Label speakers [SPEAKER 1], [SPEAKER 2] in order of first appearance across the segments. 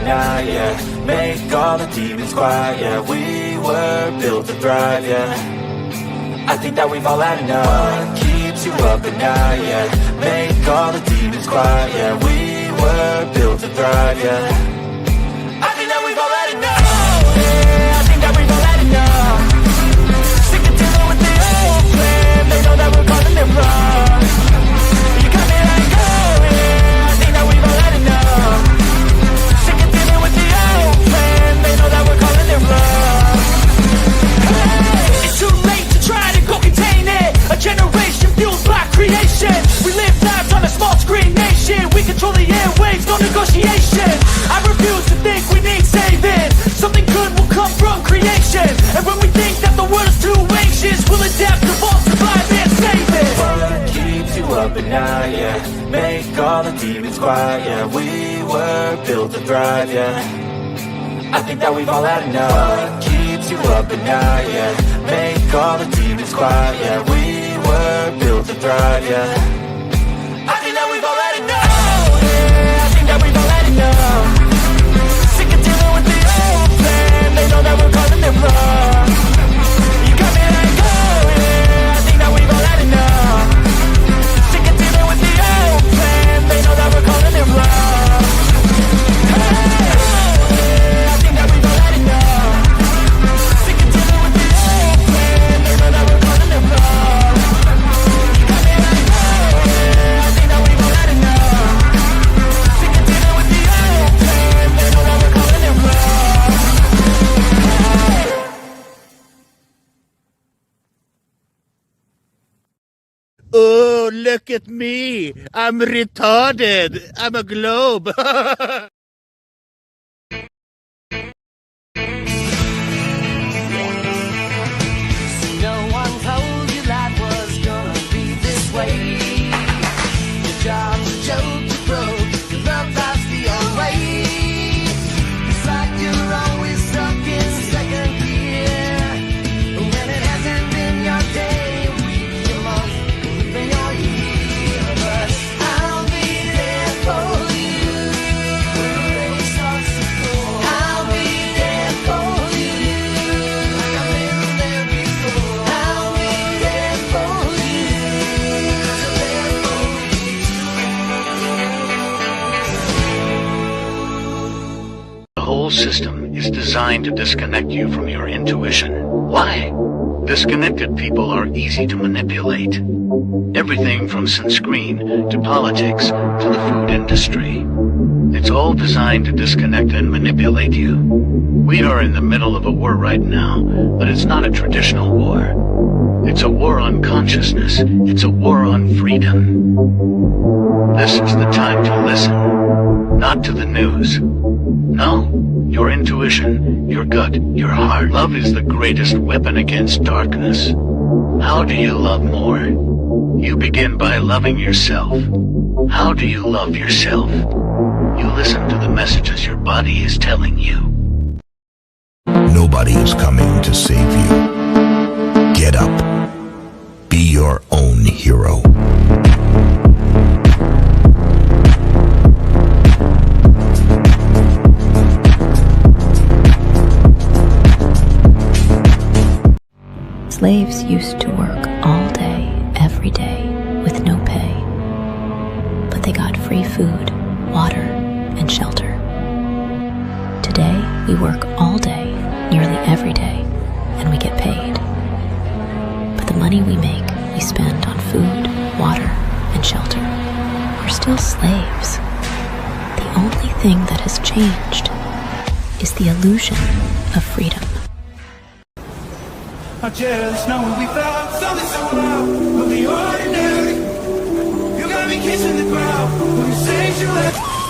[SPEAKER 1] Night, yeah. Make all the demons quiet, yeah. We were built to thrive, yeah. I think that we've all had enough. What keeps you up at night, yeah. Make all the demons quiet, yeah. We were built to thrive, yeah. I think that we've all had enough. Yeah, I think that we've all had enough. Sick of dealing with the old plan. They know that we're calling it wrong. You got me like, oh yeah. I think that we've all had enough. They know that we're calling it wrong. Hey, it's too late to try to go contain it. A generation fueled by creation. We live lives on a small screen nation. We control the airwaves, no negotiation. I refuse to think we need saving. Something good will come from creation. And when we think that the world is too anxious, we'll adapt, evolve, survive and save it. What keeps you up at night, yeah. Make all the demons quiet, yeah. We were built to thrive, yeah. I think that we've all had enough. What keeps you up at night, yeah. Make all the demons quiet, yeah. We were built to thrive, yeah. I think that we've all had enough. Yeah, I think that we've all had enough. Sick of dealing with the old plan. They know that we're calling it wrong. You got me like, oh yeah. I think that we've all had enough. Sick of dealing with the old plan. They know that we're calling it wrong.
[SPEAKER 2] Oh, look at me. I'm retarded. I'm a globe.
[SPEAKER 3] No one told you life was gonna be this way. Your job's a joke, you broke. Your love life's the old way. It's like you're always stuck in second gear. When it hasn't been your day, your month, been your year. But I'll be there for you when the rain starts to pour. I'll be there for you like I've been there before. I'll be there for you, 'cause I'm there for you.
[SPEAKER 4] The whole system is designed to disconnect you from your intuition. Why? Disconnected people are easy to manipulate. Everything from sunscreen to politics to the food industry. It's all designed to disconnect and manipulate you. We are in the middle of a war right now, but it's not a traditional war. It's a war on consciousness. It's a war on freedom. This is the time to listen, not to the news. No, your intuition, your gut, your heart. Love is the greatest weapon against darkness. How do you love more? You begin by loving yourself. How do you love yourself? You listen to the messages your body is telling you.
[SPEAKER 5] Nobody is coming to save you. Get up. Be your own hero.
[SPEAKER 6] Slaves used to work all day, every day, with no pay. But they got free food, water, and shelter. Today, we work all day, nearly every day, and we get paid. But the money we make, we spend on food, water, and shelter. We're still slaves. The only thing that has changed is the illusion of freedom.
[SPEAKER 7] I just know we found something so loud of the ordinary. You got me kissing the ground when you say you left.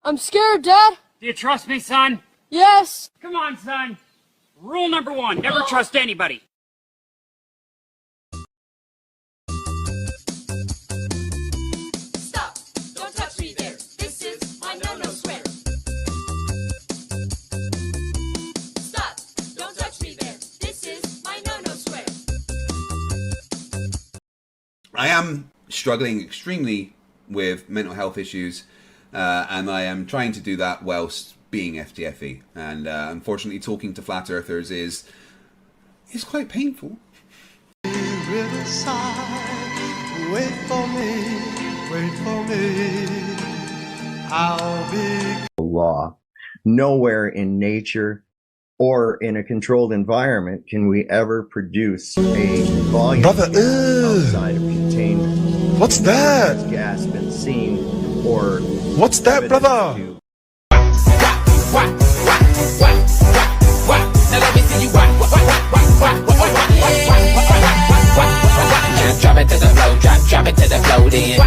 [SPEAKER 8] I'm scared, Dad.
[SPEAKER 9] Do you trust me, son?
[SPEAKER 8] Yes.
[SPEAKER 9] Come on, son. Rule number 1, never trust anybody.
[SPEAKER 1] Stop! Don't touch me there. This is my no-no square. Stop! Don't touch me there. This is my no-no square.
[SPEAKER 10] I am struggling extremely with mental health issues, and I am trying to do that whilst being FTFE. And unfortunately, talking to flat earthers is quite painful.
[SPEAKER 7] Riverside, wait for me, wait for me. I'll be
[SPEAKER 11] law. Nowhere in nature or in a controlled environment can we ever produce a volume outside of containment.
[SPEAKER 12] What's that?
[SPEAKER 11] Gas been seen or
[SPEAKER 12] what's that, brother?
[SPEAKER 1] Now let me see you drop it to the flow, drop it to the flow, then.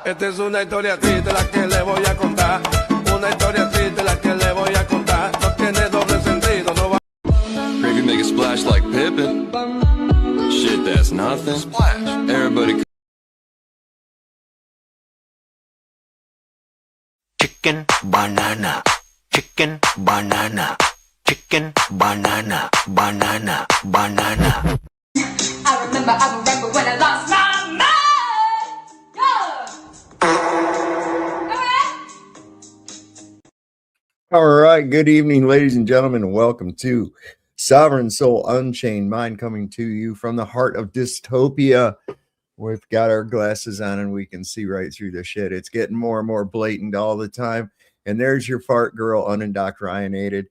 [SPEAKER 7] Esta es una historia triste la que le voy a contar. Una historia triste la que le voy a contar. No tiene doble sentido, no va.
[SPEAKER 13] Gravy make a splash like Pippin. Shit, that's nothing. Splash. Everybody.
[SPEAKER 5] Chicken banana, chicken banana, chicken banana, banana, banana.
[SPEAKER 1] I remember when I lost my mind.
[SPEAKER 11] All right, good evening, ladies and gentlemen, and welcome to Sovereign Soul Unchained Mind, coming to you from the heart of dystopia. We've got our glasses on and we can see right through the shit. It's getting more and more blatant all the time. And there's your fart girl, unindoctrinated.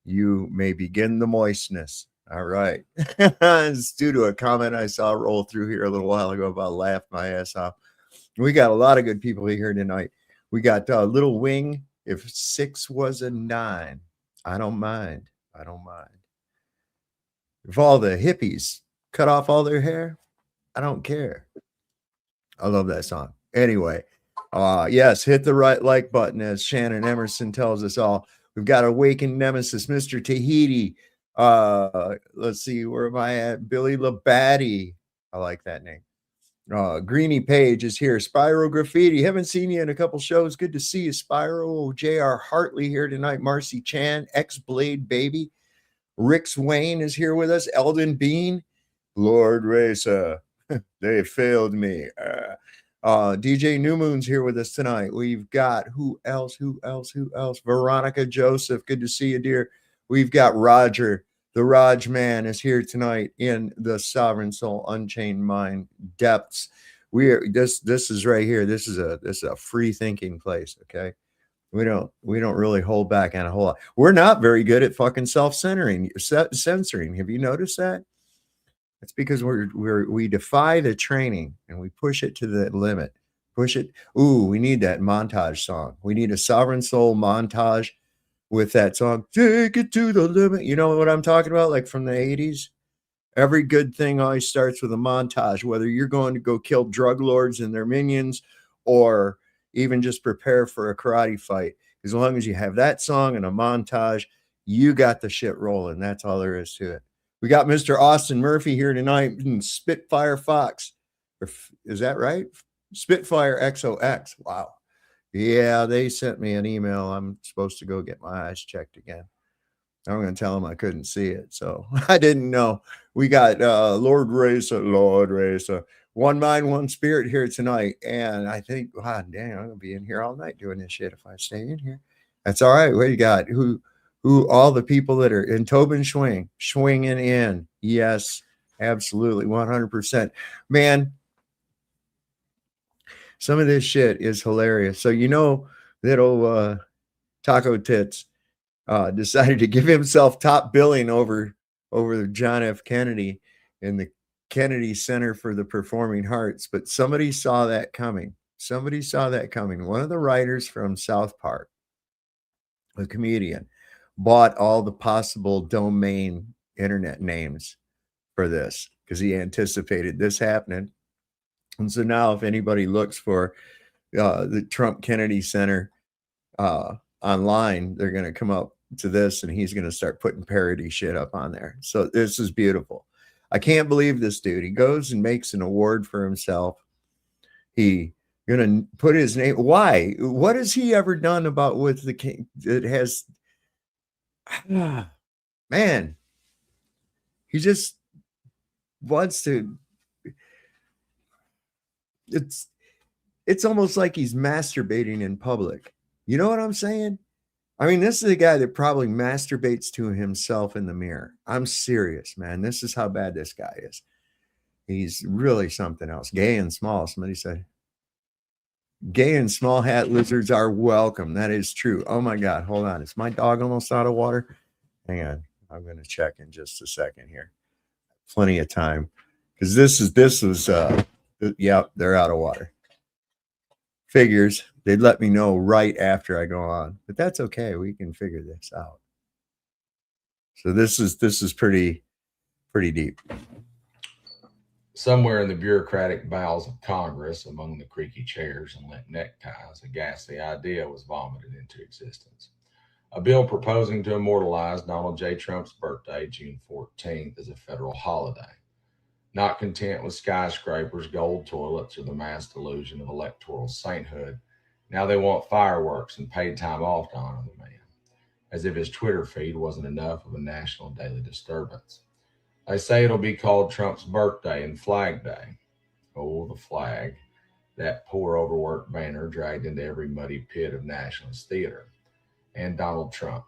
[SPEAKER 11] You may begin the moistness. All right. It's due to a comment I saw roll through here a little while ago about laugh my ass off. We got a lot of good people here tonight. We got Little Wing. If 6 was a 9, I don't mind. I don't mind. If all the hippies cut off all their hair, I don't care. I love that song. Anyway, yes, hit the right like button, as Shannon Emerson tells us all. We've got Awakened Nemesis, Mr. Tahiti. Let's see, where am I at? Billy Labadie. I like that name. Greeny Page is here. Spyro Graffiti. Haven't seen you in a couple shows. Good to see you, Spyro. J.R. Hartley here tonight. Marcy Chan, X-Blade Baby. Rick Swain is here with us. Eldon Bean. Lord Racer. They failed me. DJ New Moon's here with us tonight. We've got who else? Veronica Joseph. Good to see you, dear. We've got Roger. The Raj Man is here tonight in the Sovereign Soul Unchained Mind depths. This is right here. This is a free thinking place. Okay. We don't really hold back on a whole lot. We're not very good at fucking censoring. Have you noticed that? It's because we defy the training and we push it to the limit. Push it. Ooh, we need that montage song. We need a Sovereign Soul montage with that song. Take it to the limit. You know what I'm talking about? Like from the 80s. Every good thing always starts with a montage, whether you're going to go kill drug lords and their minions or even just prepare for a karate fight. As long as you have that song and a montage, you got the shit rolling. That's all there is to it. We got Mr. Austin Murphy here tonight in Spitfire Fox. Is that right? Spitfire XOX. Wow. Yeah, they sent me an email. I'm supposed to go get my eyes checked again. I'm going to tell them I couldn't see it. So I didn't know. We got Lord Racer. One mind, one spirit here tonight. And I think, wow, dang, I'm going to be in here all night doing this shit if I stay in here. That's all right. What do you got? Who all the people that are in Tobin swinging in. Yes, absolutely. 100%. Man, some of this shit is hilarious. So, little Taco Tits decided to give himself top billing over John F. Kennedy in the Kennedy Center for the Performing Arts. But somebody saw that coming. One of the writers from South Park, a comedian, bought all the possible domain internet names for this because he anticipated this happening. And so now if anybody looks for the Trump Kennedy Center online, they're going to come up to this and he's going to start putting parody shit up on there. So this is beautiful. I can't believe this dude. He goes and makes an award for himself. He going to put his name. Why? What has he ever done about with the king? It has, man, he just wants to. It's almost like he's masturbating in public. You know what I'm saying? I mean, this is a guy that probably masturbates to himself in the mirror. I'm serious, man. This is how bad this guy is. He's really something else. Gay and small. Somebody said, gay and small hat lizards are welcome. That is true. Oh my God. Hold on. Is my dog almost out of water? Hang on. I'm going to check in just a second here. Plenty of time. Because this was, yeah, they're out of water. Figures. They'd let me know right after I go on, but that's okay. We can figure this out. So this is pretty deep.
[SPEAKER 8] Somewhere in the bureaucratic bowels of Congress, among the creaky chairs and lit neckties, a ghastly idea was vomited into existence. A bill proposing to immortalize Donald J. Trump's birthday, June 14th, as a federal holiday. Not content with skyscrapers, gold toilets, or the mass delusion of electoral sainthood, now they want fireworks and paid time off to honor the man, as if his Twitter feed wasn't enough of a national daily disturbance. They say it'll be called Trump's birthday and Flag Day. Oh, the flag, that poor overworked banner dragged into every muddy pit of nationalist theater. And Donald Trump,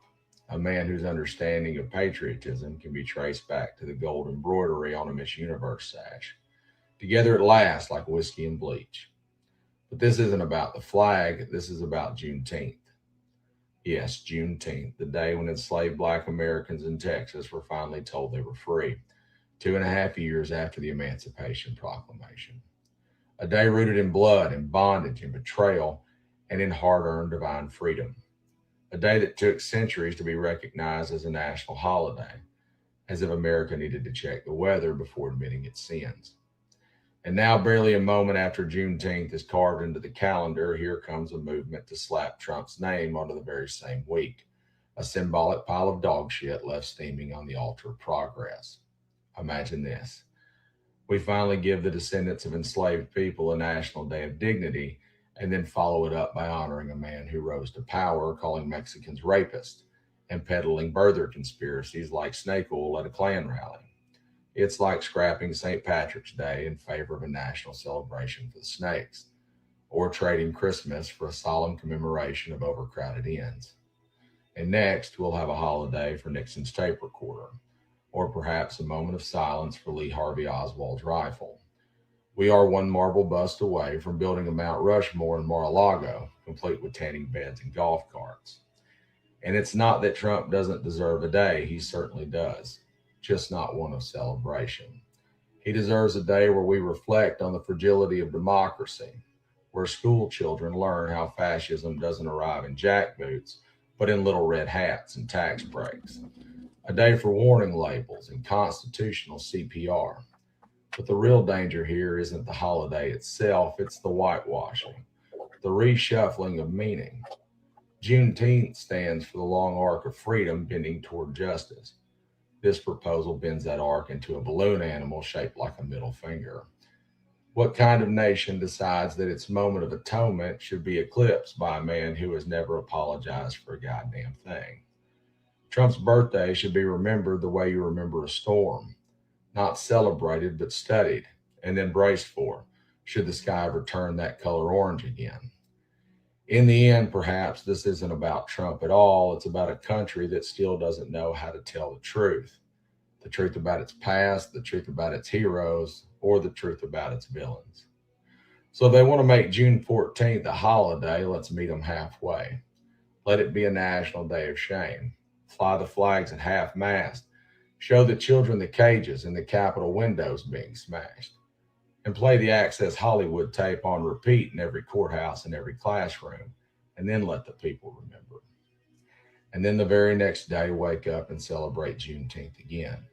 [SPEAKER 8] a man whose understanding of patriotism can be traced back to the gold embroidery on a Miss Universe sash. Together at last, like whiskey and bleach. But this isn't about the flag. This is about Juneteenth. Yes, Juneteenth, the day when enslaved Black Americans in Texas were finally told they were free, 2.5 years after the Emancipation Proclamation. A day rooted in blood, in bondage, in betrayal, and in hard-earned divine freedom. A day that took centuries to be recognized as a national holiday, as if America needed to check the weather before admitting its sins. And now, barely a moment after Juneteenth is carved into the calendar, here comes a movement to slap Trump's name onto the very same week, a symbolic pile of dog shit left steaming on the altar of progress. Imagine this. We finally give the descendants of enslaved people a national day of dignity, and then follow it up by honoring a man who rose to power, calling Mexicans rapists and peddling birther conspiracies like snake oil at a Klan rally. It's like scrapping St. Patrick's Day in favor of a national celebration for the snakes, or trading Christmas for a solemn commemoration of overcrowded inns. And next, we'll have a holiday for Nixon's tape recorder, or perhaps a moment of silence for Lee Harvey Oswald's rifle. We are one marble bust away from building a Mount Rushmore in Mar-a-Lago, complete with tanning beds and golf carts. And it's not that Trump doesn't deserve a day, he certainly does, just not one of celebration. He deserves a day where we reflect on the fragility of democracy, where school children learn how fascism doesn't arrive in jackboots, but in little red hats and tax breaks. A day for warning labels and constitutional CPR. But the real danger here isn't the holiday itself, it's the whitewashing, the reshuffling of meaning. Juneteenth stands for the long arc of freedom bending toward justice. This proposal bends that arc into a balloon animal shaped like a middle finger. What kind of nation decides that its moment of atonement should be eclipsed by a man who has never apologized for a goddamn thing? Trump's birthday should be remembered the way you remember a storm, not celebrated but studied and then braced for, should the sky ever turn that color orange again. In the end, perhaps this isn't about Trump at all. It's about a country that still doesn't know how to tell the truth about its past, the truth about its heroes, or the truth about its villains. So if they want to make June 14th a holiday, let's meet them halfway. Let it be a national day of shame. Fly the flags at half-mast. Show the children the cages and the Capitol windows being smashed. And play the Access Hollywood tape on repeat in every courthouse and every classroom, and then let the people remember. And then the very next day, wake up and celebrate Juneteenth again,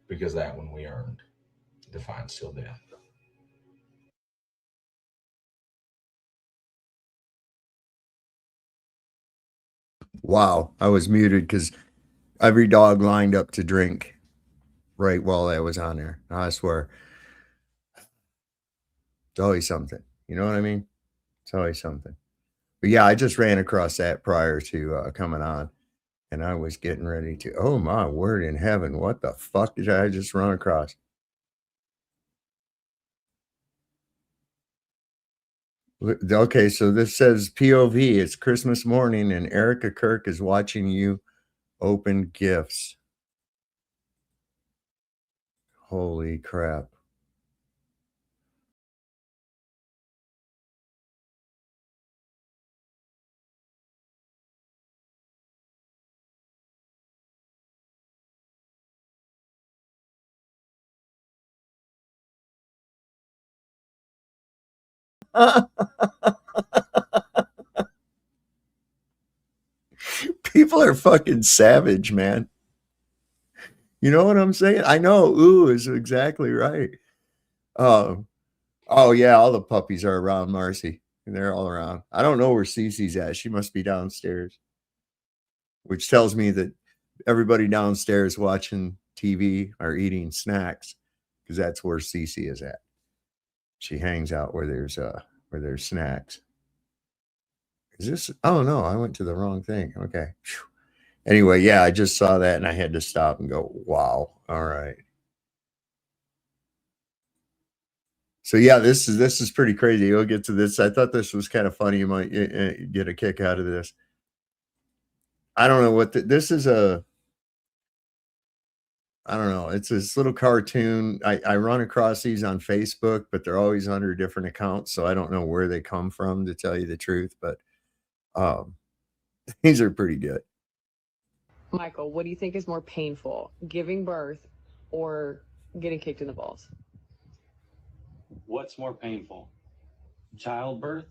[SPEAKER 8] because that one we earned. Defiance till death.
[SPEAKER 11] Wow, I was muted because every dog lined up to drink right while I was on there. I swear. It's always something. You know what I mean? It's always something. But yeah, I just ran across that prior to coming on, and I was getting ready to. Oh my word in heaven! What the fuck did I just run across? Okay, so this says POV. It's Christmas morning, and Erica Kirk is watching you open gifts. Holy crap! People are fucking savage, man. You know what I'm saying? I know. Ooh is exactly right. Oh yeah, all the puppies are around Marcy. They're all around. I don't know where Cece's at. She must be downstairs, which tells me that everybody downstairs watching TV are eating snacks because that's where Cece is at. She hangs out where there's snacks. Is this? Oh no, I went to the wrong thing. Okay. Whew. Anyway, yeah, I just saw that and I had to stop and go, wow. All right. So yeah, this is pretty crazy. We'll get to this. I thought this was kind of funny. You might get a kick out of this. I don't know what this is. I don't know. It's this little cartoon. I run across these on Facebook, but they're always under different accounts, so I don't know where they come from, to tell you the truth. But these are pretty good.
[SPEAKER 14] Michael, what do you think is more painful, giving birth or getting kicked in the balls?
[SPEAKER 15] What's more painful, childbirth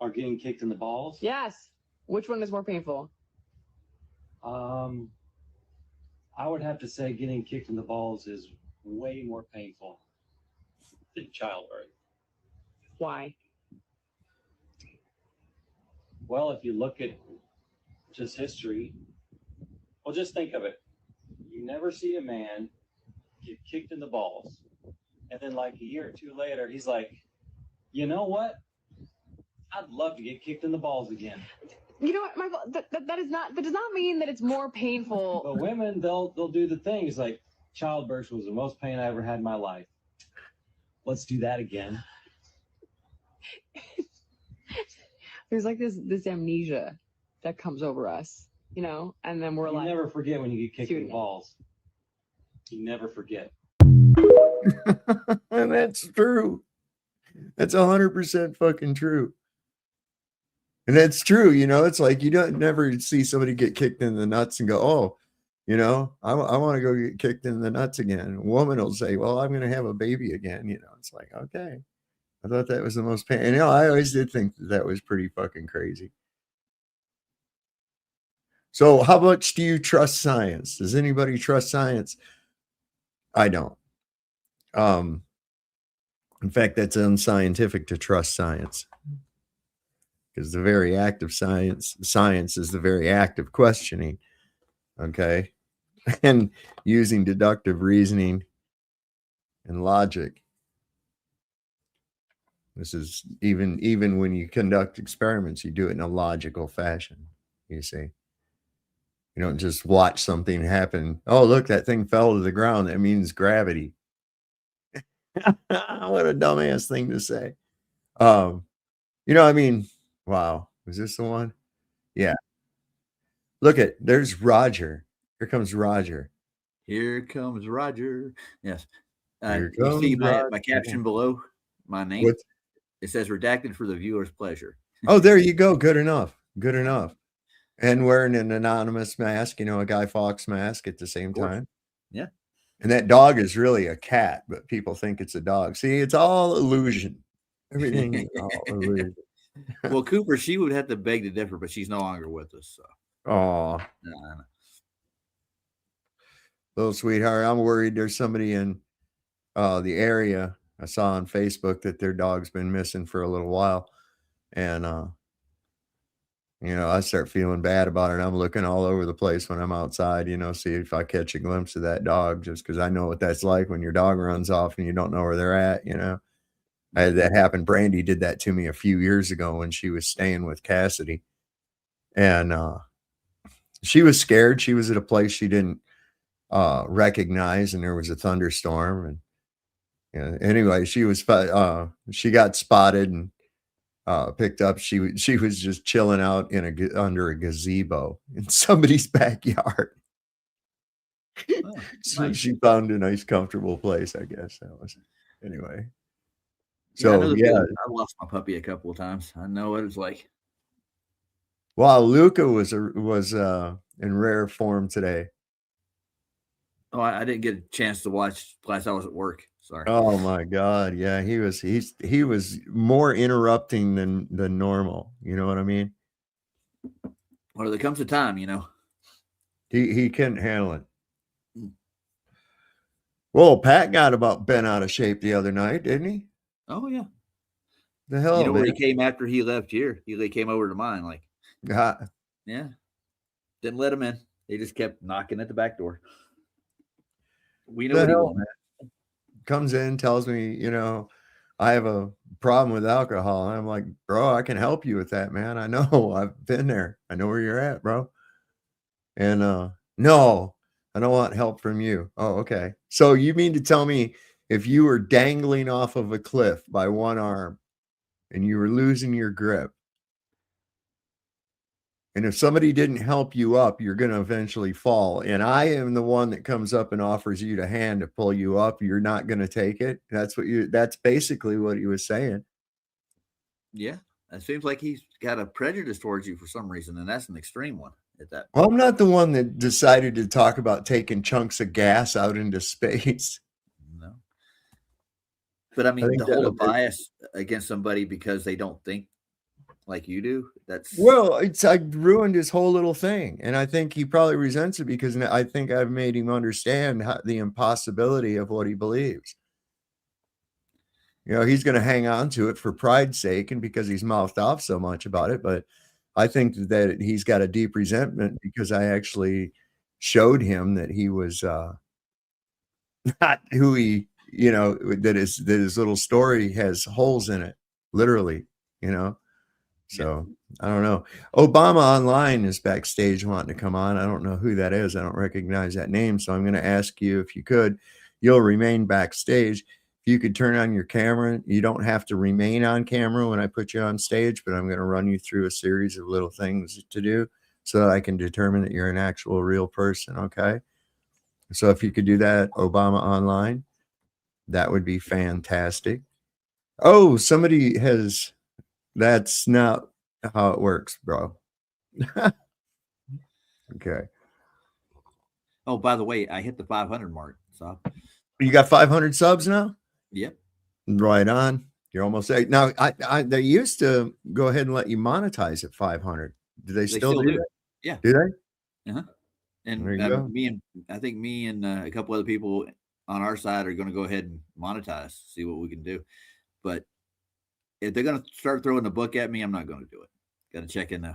[SPEAKER 15] or getting kicked in the balls?
[SPEAKER 14] Yes. Which one is more painful?
[SPEAKER 15] I would have to say getting kicked in the balls is way more painful than childbirth.
[SPEAKER 14] Why?
[SPEAKER 15] Well, if you look at just history, well, just think of it. You never see a man get kicked in the balls, and then like a year or two later, he's like, you know what? I'd love to get kicked in the balls again.
[SPEAKER 14] You know what, Michael? That does not mean that it's more painful.
[SPEAKER 15] But women, they'll do the things like childbirth was the most pain I ever had in my life. Let's do that again.
[SPEAKER 14] There's like this amnesia that comes over us, you know, and then we're
[SPEAKER 15] You
[SPEAKER 14] like,
[SPEAKER 15] never forget when you get kicked in the balls. You never forget.
[SPEAKER 11] And that's true. That's 100% fucking true. And that's true. You know, it's like you don't never see somebody get kicked in the nuts and go, oh, you know, I want to go get kicked in the nuts again. A woman will say, well, I'm going to have a baby again. You know, it's like, okay. I thought that was the most pain. And, you know, I always did think that was pretty fucking crazy. So how much do you trust science? Does anybody trust science? I don't. In fact, that's unscientific to trust science. Because the very act of science is the very act of questioning, okay, and using deductive reasoning and logic. This is even when you conduct experiments, you do it in a logical fashion. You see, you don't just watch something happen. Oh, look, that thing fell to the ground. That means gravity. What a dumbass thing to say. You know, I mean. Wow. Is this the one? Yeah. Look at, there's Roger. Here comes Roger.
[SPEAKER 16] Here comes Roger. Yes.
[SPEAKER 11] Here
[SPEAKER 16] You
[SPEAKER 11] comes
[SPEAKER 16] see my
[SPEAKER 11] Roger.
[SPEAKER 16] caption below my name?
[SPEAKER 11] What?
[SPEAKER 16] It says redacted for the viewer's pleasure.
[SPEAKER 11] Oh, there you go. Good enough. Good enough. And wearing an anonymous mask, you know, a Guy Fawkes mask at the same time.
[SPEAKER 16] Yeah.
[SPEAKER 11] And that dog is really a cat, but people think it's a dog. See, it's all illusion. Everything is all illusion.
[SPEAKER 16] Well, Cooper, she would have to beg to differ, but she's no longer with us. So.
[SPEAKER 11] Oh, little sweetheart. I'm worried there's somebody in the area. I saw on Facebook that their dog's been missing for a little while, and I start feeling bad about it. I'm looking all over the place when I'm outside, see if I catch a glimpse of that dog, just because I know what that's like when your dog runs off and you don't know where they're at. I had that happen. Brandy did that to me a few years ago when she was staying with Cassidy. And she was scared. She was at a place she didn't recognize, and there was a thunderstorm. And anyway, she got spotted and picked up. She was just chilling out under a gazebo in somebody's backyard.
[SPEAKER 16] Oh,
[SPEAKER 11] So
[SPEAKER 16] nice.
[SPEAKER 11] she found a nice, comfortable place, I guess. That was anyway.
[SPEAKER 16] Yeah, I know
[SPEAKER 11] So
[SPEAKER 16] the
[SPEAKER 11] yeah.
[SPEAKER 16] feeling. I lost my puppy a couple of times. I know what it's like.
[SPEAKER 11] Wow, Luca was in rare form today.
[SPEAKER 16] Oh, I didn't get a chance to watch last. I was at work. Sorry.
[SPEAKER 11] Oh my God. Yeah, he was more interrupting than normal. You know what I mean?
[SPEAKER 16] Well, there comes a time,
[SPEAKER 11] He couldn't handle it. Well, Pat got about bent out of shape the other night, didn't he?
[SPEAKER 16] Oh yeah.
[SPEAKER 11] The hell,
[SPEAKER 16] You know
[SPEAKER 11] man.
[SPEAKER 16] where he came after he left here? He came over to mine, like, yeah. Didn't let him in. They just kept knocking at the back door. We know what he wanted.
[SPEAKER 11] Comes in, tells me, I have a problem with alcohol. And I'm like, bro, I can help you with that, man. I know. I've been there. I know where you're at, bro. And no, I don't want help from you. Oh, okay. So you mean to tell me if you were dangling off of a cliff by one arm and you were losing your grip, and if somebody didn't help you up, you're going to eventually fall. And I am the one that comes up and offers you the hand to pull you up. You're not going to take it. That's basically what he was saying.
[SPEAKER 16] Yeah. It seems like he's got a prejudice towards you for some reason, and that's an extreme one at that point.
[SPEAKER 11] Well, I'm not the one that decided to talk about taking chunks of gas out into space.
[SPEAKER 16] No. But I mean, to hold a bias against somebody because they don't think like you do,
[SPEAKER 11] I ruined his whole little thing. And I think he probably resents it because I think I've made him understand the impossibility of what he believes. He's going to hang on to it for pride's sake and because he's mouthed off so much about it. But I think that he's got a deep resentment because I actually showed him that he was not who he, that his little story has holes in it, literally, So I don't know. Obama Online is backstage wanting to come on. I don't know who that is. I don't recognize that name. So I'm going to ask you if you could. You'll remain backstage. If you could turn on your camera, you don't have to remain on camera when I put you on stage, but I'm going to run you through a series of little things to do so that I can determine that you're an actual real person. Okay. So if you could do that, Obama Online, that would be fantastic. Oh, somebody has. That's not how it works, bro. Okay.
[SPEAKER 16] Oh, by the way, I hit the 500 mark. So
[SPEAKER 11] you got 500 subs now?
[SPEAKER 16] Yep.
[SPEAKER 11] Right on. You're almost there. Now, they used to go ahead and let you monetize at 500. Do they still do that?
[SPEAKER 16] Yeah.
[SPEAKER 11] Do they?
[SPEAKER 16] Uh-huh. And
[SPEAKER 11] there you go.
[SPEAKER 16] I think me and a couple other people on our side are going to go ahead and monetize, see what we can do. But if they're going to start throwing the book at me, I'm not going to do it. Got to check into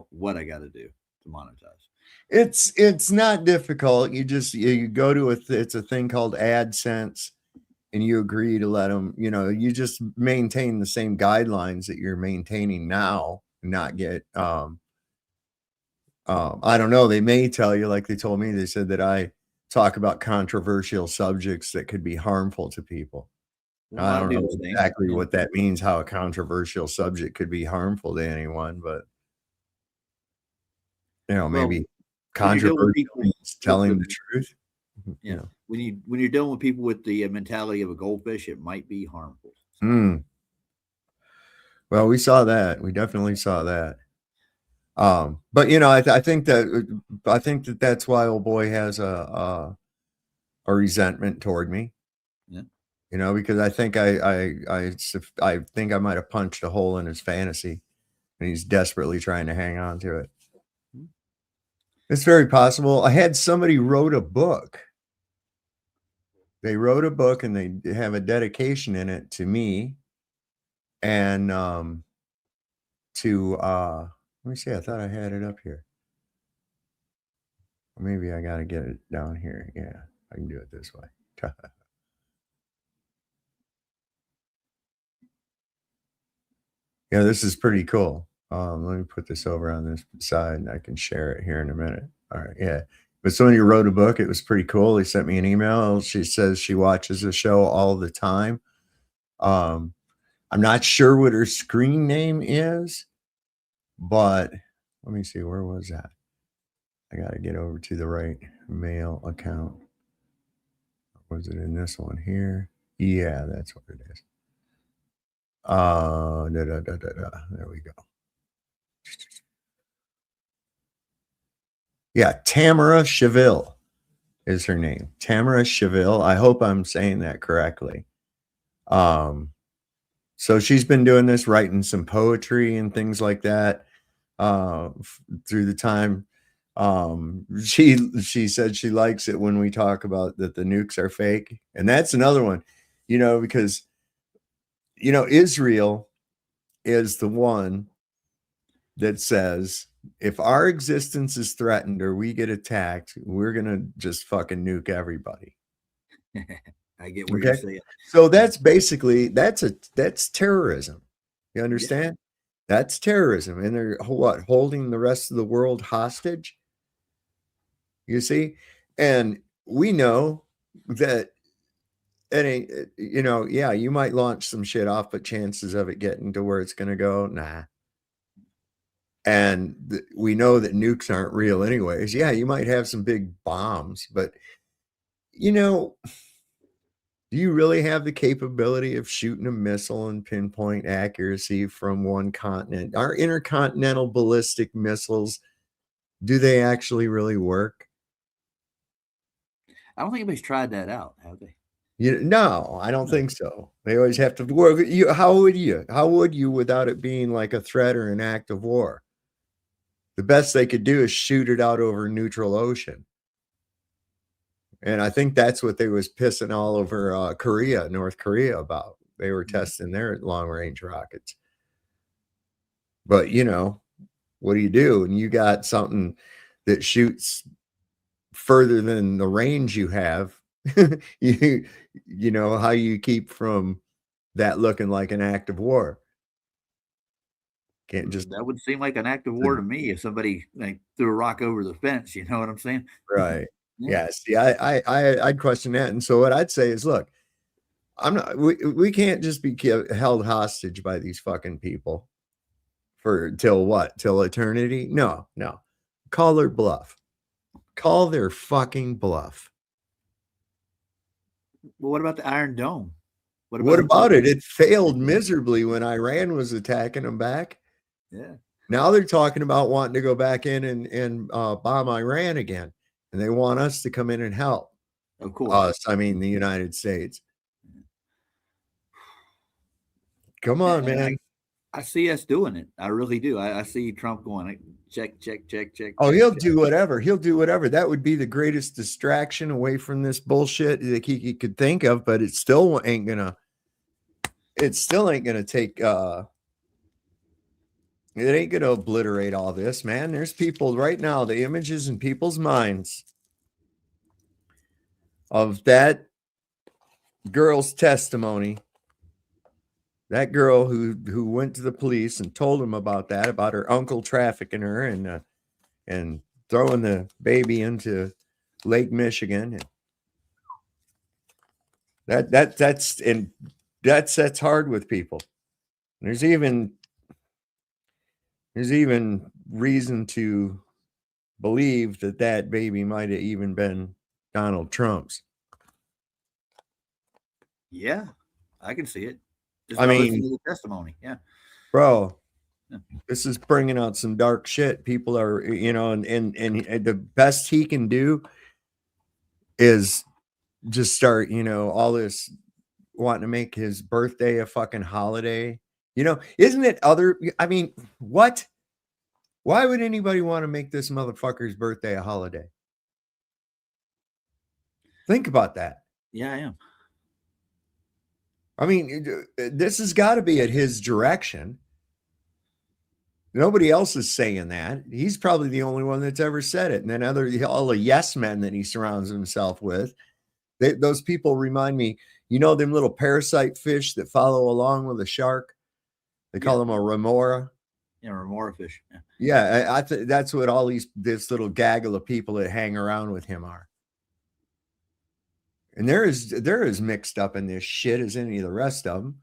[SPEAKER 16] what I got to do to monetize.
[SPEAKER 11] It's not difficult. You go to it's a thing called AdSense, and you agree to let them. You just maintain the same guidelines that you're maintaining now. Not get. I don't know. They may tell you, like they told me. They said that I talk about controversial subjects that could be harmful to people. Well, I don't know exactly what that means, how a controversial subject could be harmful to anyone, but maybe controversial means telling the truth.
[SPEAKER 16] Yeah. When you're dealing with people with the mentality of a goldfish, it might be harmful.
[SPEAKER 11] Well, we saw that. We definitely saw that. But I think that that's why old boy has a resentment toward me.
[SPEAKER 16] Yeah.
[SPEAKER 11] Because I think I think I might have punched a hole in his fantasy, and he's desperately trying to hang on to it. It's very possible. I had somebody wrote a book. They wrote a book, and they have a dedication in it to me, and to Let me see. I thought I had it up here. Or maybe I got to get it down here. Yeah, I can do it this way. Yeah, this is pretty cool. Let me put this over on this side and I can share it here in a minute. All right, yeah. But somebody wrote a book. It was pretty cool. They sent me an email. She says she watches the show all the time. I'm not sure what her screen name is, but let me see. Where was that? I got to get over to the right mail account. Was it in this one here? Yeah, that's what it is. There we go. Yeah, Tamara Cheville is her name. Tamara Cheville. I hope I'm saying that correctly. So she's been doing this, writing some poetry and things like that through the time. She said she likes it when we talk about that the nukes are fake, and that's another one, because Israel is the one that says if our existence is threatened or we get attacked, we're gonna just fucking nuke everybody.
[SPEAKER 16] I get what you're saying.
[SPEAKER 11] So that's basically that's terrorism. You understand? Yeah. That's terrorism, and they're holding the rest of the world hostage. You see, and we know that you might launch some shit off, but chances of it getting to where it's going to go, nah. And we know that nukes aren't real anyways. Yeah, you might have some big bombs, but do you really have the capability of shooting a missile in pinpoint accuracy from one continent? Our intercontinental ballistic missiles, do they actually really work?
[SPEAKER 16] I don't think anybody's tried that out, have they?
[SPEAKER 11] No, I don't think so. They always have to work. How would you without it being like a threat or an act of war? The best they could do is shoot it out over neutral ocean. And I think that's what they was pissing all over North Korea about. They were testing their long-range rockets. But, what do you do? And you got something that shoots further than the range you have. You know how you keep from that looking like an act of war. Can't just
[SPEAKER 16] that would seem like an act of war to me if somebody threw a rock over the fence. You know what I'm saying?
[SPEAKER 11] Right. Yeah. See, I'd question that. And so what I'd say is, look, we can't just be held hostage by these fucking people till what? Till eternity? No. Call their bluff. Call their fucking bluff.
[SPEAKER 16] Well, what about the Iron Dome?
[SPEAKER 11] What about it? It failed miserably when Iran was attacking them back.
[SPEAKER 16] Yeah.
[SPEAKER 11] Now they're talking about wanting to go back in and bomb Iran again. And they want us to come in and help.
[SPEAKER 16] Of course.
[SPEAKER 11] The United States. Come on, man.
[SPEAKER 16] I see us doing it. I really do. I see Trump going, check.
[SPEAKER 11] Oh, he'll do whatever. He'll do whatever. That would be the greatest distraction away from this bullshit that he could think of, but it still ain't gonna take it ain't gonna obliterate all this, man. There's people right now, the images in people's minds of that girl's testimony. That girl who went to the police and told them about her uncle trafficking her and throwing the baby into Lake Michigan. That sets hard with people. There's even reason to believe that baby might have even been Donald Trump's.
[SPEAKER 16] Yeah, I can see it.
[SPEAKER 11] I mean,
[SPEAKER 16] the testimony. Yeah,
[SPEAKER 11] bro, this is bringing out some dark shit. People are, and the best he can do is just start, all this wanting to make his birthday a fucking holiday. Isn't it what? Why would anybody want to make this motherfucker's birthday a holiday? Think about that.
[SPEAKER 16] Yeah, I am.
[SPEAKER 11] I mean, this has got to be at his direction. Nobody else is saying that. He's probably the only one that's ever said it. And then all the yes men that he surrounds himself with, those people remind me, you know, them little parasite fish that follow along with a shark. They call them a remora.
[SPEAKER 16] Yeah, remora fish.
[SPEAKER 11] Yeah, I that's what all this little gaggle of people that hang around with him are. And they're as mixed up in this shit as any of the rest of them.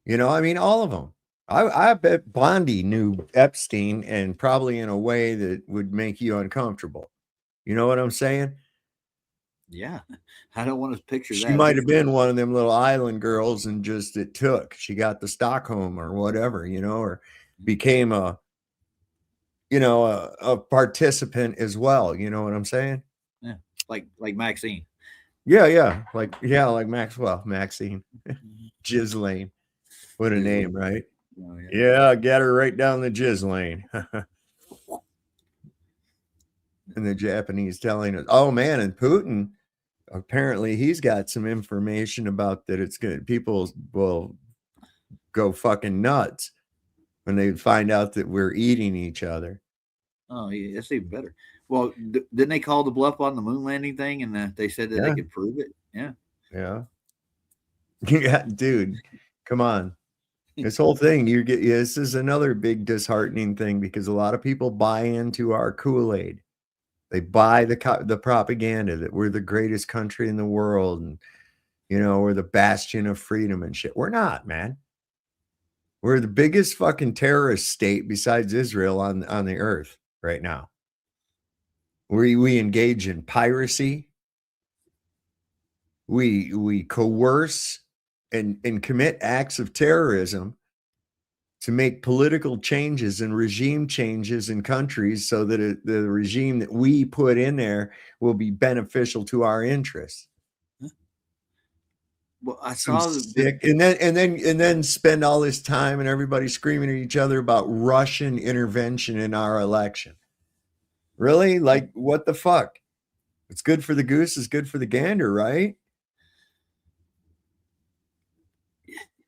[SPEAKER 11] You know, I mean, all of them. I bet Blondie knew Epstein, and probably in a way that would make you uncomfortable. You know what I'm saying?
[SPEAKER 16] Yeah. I don't want to picture
[SPEAKER 11] She
[SPEAKER 16] that.
[SPEAKER 11] might have been one of them little island girls, and just it took. She got to Stockholm or whatever, you know, or became a participant as well. You know what I'm saying?
[SPEAKER 16] Yeah. Like Maxine.
[SPEAKER 11] Yeah. Like Maxine. Ghislaine. What a name, right?
[SPEAKER 16] Oh,
[SPEAKER 11] yeah, get her right down the jizz lane. And the Japanese telling us, oh man, and Putin, apparently he's got some information about that. It's good. People will go fucking nuts when they find out that we're eating each other.
[SPEAKER 16] Oh, yeah, that's even better. Well, didn't they call the bluff on the moon landing thing, and they said that they could prove it? Yeah.
[SPEAKER 11] Yeah, dude, come on. This whole thing, this is another big disheartening thing, because a lot of people buy into our Kool-Aid. They buy the propaganda that we're the greatest country in the world, and you know, we're the bastion of freedom and shit. We're not, man. We're the biggest fucking terrorist state besides Israel on the earth right now. We engage in piracy. We coerce and commit acts of terrorism to make political changes and regime changes in countries so that the regime that we put in there will be beneficial to our interests.
[SPEAKER 16] Well, I saw
[SPEAKER 11] and then spend all this time and everybody screaming at each other about Russian intervention in our election. Really? Like, what the fuck? It's good for the goose is good for the gander, right?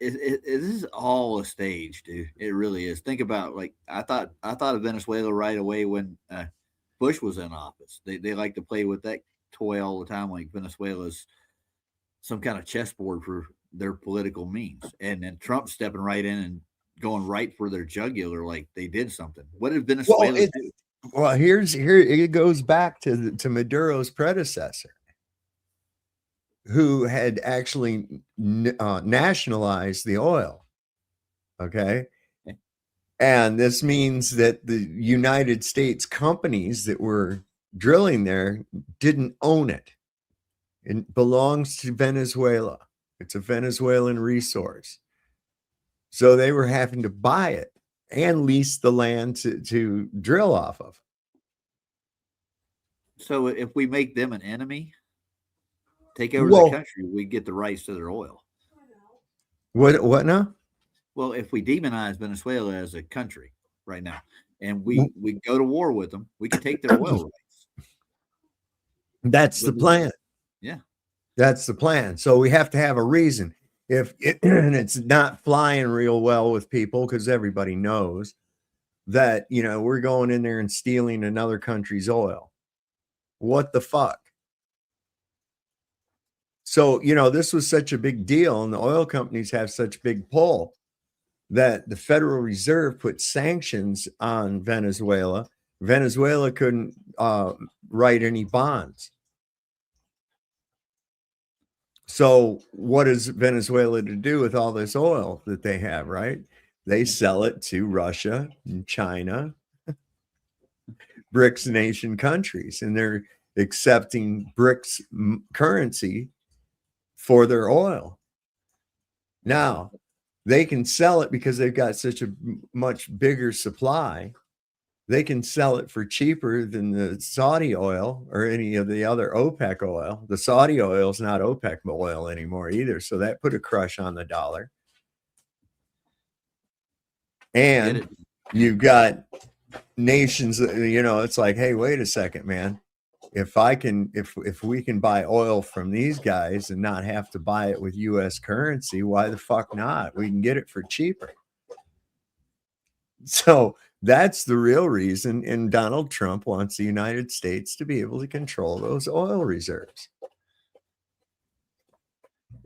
[SPEAKER 16] It is all a stage, dude. It really is. Think about, like, I thought of Venezuela right away when Bush was in office. They like to play with that toy all the time, like Venezuela's some kind of chessboard for their political means. And then Trump stepping right in and going right for their jugular like they did something. What did Venezuela do?
[SPEAKER 11] Well, here it goes back to Maduro's predecessor, who had actually nationalized the oil. Okay. And this means that the United States companies that were drilling there didn't own it. It belongs to Venezuela. It's a Venezuelan resource. So they were having to buy it and lease the land to drill off of.
[SPEAKER 16] So if we make them an enemy, take over the country, we get the rights to their oil.
[SPEAKER 11] What now?
[SPEAKER 16] Well, if we demonize Venezuela as a country right now, and we go to war with them, we can take their oil rights.
[SPEAKER 11] That's the plan.
[SPEAKER 16] Yeah.
[SPEAKER 11] That's the plan. So we have to have a reason. And it's not flying real well with people, because everybody knows that, you know, we're going in there and stealing another country's oil. What the fuck? So, you know, this was such a big deal, and the oil companies have such big pull that the Federal Reserve put sanctions on Venezuela. Venezuela couldn't write any bonds. So what is Venezuela to do with all this oil that they have, right? They sell it to Russia and China, BRICS nation countries, and they're accepting BRICS currency for their oil. Now, they can sell it because they've got such a much bigger supply. They can sell it for cheaper than the Saudi oil or any of the other OPEC oil. The Saudi oil is not OPEC oil anymore either. So that put a crush on the dollar. And you've got nations, you know, it's like, hey, wait a second, man. If we can buy oil from these guys and not have to buy it with US currency, why the fuck not? We can get it for cheaper. So that's the real reason. And Donald Trump wants the United States to be able to control those oil reserves.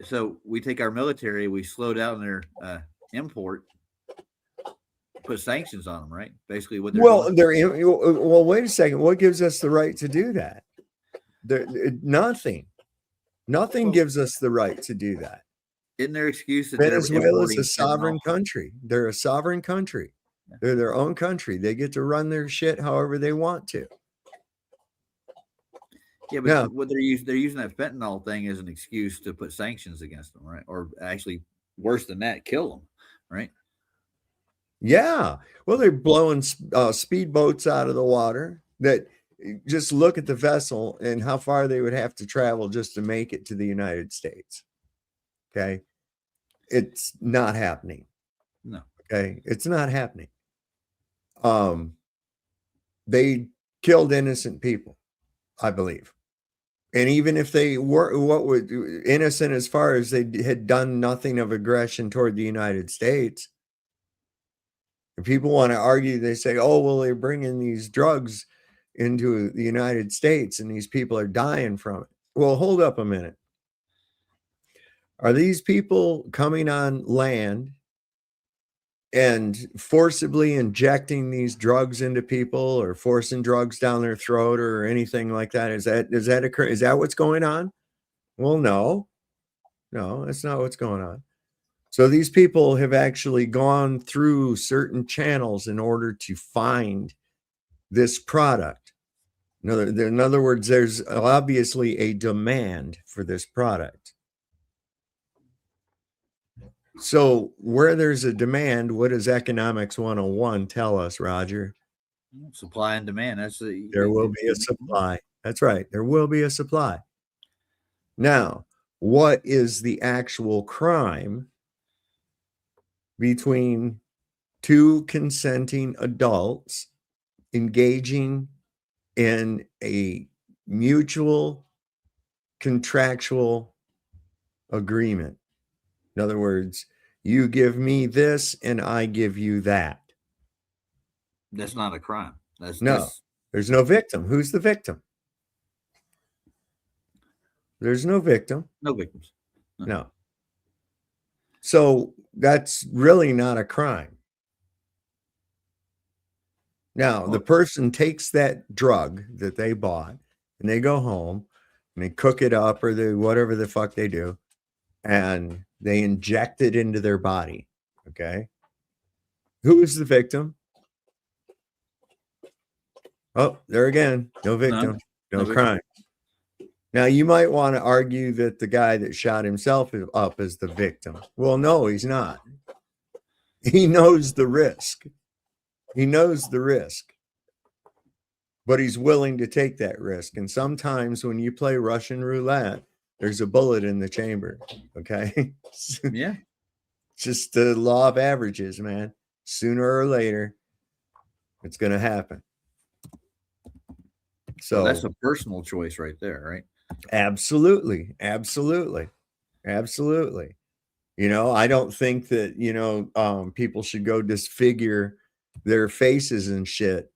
[SPEAKER 16] So we take our military, we slow down their import, put sanctions on them, right? Basically, what they're doing.
[SPEAKER 11] Well, wait a second. What gives us the right to do that? Nothing gives us the right to do that.
[SPEAKER 16] Isn't their excuse that
[SPEAKER 11] Venezuela is a sovereign country? They're a sovereign country. They're their own country. They get to run their shit however they want to.
[SPEAKER 16] Yeah, but what they're using that fentanyl thing as an excuse to put sanctions against them, right? Or actually, worse than that, kill them, right?
[SPEAKER 11] Yeah. Well, they're blowing speedboats out of the water. That just look at the vessel and how far they would have to travel just to make it to the United States. Okay. It's not happening.
[SPEAKER 16] No.
[SPEAKER 11] Okay. It's not happening. They killed innocent people, I believe. And even if they were innocent as far as they had done nothing of aggression toward the United States, if people want to argue, they say, oh, well, they're bringing these drugs into the United States and these people are dying from it. Well, hold up a minute. Are these people coming on land and forcibly injecting these drugs into people or forcing drugs down their throat or anything like that? Does that occur? Is that what's going on? Well, no, that's not what's going on. So these people have actually gone through certain channels in order to find this product. In other words, there's obviously a demand for this product. So where there's a demand, what does Economics 101 tell us, Roger?
[SPEAKER 16] Supply and demand.
[SPEAKER 11] There will be a supply. That's right. There will be a supply. Now, what is the actual crime between two consenting adults engaging in a mutual contractual agreement? In other words, you give me this and I give you that.
[SPEAKER 16] That's not a crime. There's
[SPEAKER 11] no victim. Who's the victim? There's no victim.
[SPEAKER 16] No victims.
[SPEAKER 11] No. So that's really not a crime. Now, the person takes that drug that they bought and they go home and they cook it up or they whatever the fuck they do and they inject it into their body. Okay. Who is the victim? Oh, there again. No victim. No crime. Now, you might want to argue that the guy that shot himself up is the victim. Well, no, he's not. He knows the risk. He knows the risk. But he's willing to take that risk. And sometimes when you play Russian roulette, there's a bullet in the chamber. Okay?
[SPEAKER 16] Yeah.
[SPEAKER 11] Just the law of averages, man. Sooner or later, it's going to happen. So
[SPEAKER 16] that's a personal choice right there, right?
[SPEAKER 11] Absolutely. Absolutely. Absolutely. You know, I don't think that, people should go disfigure their faces and shit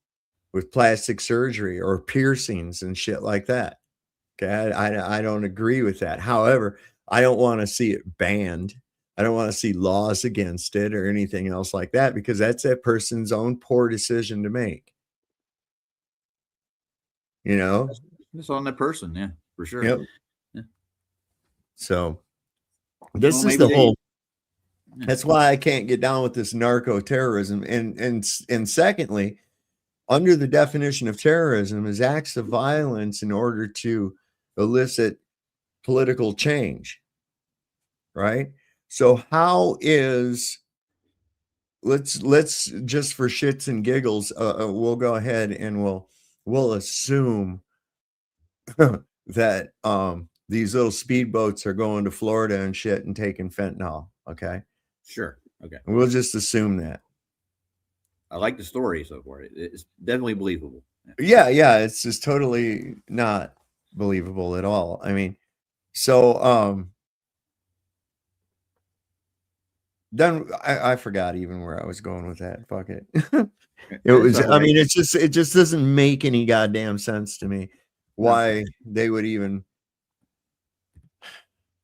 [SPEAKER 11] with plastic surgery or piercings and shit like that. Okay. I don't agree with that. However, I don't want to see it banned. I don't want to see laws against it or anything else like that, because that's that person's own poor decision to make. You know,
[SPEAKER 16] it's on that person. Yeah, for sure.
[SPEAKER 11] Yep.
[SPEAKER 16] Yeah.
[SPEAKER 11] So this is the whole, that's why I can't get down with this narco terrorism. And secondly, under the definition of terrorism is acts of violence in order to elicit political change. Right. So how is, let's just for shits and giggles, we'll go ahead and we'll assume that these little speedboats are going to Florida and shit and taking fentanyl. Okay.
[SPEAKER 16] Sure. Okay.
[SPEAKER 11] And we'll just assume that.
[SPEAKER 16] I like the story so far. It's definitely believable.
[SPEAKER 11] Yeah. It's just totally not believable at all. I mean, so Then I forgot even where I was going with that. Fuck it. It
[SPEAKER 16] It's
[SPEAKER 11] was,
[SPEAKER 16] all
[SPEAKER 11] I
[SPEAKER 16] right.
[SPEAKER 11] mean, it just doesn't make any goddamn sense to me why they would even,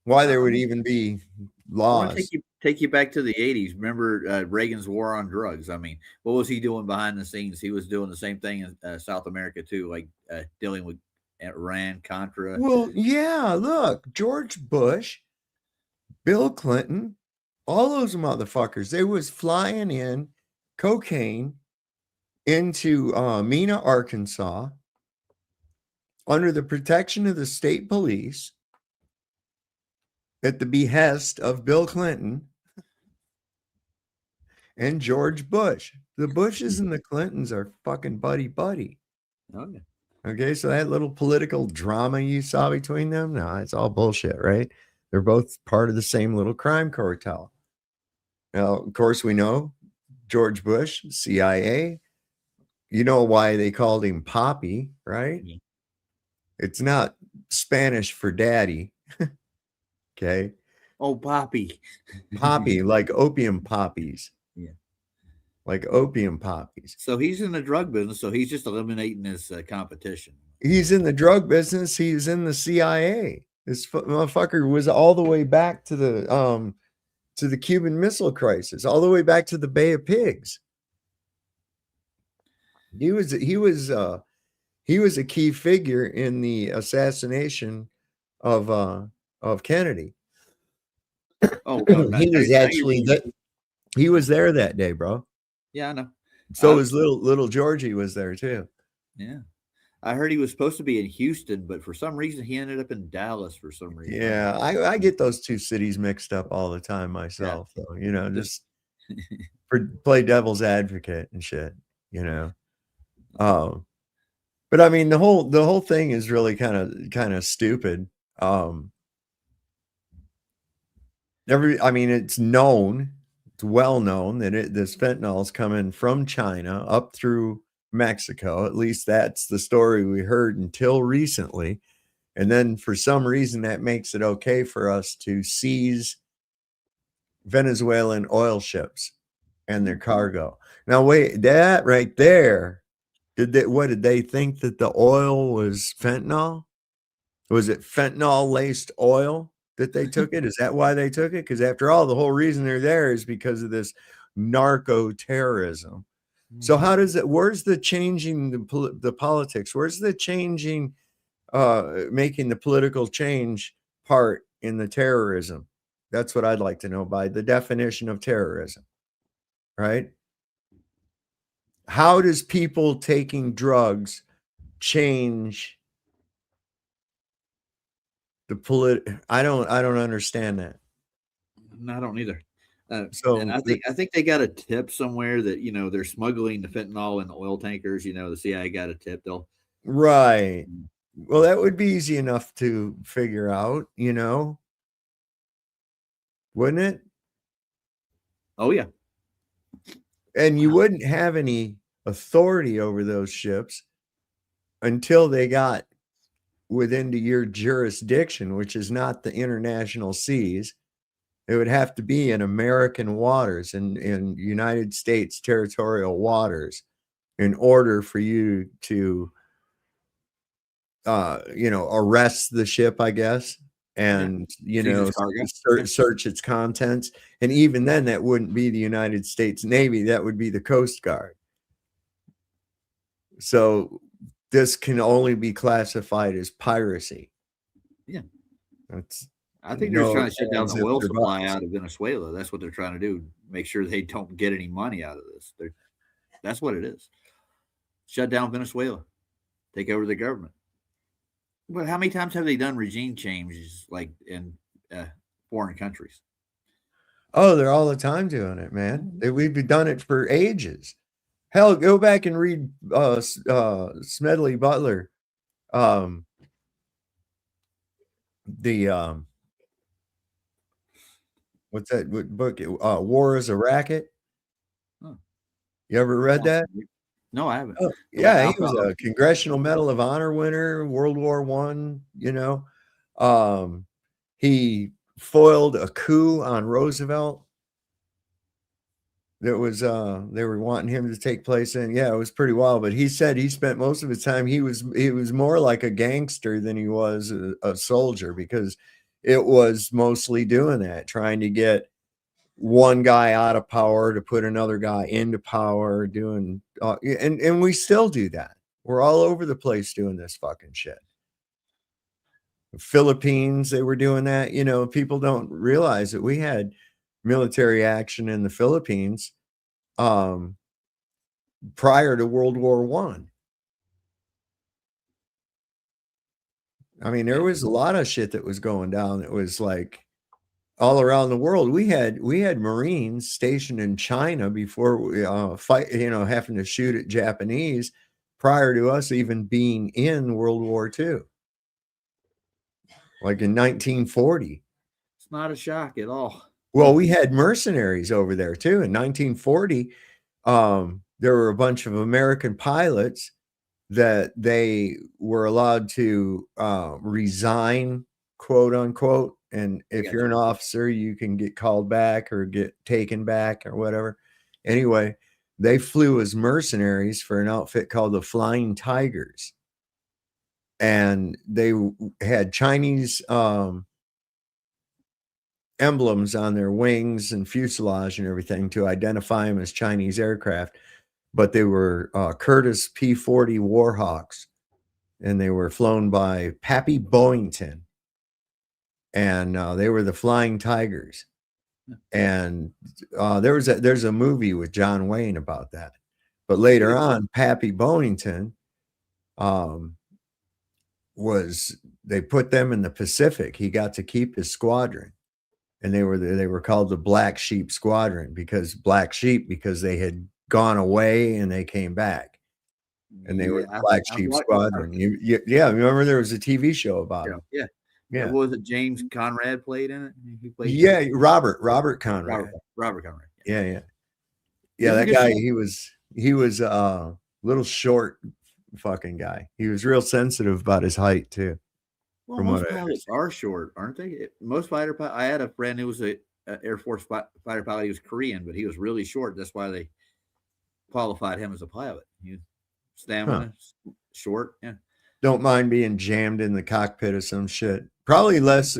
[SPEAKER 11] why there would even be
[SPEAKER 16] I want to
[SPEAKER 11] laws.
[SPEAKER 16] take you back to the 80s. Remember Reagan's war on drugs? I mean, what was he doing behind the scenes? He was doing the same thing in South America too, like dealing with Iran, Contra.
[SPEAKER 11] Well, yeah, look, George Bush, Bill Clinton, all those motherfuckers, they was flying in cocaine into Mena, Arkansas, under the protection of the state police at the behest of Bill Clinton and George Bush. The Bushes and the Clintons are fucking buddy.
[SPEAKER 16] Oh, yeah.
[SPEAKER 11] Okay, so that little political drama you saw between them, no, it's all bullshit, right? They're both part of the same little crime cartel. Now, of course, we know George Bush, CIA. You know why they called him Poppy, right?
[SPEAKER 16] Yeah.
[SPEAKER 11] It's not Spanish for daddy. Okay.
[SPEAKER 16] Oh, Poppy.
[SPEAKER 11] Poppy, like opium poppies.
[SPEAKER 16] Yeah.
[SPEAKER 11] Like opium poppies.
[SPEAKER 16] So he's in the drug business, so he's just eliminating his competition.
[SPEAKER 11] He's in the drug business. He's in the CIA. This motherfucker was all the way back to the Cuban Missile Crisis, all the way back to the Bay of Pigs. He was a key figure in the assassination of Kennedy.
[SPEAKER 16] Oh,
[SPEAKER 11] he was actually he was there that day, bro.
[SPEAKER 16] Yeah, I know.
[SPEAKER 11] So his little Georgie was there too.
[SPEAKER 16] Yeah. I heard he was supposed to be in Houston, but for some reason he ended up in Dallas for some reason.
[SPEAKER 11] Yeah, I get those two cities mixed up all the time myself. Yeah. So, you know, just play devil's advocate and shit, you know. But I mean the whole thing is really kind of stupid. It's known, it's well known that this fentanyl is coming from China up through Mexico. At least that's the story we heard until recently. And then for some reason that makes it okay for us to seize Venezuelan oil ships and their cargo. Now wait, that right there, what did they think that the oil was fentanyl? Was it fentanyl laced oil that they took it? Is that why they took it? Because after all, the whole reason they're there is because of this narco terrorism. So how does it, where's the changing the politics? Where's the changing, making the political change part in the terrorism? That's what I'd like to know by the definition of terrorism, right? How does people taking drugs change the I don't understand that.
[SPEAKER 16] No, I don't either.
[SPEAKER 11] So
[SPEAKER 16] and I think they got a tip somewhere that, you know, they're smuggling the fentanyl in the oil tankers. You know, the CIA got a tip.
[SPEAKER 11] Right. Well, that would be easy enough to figure out, you know, wouldn't it?
[SPEAKER 16] Oh, yeah.
[SPEAKER 11] And you wouldn't have any authority over those ships until they got within your jurisdiction, which is not the international seas. It would have to be in American waters and in United States territorial waters in order for you to, arrest the ship, I guess, and, search its contents. And even then, that wouldn't be the United States Navy. That would be the Coast Guard. So this can only be classified as piracy.
[SPEAKER 16] Yeah.
[SPEAKER 11] That's,
[SPEAKER 16] I think they're trying to shut down the oil supply out of Venezuela. That's what they're trying to do. Make sure they don't get any money out of this. That's what it is. Shut down Venezuela. Take over the government. But how many times have they done regime changes like in foreign countries?
[SPEAKER 11] Oh, they're all the time doing it, man. We've done it for ages. Hell, go back and read Smedley Butler. What's that book? War is a Racket.
[SPEAKER 16] Huh.
[SPEAKER 11] You ever read that?
[SPEAKER 16] No, I haven't.
[SPEAKER 11] Oh, yeah, he was a Congressional Medal of Honor winner, World War I, you know. He foiled a coup on Roosevelt. that was they were wanting him to take place in. Yeah, it was pretty wild. But he said he spent most of his time, he was more like a gangster than he was a soldier, because it was mostly doing that, trying to get one guy out of power to put another guy into power, doing and we still do that. We're all over the place doing this fucking shit. Philippines, they were doing that. You know, people don't realize that we had military action in the Philippines prior to World War One. I mean, there was a lot of shit that was going down. It was like all around the world. We had Marines stationed in China before we fight, you know, having to shoot at Japanese prior to us even being in World War II. Like in 1940.
[SPEAKER 16] It's not a shock at all.
[SPEAKER 11] Well, we had mercenaries over there too. In 1940, there were a bunch of American pilots that they were allowed to resign, quote unquote. And if you're an officer, you can get called back or get taken back or whatever. Anyway, they flew as mercenaries for an outfit called the Flying Tigers. And they had Chinese emblems on their wings and fuselage and everything to identify them as Chinese aircraft. But they were Curtiss P-40 Warhawks, and they were flown by Pappy Boyington. And they were the Flying Tigers. And there's a movie with John Wayne about that. But later on, Pappy Boyington they put them in the Pacific. He got to keep his squadron, and they were called the Black Sheep Squadron because they had gone away and they came back, and they were the Black Sheep Squadron. Yeah, remember there was a TV show about him.
[SPEAKER 16] Yeah.
[SPEAKER 11] Yeah.
[SPEAKER 16] What was it? James Conrad played in it. He played.
[SPEAKER 11] Robert Conrad.
[SPEAKER 16] Robert Conrad.
[SPEAKER 11] Yeah. That guy. He was a little short fucking guy. He was real sensitive about his height too.
[SPEAKER 16] Well, most pilots are short, aren't they? Most fighter pilots. I had a friend who was a Air Force fighter pilot. He was Korean, but he was really short. That's why they qualified him as a pilot. He was stamina, short. Yeah.
[SPEAKER 11] Don't mind being jammed in the cockpit of some shit. Probably less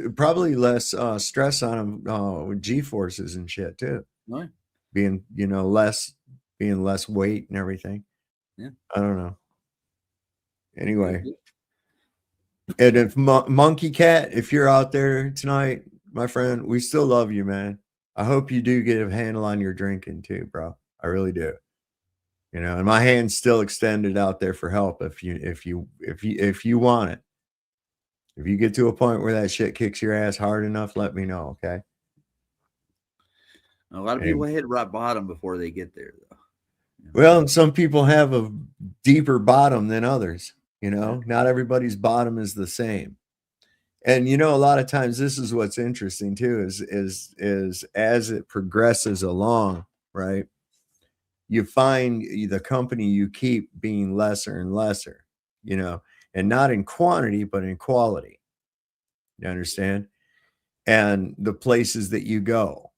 [SPEAKER 11] stress on him with G-forces and shit too.
[SPEAKER 16] Right.
[SPEAKER 11] Being less weight and everything.
[SPEAKER 16] Yeah.
[SPEAKER 11] I don't know. Anyway. And if Monkey Cat, if you're out there tonight, my friend, we still love you, man. I hope you do get a handle on your drinking too, bro. I really do. And my hand's still extended out there for help if you want it. If you get to a point where that shit kicks your ass hard enough, let me know, okay?
[SPEAKER 16] A lot of people hit rock bottom before they get there, though.
[SPEAKER 11] Well, and some people have a deeper bottom than others. Not everybody's bottom is the same. And a lot of times this is what's interesting too, is as it progresses along, right? You find the company you keep being lesser and lesser, and not in quantity, but in quality. You understand? And the places that you go.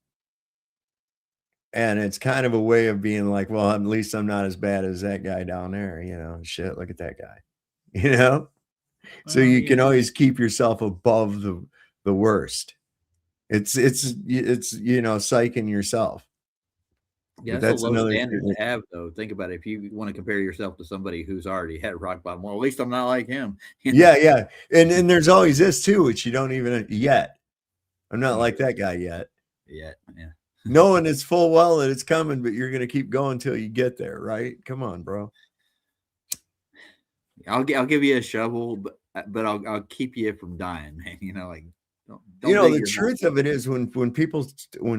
[SPEAKER 11] And it's kind of a way of being like, well, at least I'm not as bad as that guy down there, shit, look at that guy, So you can always keep yourself above the worst. It's psyching yourself.
[SPEAKER 16] Yeah, that's a low standard to have, though. Think about it. If you want to compare yourself to somebody who's already had rock bottom, well, at least I'm not like him.
[SPEAKER 11] Yeah. And there's always this too, which you don't even yet. I'm not like that guy yet.
[SPEAKER 16] Yeah.
[SPEAKER 11] Knowing it's full well that it's coming, but you're going to keep going till you get there, right? Come on, bro.
[SPEAKER 16] I'll give you a shovel, but I'll keep you from dying, man.
[SPEAKER 11] Don't the truth of it is when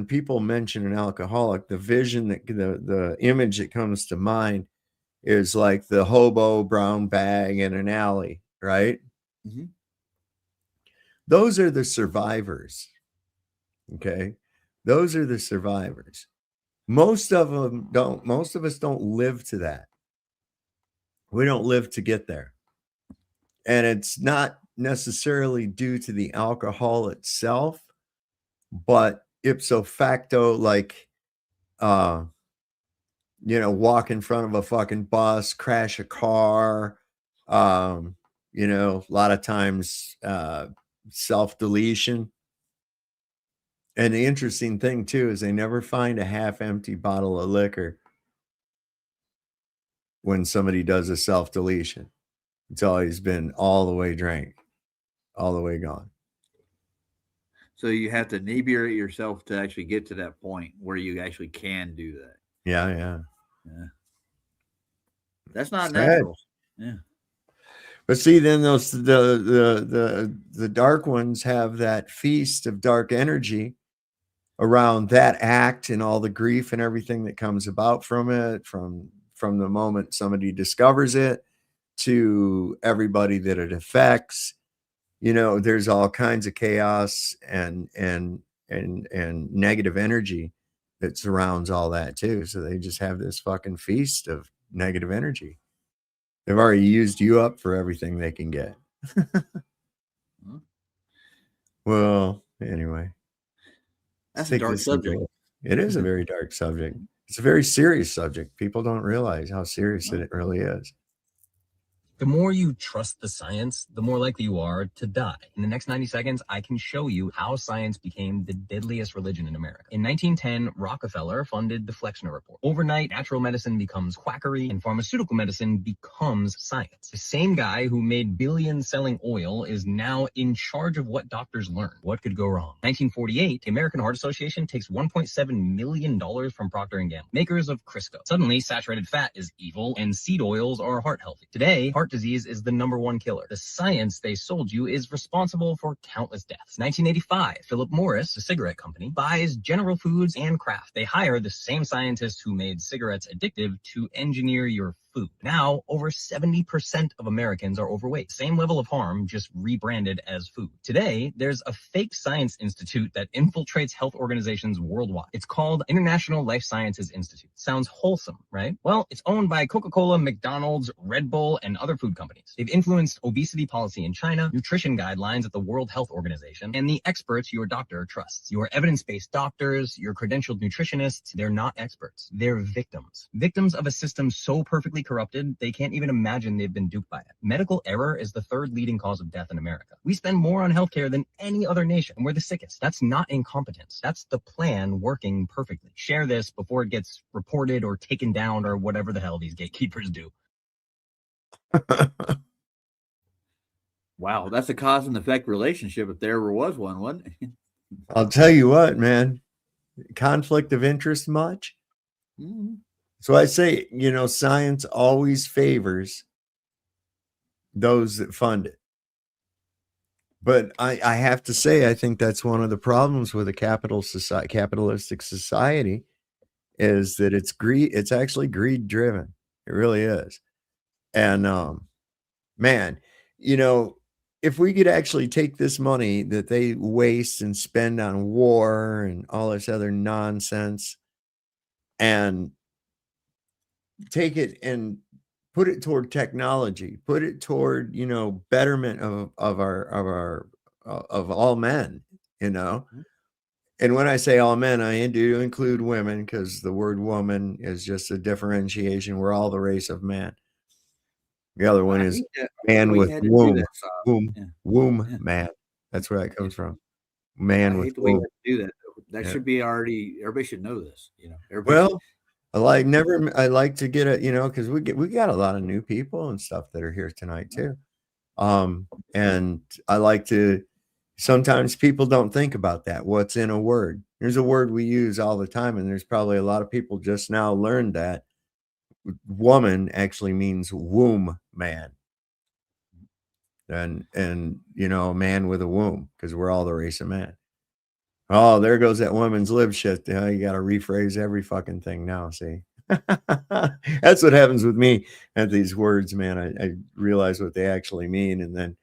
[SPEAKER 11] people mention an alcoholic, the vision that the image that comes to mind is like the hobo brown bag in an alley, right?
[SPEAKER 16] Mm-hmm.
[SPEAKER 11] Those are the survivors. Okay. Those are the survivors. Most of us don't live to that. We don't live to get there. And it's not necessarily due to the alcohol itself, but ipso facto, like walk in front of a fucking bus, crash a car. A lot of times self-deletion. And the interesting thing too is they never find a half-empty bottle of liquor when somebody does a self-deletion. It's always been all the way drank, all the way gone.
[SPEAKER 16] So you have to inebriate yourself to actually get to that point where you actually can do that.
[SPEAKER 11] Yeah.
[SPEAKER 16] That's not
[SPEAKER 11] Sad.
[SPEAKER 16] natural. Yeah.
[SPEAKER 11] But see, then those the dark ones have that feast of dark energy around that act and all the grief and everything that comes about from it, from the moment somebody discovers it to everybody that it affects. There's all kinds of chaos and negative energy that surrounds all that too. So they just have this fucking feast of negative energy. They've already used you up for everything they can get. Well, anyway.
[SPEAKER 16] That's a dark subject.
[SPEAKER 11] It is a very dark subject. It's a very serious subject. People don't realize how serious it really is.
[SPEAKER 17] The more you trust the science, the more likely you are to die. In the next 90 seconds, I can show you how science became the deadliest religion in America. In 1910, Rockefeller funded the Flexner Report. Overnight, natural medicine becomes quackery and pharmaceutical medicine becomes science. The same guy who made billions selling oil is now in charge of what doctors learn. What could go wrong? 1948, the American Heart Association takes $1.7 million from Procter & Gamble, makers of Crisco. Suddenly, saturated fat is evil and seed oils are heart healthy. Today, heart disease is the #1 killer. The science they sold you is responsible for countless deaths. 1985, Philip Morris, a cigarette company, buys General Foods and Kraft. They hire the same scientists who made cigarettes addictive to engineer your food. Now, over 70% of Americans are overweight. Same level of harm, just rebranded as food. Today, there's a fake science institute that infiltrates health organizations worldwide. It's called International Life Sciences Institute. Sounds wholesome, right? Well, it's owned by Coca-Cola, McDonald's, Red Bull, and other food companies. They've influenced obesity policy in China, nutrition guidelines at the World Health Organization, and the experts your doctor trusts. Your evidence-based doctors, your credentialed nutritionists, they're not experts. They're victims. Victims of a system so perfectly corrupted, they can't even imagine they've been duped by it. Medical error is the 3rd leading cause of death in America. We spend more on healthcare than any other nation, and we're the sickest. That's not incompetence. That's the plan working perfectly. Share this before it gets reported or taken down or whatever the hell these gatekeepers do.
[SPEAKER 16] Wow, that's a cause and effect relationship if there ever was one, wasn't it?
[SPEAKER 11] I'll tell you what, man. Conflict of interest much?
[SPEAKER 16] Mm-hmm.
[SPEAKER 11] So I say, science always favors those that fund it. But I have to say, I think that's one of the problems with a capitalistic society is that it's greed. It's actually greed driven. It really is. And man, if we could actually take this money that they waste and spend on war and all this other nonsense and take it and put it toward technology, put it toward, betterment of all men, And when I say all men, I do include women because the word woman is just a differentiation. We're all the race of man. The other one is man with womb, womb man. That's where that comes from. Man with womb.
[SPEAKER 16] Do that. That should be already. Everybody should know this.
[SPEAKER 11] Well, I like to get it, because we got a lot of new people and stuff that are here tonight too. And I like to. Sometimes people don't think about that. What's in a word? There's a word we use all the time, and there's probably a lot of people just now learned that. Woman actually means womb man. And a man with a womb, because we're all the race of man. Oh, there goes that woman's lib shit. You got to rephrase every fucking thing now. See, that's what happens with me at these words, man. I realize what they actually mean, and then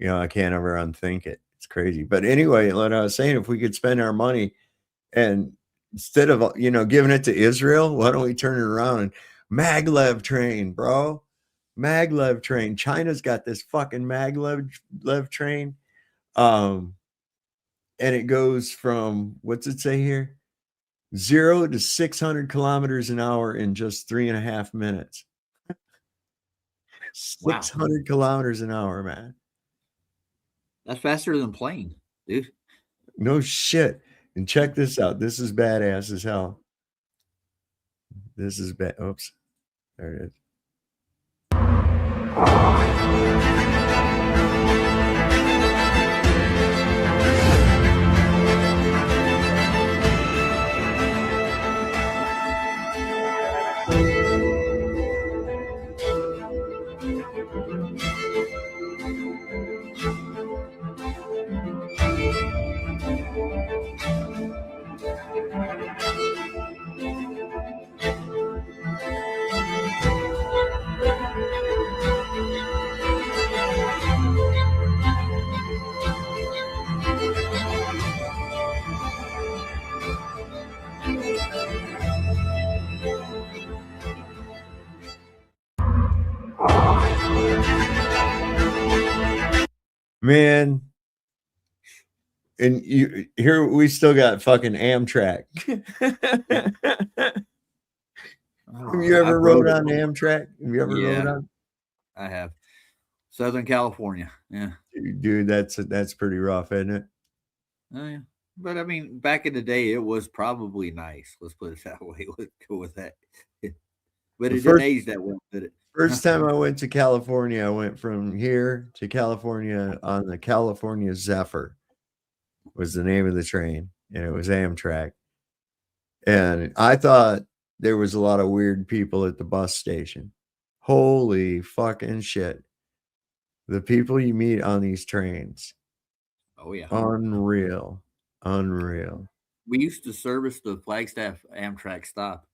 [SPEAKER 11] I can't ever unthink it. It's crazy. But anyway, like I was saying, if we could spend our money and instead of giving it to Israel, why don't we turn it around and maglev train, bro? Maglev train. China's got this fucking maglev train. And it goes from, what's it say here? 0 to 600 kilometers an hour in just 3.5 minutes. 600 kilometers an hour, man.
[SPEAKER 16] That's faster than plane, dude.
[SPEAKER 11] No shit. And check this out. This is badass as hell. This is bad. Oops. There it is. Man, and you here we still got fucking Amtrak. Have you ever rode on Amtrak? Have you ever rode on?
[SPEAKER 16] I have. Southern California. Yeah.
[SPEAKER 11] Dude, that's pretty rough, isn't it?
[SPEAKER 16] Oh, yeah. But I mean, back in the day, it was probably nice. Let's put it that way. Let's go with that. But it didn't age that well, did it?
[SPEAKER 11] First time I went to California, I went from here to California on the California Zephyr, was the name of the train, and it was Amtrak. And I thought there was a lot of weird people at the bus station. Holy fucking shit. The people you meet on these trains.
[SPEAKER 16] Oh, yeah.
[SPEAKER 11] Unreal.
[SPEAKER 16] We used to service the Flagstaff Amtrak stop.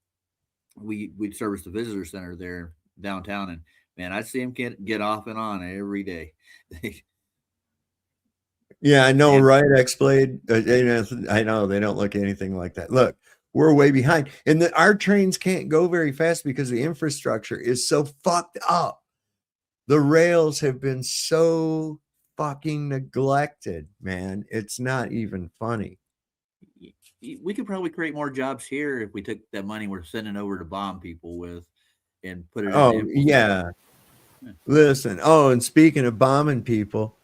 [SPEAKER 16] We'd service the visitor center there downtown, and man, I'd see them get off and on every day.
[SPEAKER 11] Yeah, I know, right? X-Blade. I know they don't look anything like that. Look, we're way behind, and our trains can't go very fast because the infrastructure is so fucked up. The rails have been so fucking neglected, man. It's not even funny.
[SPEAKER 16] We could probably create more jobs here if we took that money we're sending over to bomb people with and put it.
[SPEAKER 11] Oh, yeah. Listen. Oh, and speaking of bombing people,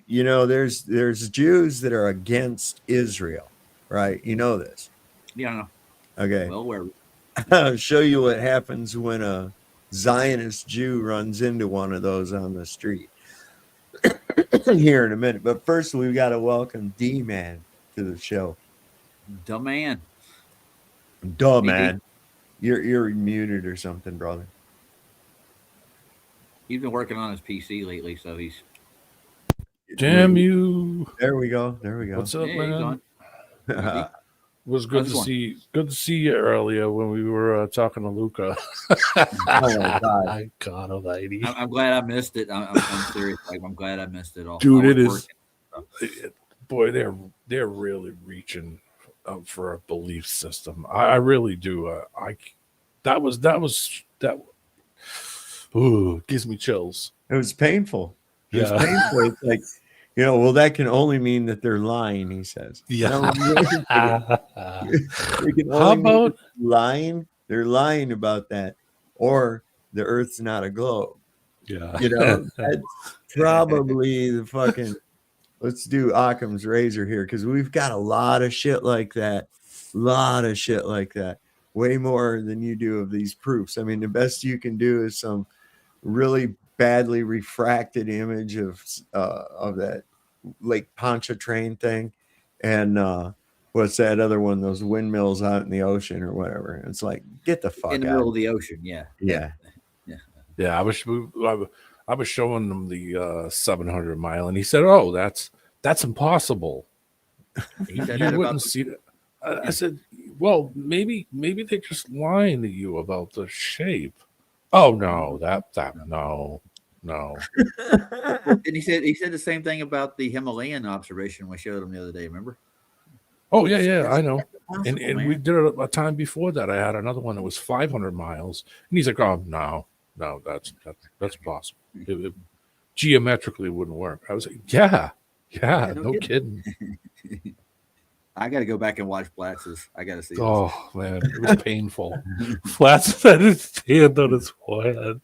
[SPEAKER 11] you know, there's Jews that are against Israel, right? You know this.
[SPEAKER 16] Yeah, I know.
[SPEAKER 11] Okay.
[SPEAKER 16] Well, where?
[SPEAKER 11] I'll show you what happens when a Zionist Jew runs into one of those on the street here in a minute. But first, we've got to welcome D-Man to the show.
[SPEAKER 16] Dumb man.
[SPEAKER 11] Duh, man. You're muted or something, brother.
[SPEAKER 16] He's been working on his PC lately, so he's.
[SPEAKER 18] Damn you!
[SPEAKER 11] There we go.
[SPEAKER 18] What's up, man?
[SPEAKER 11] It
[SPEAKER 18] was good to see. Good to see you earlier when we were talking to Luca.
[SPEAKER 11] Oh my God!
[SPEAKER 18] God Almighty!
[SPEAKER 16] I'm glad I missed it. I'm serious. Like, I'm glad I missed it all.
[SPEAKER 18] Dude, it is. Boy, they're really reaching for a belief system. I really do. That was. Ooh, gives me chills.
[SPEAKER 11] It was painful. It was painful. It's like, you know, well, that can only mean that they're lying, he says.
[SPEAKER 18] Yeah.
[SPEAKER 11] They can only mean lying. They're lying about that. Or the Earth's not a globe.
[SPEAKER 18] Yeah.
[SPEAKER 11] You know, that's probably the fucking, let's do Occam's razor here, because we've got a lot of shit like that. Way more than you do of these proofs. I mean, the best you can do is some really badly refracted image of that Lake Pontchartrain thing, and what's that other one? Those windmills out in the ocean or whatever. It's like, get the fuck
[SPEAKER 16] in the
[SPEAKER 11] out.
[SPEAKER 16] middle of the ocean. Yeah.
[SPEAKER 18] I was showing him the 700 mile, and he said, "Oh, that's impossible."
[SPEAKER 16] He said
[SPEAKER 18] you wouldn't see that. I said, "Well, maybe they're just lying to you about the shape." Oh no, no.
[SPEAKER 16] And he said the same thing about the Himalayan observation we showed him the other day. Remember?
[SPEAKER 18] Oh yeah, I know. And we did it a time before that. I had another one that was 500 miles, and he's like, "Oh no, that's impossible. It geometrically wouldn't work." I was like, "Yeah, no kidding."
[SPEAKER 16] I got to go back and watch Platz's. I got to see this.
[SPEAKER 18] Oh man, it was painful. Flats had his hand on his forehead,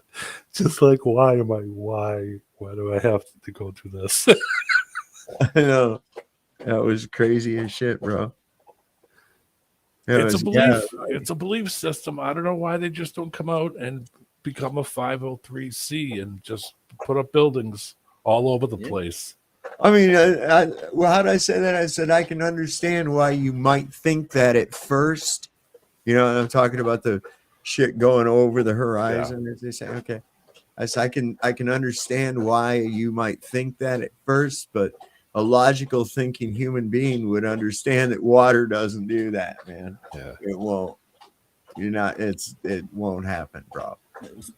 [SPEAKER 18] just like, why do I have to go through this?
[SPEAKER 11] I know. That was crazy as shit, bro.
[SPEAKER 18] It's a belief. It's a belief system. I don't know why they just don't come out and become a 503c and just put up buildings all over the place.
[SPEAKER 11] I mean, well, how did I say that? I said I can understand why you might think that at first. You know, and I'm talking about the shit going over the horizon, as they say. Okay, I said I can understand why you might think that at first, but a logical thinking human being would understand that water doesn't do that, man.
[SPEAKER 18] Yeah,
[SPEAKER 11] it won't. It won't happen, bro.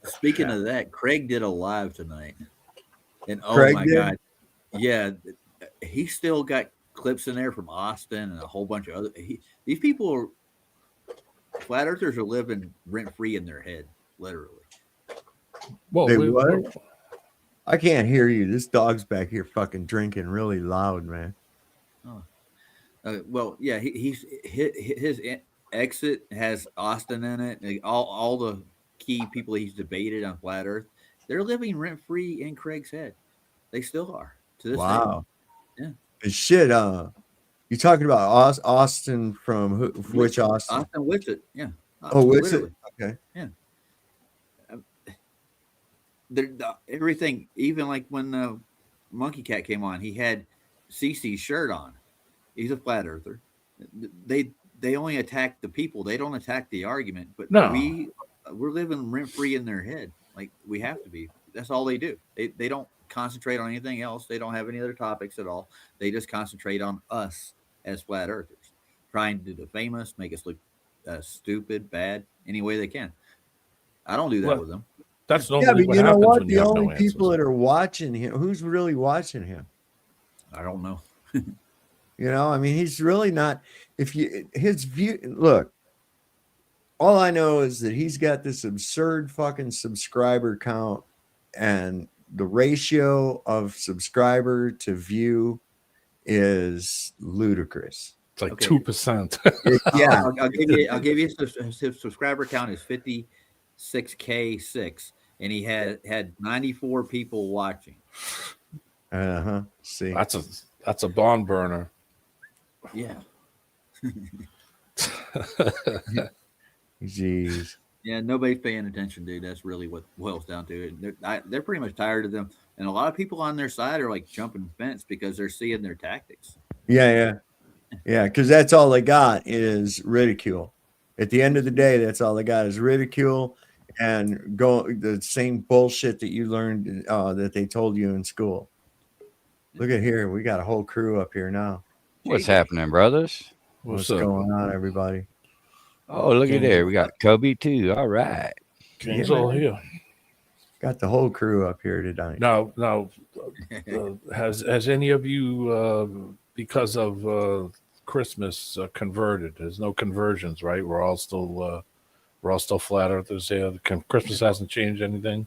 [SPEAKER 16] Speaking of that, Craig did a live tonight, and oh
[SPEAKER 11] Craig
[SPEAKER 16] my
[SPEAKER 11] did?
[SPEAKER 16] god, yeah, he still got clips in there from Austin and a whole bunch of other. These people are flat earthers are living rent free in their head, literally.
[SPEAKER 18] Well,
[SPEAKER 11] They what? I can't hear you. This dog's back here fucking drinking really loud, man.
[SPEAKER 16] Oh. Well, yeah, his exit has Austin in it. Like, all the key people he's debated on flat Earth, they're living rent free in Craig's head. They still are to this
[SPEAKER 11] Wow.
[SPEAKER 16] day. Yeah.
[SPEAKER 11] And shit, you talking about Austin from who? Which Austin?
[SPEAKER 16] Austin Witsit. Yeah.
[SPEAKER 11] Oh, Witsit.
[SPEAKER 16] Literally.
[SPEAKER 11] Okay.
[SPEAKER 16] Yeah. Everything, even like when Monkey Cat came on, he had CC's shirt on. He's a flat earther. They only attack the people. They don't attack the argument. But
[SPEAKER 18] No.
[SPEAKER 16] we're living rent free in their head. Like we have to be. That's all they do. They don't concentrate on anything else. They don't have any other topics at all. They just concentrate on us as flat earthers, trying to defame us, make us look stupid, bad, any way they can. I don't do that with them.
[SPEAKER 18] That's
[SPEAKER 11] yeah, but you know what? The only people that are watching him, who's really watching him?
[SPEAKER 16] I don't know.
[SPEAKER 11] You know, I mean, he's really not. His view, look, all I know is that he's got this absurd fucking subscriber count, and the ratio of subscriber to view is ludicrous.
[SPEAKER 18] It's like 2%.
[SPEAKER 11] Yeah,
[SPEAKER 16] I'll give you his subscriber count is 56K6, and he had 94 people watching.
[SPEAKER 11] See,
[SPEAKER 18] that's a barn burner.
[SPEAKER 16] Yeah.
[SPEAKER 11] Jeez.
[SPEAKER 16] Yeah, nobody's paying attention, dude. That's really what boils down to it. They're pretty much tired of them, and a lot of people on their side are like jumping the fence because they're seeing their tactics.
[SPEAKER 11] Yeah, because that's all they got is ridicule. At the end of the day, that's all they got is ridicule and go the same bullshit that you learned that they told you in school. Look at here, we got a whole crew up here now.
[SPEAKER 19] What's happening, brothers?
[SPEAKER 11] What's going on, everybody?
[SPEAKER 19] Oh, look at there. We got Kobe too. All right.
[SPEAKER 18] King's all here.
[SPEAKER 11] Got the whole crew up here tonight.
[SPEAKER 18] Now, has any of you, because of Christmas, converted? There's no conversions, right? We're all still flat earthers here. Christmas hasn't changed anything.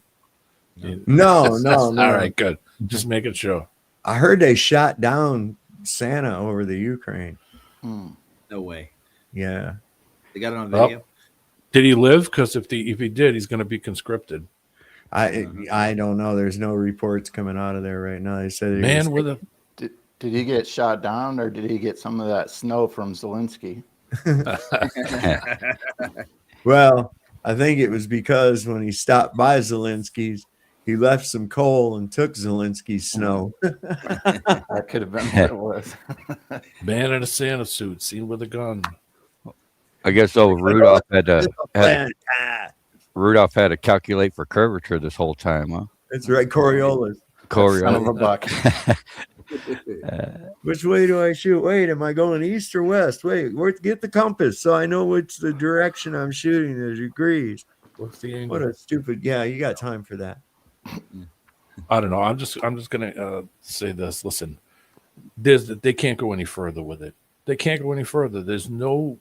[SPEAKER 11] No.
[SPEAKER 18] All right, good. Just making sure.
[SPEAKER 11] I heard they shot down Santa over the Ukraine.
[SPEAKER 16] No way.
[SPEAKER 11] Yeah.
[SPEAKER 16] They got it on video.
[SPEAKER 18] Did he live? Because if he did, he's going to be conscripted.
[SPEAKER 11] I don't know. There's no reports coming out of there right now. They said
[SPEAKER 20] did he get shot down, or did he get some of that snow from Zelensky?
[SPEAKER 11] Well, I think it was because when he stopped by Zelensky's, he left some coal and took Zelensky's snow.
[SPEAKER 20] That could have been what it was.
[SPEAKER 18] Man in a Santa suit, seen with a gun.
[SPEAKER 19] I guess Rudolph had to calculate for curvature this whole time, huh?
[SPEAKER 11] That's right, Coriolis.
[SPEAKER 20] Son of a buck.
[SPEAKER 11] Which way do I shoot? Wait, am I going east or west? Wait, get the compass so I know which the direction I'm shooting is degrees.
[SPEAKER 18] What's the angle?
[SPEAKER 11] What a stupid. Yeah, you got time for that.
[SPEAKER 18] I don't know. I'm just gonna say this. Listen, they can't go any further with it. They can't go any further. There's no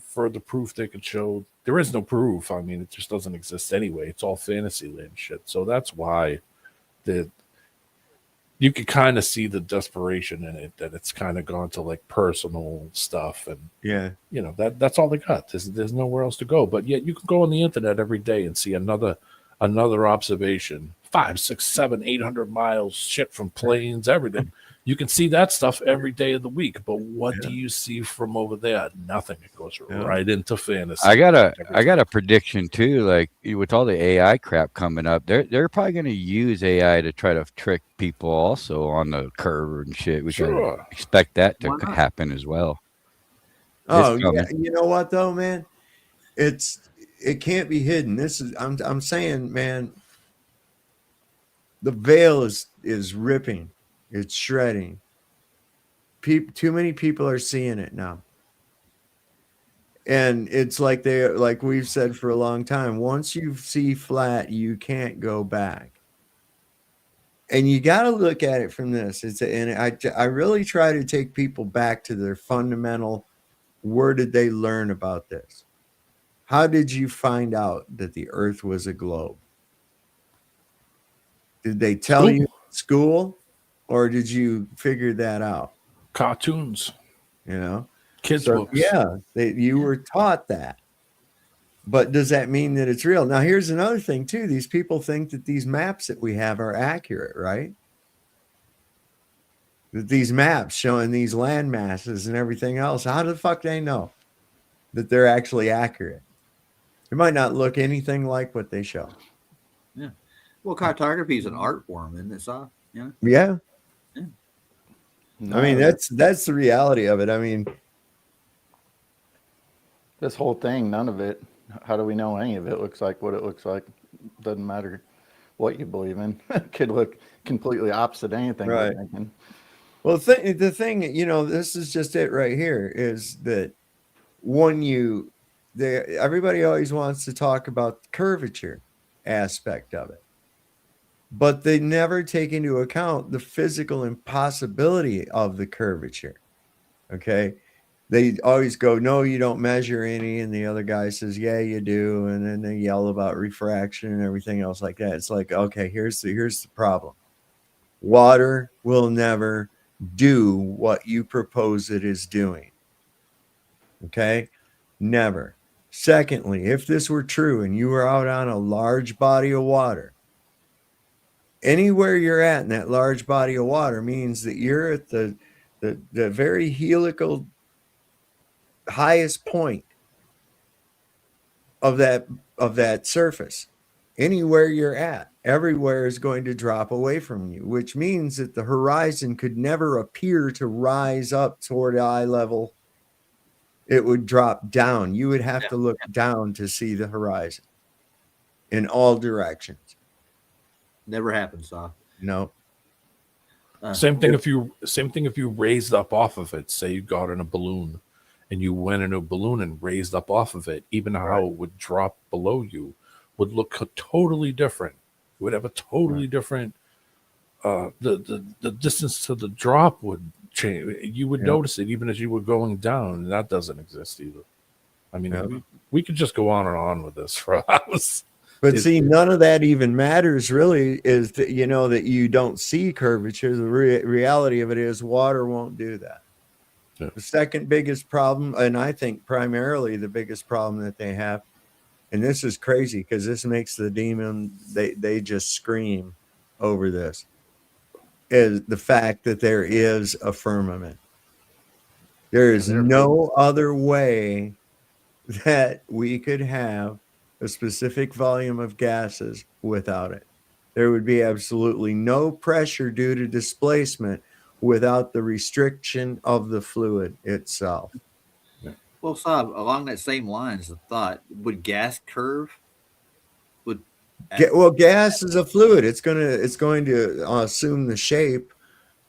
[SPEAKER 18] further proof they could show. There is no proof. I mean, it just doesn't exist anyway. It's all fantasy land shit. So that's why you could kind of see the desperation in it, that it's kind of gone to like personal stuff, and
[SPEAKER 11] Yeah.
[SPEAKER 18] you know, that's all they got. There's nowhere else to go. But yet you can go on the internet every day and see another observation, 5, 6, 7, 800 miles, shit from planes, everything. You can see that stuff every day of the week. But what do you see from over there? Nothing. It goes right into fantasy.
[SPEAKER 19] I got a prediction too. Like with all the AI crap coming up, they're probably going to use AI to try to trick people also on the curve and shit. We
[SPEAKER 18] Sure.
[SPEAKER 19] can expect that to
[SPEAKER 11] Why not?
[SPEAKER 19] happen as well.
[SPEAKER 11] Oh
[SPEAKER 19] It's
[SPEAKER 11] yeah,
[SPEAKER 19] coming.
[SPEAKER 11] you know what though, man? It can't be hidden. I'm saying, man, the veil is ripping, it's shredding. Too many people are seeing it now. And it's like like we've said for a long time, once you see flat, you can't go back. And you got to look at it from this. I really try to take people back to their fundamental. Where did they learn about this? How did you find out that the Earth was a globe? Did they tell you in school, or did you figure that out?
[SPEAKER 18] Cartoons,
[SPEAKER 11] you know,
[SPEAKER 18] kids'
[SPEAKER 11] so
[SPEAKER 18] books.
[SPEAKER 11] yeah, you were taught that. But does that mean that it's real? Now, here's another thing too. These people think that these maps that we have are accurate, right? That these maps showing these land masses and everything else, how the fuck they know that they're actually accurate? It might not look anything like what they show.
[SPEAKER 16] Yeah. Well, cartography is an art form, isn't it, Saw? Yeah.
[SPEAKER 11] Yeah.
[SPEAKER 16] Yeah.
[SPEAKER 11] I mean, that's the reality of it. I mean,
[SPEAKER 20] this whole thing, none of it. How do we know any of it looks like what it looks like? Doesn't matter what you believe in. It could look completely opposite anything.
[SPEAKER 11] Right.
[SPEAKER 20] We're thinking.
[SPEAKER 11] Well, the thing, you know, this is just it right here, is that when everybody always wants to talk about the curvature aspect of it, but they never take into account the physical impossibility of the curvature. Okay. They always go, no, you don't measure any. And the other guy says, yeah, you do. And then they yell about refraction and everything else like that. It's like, okay, here's the problem. Water will never do what you propose it is doing. Okay? Never. Secondly, if this were true and you were out on a large body of water, anywhere you're at in that large body of water means that you're at the very helical highest point of that surface. Anywhere you're at, everywhere is going to drop away from you, which means that the horizon could never appear to rise up toward eye level. It would drop down. You would have to look down to see the horizon in all directions.
[SPEAKER 16] Never happened, Saw.
[SPEAKER 11] No.
[SPEAKER 18] Same thing if you raised up off of it. Say you got in a balloon and you went in a balloon and raised up off of it, even how it would drop below you would look totally different. It would have a totally different the distance to the drop would change. You would notice it even as you were going down, and that doesn't exist either. I mean, we could just go on and on with this for hours.
[SPEAKER 11] But see, none of that even matters really, is that, you know, that you don't see curvature. The reality of it is water won't do that. Yeah. The second biggest problem, and I think primarily the biggest problem that they have, and this is crazy because this makes the demon, they just scream over this, is the fact that there is a firmament. There is no other way that we could have a specific volume of gases without it. There would be absolutely no pressure due to displacement without the restriction of the fluid itself.
[SPEAKER 16] Well, Saw, along that same lines of thought, would gas curve?
[SPEAKER 11] Well, gas is a fluid. It's going to assume the shape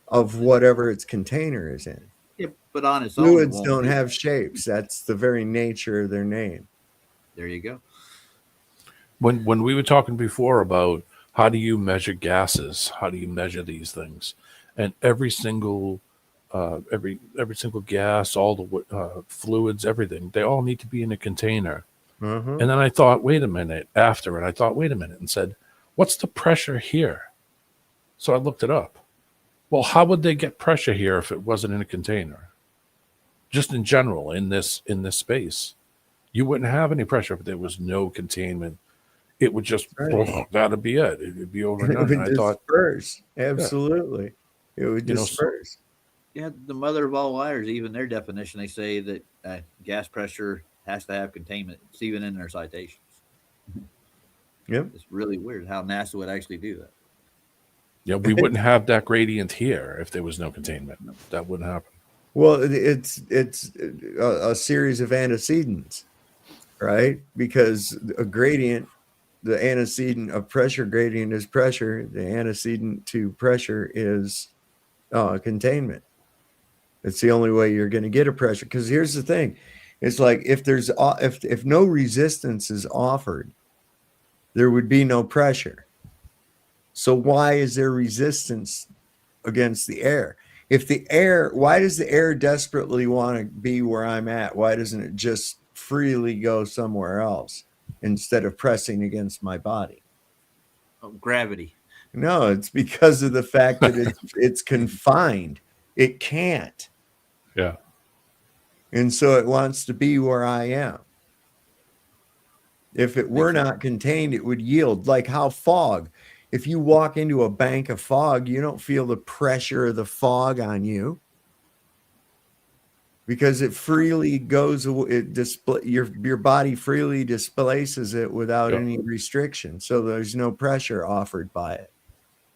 [SPEAKER 11] of whatever its container is in.
[SPEAKER 16] Yeah, but on its own,
[SPEAKER 11] fluids don't have shapes. That's the very nature of their name.
[SPEAKER 16] There you go.
[SPEAKER 18] When we were talking before about how do you measure gases, how do you measure these things, and every single gas, all the fluids, everything, they all need to be in a container.
[SPEAKER 11] Mm-hmm.
[SPEAKER 18] And then I thought, wait a minute, and said, what's the pressure here? So I looked it up. Well, how would they get pressure here if it wasn't in a container? Just in general, in this space, you wouldn't have any pressure if there was no containment. It would just that'd be it. It would be over and
[SPEAKER 11] It
[SPEAKER 18] done.
[SPEAKER 11] would
[SPEAKER 18] And I thought,
[SPEAKER 11] disperse. Absolutely. It would
[SPEAKER 18] You know,
[SPEAKER 11] disperse.
[SPEAKER 16] Yeah, the mother of all liars, even their definition, they say that gas pressure has to have containment. It's even in their citations.
[SPEAKER 11] Yep.
[SPEAKER 16] It's really weird how NASA would actually do that.
[SPEAKER 18] yeah, we wouldn't have that gradient here if there was no containment. That wouldn't happen.
[SPEAKER 11] Well, it's a series of antecedents, right? Because a gradient, the antecedent of pressure gradient is pressure. The antecedent to pressure is containment. It's the only way you're going to get a pressure. Because here's the thing: it's like if no resistance is offered, there would be no pressure. So why is there resistance against the air? Why does the air desperately want to be where I'm at? Why doesn't it just freely go somewhere else instead of pressing against my body?
[SPEAKER 16] Oh, gravity.
[SPEAKER 11] No, it's because of the fact that it's confined. It can't.
[SPEAKER 18] Yeah.
[SPEAKER 11] And so it wants to be where I am. If it were not contained, it would yield. Like how fog. If you walk into a bank of fog, you don't feel the pressure of the fog on you because it freely goes. Your body freely displaces it without any restriction. So there's no pressure offered by it.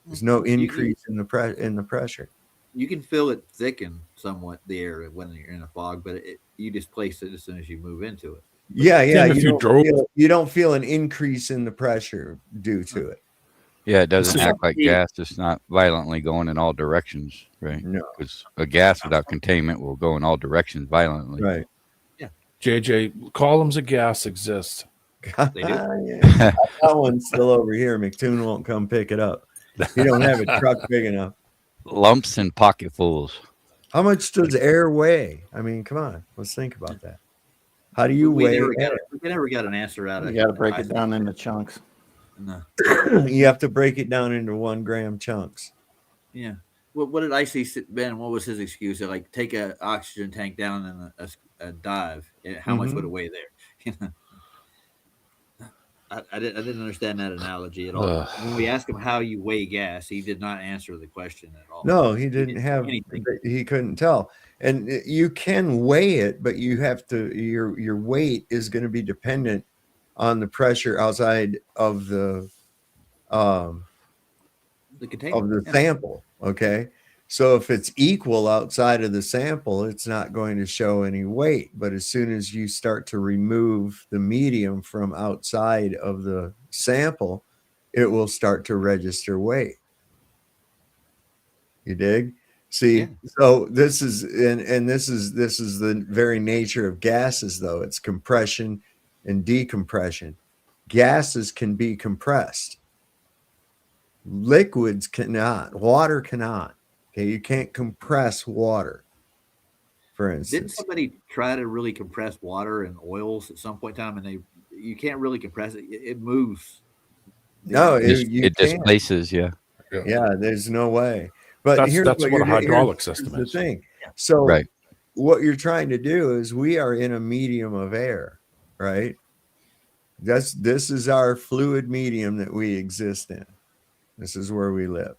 [SPEAKER 11] There's no increase in the pressure.
[SPEAKER 16] You can feel it thicken somewhat the air when you're in a fog, but you displace it as soon as you move into it.
[SPEAKER 11] Yeah. You don't feel an increase in the pressure due to it.
[SPEAKER 19] Yeah, it doesn't act like gas. It's not violently going in all directions, right?
[SPEAKER 11] No.
[SPEAKER 19] Because a gas without containment will go in all directions violently.
[SPEAKER 11] Right.
[SPEAKER 16] Yeah.
[SPEAKER 18] JJ, columns of gas exist.
[SPEAKER 16] They do.
[SPEAKER 11] That one's still over here. McToon won't come pick it up. He don't have a truck big enough.
[SPEAKER 19] Lumps and pocketfuls.
[SPEAKER 11] How much does air weigh? I mean, come on. Let's think about that. How do you weigh air?
[SPEAKER 16] We never got an answer out of it.
[SPEAKER 20] You got to break it down into chunks.
[SPEAKER 16] No.
[SPEAKER 11] You have to break it down into 1 gram chunks.
[SPEAKER 16] Yeah. What did I see, Ben? What was his excuse? Like, take an oxygen tank down in a dive. How much would it weigh there? I didn't understand that analogy at all. When we asked him how you weigh gas, he did not answer the question at all.
[SPEAKER 11] No, he didn't have anything. He couldn't tell. And you can weigh it, but you have to. Your weight is going to be dependent on the pressure outside of the
[SPEAKER 16] container,
[SPEAKER 11] sample. Okay. So if it's equal outside of the sample, it's not going to show any weight. But as soon as you start to remove the medium from outside of the sample, it will start to register weight. You dig? See, so this is this is the very nature of gases, though. It's compression and decompression. Gases can be compressed. Liquids cannot. Water cannot. Okay, you can't compress water, for instance.
[SPEAKER 16] Didn't somebody try to really compress water and oils at some point in time, and you can't really compress it. It moves.
[SPEAKER 11] No,
[SPEAKER 19] it displaces. Yeah.
[SPEAKER 11] There's no way. But
[SPEAKER 18] that's what a hydraulic system
[SPEAKER 11] is. The thing.
[SPEAKER 16] Yeah.
[SPEAKER 11] So what you're trying to do is we are in a medium of air, right? This is our fluid medium that we exist in. This is where we live.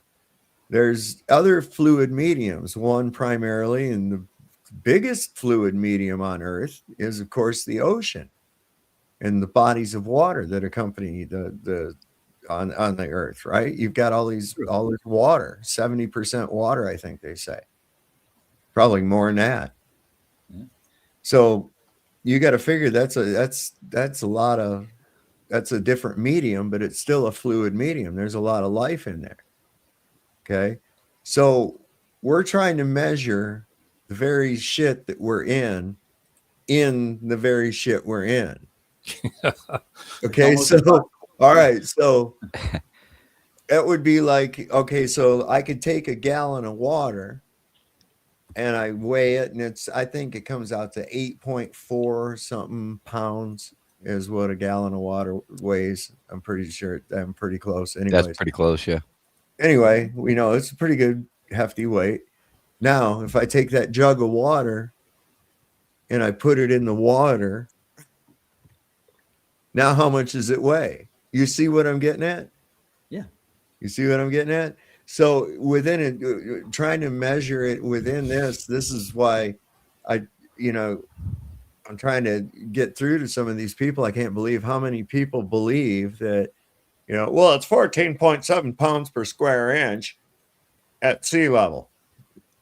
[SPEAKER 11] There's other fluid mediums. One primarily, and the biggest fluid medium on Earth is, of course, the ocean and the bodies of water that accompany on the Earth. Right? You've got all this water, 70% water, I think they say. Probably more than that.
[SPEAKER 16] Yeah.
[SPEAKER 11] So you got to figure that's a different medium, but it's still a fluid medium. There's a lot of life in there. Okay. So we're trying to measure the very shit that we're in the very shit we're in. Okay. So, all right. So it would be like, okay, so I could take a gallon of water and I weigh it, and I think it comes out to 8.4 something pounds is what a gallon of water weighs. I'm pretty sure I'm pretty close. Anyways.
[SPEAKER 19] That's pretty close. Yeah.
[SPEAKER 11] Anyway, we know it's a pretty good hefty weight. Now, if I take that jug of water and I put it in the water, now how much does it weigh? You see what I'm getting at?
[SPEAKER 16] Yeah.
[SPEAKER 11] You see what I'm getting at? So within it, trying to measure it within this is why I, you know, I'm trying to get through to some of these people. I can't believe how many people believe that, you know, well, it's 14.7 pounds per square inch at sea level.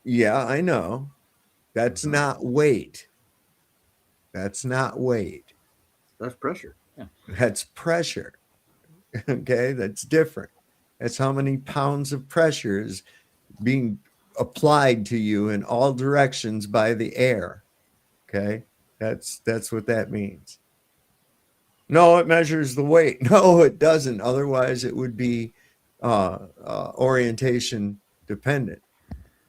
[SPEAKER 11] Yeah, I know. That's not weight. That's not weight.
[SPEAKER 16] That's pressure. Yeah.
[SPEAKER 11] That's pressure. Okay, that's different. That's how many pounds of pressure is being applied to you in all directions by the air. Okay, that's what that means. No, it measures the weight. No, it doesn't. Otherwise, it would be orientation dependent.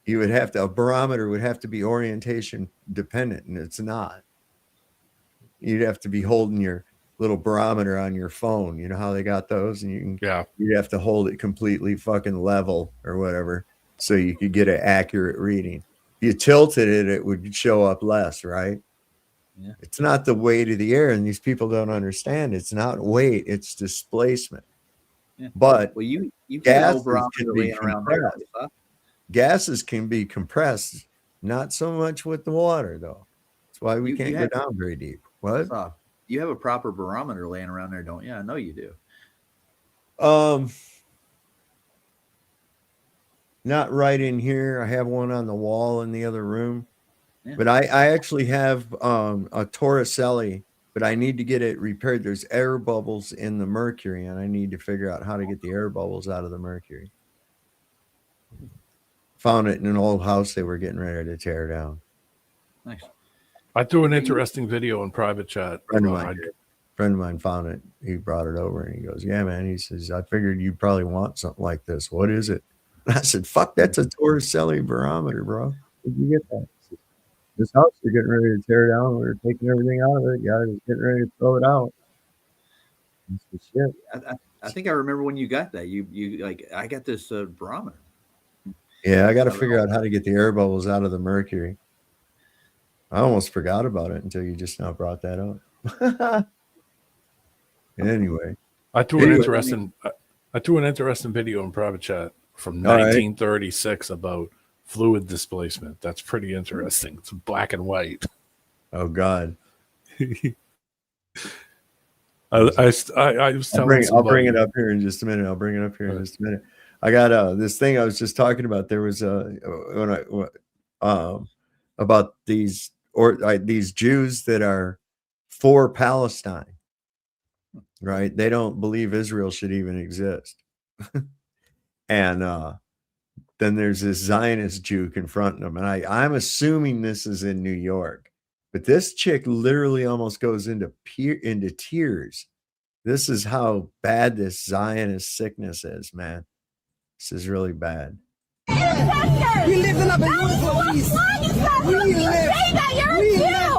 [SPEAKER 11] You would have to, a barometer would have to be orientation dependent, and it's not. You'd have to be holding your little barometer on your phone. You know how they got those, and you'd have to hold it completely fucking level or whatever, so you could get an accurate reading. If you tilted it, it would show up less, right?
[SPEAKER 16] Yeah.
[SPEAKER 11] It's not the weight of the air, and these people don't understand. It's not weight; it's displacement.
[SPEAKER 16] Yeah.
[SPEAKER 11] But
[SPEAKER 16] Well, you got an
[SPEAKER 11] gases
[SPEAKER 16] old barometer
[SPEAKER 11] can be
[SPEAKER 16] laying around there.
[SPEAKER 11] compressed. Gases can be compressed, not so much with the water, though. That's why we can't go down very deep. What?
[SPEAKER 16] You have a proper barometer laying around there, don't you? I know you do.
[SPEAKER 11] Not right in here. I have one on the wall in the other room.
[SPEAKER 16] Yeah.
[SPEAKER 11] But I actually have a Torricelli, but I need to get it repaired. There's air bubbles in the mercury, and I need to figure out how to get the air bubbles out of the mercury. Found it in an old house they were getting ready to tear down.
[SPEAKER 16] Nice.
[SPEAKER 18] I threw an interesting video in private chat.
[SPEAKER 11] Friend of mine found it. He brought it over and he goes, "Yeah, man." He says, "I figured you probably want something like this. What is it?" And I said, "Fuck, that's a Torricelli barometer, bro. Where'd you get that?" Said, "This house they're getting ready to tear down. We're taking everything out of it. Guy was getting ready to throw it out." I said, "Shit."
[SPEAKER 16] I think I remember when you got that. You like, I got this barometer.
[SPEAKER 11] Yeah, I got to figure out how to get the air bubbles out of the mercury. I almost forgot about it until you just now brought that up. Anyway,
[SPEAKER 18] I threw an interesting video in private chat from 1936 about fluid displacement. That's pretty interesting. It's black and white.
[SPEAKER 11] Oh God.
[SPEAKER 18] I was telling somebody.
[SPEAKER 11] I'll bring it up here in just a minute. I got this thing I was just talking about. There was about these Jews that are for Palestine, right? They don't believe Israel should even exist. And then there's this Zionist Jew confronting them. And I'm assuming this is in New York, but this chick literally almost goes into tears. This is how bad this Zionist sickness is, man. This is really bad.
[SPEAKER 3] We lived in a beautiful peace.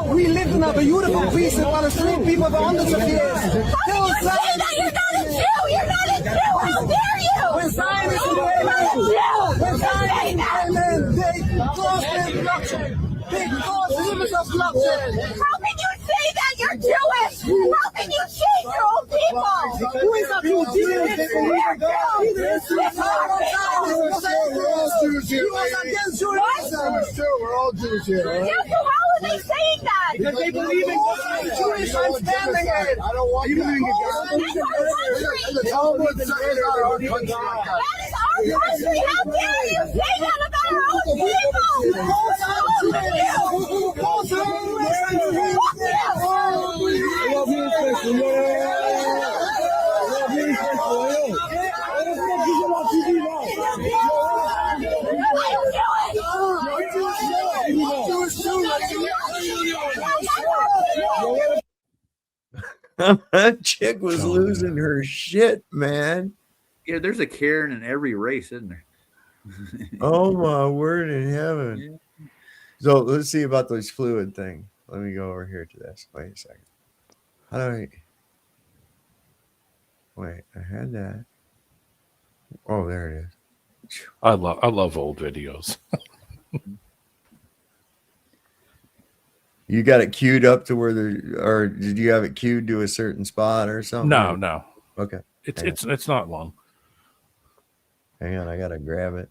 [SPEAKER 3] We lived in a beautiful peace in Palestine, people for hundreds of years. How can you say that you're not a Jew? You're not a Jew. How dare you? When Zionists they caused destruction. They caused rivers of bloodshed. How can you say that you're Jewish? How can you cheat your own people? Who is a Jew? We're
[SPEAKER 21] We're all Jews here.
[SPEAKER 3] Yeah, so how are they saying that?
[SPEAKER 21] Because they believe in God.
[SPEAKER 3] Jewish, I'm standing it.
[SPEAKER 21] I don't want that.
[SPEAKER 3] That's our country. That is our country. How dare you say that about our own people?
[SPEAKER 11] That chick was losing her shit, man.
[SPEAKER 16] Yeah, there's a Karen in every race, isn't there?
[SPEAKER 11] Oh my word in heaven. Yeah. So let's see about this fluid thing. Let me go over here to this. Wait a second. How do I wait? I had that. Oh, there it is.
[SPEAKER 18] I love old videos.
[SPEAKER 11] You got it queued up to where or did you have it queued to a certain spot or something?
[SPEAKER 18] No.
[SPEAKER 11] Okay.
[SPEAKER 18] It's not long.
[SPEAKER 11] Hang on, I gotta grab it.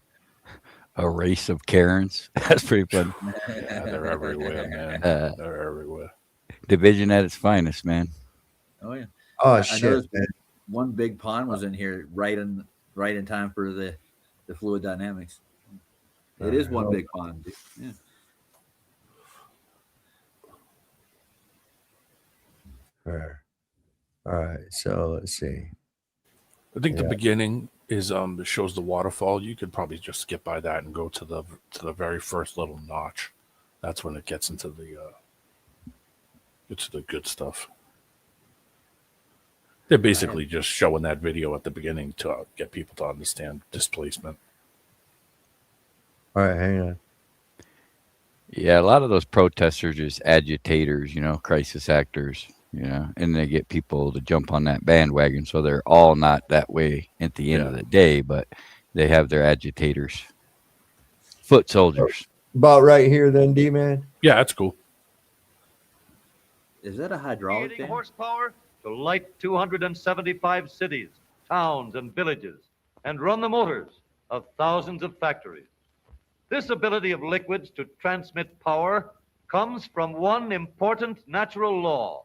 [SPEAKER 19] A race of Karens. That's pretty fun.
[SPEAKER 18] Yeah, they're everywhere, man. They're everywhere.
[SPEAKER 19] Division at its finest, man.
[SPEAKER 16] Oh yeah.
[SPEAKER 11] Oh
[SPEAKER 16] I
[SPEAKER 11] shit,
[SPEAKER 16] noticed
[SPEAKER 11] man.
[SPEAKER 16] one big pond was in here right in time for the fluid dynamics. It is one big pond. Dude. Yeah.
[SPEAKER 11] All right, so let's see.
[SPEAKER 18] I think the beginning is it shows the waterfall. You could probably just skip by that and go to the very first little notch. That's when it gets into the good stuff. They're basically just showing that video at the beginning to get people to understand displacement.
[SPEAKER 11] All right, hang on.
[SPEAKER 19] Yeah, a lot of those protesters are just agitators, crisis actors, and they get people to jump on that bandwagon. So they're all not that way at the end of the day, but they have their agitators, foot soldiers.
[SPEAKER 11] About right here, then, D-Man.
[SPEAKER 18] Yeah, that's cool.
[SPEAKER 16] Is that a hydraulic
[SPEAKER 2] Creating
[SPEAKER 16] thing?
[SPEAKER 2] horsepower to light 275 cities, towns, and villages, and run the motors of thousands of factories. This ability of liquids to transmit power comes from one important natural law.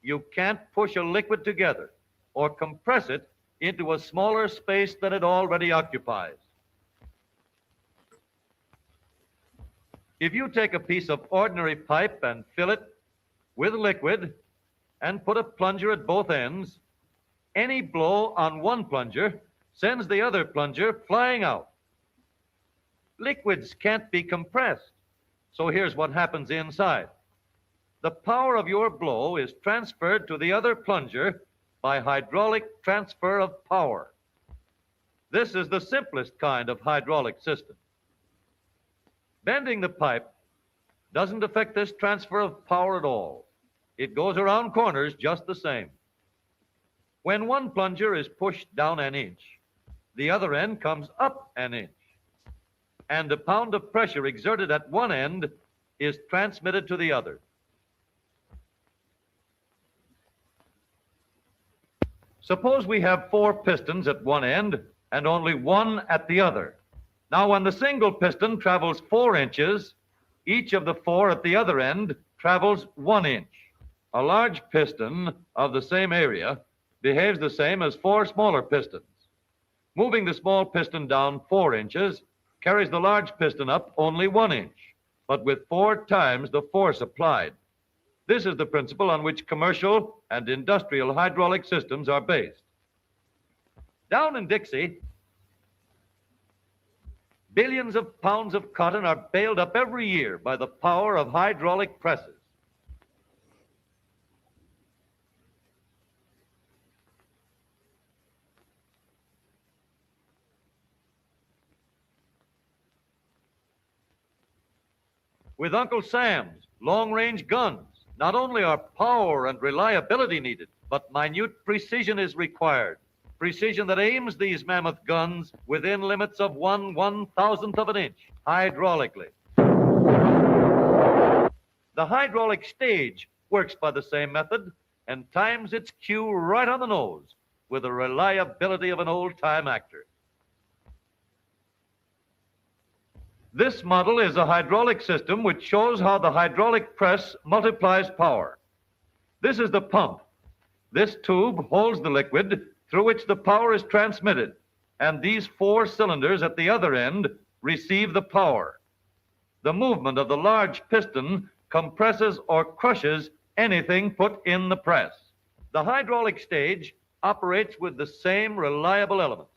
[SPEAKER 2] You can't push a liquid together or compress it into a smaller space than it already occupies. If you take a piece of ordinary pipe and fill it with liquid and put a plunger at both ends, any blow on one plunger sends the other plunger flying out. Liquids can't be compressed, so here's what happens inside. The power of your blow is transferred to the other plunger by hydraulic transfer of power. This is the simplest kind of hydraulic system. Bending the pipe doesn't affect this transfer of power at all. It goes around corners just the same. When one plunger is pushed down an inch, the other end comes up an inch, and a pound of pressure exerted at one end is transmitted to the other. Suppose we have 4 pistons at one end and only 1 at the other. Now, when the single piston travels 4 inches, each of the 4 at the other end travels 1 inch. A large piston of the same area behaves the same as 4 smaller pistons. Moving the small piston down 4 inches carries the large piston up only 1 inch, but with 4 times the force applied. This is the principle on which commercial and industrial hydraulic systems are based. Down in Dixie, billions of pounds of cotton are baled up every year by the power of hydraulic presses. With Uncle Sam's long-range guns, not only are power and reliability needed, but minute precision is required. Precision that aims these mammoth guns within limits of 1/1000th of an inch, hydraulically. The hydraulic stage works by the same method and times its cue right on the nose with the reliability of an old-time actor. This model is a hydraulic system which shows how the hydraulic press multiplies power. This is the pump. This tube holds the liquid through which the power is transmitted, and these 4 cylinders at the other end receive the power. The movement of the large piston compresses or crushes anything put in the press. The hydraulic stage operates with the same reliable elements.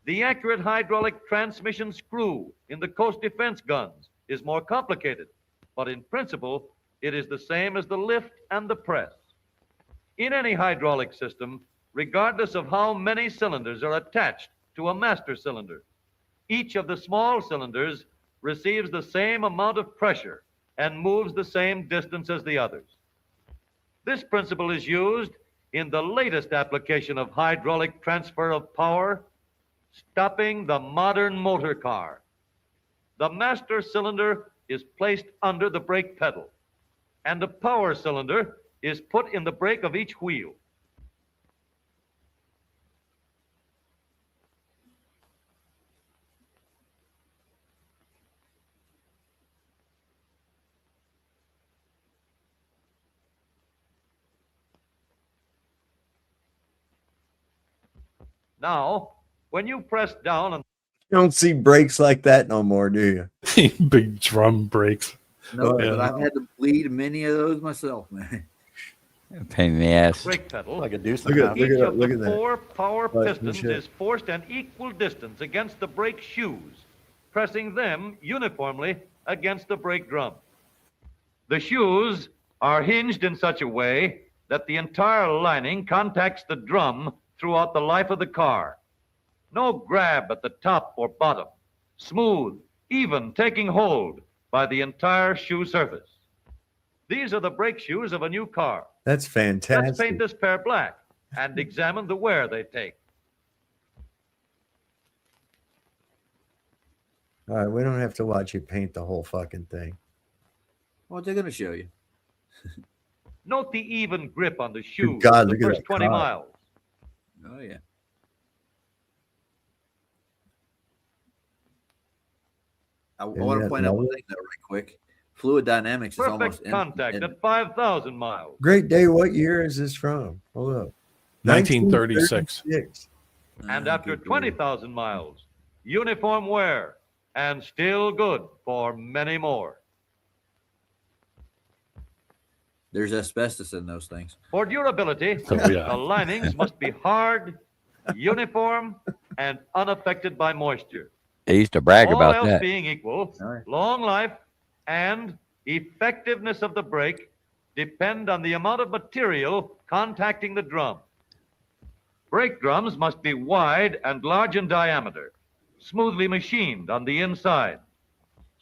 [SPEAKER 2] The accurate hydraulic transmission screw in the coast defense guns is more complicated, but in principle, it is the same as the lift and the press. In any hydraulic system, regardless of how many cylinders are attached to a master cylinder, each of the small cylinders receives the same amount of pressure and moves the same distance as the others. This principle is used in the latest application of hydraulic transfer of power, stopping the modern motor car. The master cylinder is placed under the brake pedal, and the power cylinder is put in the brake of each wheel. Now, when you press down on
[SPEAKER 11] You don't see brakes like that no more, do you?
[SPEAKER 18] Big drum brakes.
[SPEAKER 16] No,
[SPEAKER 18] Yeah.
[SPEAKER 16] but I've had to bleed many of those myself, man.
[SPEAKER 19] Pain in the ass.
[SPEAKER 2] brake pedal,
[SPEAKER 20] Like a deuce
[SPEAKER 11] Look
[SPEAKER 20] and a
[SPEAKER 11] at
[SPEAKER 20] half.
[SPEAKER 11] look
[SPEAKER 2] each
[SPEAKER 11] at
[SPEAKER 2] of
[SPEAKER 11] look
[SPEAKER 2] the
[SPEAKER 11] at that.
[SPEAKER 2] 4 power
[SPEAKER 11] Like
[SPEAKER 2] pistons
[SPEAKER 11] shit.
[SPEAKER 2] is forced an equal distance against the brake shoes, pressing them uniformly against the brake drum. The shoes are hinged in such a way that the entire lining contacts the drum throughout the life of the car. No grab at the top or bottom. Smooth, even taking hold by the entire shoe surface. These are the brake shoes of a new car.
[SPEAKER 11] That's
[SPEAKER 2] Let's
[SPEAKER 11] fantastic.
[SPEAKER 2] paint this pair black and examine the wear they take.
[SPEAKER 11] All right, we don't have to watch you paint the whole fucking thing.
[SPEAKER 16] What they're going to show you?
[SPEAKER 2] Note the even grip on the shoes
[SPEAKER 11] God,
[SPEAKER 2] the
[SPEAKER 11] look at
[SPEAKER 2] first
[SPEAKER 11] that
[SPEAKER 2] 20
[SPEAKER 11] car.
[SPEAKER 2] miles.
[SPEAKER 16] Oh, yeah. I want to
[SPEAKER 11] that
[SPEAKER 16] point out one
[SPEAKER 11] level?
[SPEAKER 16] thing, though, right quick. Fluid dynamics is almost
[SPEAKER 2] Perfect contact at 5,000 miles.
[SPEAKER 11] Great Day, what year is this from? Hold up.
[SPEAKER 18] 1936.
[SPEAKER 11] 1936.
[SPEAKER 2] And after 20,000 miles, uniform wear and still good for many more.
[SPEAKER 16] There's asbestos in those things.
[SPEAKER 2] For durability,
[SPEAKER 18] Oh, yeah.
[SPEAKER 2] the linings must be hard, uniform, and unaffected by moisture.
[SPEAKER 19] They used to brag
[SPEAKER 2] All
[SPEAKER 19] about
[SPEAKER 2] else
[SPEAKER 19] that.
[SPEAKER 2] being equal, long life and effectiveness of the brake depend on the amount of material contacting the drum. Brake drums must be wide and large in diameter, smoothly machined on the inside.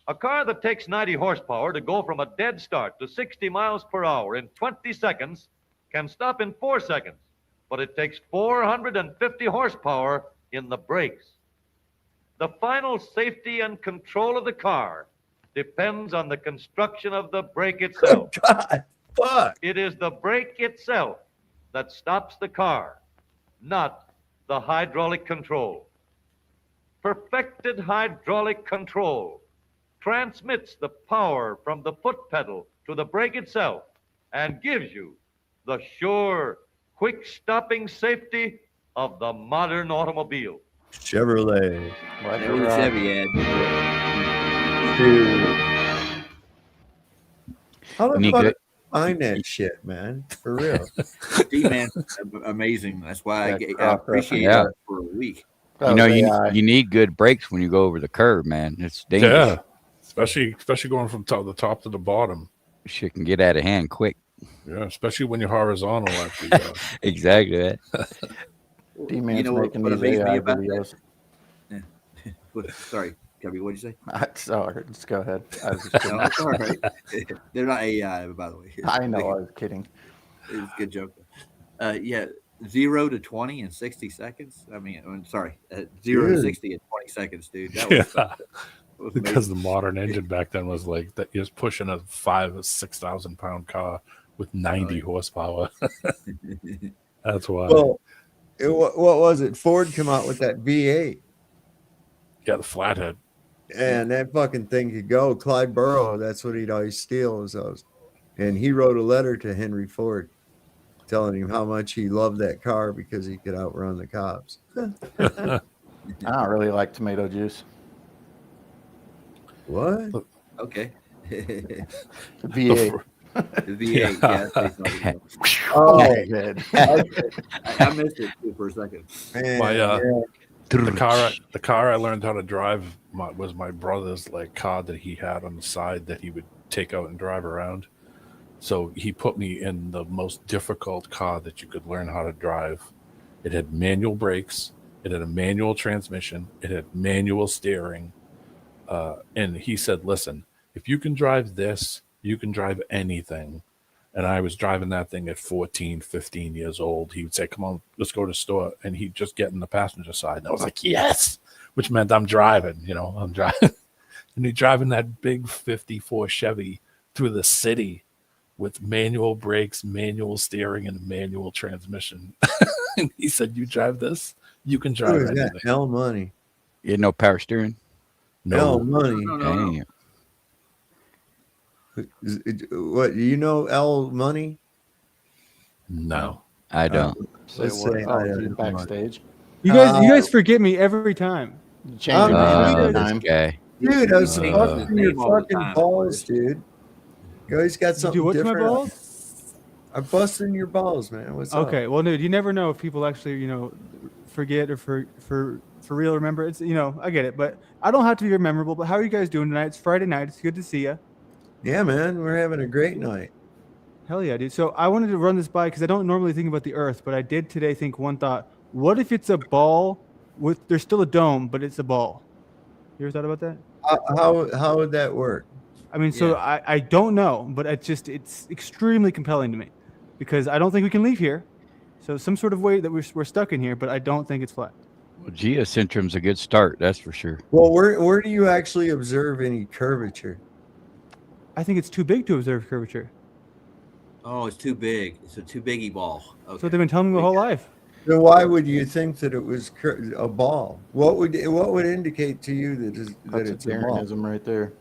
[SPEAKER 2] A car that takes 90 horsepower to go from a dead start to 60 miles per hour in 20 seconds can stop in 4 seconds, but it takes 450 horsepower in the brakes. The final safety and control of the car depends on the construction of the brake itself.
[SPEAKER 11] God, fuck.
[SPEAKER 2] It is the brake itself that stops the car, not the hydraulic control. Perfected hydraulic control transmits the power from the foot pedal to the brake itself and gives you the sure, quick stopping safety of the modern automobile.
[SPEAKER 11] Chevrolet.
[SPEAKER 16] That was a Chevy ad.
[SPEAKER 11] Dude. How the
[SPEAKER 19] Need
[SPEAKER 11] fuck
[SPEAKER 19] good-
[SPEAKER 11] find that shit, man? For real.
[SPEAKER 16] D-Man, amazing. That's why I
[SPEAKER 20] crop
[SPEAKER 16] appreciate
[SPEAKER 19] Yeah.
[SPEAKER 16] that for a week.
[SPEAKER 19] You know, you need good brakes when you go over the curb, man. It's dangerous.
[SPEAKER 18] Yeah. Especially going from the top to the bottom.
[SPEAKER 19] Shit can get out of hand quick.
[SPEAKER 18] Yeah, especially when you're horizontal. Actually,
[SPEAKER 19] Exactly. That.
[SPEAKER 20] D-Man's
[SPEAKER 16] You know
[SPEAKER 20] making
[SPEAKER 16] what
[SPEAKER 20] these
[SPEAKER 16] amazed me
[SPEAKER 20] AI
[SPEAKER 16] about
[SPEAKER 20] videos.
[SPEAKER 16] that? Sorry, Cubby, what'd you say?
[SPEAKER 20] Sorry, just go ahead. I was just kidding.
[SPEAKER 16] No, it's all right. They're not AI, by the way.
[SPEAKER 20] I know, I was kidding.
[SPEAKER 16] It was a good joke. Yeah, 0 to 20 in 60 seconds. I mean, I'm sorry, 0 to
[SPEAKER 11] Dude.
[SPEAKER 16] 60 in 20 seconds, dude. That was,
[SPEAKER 18] Yeah.
[SPEAKER 16] that was
[SPEAKER 18] Because the
[SPEAKER 16] amazing.
[SPEAKER 18] modern engine back then was like that. He was pushing a 5,000 or 6,000 pound car with 90 horsepower. That's why.
[SPEAKER 11] Well, what was it? Ford come out with that V8,
[SPEAKER 18] Yeah, the flathead.
[SPEAKER 11] and that fucking thing could go. Clyde Burrow, that's what he'd always steal was those. And he wrote a letter to Henry Ford telling him how much he loved that car because he could outrun the cops.
[SPEAKER 20] I don't really like tomato juice.
[SPEAKER 11] What?
[SPEAKER 16] Okay.
[SPEAKER 20] The V8.
[SPEAKER 16] The V8, yeah.
[SPEAKER 11] Oh,
[SPEAKER 20] Okay, good.
[SPEAKER 16] I missed it too for a second.
[SPEAKER 11] man.
[SPEAKER 18] My
[SPEAKER 11] yeah.
[SPEAKER 18] the car I learned how to drive was my brother's like car that he had on the side that he would take out and drive around. So he put me in the most difficult car that you could learn how to drive. It had manual brakes, it had a manual transmission, it had manual steering. And he said, listen, if you can drive this, you can drive anything. And I was driving that thing at 14, 15 years old. He would say, come on, let's go to the store. And he'd just get in the passenger side. And I was like, yes, which meant I'm driving, I'm driving. And he's driving that big 54 Chevy through the city with manual brakes, manual steering, and manual transmission. And he said, you drive this, you can drive
[SPEAKER 11] Who is
[SPEAKER 18] anything.
[SPEAKER 11] that? L Money.
[SPEAKER 19] You had no power steering?
[SPEAKER 18] No.
[SPEAKER 11] L Money.
[SPEAKER 19] Damn.
[SPEAKER 11] What, do you know L Money?
[SPEAKER 18] No,
[SPEAKER 19] I don't.
[SPEAKER 11] Let's say I don't.
[SPEAKER 20] backstage.
[SPEAKER 4] You guys forget me every time.
[SPEAKER 20] Change your name every
[SPEAKER 19] This
[SPEAKER 20] time.
[SPEAKER 19] guy.
[SPEAKER 11] Dude, I was
[SPEAKER 16] Change
[SPEAKER 11] busting
[SPEAKER 16] his
[SPEAKER 11] your
[SPEAKER 16] name all the
[SPEAKER 11] fucking
[SPEAKER 16] time.
[SPEAKER 11] balls, dude. You always got something
[SPEAKER 4] Do what to my
[SPEAKER 11] different.
[SPEAKER 4] balls?
[SPEAKER 11] I'm busting your balls, man. What's up?
[SPEAKER 4] Okay, well, dude, you never know if people actually, forget or for real remember. It's, I get it, but I don't have to be memorable. But how are you guys doing tonight? It's Friday night. It's good to see you.
[SPEAKER 11] Yeah, man, we're having a great night.
[SPEAKER 4] Hell yeah, dude. So I wanted to run this by because I don't normally think about the Earth, but I did today think one thought. What if it's a ball with, there's still a dome, but it's a ball? You ever thought about that?
[SPEAKER 11] How would that work?
[SPEAKER 4] I mean, so I don't know, but it's extremely compelling to me because I don't think we can leave here. So some sort of way that we're stuck in here, but I don't think it's flat.
[SPEAKER 19] Well, geocentrum's a good start, that's for sure.
[SPEAKER 11] Well, where do you actually observe any curvature?
[SPEAKER 4] I think it's too big to observe curvature.
[SPEAKER 16] Oh, it's too big. It's a too biggy ball. Okay.
[SPEAKER 4] That's what they've been telling me my whole life.
[SPEAKER 11] Then why would you think that it was a ball? What would indicate to you that it's a ball?
[SPEAKER 20] Darwinism right there.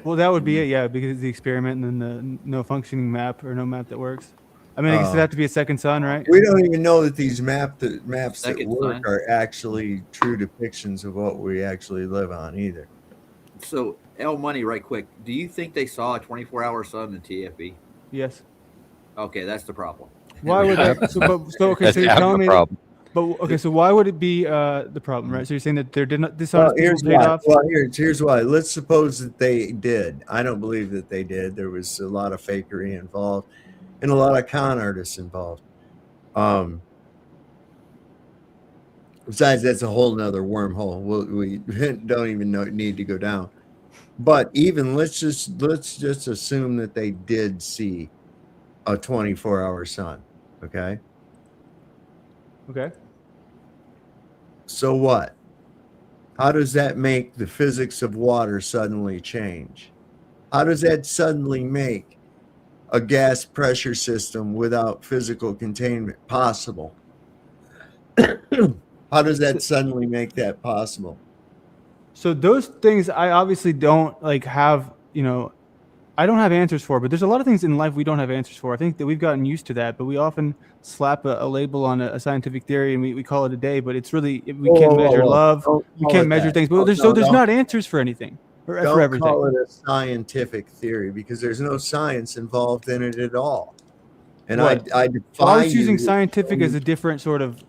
[SPEAKER 4] Well, that would be it, yeah, because of the experiment and then the no functioning map or no map that works. I mean, I guess it'd have to be a second sun, right?
[SPEAKER 11] We don't even know that these maps that
[SPEAKER 16] Second
[SPEAKER 11] work
[SPEAKER 16] sun.
[SPEAKER 11] are actually true depictions of what we actually live on either.
[SPEAKER 16] So, L Money, right quick. Do you think they saw a 24-hour sun in TFE?
[SPEAKER 4] Yes.
[SPEAKER 16] Okay, that's the problem.
[SPEAKER 4] Why would that? So okay, so you're telling me.
[SPEAKER 19] Problem.
[SPEAKER 4] But okay, so why would it be the problem, right? So you're saying that there did not dishonest
[SPEAKER 11] Here's
[SPEAKER 4] people paid
[SPEAKER 11] why.
[SPEAKER 4] off?
[SPEAKER 11] Well, here's why. Let's suppose that they did. I don't believe that they did. There was a lot of fakery involved and a lot of con artists involved. Besides, that's a whole nother wormhole. We don't even need to go down. But even let's just assume that they did see a 24-hour sun. Okay.
[SPEAKER 4] Okay.
[SPEAKER 11] So what? How does that make the physics of water suddenly change? How does that suddenly make a gas pressure system without physical containment possible? How does that suddenly make that possible?
[SPEAKER 4] So those things I obviously don't have, I don't have answers for, but there's a lot of things in life we don't have answers for. I think that we've gotten used to that, but we often slap a label on a scientific theory and we call it a day, but it's really, we can't measure love. We can't measure things, but there's not answers for anything or for everything.
[SPEAKER 11] Don't call it a scientific theory because there's no science involved in it at all. And I defy
[SPEAKER 4] I was using
[SPEAKER 11] you-
[SPEAKER 4] scientific as a different sort of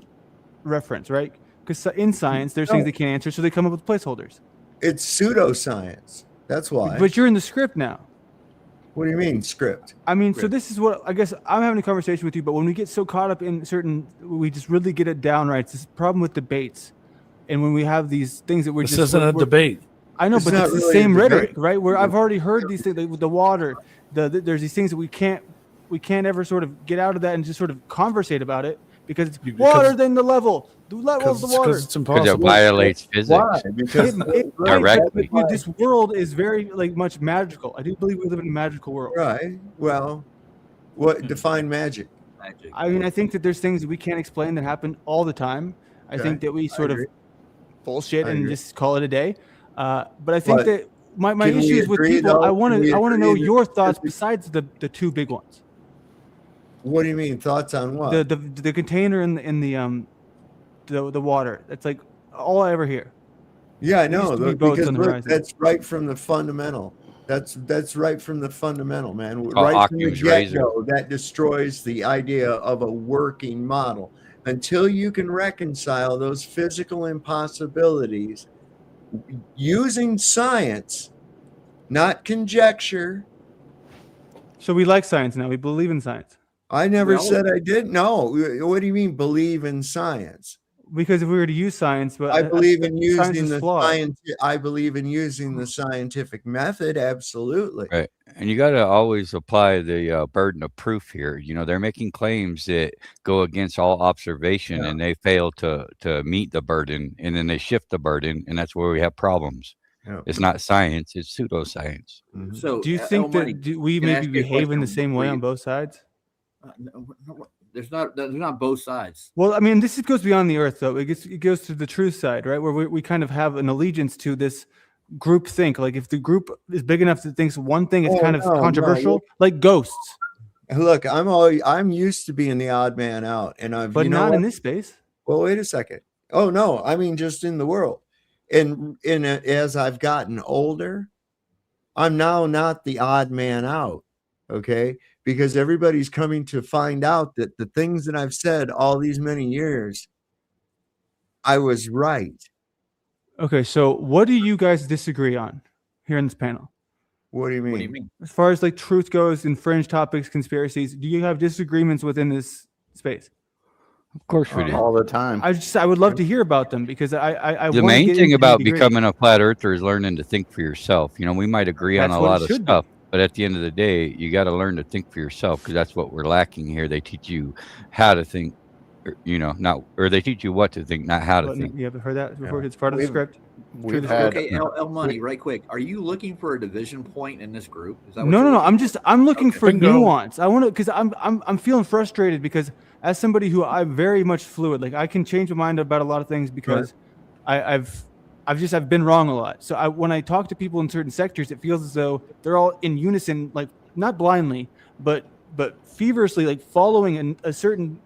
[SPEAKER 4] reference, right? Because in science, there's things they can't answer, so they come up with placeholders.
[SPEAKER 11] It's pseudoscience. That's why.
[SPEAKER 4] But you're in the script now.
[SPEAKER 11] What do you mean script?
[SPEAKER 4] I mean, so this is what I guess I'm having a conversation with you, but when we get so caught up in certain, we just really get it down right. It's this problem with debates. And when we have these things that
[SPEAKER 18] This isn't a debate.
[SPEAKER 4] I know,
[SPEAKER 11] It's
[SPEAKER 4] but
[SPEAKER 11] not
[SPEAKER 4] it's the
[SPEAKER 11] really a
[SPEAKER 4] same
[SPEAKER 11] debate.
[SPEAKER 4] rhetoric, right? Where I've already heard these things with the water, there's these things that we can't ever sort of get out of that and just sort of conversate about it because it's water than the level of the water.
[SPEAKER 18] Because it's impossible.
[SPEAKER 19] Because it violates physics.
[SPEAKER 11] Why? Because
[SPEAKER 19] Directly.
[SPEAKER 4] Dude, this world is very much magical. I do believe we live in a magical world.
[SPEAKER 11] Right. Well, what define magic?
[SPEAKER 16] Magic.
[SPEAKER 4] I mean, I think that there's things that we can't explain that happen all the time. I
[SPEAKER 11] Okay.
[SPEAKER 4] think that we sort of
[SPEAKER 11] agree.
[SPEAKER 4] bullshit
[SPEAKER 11] I
[SPEAKER 4] and
[SPEAKER 11] agree.
[SPEAKER 4] just call it a day. But I think
[SPEAKER 11] But
[SPEAKER 4] that my
[SPEAKER 11] can we
[SPEAKER 4] issue is with
[SPEAKER 11] agree,
[SPEAKER 4] people.
[SPEAKER 11] though?
[SPEAKER 4] I want
[SPEAKER 11] Can we
[SPEAKER 4] to know
[SPEAKER 11] agree that-
[SPEAKER 4] your thoughts besides the two big ones.
[SPEAKER 11] What do you mean? Thoughts on what?
[SPEAKER 4] The container in the water. That's like all I ever hear.
[SPEAKER 11] Yeah, I
[SPEAKER 4] There used
[SPEAKER 11] know.
[SPEAKER 4] to be boats
[SPEAKER 11] Because
[SPEAKER 4] on the
[SPEAKER 11] look,
[SPEAKER 4] horizon.
[SPEAKER 11] that's right from the fundamental. That's right from the fundamental, man.
[SPEAKER 19] Oh,
[SPEAKER 11] Right from the
[SPEAKER 19] Occam's razor.
[SPEAKER 11] get-go, that destroys the idea of a working model. Until you can reconcile those physical impossibilities using science, not conjecture,
[SPEAKER 4] So we like science now. We believe in science.
[SPEAKER 11] I never
[SPEAKER 16] Well-
[SPEAKER 11] said I didn't. No. What do you mean believe in science?
[SPEAKER 4] Because if we were to use science, but
[SPEAKER 11] I believe in
[SPEAKER 4] science
[SPEAKER 11] using
[SPEAKER 4] is
[SPEAKER 11] the
[SPEAKER 4] flawed.
[SPEAKER 11] science. I believe in using the scientific method. Absolutely.
[SPEAKER 19] Right. And you got to always apply the burden of proof here. You know, they're making claims that go against all observation and they fail to meet the burden, and then they shift the burden, and that's where we have problems.
[SPEAKER 11] Yeah.
[SPEAKER 19] It's not science, it's pseudoscience.
[SPEAKER 16] So,
[SPEAKER 4] Do you think
[SPEAKER 16] Money,
[SPEAKER 4] that we
[SPEAKER 16] can I
[SPEAKER 4] maybe
[SPEAKER 16] ask you a
[SPEAKER 4] behave in the
[SPEAKER 16] question
[SPEAKER 4] same way
[SPEAKER 16] before
[SPEAKER 4] on
[SPEAKER 16] you-
[SPEAKER 4] both sides?
[SPEAKER 16] No, there's not both sides.
[SPEAKER 4] Well, I mean, this goes beyond the earth, though. It goes to the truth side, right? Where we kind of have an allegiance to this group think. Like if the group is big enough that thinks one thing is kind of controversial, like ghosts.
[SPEAKER 11] Look, I'm used to being the odd man out, and
[SPEAKER 4] But not in this space.
[SPEAKER 11] Well, wait a second. Oh no, I mean just in the world. And as I've gotten older, I'm now not the odd man out. Okay, because everybody's coming to find out that the things that I've said all these many years, I was right.
[SPEAKER 4] Okay, so what do you guys disagree on here in this panel?
[SPEAKER 11] What do you mean?
[SPEAKER 16] What do you mean?
[SPEAKER 4] As far as like truth goes, and fringe topics, conspiracies, do you have disagreements within this space?
[SPEAKER 19] Of course we do.
[SPEAKER 20] All the time.
[SPEAKER 4] I would love to hear about them because I
[SPEAKER 19] The
[SPEAKER 4] wanna
[SPEAKER 19] main
[SPEAKER 4] get
[SPEAKER 19] thing
[SPEAKER 4] into
[SPEAKER 19] about
[SPEAKER 4] nitty-gritty.
[SPEAKER 19] becoming a flat earther is learning to think for yourself. You know, we might agree on
[SPEAKER 4] That's
[SPEAKER 19] a
[SPEAKER 4] what it
[SPEAKER 19] lot of
[SPEAKER 4] should be.
[SPEAKER 19] stuff, but at the end of the day, you got to learn to think for yourself, because that's what we're lacking here. They teach you how to think, or they teach you what to think, not how to think.
[SPEAKER 4] You haven't heard that before? It's part of the script.
[SPEAKER 20] We've
[SPEAKER 4] Through the
[SPEAKER 20] had-
[SPEAKER 4] script.
[SPEAKER 16] Okay, El Money, right quick. Are you looking for a division point in this group? Is that what
[SPEAKER 4] No,
[SPEAKER 16] you're
[SPEAKER 4] no, no.
[SPEAKER 16] looking
[SPEAKER 4] I'm looking for
[SPEAKER 18] Bingo.
[SPEAKER 4] nuance. I want to, because I'm feeling frustrated because as somebody who I'm very much fluid, like I can change my mind about a lot of things because I've been wrong a lot. So when I talk to people in certain sectors, it feels as though they're all in unison, like not blindly, but feverishly, like following a certain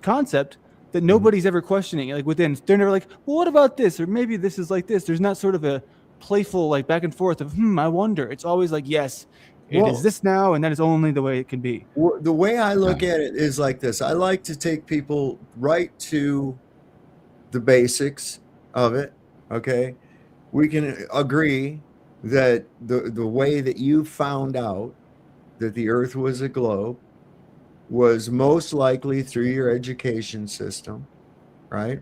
[SPEAKER 4] concept that nobody's ever questioning. Like within, they're never like, well, what about this? Or maybe this is like this. There's not sort of a playful like back and forth of, I wonder. It's always like, yes, it
[SPEAKER 11] Well-
[SPEAKER 4] is this now, and that is only the way it can be.
[SPEAKER 11] The way I look at it is like this. I like to take people right to the basics of it. Okay. We can agree that the way that you found out that the earth was a globe was most likely through your education system, right?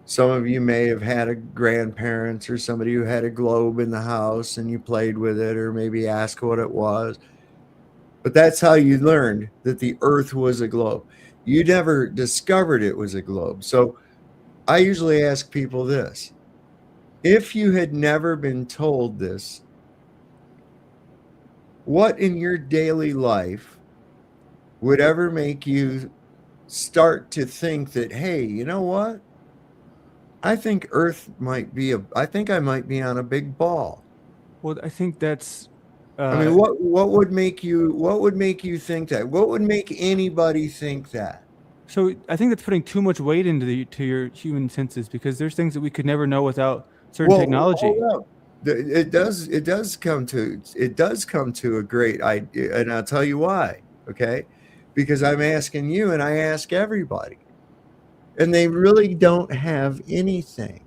[SPEAKER 11] Some of you may have had a grandparents or somebody who had a globe in the house and you played with it, or maybe asked what it was. But that's how you learned that the earth was a globe. You never discovered it was a globe. So I usually ask people this: if you had never been told this, what in your daily life would ever make you start to think that, hey, you know what? I think Earth might be I think I might be on a big ball.
[SPEAKER 4] Well, I think that's.
[SPEAKER 11] I mean, what would make you think that? What would make anybody think that?
[SPEAKER 4] So I think that's putting too much weight into your human senses, because there's things that we could never know without certain technology.
[SPEAKER 11] hold up. It does come to a great idea, and I'll tell you why. Okay, because I'm asking you, and I ask everybody, and they really don't have anything.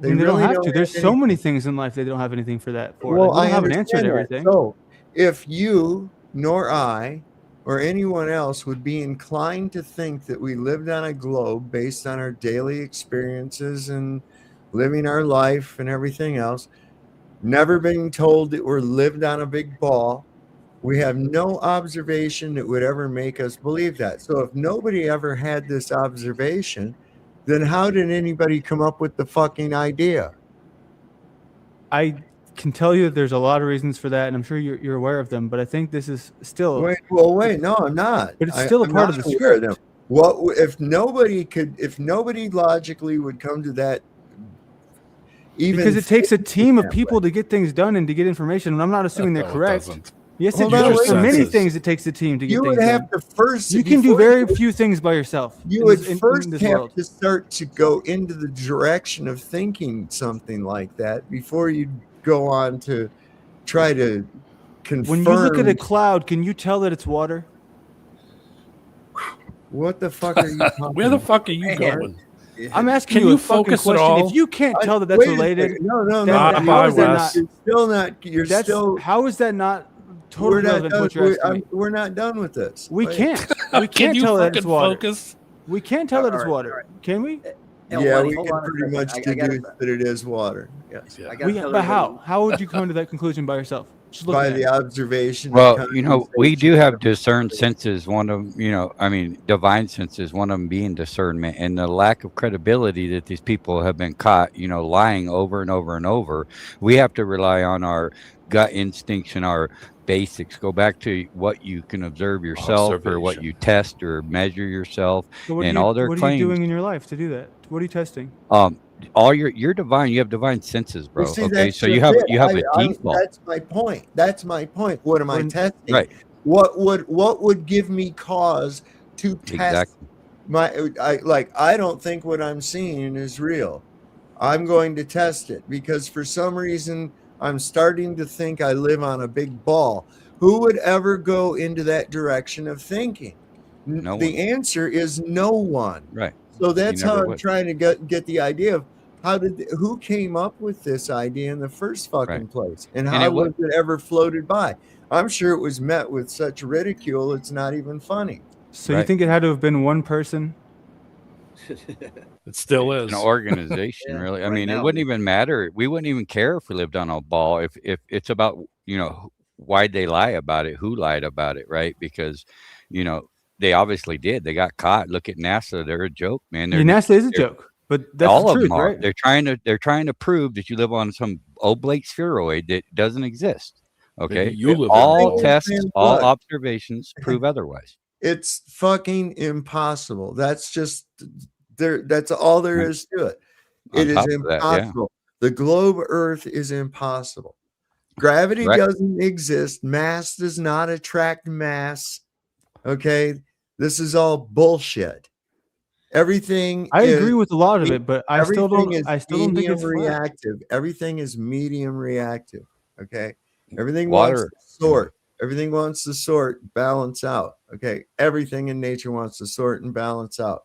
[SPEAKER 4] I mean, they don't have to.
[SPEAKER 11] have
[SPEAKER 4] There's so
[SPEAKER 11] anything.
[SPEAKER 4] many things in life they don't have anything for that for.
[SPEAKER 11] Well,
[SPEAKER 4] Like, we
[SPEAKER 11] I
[SPEAKER 4] don't have an answer
[SPEAKER 11] understand
[SPEAKER 4] to
[SPEAKER 11] that.
[SPEAKER 4] everything.
[SPEAKER 11] So, if you nor I or anyone else would be inclined to think that we lived on a globe based on our daily experiences and living our life and everything else, never being told that we're lived on a big ball, we have no observation that would ever make us believe that. So if nobody ever had this observation, then how did anybody come up with the fucking idea?
[SPEAKER 4] I can tell you that there's a lot of reasons for that, and I'm sure you're aware of them. But I think this is still.
[SPEAKER 11] Wait, no, I'm not.
[SPEAKER 4] But it's still a
[SPEAKER 11] I'm
[SPEAKER 4] part of
[SPEAKER 11] not
[SPEAKER 4] the
[SPEAKER 11] aware
[SPEAKER 4] script.
[SPEAKER 11] them. What if nobody logically would come to that? Even
[SPEAKER 4] Because it takes a
[SPEAKER 11] think
[SPEAKER 4] team of
[SPEAKER 11] that
[SPEAKER 4] people
[SPEAKER 11] way?
[SPEAKER 4] to get things done and to get information, and I'm not assuming they're
[SPEAKER 18] No, it
[SPEAKER 4] correct.
[SPEAKER 18] doesn't.
[SPEAKER 4] Yes,
[SPEAKER 11] Hold
[SPEAKER 4] it
[SPEAKER 11] on,
[SPEAKER 4] does.
[SPEAKER 11] wait
[SPEAKER 4] For
[SPEAKER 11] a
[SPEAKER 4] many
[SPEAKER 11] minute.
[SPEAKER 4] things, it takes a team to get
[SPEAKER 11] You
[SPEAKER 4] things
[SPEAKER 11] would have
[SPEAKER 4] done.
[SPEAKER 11] to first.
[SPEAKER 4] You can do
[SPEAKER 11] before
[SPEAKER 4] very
[SPEAKER 11] you-
[SPEAKER 4] few things by yourself.
[SPEAKER 11] You
[SPEAKER 4] in
[SPEAKER 11] would
[SPEAKER 4] this- in
[SPEAKER 11] first
[SPEAKER 4] this
[SPEAKER 11] have
[SPEAKER 4] world.
[SPEAKER 11] to start to go into the direction of thinking something like that before you go on to try to confirm.
[SPEAKER 4] When you look at a cloud, can you tell that it's water?
[SPEAKER 11] What the fuck are you talking
[SPEAKER 18] Where the
[SPEAKER 11] about?
[SPEAKER 18] fuck are you going?
[SPEAKER 4] I'm asking
[SPEAKER 18] Can
[SPEAKER 4] you
[SPEAKER 18] you
[SPEAKER 4] a fucking
[SPEAKER 18] focus at
[SPEAKER 4] question.
[SPEAKER 18] all?
[SPEAKER 4] If you can't tell that that's
[SPEAKER 11] Wait a
[SPEAKER 4] related,
[SPEAKER 11] second. No,
[SPEAKER 4] then
[SPEAKER 11] no.
[SPEAKER 4] how is that
[SPEAKER 18] Wes.
[SPEAKER 4] not?
[SPEAKER 11] You're still not. You're
[SPEAKER 4] That's
[SPEAKER 11] still.
[SPEAKER 4] how is that not totally
[SPEAKER 11] we're not
[SPEAKER 4] irrelevant to
[SPEAKER 11] done.
[SPEAKER 4] what you're asking me.
[SPEAKER 11] We're not done with this.
[SPEAKER 4] We
[SPEAKER 11] Wait.
[SPEAKER 4] can't. We
[SPEAKER 18] Can
[SPEAKER 4] can't
[SPEAKER 18] you
[SPEAKER 4] tell that it's
[SPEAKER 18] fucking
[SPEAKER 4] water.
[SPEAKER 18] focus?
[SPEAKER 4] We can't tell that it's
[SPEAKER 16] All right,
[SPEAKER 4] water. Can we?
[SPEAKER 11] Yeah,
[SPEAKER 16] Buddy,
[SPEAKER 11] we
[SPEAKER 16] hold
[SPEAKER 11] can
[SPEAKER 16] on a
[SPEAKER 11] pretty
[SPEAKER 16] second.
[SPEAKER 11] much
[SPEAKER 16] I gotta-
[SPEAKER 11] deduce that it is water. Yes.
[SPEAKER 16] I gotta tell
[SPEAKER 4] But
[SPEAKER 16] everybody-
[SPEAKER 4] how would you come to that conclusion by yourself? Just looking
[SPEAKER 11] By
[SPEAKER 4] at
[SPEAKER 11] the
[SPEAKER 4] it.
[SPEAKER 11] observation.
[SPEAKER 19] Well, you know, we do
[SPEAKER 11] conversation,
[SPEAKER 19] have discerned senses. One of them, you know, I mean, divine senses. One of them being discernment, and the lack of credibility that these people have been caught, you know, lying over and over and over. We have to rely on our gut instincts and our basics. Go back to what you can observe yourself, or what you test or measure yourself,
[SPEAKER 4] So what
[SPEAKER 19] and
[SPEAKER 4] are you,
[SPEAKER 19] all their
[SPEAKER 4] what are you
[SPEAKER 19] claims.
[SPEAKER 4] doing in your life to do that? What are you testing?
[SPEAKER 19] All you're divine. You have divine senses, bro.
[SPEAKER 11] Well, see,
[SPEAKER 19] Okay,
[SPEAKER 11] that's
[SPEAKER 19] so
[SPEAKER 11] just
[SPEAKER 19] you have
[SPEAKER 11] it.
[SPEAKER 19] a default.
[SPEAKER 11] That's my point. That's my point. What am I testing?
[SPEAKER 19] Right.
[SPEAKER 11] What would give me cause to test
[SPEAKER 19] Exactly.
[SPEAKER 11] I don't think what I'm seeing is real. I'm going to test it because for some reason I'm starting to think I live on a big ball. Who would ever go into that direction of thinking?
[SPEAKER 19] No
[SPEAKER 11] The
[SPEAKER 19] one.
[SPEAKER 11] answer is no one.
[SPEAKER 19] Right.
[SPEAKER 11] So that's
[SPEAKER 19] You
[SPEAKER 11] how
[SPEAKER 19] never
[SPEAKER 11] I'm
[SPEAKER 19] would.
[SPEAKER 11] trying to get the idea of who came up with this idea in the first fucking
[SPEAKER 19] Right.
[SPEAKER 11] place, and
[SPEAKER 19] And
[SPEAKER 11] how
[SPEAKER 19] it
[SPEAKER 11] was it ever floated by? I'm sure it was met with such ridicule it's not even funny.
[SPEAKER 4] So you think it had to have been one person?
[SPEAKER 18] It still is
[SPEAKER 19] An organization, really. I mean, it wouldn't even matter. We wouldn't even care if we lived on a ball. If it's about, you know, why'd they lie about it? Who lied about it, right? Because, you know, they obviously did. They got caught. Look at NASA. They're a joke, man.
[SPEAKER 4] Yeah, NASA is a joke, but that's
[SPEAKER 19] all
[SPEAKER 4] the
[SPEAKER 19] of
[SPEAKER 4] truth,
[SPEAKER 19] them are.
[SPEAKER 4] right?
[SPEAKER 19] They're trying to prove that you live on some oblate spheroid that doesn't exist. Okay,
[SPEAKER 18] you live
[SPEAKER 19] all
[SPEAKER 11] on.
[SPEAKER 19] tests,
[SPEAKER 11] Man,
[SPEAKER 19] all
[SPEAKER 11] look.
[SPEAKER 19] observations prove otherwise.
[SPEAKER 11] It's fucking impossible. That's just there. That's all there is to it.
[SPEAKER 19] On
[SPEAKER 11] It is
[SPEAKER 19] top of that, yeah.
[SPEAKER 11] impossible. The globe Earth is impossible. Gravity
[SPEAKER 19] Right.
[SPEAKER 11] doesn't exist. Mass does not attract mass. Okay, this is all bullshit. Everything.
[SPEAKER 4] I agree with a lot of it, but I still
[SPEAKER 11] everything
[SPEAKER 4] don't.
[SPEAKER 11] is
[SPEAKER 4] I still don't think
[SPEAKER 11] medium
[SPEAKER 4] it's flat.
[SPEAKER 11] reactive. Everything is medium reactive. Okay, everything
[SPEAKER 19] Water.
[SPEAKER 11] wants to sort. Everything wants to sort, balance out. Okay, everything in nature wants to sort and balance out.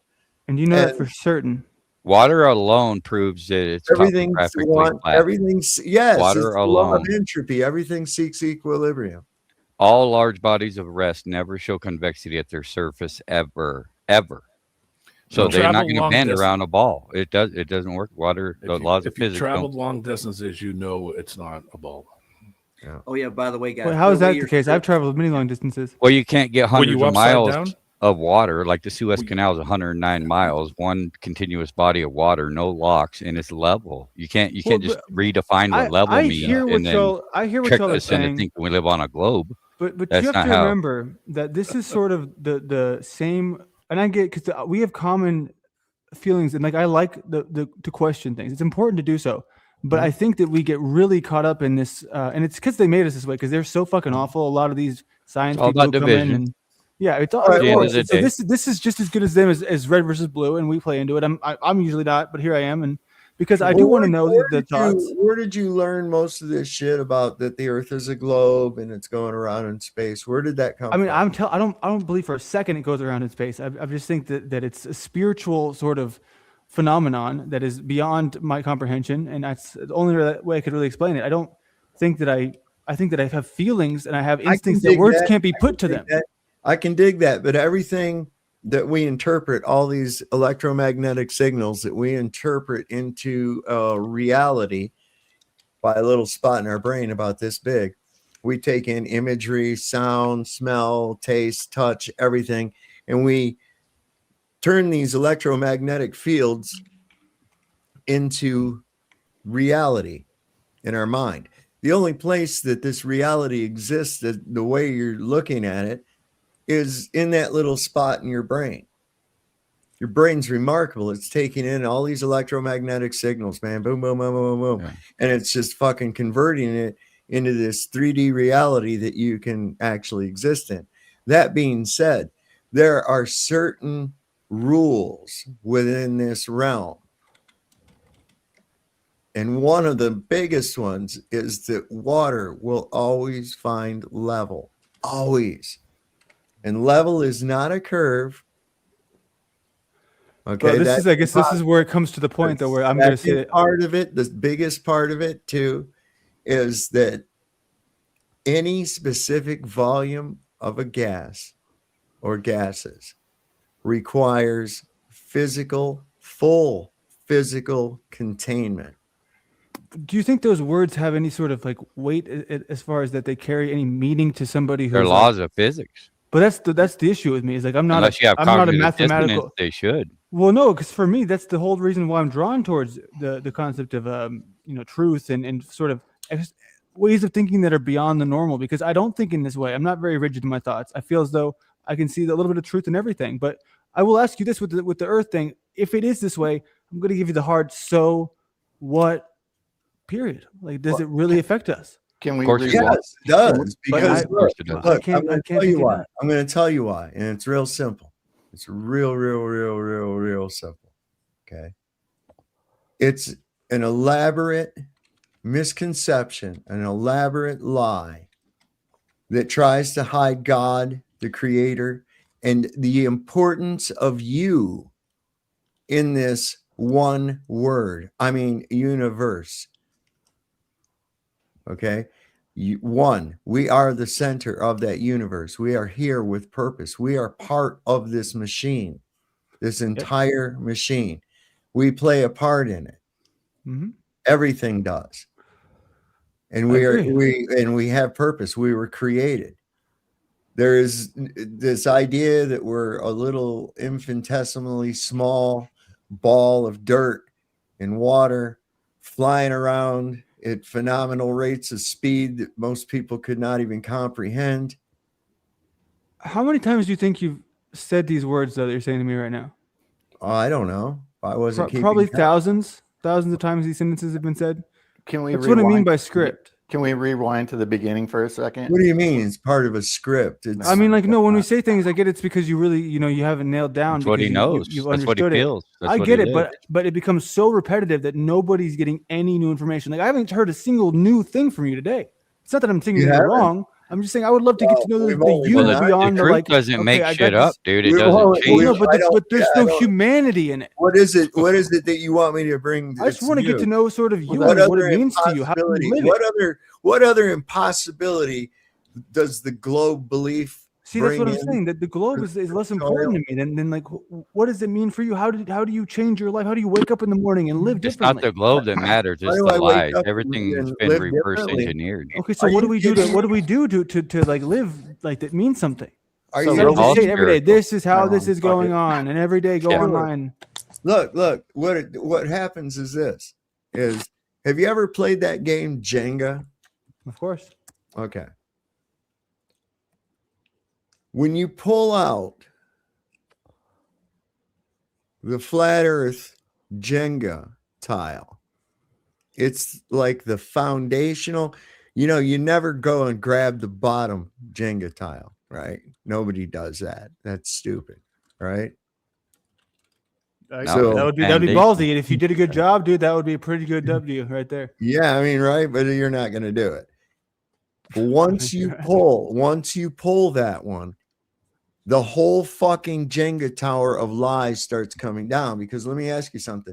[SPEAKER 4] And you know that for certain.
[SPEAKER 19] Water alone proves that it's
[SPEAKER 11] Everything's
[SPEAKER 19] topographically flat.
[SPEAKER 11] everything's yes.
[SPEAKER 19] Water
[SPEAKER 11] It's the law of
[SPEAKER 19] alone.
[SPEAKER 11] entropy. Everything seeks equilibrium.
[SPEAKER 19] All large bodies of rest never show convexity at their surface ever. So
[SPEAKER 18] You
[SPEAKER 19] they're not
[SPEAKER 18] travel
[SPEAKER 19] going to
[SPEAKER 18] long
[SPEAKER 19] bend
[SPEAKER 18] distance.
[SPEAKER 19] around a ball. It doesn't work. Water, the laws of
[SPEAKER 18] If you
[SPEAKER 19] physics
[SPEAKER 18] traveled
[SPEAKER 19] don't.
[SPEAKER 18] long distances, you know it's not a ball.
[SPEAKER 16] Oh yeah, by the way, guys.
[SPEAKER 4] Wait, how is
[SPEAKER 16] the way
[SPEAKER 4] that the
[SPEAKER 16] you're-
[SPEAKER 4] case? I've traveled many long distances.
[SPEAKER 19] Well, you can't get
[SPEAKER 18] Were you
[SPEAKER 19] hundreds of
[SPEAKER 18] upside
[SPEAKER 19] miles
[SPEAKER 18] down?
[SPEAKER 19] of water. Like the Suez Canal is 109 miles, one continuous body of water, no locks, and it's level. You can't just redefine what level
[SPEAKER 4] I
[SPEAKER 19] means
[SPEAKER 4] hear what
[SPEAKER 19] and then
[SPEAKER 4] y'all. I hear what
[SPEAKER 19] trick
[SPEAKER 4] y'all are
[SPEAKER 19] us into
[SPEAKER 4] saying.
[SPEAKER 19] thinking we live on a globe.
[SPEAKER 4] But
[SPEAKER 19] That's
[SPEAKER 4] you have
[SPEAKER 19] not
[SPEAKER 4] to
[SPEAKER 19] how.
[SPEAKER 4] remember that this is sort of the same, and I get because we have common feelings, and like I like the to question things. It's important to do so, but I think that we get really caught up in this, and it's because they made us this way because they're so fucking awful. A lot of these science
[SPEAKER 19] all
[SPEAKER 4] people
[SPEAKER 19] about
[SPEAKER 4] who come in
[SPEAKER 19] division.
[SPEAKER 4] and yeah, it's all.
[SPEAKER 19] At the end of
[SPEAKER 4] So
[SPEAKER 19] the day.
[SPEAKER 4] this is just as good as them as red versus blue, and we play into it. I'm usually not, but here I am, and because I do want to know the thoughts.
[SPEAKER 11] Where did you learn most of this shit about that the Earth is a globe and it's going around in space? Where did that come
[SPEAKER 4] I mean,
[SPEAKER 11] from?
[SPEAKER 4] I don't believe for a second it goes around in space. I just think that it's a spiritual sort of phenomenon that is beyond my comprehension, and that's the only way I could really explain it. I don't think that I think that I have feelings and I have instincts that
[SPEAKER 11] dig
[SPEAKER 4] words
[SPEAKER 11] that.
[SPEAKER 4] can't be
[SPEAKER 11] I
[SPEAKER 4] put
[SPEAKER 11] can
[SPEAKER 4] to
[SPEAKER 11] dig
[SPEAKER 4] them.
[SPEAKER 11] that. I can dig that, but everything that we interpret, all these electromagnetic signals that we interpret into reality by a little spot in our brain about this big, we take in imagery, sound, smell, taste, touch, everything, and we turn these electromagnetic fields into reality in our mind. The only place that this reality exists, that the way you're looking at it, is in that little spot in your brain. Your brain's remarkable. It's taking in all these electromagnetic signals, man. Boom, boom, boom, boom, boom.
[SPEAKER 19] Yeah.
[SPEAKER 11] And it's just fucking converting it into this 3D reality that you can actually exist in. That being said, there are certain rules within this realm. And one of the biggest ones is that water will always find level. Always. And level is not a curve. Okay.
[SPEAKER 4] But I guess this is where it comes to the point though, where I'm going to say
[SPEAKER 11] part of it, the biggest part of it too, is that any specific volume of a gas or gases requires full physical containment.
[SPEAKER 4] Do you think those words have any sort of like weight as far as that they carry any meaning to somebody who's
[SPEAKER 19] They're laws of physics.
[SPEAKER 4] But that's the issue with me. Is like I'm not
[SPEAKER 19] Unless you have
[SPEAKER 4] I'm not a
[SPEAKER 19] cognitive
[SPEAKER 4] mathematical.
[SPEAKER 19] dissonance, they should.
[SPEAKER 4] Well, no, because for me, that's the whole reason why I'm drawn towards the concept of truth and sort of ways of thinking that are beyond the normal. Because I don't think in this way. I'm not very rigid in my thoughts. I feel as though I can see a little bit of truth in everything. But I will ask you this with the Earth thing: if it is this way, I'm going to give you the hard. So what? Period. Like, does it really affect us?
[SPEAKER 20] Can we?
[SPEAKER 11] Yes, it does. Because look,
[SPEAKER 4] I can't
[SPEAKER 11] I'm going to tell you why. I'm going to tell you why, and it's real simple. It's real simple. Okay. It's an elaborate misconception, an elaborate lie that tries to hide God, the Creator, and the importance of you in this one word. I mean, universe. Okay. We are the center of that universe. We are here with purpose. We are part of this machine, this entire machine. We play a part in it.
[SPEAKER 4] Mm-hmm.
[SPEAKER 11] Everything does. And we have purpose. We were created. There is this idea that we're a little infinitesimally small ball of dirt and water flying around at phenomenal rates of speed that most people could not even comprehend.
[SPEAKER 4] How many times do you think you've said these words that you're saying to me right now?
[SPEAKER 11] I don't know. I wasn't keeping
[SPEAKER 4] probably
[SPEAKER 11] count.
[SPEAKER 4] thousands of times these sentences have been said.
[SPEAKER 20] Can we?
[SPEAKER 4] That's what I mean by script.
[SPEAKER 20] Can we rewind to the beginning for a second?
[SPEAKER 11] What do you mean? It's part of a script.
[SPEAKER 4] I mean, like, no, when we say things, I get it's because you really, you haven't nailed down.
[SPEAKER 19] That's what he knows.
[SPEAKER 4] You've
[SPEAKER 19] That's what he
[SPEAKER 4] understood it.
[SPEAKER 19] feels. That's
[SPEAKER 4] I
[SPEAKER 19] what
[SPEAKER 4] get
[SPEAKER 19] he
[SPEAKER 4] it,
[SPEAKER 19] lives.
[SPEAKER 4] but it becomes so repetitive that nobody's getting any new information. Like, I haven't heard a single new thing from you today. It's not that I'm thinking you're wrong. I'm just saying I would love to get to know the you beyond
[SPEAKER 19] the truth doesn't make shit up, dude. It doesn't change.
[SPEAKER 4] No, but there's no humanity in it.
[SPEAKER 11] What is it? What is it that you want me to bring?
[SPEAKER 4] I just want to get to know sort of you
[SPEAKER 11] what
[SPEAKER 4] and what it means to you. How do you live it?
[SPEAKER 11] What other impossibility does the globe belief?
[SPEAKER 4] See, that's what I'm saying. That the globe is less important to me than like, what does it mean for you? How do you change your life? How do you wake up in the morning and live
[SPEAKER 19] It's
[SPEAKER 4] differently?
[SPEAKER 19] not the globe that matters. It's the lies. Everything's been reverse engineered.
[SPEAKER 4] Okay, so what do we do to like live like that means something?
[SPEAKER 11] Are
[SPEAKER 4] So
[SPEAKER 11] you
[SPEAKER 4] just
[SPEAKER 11] all
[SPEAKER 4] say every day,
[SPEAKER 11] spiritual?
[SPEAKER 4] this is how this is going on, and every day go online.
[SPEAKER 11] Look, what happens is this: have you ever played that game Jenga?
[SPEAKER 4] Of course.
[SPEAKER 11] Okay. When you pull out the flat earth Jenga tile, it's like the foundational, you never go and grab the bottom Jenga tile, right? Nobody does that. That's stupid, right?
[SPEAKER 4] So that would be ballsy. And if you did a good job, dude, that would be a pretty good W right there.
[SPEAKER 11] Yeah, I mean, right, but you're not going to do it. Once you pull that one, the whole fucking Jenga tower of lies starts coming down. Because let me ask you something.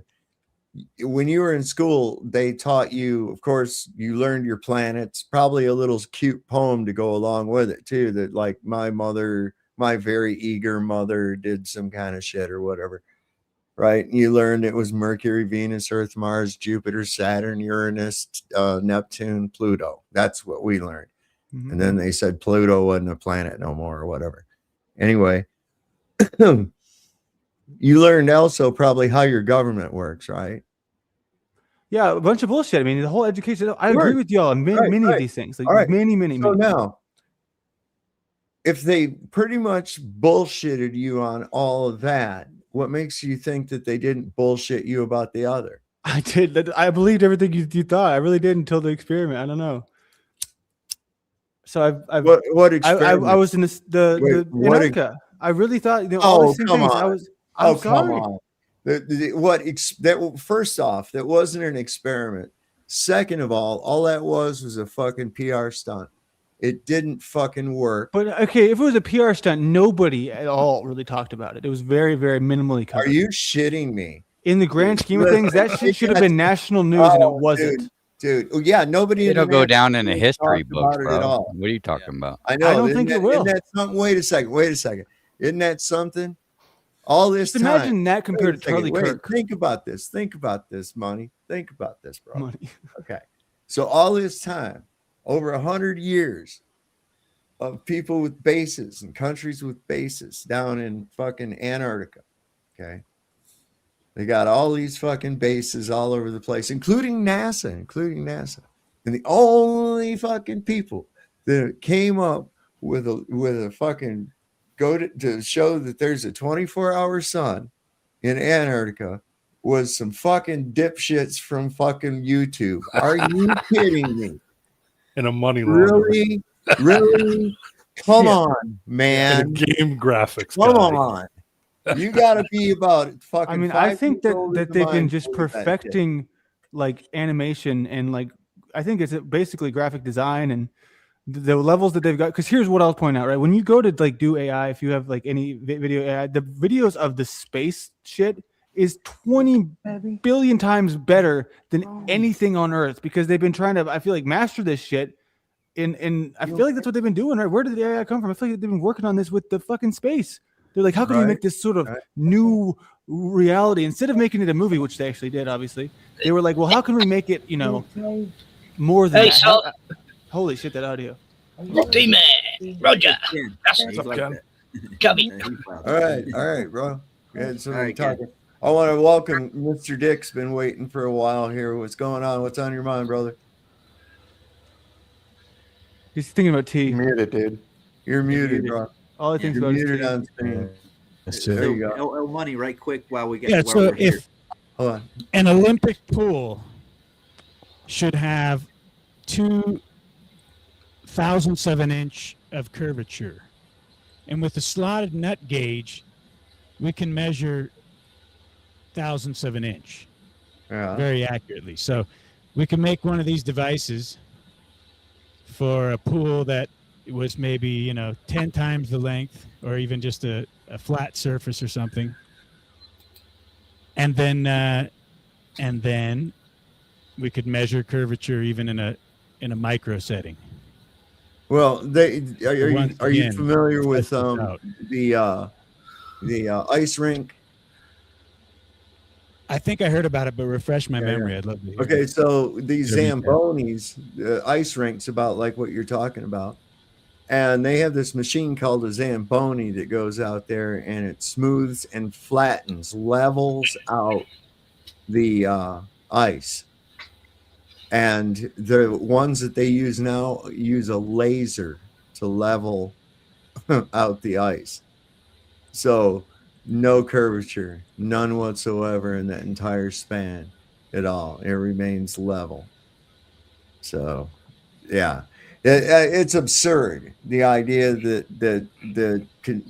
[SPEAKER 11] When you were in school, they taught you, of course, you learned your planets, probably a little cute poem to go along with it too. That like my very eager mother did some kind of shit or whatever. Right. You learned it was Mercury, Venus, Earth, Mars, Jupiter, Saturn, Uranus, Neptune, Pluto. That's what we learned. Mm-hmm. And then they said Pluto wasn't a planet no more or whatever. Anyway, you learned also probably how your government works, right?
[SPEAKER 4] Yeah, a bunch of bullshit. I mean, the whole education. I agree with y'all on many of these things. Like many.
[SPEAKER 11] So now, if they pretty much bullshitted you on all of that, what makes you think that they didn't bullshit you about the other?
[SPEAKER 4] I did. I believed everything you thought. I really did until the experiment. I don't know. So
[SPEAKER 11] what experiment?
[SPEAKER 4] I was in the Antarctica. I really thought all these things. I'm sorry.
[SPEAKER 11] First off, that wasn't an experiment. Second of all that was a fucking PR stunt. It didn't fucking work.
[SPEAKER 4] But okay, if it was a PR stunt, nobody at all really talked about it. It was very, very minimally covered.
[SPEAKER 11] Are you shitting me?
[SPEAKER 4] In the grand scheme of things, that shit should have been national news, and it wasn't.
[SPEAKER 11] Dude, dude. Oh, yeah, nobody.
[SPEAKER 19] It'll go down in the
[SPEAKER 11] talked
[SPEAKER 19] history books,
[SPEAKER 11] about it at
[SPEAKER 19] bro.
[SPEAKER 11] all.
[SPEAKER 19] What are you talking about?
[SPEAKER 11] I know.
[SPEAKER 4] I don't think it will.
[SPEAKER 11] Isn't that something? Wait a second. Isn't that something? All this
[SPEAKER 4] Just
[SPEAKER 11] time.
[SPEAKER 4] imagine that compared
[SPEAKER 11] Wait
[SPEAKER 4] to
[SPEAKER 11] a second,
[SPEAKER 4] Charlie
[SPEAKER 11] wait,
[SPEAKER 4] Kirk.
[SPEAKER 11] Think about this, money. Think about this, bro.
[SPEAKER 4] Money.
[SPEAKER 11] Okay. So all this time, over 100 years of people with bases and countries with bases down in fucking Antarctica. Okay. They got all these fucking bases all over the place, including NASA. And the only fucking people that came up with a fucking to show that there's a 24-hour sun in Antarctica was some fucking dipshits from fucking YouTube. Are you kidding me?
[SPEAKER 18] And a money launderer.
[SPEAKER 11] Really? Come
[SPEAKER 18] Yeah.
[SPEAKER 11] on, man.
[SPEAKER 18] And a game graphics
[SPEAKER 11] Come
[SPEAKER 18] guy.
[SPEAKER 11] on. You got to be about fucking.
[SPEAKER 4] I mean, I
[SPEAKER 11] 5
[SPEAKER 4] think
[SPEAKER 11] years
[SPEAKER 4] that
[SPEAKER 11] old in the
[SPEAKER 4] they've been
[SPEAKER 11] mind
[SPEAKER 4] just
[SPEAKER 11] with that shit.
[SPEAKER 4] perfecting like animation and like I think it's basically graphic design and the levels that they've got. Because here's what I'll point out, right? When you go to like do AI, if you have like any video AI, the videos of the space shit is 20 billion times better than anything on Earth because they've been trying to, I feel like, master this shit. And I feel like that's what they've been doing, right? Where did the AI come from? I feel like they've been working on this with the fucking space. They're like, how can we make this sort of new reality instead of making it a movie, which they actually did, obviously. They were like, well, how can we make it, more than that?
[SPEAKER 6] so
[SPEAKER 11] Holy shit, that audio.
[SPEAKER 6] D-Man, Roger. That's
[SPEAKER 11] What's up, Ken?
[SPEAKER 6] Cubby.
[SPEAKER 11] All right, bro. Yeah, so talking. I want to welcome Mr. Dick's been waiting for a while here. What's going on? What's on your mind, brother?
[SPEAKER 4] He's thinking about tea.
[SPEAKER 20] You're muted, dude.
[SPEAKER 11] You're muted, bro.
[SPEAKER 4] All I think
[SPEAKER 11] You're
[SPEAKER 4] about is
[SPEAKER 11] muted
[SPEAKER 4] tea.
[SPEAKER 11] on screen.
[SPEAKER 16] So,
[SPEAKER 11] There you go.
[SPEAKER 16] money, right quick while we get.
[SPEAKER 22] Yeah,
[SPEAKER 16] while
[SPEAKER 22] so
[SPEAKER 16] we're here.
[SPEAKER 22] if
[SPEAKER 11] Hold on.
[SPEAKER 22] an Olympic pool should have 2 thousandths of an inch of curvature, and with the slotted nut gauge, we can measure thousandths of an inch very accurately. So we can make one of these devices for a pool that was maybe 10 times the length, or even just a flat surface or something, and then we could measure curvature even in a micro setting.
[SPEAKER 11] Well, are you familiar with
[SPEAKER 22] test this out.
[SPEAKER 11] the ice rink?
[SPEAKER 22] I think I heard about it, but refresh my memory. I'd love to hear.
[SPEAKER 11] Okay,
[SPEAKER 22] it.
[SPEAKER 11] so these
[SPEAKER 22] Get a recap.
[SPEAKER 11] Zambonis, ice rinks, about like what you're talking about, and they have this machine called a Zamboni that goes out there and it smooths and flattens, levels out the ice. And the ones that they use now use a laser to level out the ice. So no curvature, none whatsoever in that entire span at all. It remains level. So, yeah, it's absurd. The idea that the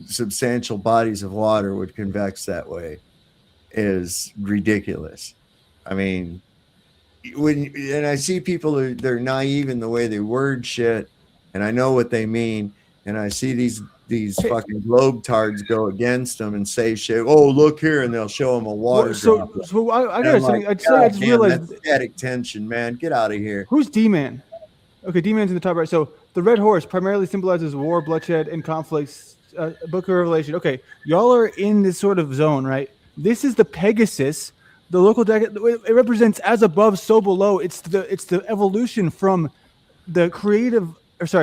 [SPEAKER 11] substantial bodies of water would convex that way is ridiculous. I mean, and I see people they're naive in the way they word shit, and I know what they mean, and I see these fucking globetards go against them and say shit. Oh, look here, and they'll show them a water drop.
[SPEAKER 4] So I
[SPEAKER 11] And
[SPEAKER 4] gotta
[SPEAKER 11] I'm
[SPEAKER 4] say,
[SPEAKER 11] like,
[SPEAKER 4] I just
[SPEAKER 11] "God damn,
[SPEAKER 4] realized
[SPEAKER 11] that's static tension, man. Get out of here."
[SPEAKER 4] who's D-Man? Okay, D-Man's in the top right. So the red horse primarily symbolizes war, bloodshed, and conflicts. Book of Revelation. Okay, y'all are in this sort of zone, right? This is the Pegasus. The local deck, it represents as above, so below. It's the evolution from the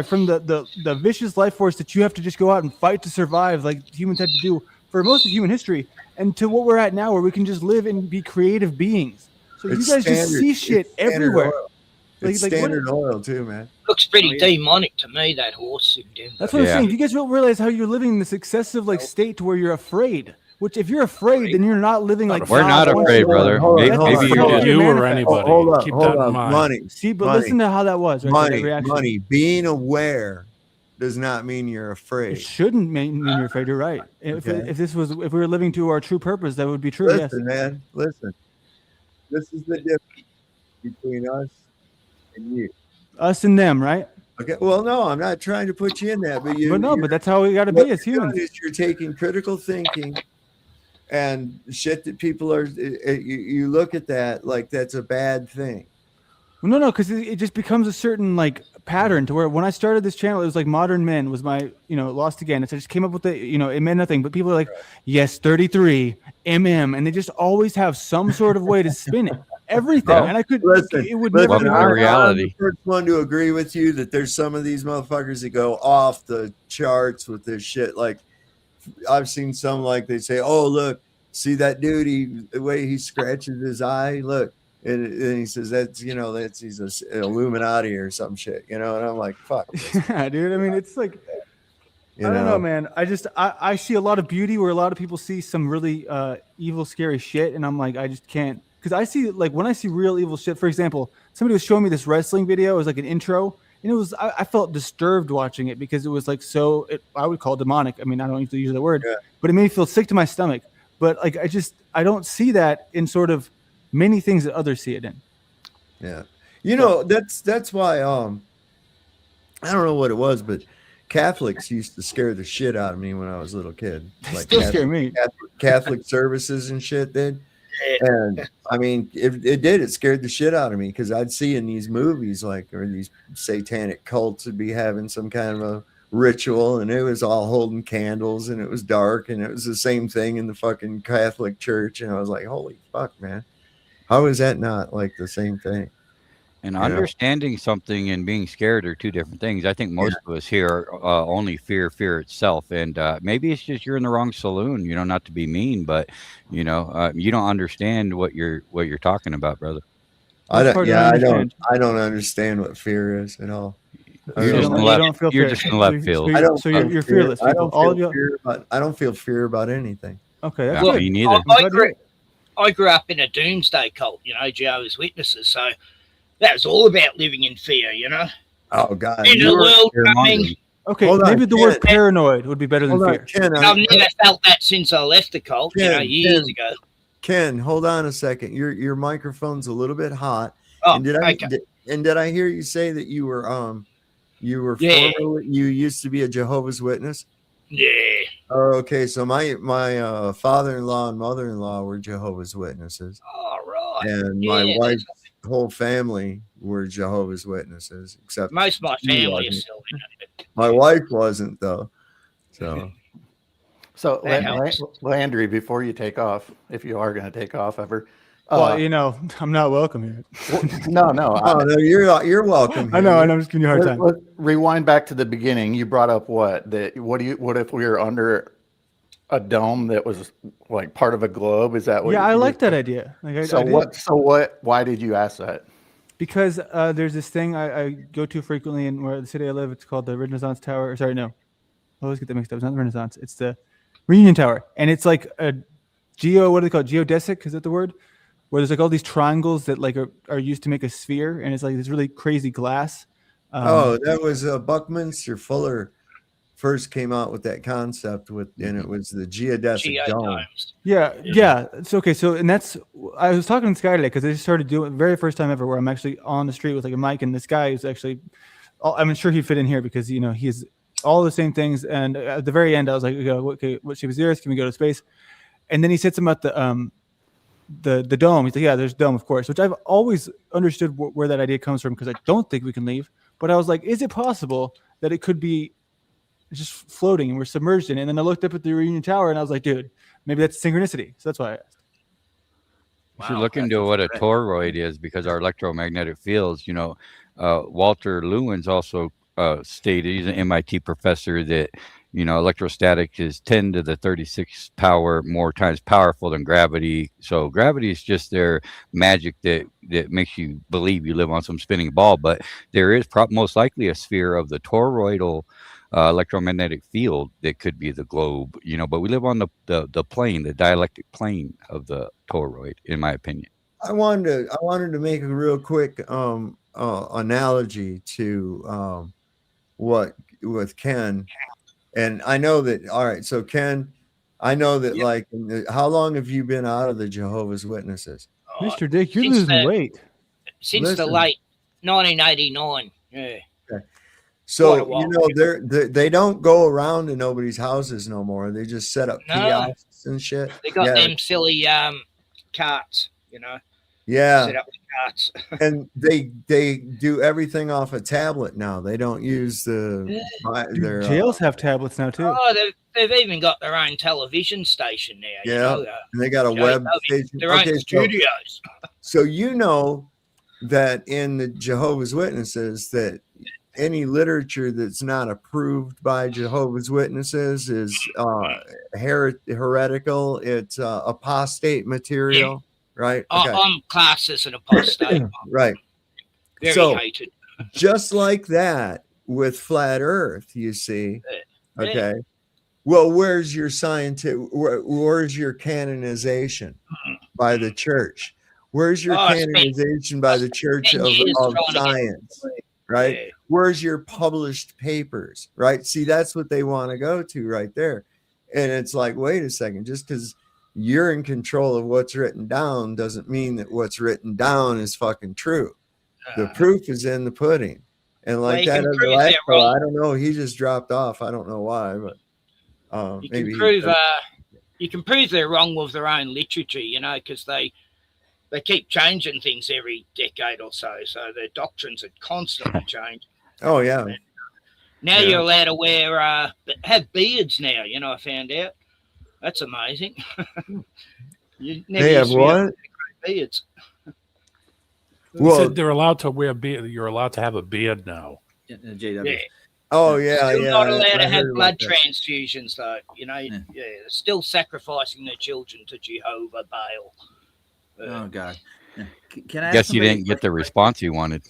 [SPEAKER 4] from the vicious life force that you have to just go out and fight to survive, like humans had to do for most of human history, and to what we're at now, where we can just live and be creative beings. So
[SPEAKER 11] It's
[SPEAKER 4] you guys just
[SPEAKER 11] standard-
[SPEAKER 4] see shit
[SPEAKER 11] it's standard
[SPEAKER 4] everywhere.
[SPEAKER 11] oil. It's
[SPEAKER 4] what-
[SPEAKER 11] standard oil too, man.
[SPEAKER 6] Looks pretty demonic to me, that horse in Denver.
[SPEAKER 4] That's what I'm saying. You guys don't realize how you're living in this excessive state to where you're afraid. Which, if you're afraid, then you're not living like
[SPEAKER 19] We're not
[SPEAKER 4] God
[SPEAKER 19] afraid,
[SPEAKER 4] wants
[SPEAKER 19] brother.
[SPEAKER 4] you. That's
[SPEAKER 19] Maybe
[SPEAKER 4] the
[SPEAKER 19] you
[SPEAKER 4] fuck
[SPEAKER 19] do.
[SPEAKER 4] you're
[SPEAKER 18] You or
[SPEAKER 4] manifesting.
[SPEAKER 18] anybody.
[SPEAKER 11] Hold up,
[SPEAKER 18] Keep
[SPEAKER 11] hold
[SPEAKER 18] that in
[SPEAKER 11] up.
[SPEAKER 18] mind.
[SPEAKER 11] Money.
[SPEAKER 4] See, but
[SPEAKER 11] money,
[SPEAKER 4] listen to how that was. Right? That
[SPEAKER 11] money,
[SPEAKER 4] reaction.
[SPEAKER 11] money. Being aware does not mean you're
[SPEAKER 4] It
[SPEAKER 11] afraid.
[SPEAKER 4] shouldn't mean you're afraid. You're right. If
[SPEAKER 11] Okay.
[SPEAKER 4] if we were living to our true purpose, that would be true.
[SPEAKER 11] Listen, man. Listen. This is the difference between us and you.
[SPEAKER 4] Yes, us and them, right?
[SPEAKER 11] Okay. Well, no, I'm not trying to put you in that, but you.
[SPEAKER 4] But no,
[SPEAKER 11] you're-
[SPEAKER 4] but that's how we got to
[SPEAKER 11] what
[SPEAKER 4] be as
[SPEAKER 11] you're doing
[SPEAKER 4] humans.
[SPEAKER 11] is you're taking critical thinking and shit that people are. You look at that like that's a bad thing.
[SPEAKER 4] No, because it just becomes a certain like pattern to where when I started this channel, it was like Modern Men was my, Lost Again. It's I just came up with it meant nothing, but people are like, yes, 33 and they just always have some sort of way to spin it. Everything,
[SPEAKER 11] Oh,
[SPEAKER 4] and I could
[SPEAKER 11] listen.
[SPEAKER 4] it would never
[SPEAKER 11] Listen,
[SPEAKER 4] be
[SPEAKER 11] I'm,
[SPEAKER 4] fair.
[SPEAKER 11] I'm the first one to agree with you that there's some of these motherfuckers that go off the charts with this shit. Like I've seen some like they say, "Oh, look, see that dude? The way he scratches his eye, look." And he says that's he's an Illuminati or some shit, and I'm like, fuck this.
[SPEAKER 4] Yeah, dude. I mean, it's like
[SPEAKER 11] You
[SPEAKER 4] I don't know,
[SPEAKER 11] know?
[SPEAKER 4] man. I see a lot of beauty where a lot of people see some really evil, scary shit, and I'm like, I just can't because I see like when I see real evil shit. For example, somebody was showing me this wrestling video. It was like an intro, and it was I felt disturbed watching it because it was like I would call it demonic. I mean, I don't usually use that word, but it made me feel sick to my stomach. But like I don't see that in sort of many things that others see it in.
[SPEAKER 11] Yeah, that's why I don't know what it was, but Catholics used to scare the shit out of me when I was a little kid. Like
[SPEAKER 4] still scare me.
[SPEAKER 11] Catholic services and shit did. And I mean, it scared the shit out of me because I'd see in these movies or these satanic cults would be having some kind of a ritual, and it was all holding candles, and it was dark, and it was the same thing in the fucking Catholic church. And I was like, holy fuck, man, how is that not like the same thing?
[SPEAKER 19] And understanding something and being scared are two different things. I think most of us here only fear itself, and maybe it's just you're in the wrong saloon. Not to be mean, but you don't understand what you're talking about, brother.
[SPEAKER 11] I don't understand what fear is at all.
[SPEAKER 19] You're just gonna let feel.
[SPEAKER 4] So you're fearless.
[SPEAKER 11] I don't
[SPEAKER 4] all
[SPEAKER 11] feel fear I don't feel fear about anything.
[SPEAKER 4] Okay, that's
[SPEAKER 6] Well,
[SPEAKER 4] good.
[SPEAKER 19] Me neither.
[SPEAKER 6] I grew up in a doomsday cult, Jehovah's Witnesses, so that was all about living in fear,
[SPEAKER 11] Oh God!
[SPEAKER 6] In the world coming.
[SPEAKER 4] Okay,
[SPEAKER 11] Hold on,
[SPEAKER 4] maybe the word paranoid would be better than
[SPEAKER 11] Hold on,
[SPEAKER 4] fear.
[SPEAKER 11] Ken,
[SPEAKER 6] I've never felt that since I left the cult, years ago.
[SPEAKER 11] Ken, hold on a second. Your microphone's a little bit hot.
[SPEAKER 6] Oh,
[SPEAKER 11] and did I hear you say that you were formerly, you used to be a Jehovah's Witness?
[SPEAKER 6] Yeah.
[SPEAKER 11] Oh, okay. So my father-in-law and mother-in-law were Jehovah's Witnesses.
[SPEAKER 6] All right.
[SPEAKER 11] And my wife's whole family were Jehovah's Witnesses, except
[SPEAKER 6] most of my family is still in it.
[SPEAKER 11] My wife wasn't though.
[SPEAKER 20] So Landry, before you take off, if you are going to take off ever,
[SPEAKER 4] well, I'm not welcome here.
[SPEAKER 20] No,
[SPEAKER 11] you're welcome.
[SPEAKER 4] I know. I'm just giving you a hard time.
[SPEAKER 20] Let's rewind back to the beginning. You brought up what if we were under a dome that was like part of a globe? Is that what?
[SPEAKER 4] Yeah, I like that idea.
[SPEAKER 20] Why did you ask that?
[SPEAKER 4] Because there's this thing I go to frequently in where the city I live. It's called the Renaissance Tower. Sorry, no, I always get that mixed up. It's not the Renaissance. It's the Reunion Tower, and it's like a what do they call it? Geodesic? Is that the word? Where there's like all these triangles that like are used to make a sphere, and it's like this really crazy glass.
[SPEAKER 11] That was Buckminster Fuller first came out with that concept and it was the geodesic dome.
[SPEAKER 4] Yeah, it's okay. So, and I was talking to this guy today because I just started doing very first time ever where I'm actually on the street with like a mic, and this guy is actually, I'm sure he'd fit in here because he's all the same things. And at the very end, I was like, okay, what shape is the Earth? Can we go to space? And then he said something about the dome. He's like, yeah, there's a dome, of course, which I've always understood where that idea comes from because I don't think we can leave. But I was like, is it possible that it could be just floating and we're submerged in it? And then I looked up at the Reunion Tower and I was like, dude, maybe that's synchronicity. So that's why I asked.
[SPEAKER 19] You should look into what a toroid is because our electromagnetic fields, Walter Lewin's also stated, he's an MIT professor, that electrostatic is 10 to the 36 power more times powerful than gravity. So gravity is just their magic that makes you believe you live on some spinning ball. But there is most likely a sphere of the toroidal electromagnetic field that could be the globe. But we live on the plane, the dialectic plane of the toroid, in my opinion.
[SPEAKER 11] I wanted to make a real quick analogy to what with Ken. And I know that, all right, so Ken, I know that how long have you been out of the Jehovah's Witnesses?
[SPEAKER 4] Mr. Dick, you're losing weight.
[SPEAKER 6] Since the late 1989. Yeah.
[SPEAKER 11] Okay. So, they don't go around to nobody's houses no more. They just set up kiosks and shit.
[SPEAKER 6] They got them silly carts,
[SPEAKER 11] Yeah.
[SPEAKER 6] Set up the carts.
[SPEAKER 11] And they do everything off a tablet now. They don't use their
[SPEAKER 4] Jails have tablets now too.
[SPEAKER 6] Oh, they've even got their own television station now.
[SPEAKER 11] Yeah,
[SPEAKER 6] You know,
[SPEAKER 11] and they got a web station.
[SPEAKER 6] Their own
[SPEAKER 11] Okay,
[SPEAKER 6] studios.
[SPEAKER 11] So you know that in the Jehovah's Witnesses that any literature that's not approved by Jehovah's Witnesses is heretical. It's apostate material, right? Okay.
[SPEAKER 6] I'm classed as an apostate.
[SPEAKER 11] Right.
[SPEAKER 6] Very
[SPEAKER 11] So,
[SPEAKER 6] hated.
[SPEAKER 11] just like that with flat Earth, you see.
[SPEAKER 6] Yeah.
[SPEAKER 11] Okay. Well, where's your where's your canonization by the church? Where's your canonization by the Church of Science? Right?
[SPEAKER 6] Yeah.
[SPEAKER 11] Where's your published papers? Right? See, that's what they want to go to right there. And it's like, wait a second, just because you're in control of what's written down doesn't mean that what's written down is fucking true. The proof is in the pudding. And like that other last fellow, I don't know, he just dropped off. I don't know why, but
[SPEAKER 6] you
[SPEAKER 11] maybe
[SPEAKER 6] can prove they're wrong with their own literature, you know, because they keep changing things every decade or so. So their doctrines are constantly changing.
[SPEAKER 11] Oh yeah.
[SPEAKER 6] And now you're allowed to wear have beards now. You know, I found out. That's amazing. You never
[SPEAKER 11] they have
[SPEAKER 6] used to be able
[SPEAKER 11] what?
[SPEAKER 6] to grow beards.
[SPEAKER 18] Well, they're allowed to wear beard. You're allowed to have a beard now.
[SPEAKER 6] Yeah.
[SPEAKER 11] Oh yeah,
[SPEAKER 6] Still
[SPEAKER 11] yeah.
[SPEAKER 6] not allowed to
[SPEAKER 11] I
[SPEAKER 6] have
[SPEAKER 11] heard
[SPEAKER 6] blood
[SPEAKER 11] about that.
[SPEAKER 6] transfusions, though. You know, they're still sacrificing their children to Jehovah Baal.
[SPEAKER 16] Oh God! Can I?
[SPEAKER 19] Guess you didn't get the response you wanted.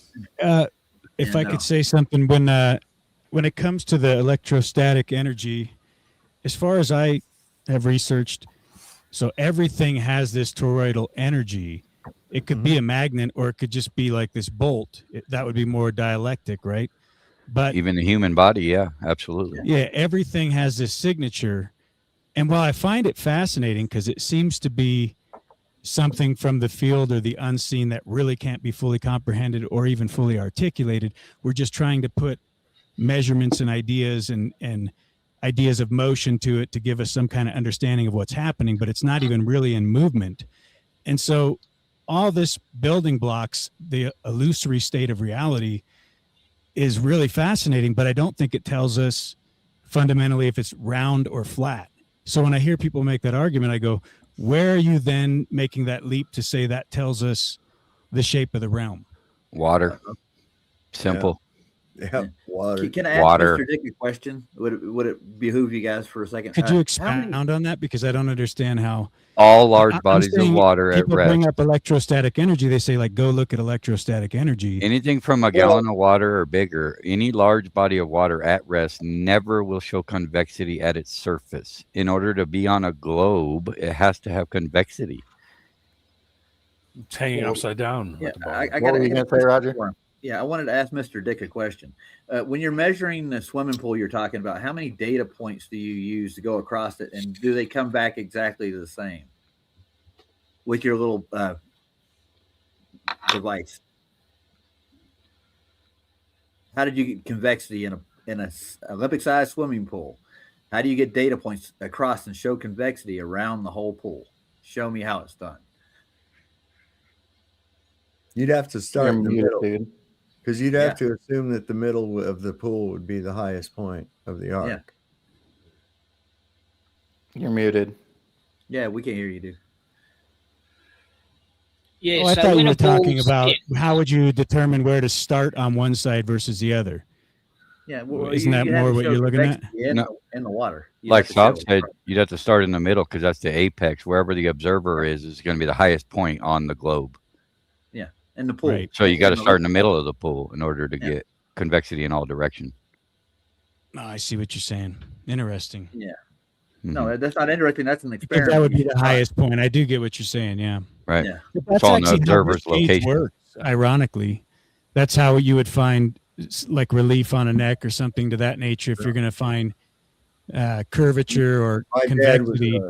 [SPEAKER 22] If I could say something, when it comes to the electrostatic energy, as far as I have researched, so everything has this toroidal energy. It could be a magnet, or it could just be like this bolt. That would be more dialectic, right? But
[SPEAKER 19] Even the human body, yeah, absolutely.
[SPEAKER 22] yeah, everything has this signature. And while I find it fascinating because it seems to be something from the field or the unseen that really can't be fully comprehended or even fully articulated, we're just trying to put measurements and ideas and ideas of motion to it to give us some kind of understanding of what's happening, but it's not even really in movement. And so all this building blocks the illusory state of reality is really fascinating, but I don't think it tells us fundamentally if it's round or flat. So when I hear people make that argument, I go, where are you then making that leap to say that tells us the shape of the realm?
[SPEAKER 19] Water. Simple.
[SPEAKER 11] Yeah, water.
[SPEAKER 16] Can I ask
[SPEAKER 19] Water.
[SPEAKER 16] Mr. Dick a question? Would it behoove you guys for a second?
[SPEAKER 22] Could you
[SPEAKER 16] How
[SPEAKER 22] expound
[SPEAKER 16] many-
[SPEAKER 22] on that? Because I don't understand how
[SPEAKER 19] All large
[SPEAKER 22] I'm
[SPEAKER 19] bodies of
[SPEAKER 22] saying
[SPEAKER 19] water at
[SPEAKER 22] people bring
[SPEAKER 19] rest.
[SPEAKER 22] up electrostatic energy. They say, like, go look at electrostatic energy.
[SPEAKER 19] Anything from a gallon of water or bigger, any large body of water at rest never will show convexity at its surface. In order to be on a globe, it has to have convexity.
[SPEAKER 18] It's hanging upside down.
[SPEAKER 16] Yeah,
[SPEAKER 18] at the bottom.
[SPEAKER 16] I
[SPEAKER 20] What
[SPEAKER 16] got
[SPEAKER 20] were you gonna say, Roger?
[SPEAKER 16] Yeah, I wanted to ask Mr. Dick a question. When you're measuring the swimming pool you're talking about, how many data points do you use to go across it, and do they come back exactly the same with your little device? How did you get convexity in a Olympic-sized swimming pool? How do you get data points across and show convexity around the whole pool? Show me how it's done.
[SPEAKER 11] You'd have to start in the
[SPEAKER 20] muted,
[SPEAKER 11] middle.
[SPEAKER 20] dude.
[SPEAKER 11] Because you'd have to assume that the middle of the pool would be the highest point of the arc.
[SPEAKER 20] You're muted.
[SPEAKER 16] Yeah, we can hear you, dude.
[SPEAKER 6] Yeah,
[SPEAKER 22] I
[SPEAKER 6] so
[SPEAKER 22] thought you
[SPEAKER 6] when
[SPEAKER 22] were
[SPEAKER 6] a ball's-
[SPEAKER 22] talking about
[SPEAKER 6] yeah.
[SPEAKER 22] how would you determine where to start on one side versus the other?
[SPEAKER 16] Yeah, well,
[SPEAKER 22] Isn't that
[SPEAKER 16] you have
[SPEAKER 22] more
[SPEAKER 16] to
[SPEAKER 22] what
[SPEAKER 16] show
[SPEAKER 22] you're looking at?
[SPEAKER 16] convexity in,
[SPEAKER 19] No.
[SPEAKER 16] in the water. You
[SPEAKER 19] Like
[SPEAKER 16] have to show
[SPEAKER 19] Saab
[SPEAKER 16] it.
[SPEAKER 19] said, you'd have to start in the middle because that's the apex. Wherever the observer is going to be the highest point on the globe.
[SPEAKER 16] Yeah, in the pool.
[SPEAKER 22] Right.
[SPEAKER 19] So you got to
[SPEAKER 16] the
[SPEAKER 19] start in the middle of the pool in order to get convexity in all directions.
[SPEAKER 22] Oh, I see what you're saying. Interesting.
[SPEAKER 16] Yeah.
[SPEAKER 19] Mhm.
[SPEAKER 16] No, that's not interesting. That's an
[SPEAKER 22] Because
[SPEAKER 16] experiment.
[SPEAKER 22] that would
[SPEAKER 16] you
[SPEAKER 22] be
[SPEAKER 16] should
[SPEAKER 22] the
[SPEAKER 16] try.
[SPEAKER 22] highest point. I do get what you're saying. Yeah.
[SPEAKER 19] Right.
[SPEAKER 16] Yeah.
[SPEAKER 22] But
[SPEAKER 19] It's all in the
[SPEAKER 22] actually how
[SPEAKER 19] observer's
[SPEAKER 22] this gauge
[SPEAKER 19] location.
[SPEAKER 22] works, ironically. That's how you would find like relief on a neck or something to that nature. If you're going to find curvature or
[SPEAKER 11] My dad was
[SPEAKER 22] convexity,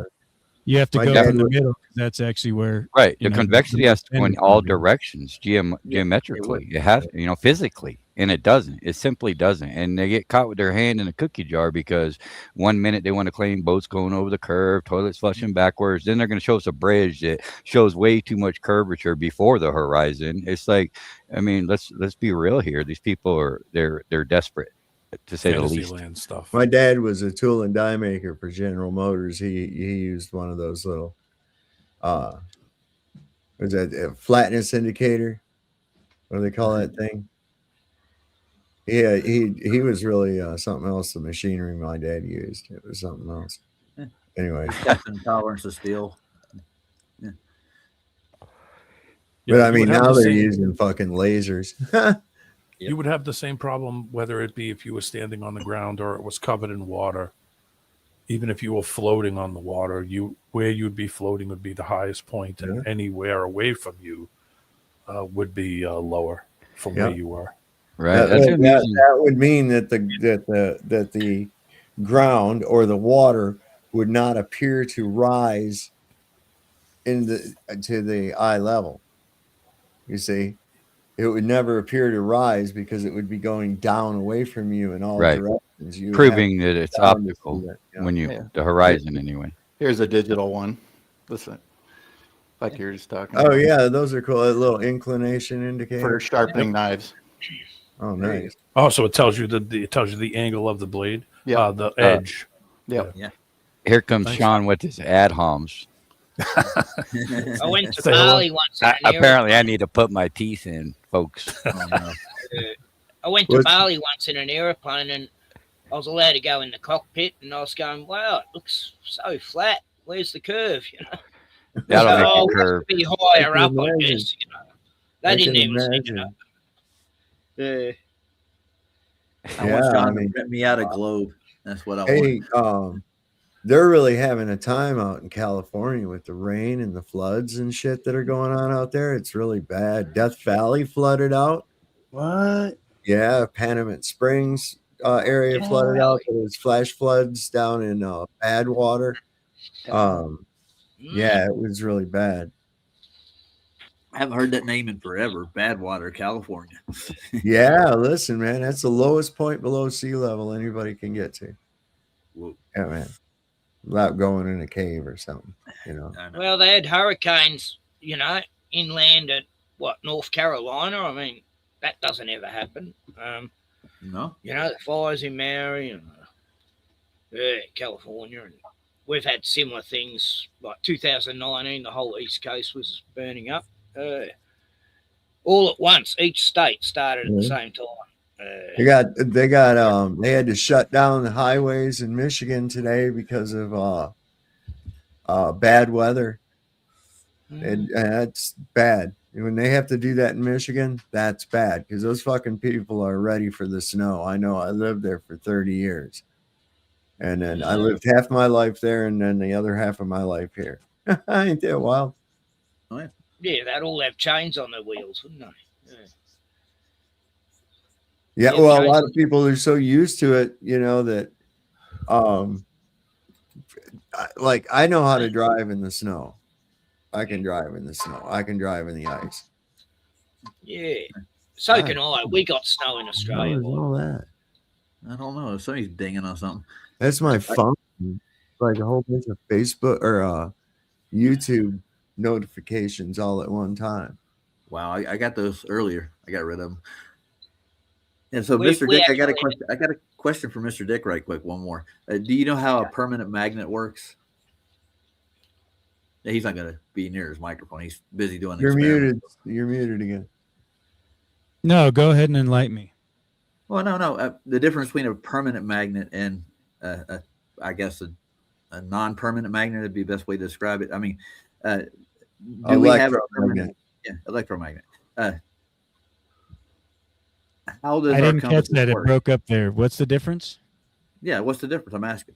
[SPEAKER 22] you have to
[SPEAKER 11] my
[SPEAKER 22] go
[SPEAKER 11] dad
[SPEAKER 22] from the
[SPEAKER 11] was
[SPEAKER 22] middle. 'Cause that's actually where
[SPEAKER 19] Right.
[SPEAKER 22] you
[SPEAKER 19] The
[SPEAKER 22] know,
[SPEAKER 19] convexity has to go in
[SPEAKER 22] independence
[SPEAKER 19] all
[SPEAKER 22] would be.
[SPEAKER 19] directions geometrically. It has, physically, and it doesn't. It simply doesn't. And they get caught with their hand in a cookie jar because one minute they want to claim boats going over the curve, toilets flushing backwards. Then they're going to show us a bridge that shows way too much curvature before the horizon. It's like, I mean, let's be real here. These people are they're desperate, to say the least.
[SPEAKER 18] Fantasyland stuff.
[SPEAKER 11] My dad was a tool and die maker for General Motors. He used one of those little was that a flatness indicator? What do they call that thing? Yeah, he was really something else. The machinery my dad used, it was something else. Anyway,
[SPEAKER 16] Testing tolerance of steel. Yeah.
[SPEAKER 11] But I
[SPEAKER 18] you
[SPEAKER 11] mean,
[SPEAKER 18] would have
[SPEAKER 11] now
[SPEAKER 18] the
[SPEAKER 11] they're
[SPEAKER 18] same-
[SPEAKER 11] using fucking lasers.
[SPEAKER 18] You would have the same problem whether it be if you were standing on the ground or it was covered in water. Even if you were floating on the water, where you'd be floating would be the highest point, and anywhere away from you would be lower from where you were.
[SPEAKER 19] Right.
[SPEAKER 11] That would mean that the ground or the water would not appear to rise to the eye level. You see, it would never appear to rise because it would be going down away from you in all
[SPEAKER 19] Right.
[SPEAKER 11] directions. You would
[SPEAKER 19] Proving
[SPEAKER 11] have
[SPEAKER 19] that it's
[SPEAKER 11] down to see
[SPEAKER 19] optical
[SPEAKER 11] that,
[SPEAKER 19] when you
[SPEAKER 20] Yeah.
[SPEAKER 19] the horizon anyway.
[SPEAKER 20] Here's a digital one. Listen, like you're just talking.
[SPEAKER 11] Oh
[SPEAKER 20] about.
[SPEAKER 11] yeah, those are cool. A little inclination indicator
[SPEAKER 20] For sharpening knives.
[SPEAKER 11] Oh, nice.
[SPEAKER 18] Oh, so it tells you the angle of the blade,
[SPEAKER 20] Yeah.
[SPEAKER 18] the edge.
[SPEAKER 20] Yep.
[SPEAKER 16] Yeah.
[SPEAKER 19] Here comes
[SPEAKER 18] Thanks.
[SPEAKER 19] Sean with his ad homs.
[SPEAKER 6] I went to
[SPEAKER 19] Say hello.
[SPEAKER 6] Bali once. in an
[SPEAKER 19] Apparently, I need to put my teeth in, folks.
[SPEAKER 6] I went to Bali once in an aeroplane, and I was allowed to go in the cockpit, and I was going, "Wow, it looks so flat. Where's the curve?" You know,
[SPEAKER 19] That'll make
[SPEAKER 6] so
[SPEAKER 19] the curve.
[SPEAKER 6] be higher
[SPEAKER 11] I
[SPEAKER 6] up,
[SPEAKER 11] can
[SPEAKER 6] I
[SPEAKER 11] imagine.
[SPEAKER 6] guess. You know, they
[SPEAKER 11] I
[SPEAKER 6] didn't
[SPEAKER 11] can
[SPEAKER 6] even think it
[SPEAKER 11] imagine.
[SPEAKER 6] up. Yeah.
[SPEAKER 16] I
[SPEAKER 11] Yeah,
[SPEAKER 16] want
[SPEAKER 11] I
[SPEAKER 16] John
[SPEAKER 11] mean-
[SPEAKER 16] to print me out a globe. That's what I
[SPEAKER 11] Hey,
[SPEAKER 16] want.
[SPEAKER 11] they're really having a time out in California with the rain and the floods and shit that are going on out there. It's really bad. Death Valley flooded out.
[SPEAKER 20] What?
[SPEAKER 11] Yeah, Panamint Springs area flooded out. There was flash floods down in Badwater. Yeah, it was really bad.
[SPEAKER 16] I haven't heard that name in forever. Badwater, California.
[SPEAKER 11] Yeah, listen, man, that's the lowest point below sea level anybody can get to.
[SPEAKER 16] Whoa.
[SPEAKER 11] Yeah, man. Without going in a cave or something, you know.
[SPEAKER 6] Well, they had hurricanes, you know, inland at North Carolina. I mean, that doesn't ever happen.
[SPEAKER 16] No.
[SPEAKER 6] You know, the fires in Maui and California, and we've had similar things. Like 2019, the whole East Coast was burning up. All at once, each state started at the same time.
[SPEAKER 11] They had to shut down the highways in Michigan today because of bad weather. And that's bad. When they have to do that in Michigan, that's bad because those fucking people are ready for the snow. I know. I lived there for 30 years. And then I lived half my life there and then the other half of my life here. Ain't that wild?
[SPEAKER 16] Oh, yeah.
[SPEAKER 6] Yeah, they'd all have chains on their wheels, wouldn't they?
[SPEAKER 11] Yeah,
[SPEAKER 6] Yeah,
[SPEAKER 11] well, a
[SPEAKER 6] chains
[SPEAKER 11] lot of people are so used to it, you know, that like I know how to drive in the snow. I can drive in the snow. I can drive in the ice.
[SPEAKER 6] Yeah. So can I. We got snow in Australia.
[SPEAKER 11] How is all that?
[SPEAKER 16] I don't know. Somebody's dinging on something.
[SPEAKER 11] That's my phone. Like a whole bunch of Facebook or YouTube notifications all at one time.
[SPEAKER 16] Wow, I got those earlier. I got rid of them. And so,
[SPEAKER 6] We-
[SPEAKER 16] Mr.
[SPEAKER 6] we
[SPEAKER 16] Dick, I got a
[SPEAKER 6] actually-
[SPEAKER 16] question. I got a question for Mr. Dick, right quick. One more. Do you know how a permanent magnet works? Yeah, he's not going to be near his microphone. He's busy doing.
[SPEAKER 11] You're
[SPEAKER 16] experiments.
[SPEAKER 11] muted. You're muted again.
[SPEAKER 22] No, go ahead and enlighten me.
[SPEAKER 16] Well, no. The difference between a permanent magnet and, I guess, a non-permanent magnet would be the best way to describe it. I mean, do we have a permanent? Yeah, electromagnet. How does
[SPEAKER 22] I
[SPEAKER 16] our
[SPEAKER 22] didn't catch
[SPEAKER 16] compass
[SPEAKER 22] that. It
[SPEAKER 16] work?
[SPEAKER 22] broke up there. What's the difference?
[SPEAKER 16] Yeah, what's the difference? I'm asking.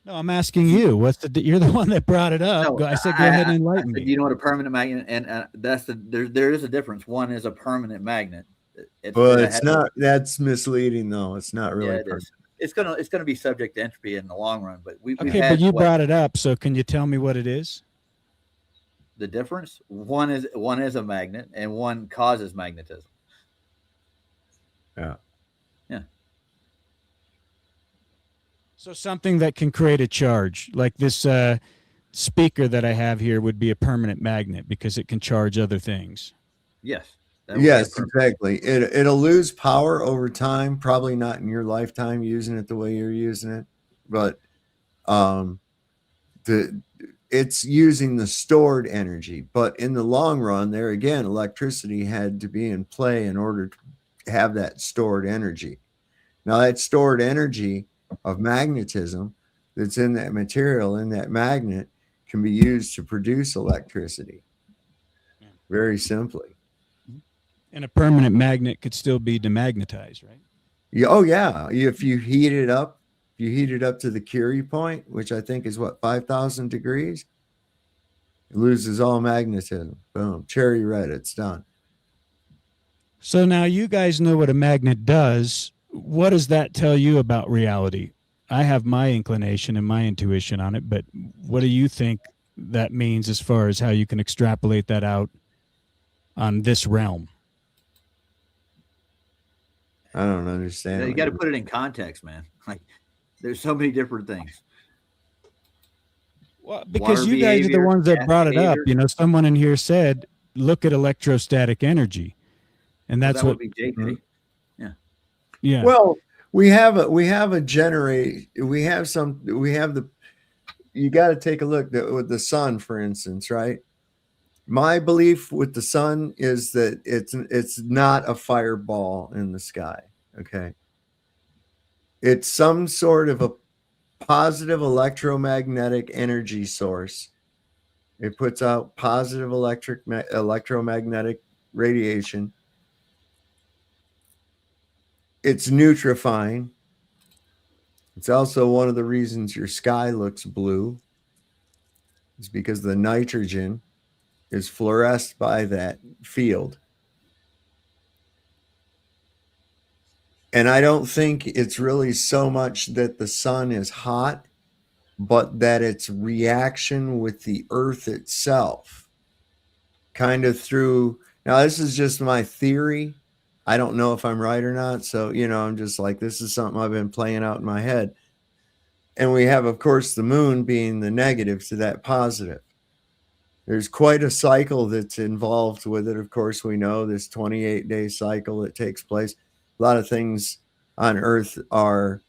[SPEAKER 22] No, I'm asking you. You're the one that brought it up.
[SPEAKER 16] No,
[SPEAKER 22] I said, go ahead and enlighten
[SPEAKER 16] said,
[SPEAKER 22] me.
[SPEAKER 16] you know what a permanent magnet, and there is a difference. One is a permanent magnet.
[SPEAKER 11] But it's not. That's misleading, though. It's not really.
[SPEAKER 16] Yeah, it is. It's gonna be subject to entropy in the long run. But we've
[SPEAKER 22] Okay,
[SPEAKER 16] had
[SPEAKER 22] but you brought it up, so can you tell me what it is?
[SPEAKER 16] the difference. One is a magnet, and one causes magnetism.
[SPEAKER 11] Yeah.
[SPEAKER 16] Yeah.
[SPEAKER 22] So something that can create a charge, like this speaker that I have here, would be a permanent magnet because it can charge other things.
[SPEAKER 16] Yes.
[SPEAKER 11] Yes, exactly. It'll lose power over time, probably not in your lifetime using it the way you're using it, but it's using the stored energy. But in the long run, there again, electricity had to be in play in order to have that stored energy. Now, that stored energy of magnetism that's in that material, in that magnet, can be used to produce electricity. Very simply.
[SPEAKER 22] And a permanent magnet could still be demagnetized, right?
[SPEAKER 11] Yeah, oh yeah. If you heat it up, you heat it up to the Curie point, which I think is what, 5,000 degrees, it loses all magnetism. Boom, cherry red, it's done.
[SPEAKER 22] So now you guys know what a magnet does. What does that tell you about reality? I have my inclination and my intuition on it, but what do you think that means as far as how you can extrapolate that out on this realm?
[SPEAKER 11] I don't understand.
[SPEAKER 16] You got to put it in context, man. Like, there's so many different things.
[SPEAKER 22] Well, because you guys are the ones that brought it up. You know, someone in here said, "Look at electrostatic energy," and that's
[SPEAKER 16] that
[SPEAKER 22] what.
[SPEAKER 16] Would be JP. Yeah.
[SPEAKER 22] Yeah.
[SPEAKER 11] Well, we have a generate. We have the. You got to take a look with the sun, for instance, right? My belief with the sun is that it's not a fireball in the sky. Okay. It's some sort of a positive electromagnetic energy source. It puts out positive electromagnetic radiation. It's neutrifying. It's also one of the reasons your sky looks blue. It's because the nitrogen is fluoresced by that field. And I don't think it's really so much that the sun is hot, but that its reaction with the earth itself kind of through. Now, this is just my theory. I don't know if I'm right or not. So, I'm just like, this is something I've been playing out in my head. And we have, of course, the moon being the negative to that positive. There's quite a cycle that's involved with it. Of course, we know this 28-day cycle that takes place. A lot of things on Earth are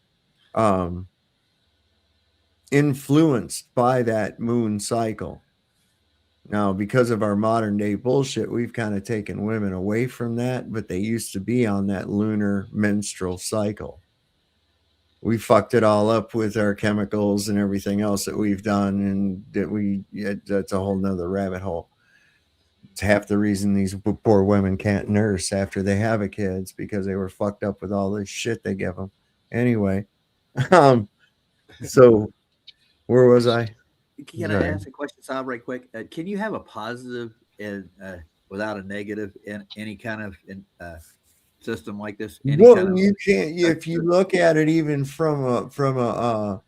[SPEAKER 11] influenced by that moon cycle. Now, because of our modern day bullshit, we've kind of taken women away from that, but they used to be on that lunar menstrual cycle. We fucked it all up with our chemicals and everything else that we've done, and that's a whole nother rabbit hole. It's half the reason these poor women can't nurse after they have a kids, because they were fucked up with all this shit they give them. Anyway, so where was I?
[SPEAKER 16] Can I ask a question, Sal, right quick? Can you have a positive and without a negative in any kind of system like this?
[SPEAKER 11] Well, you can't. If you look at it, even from a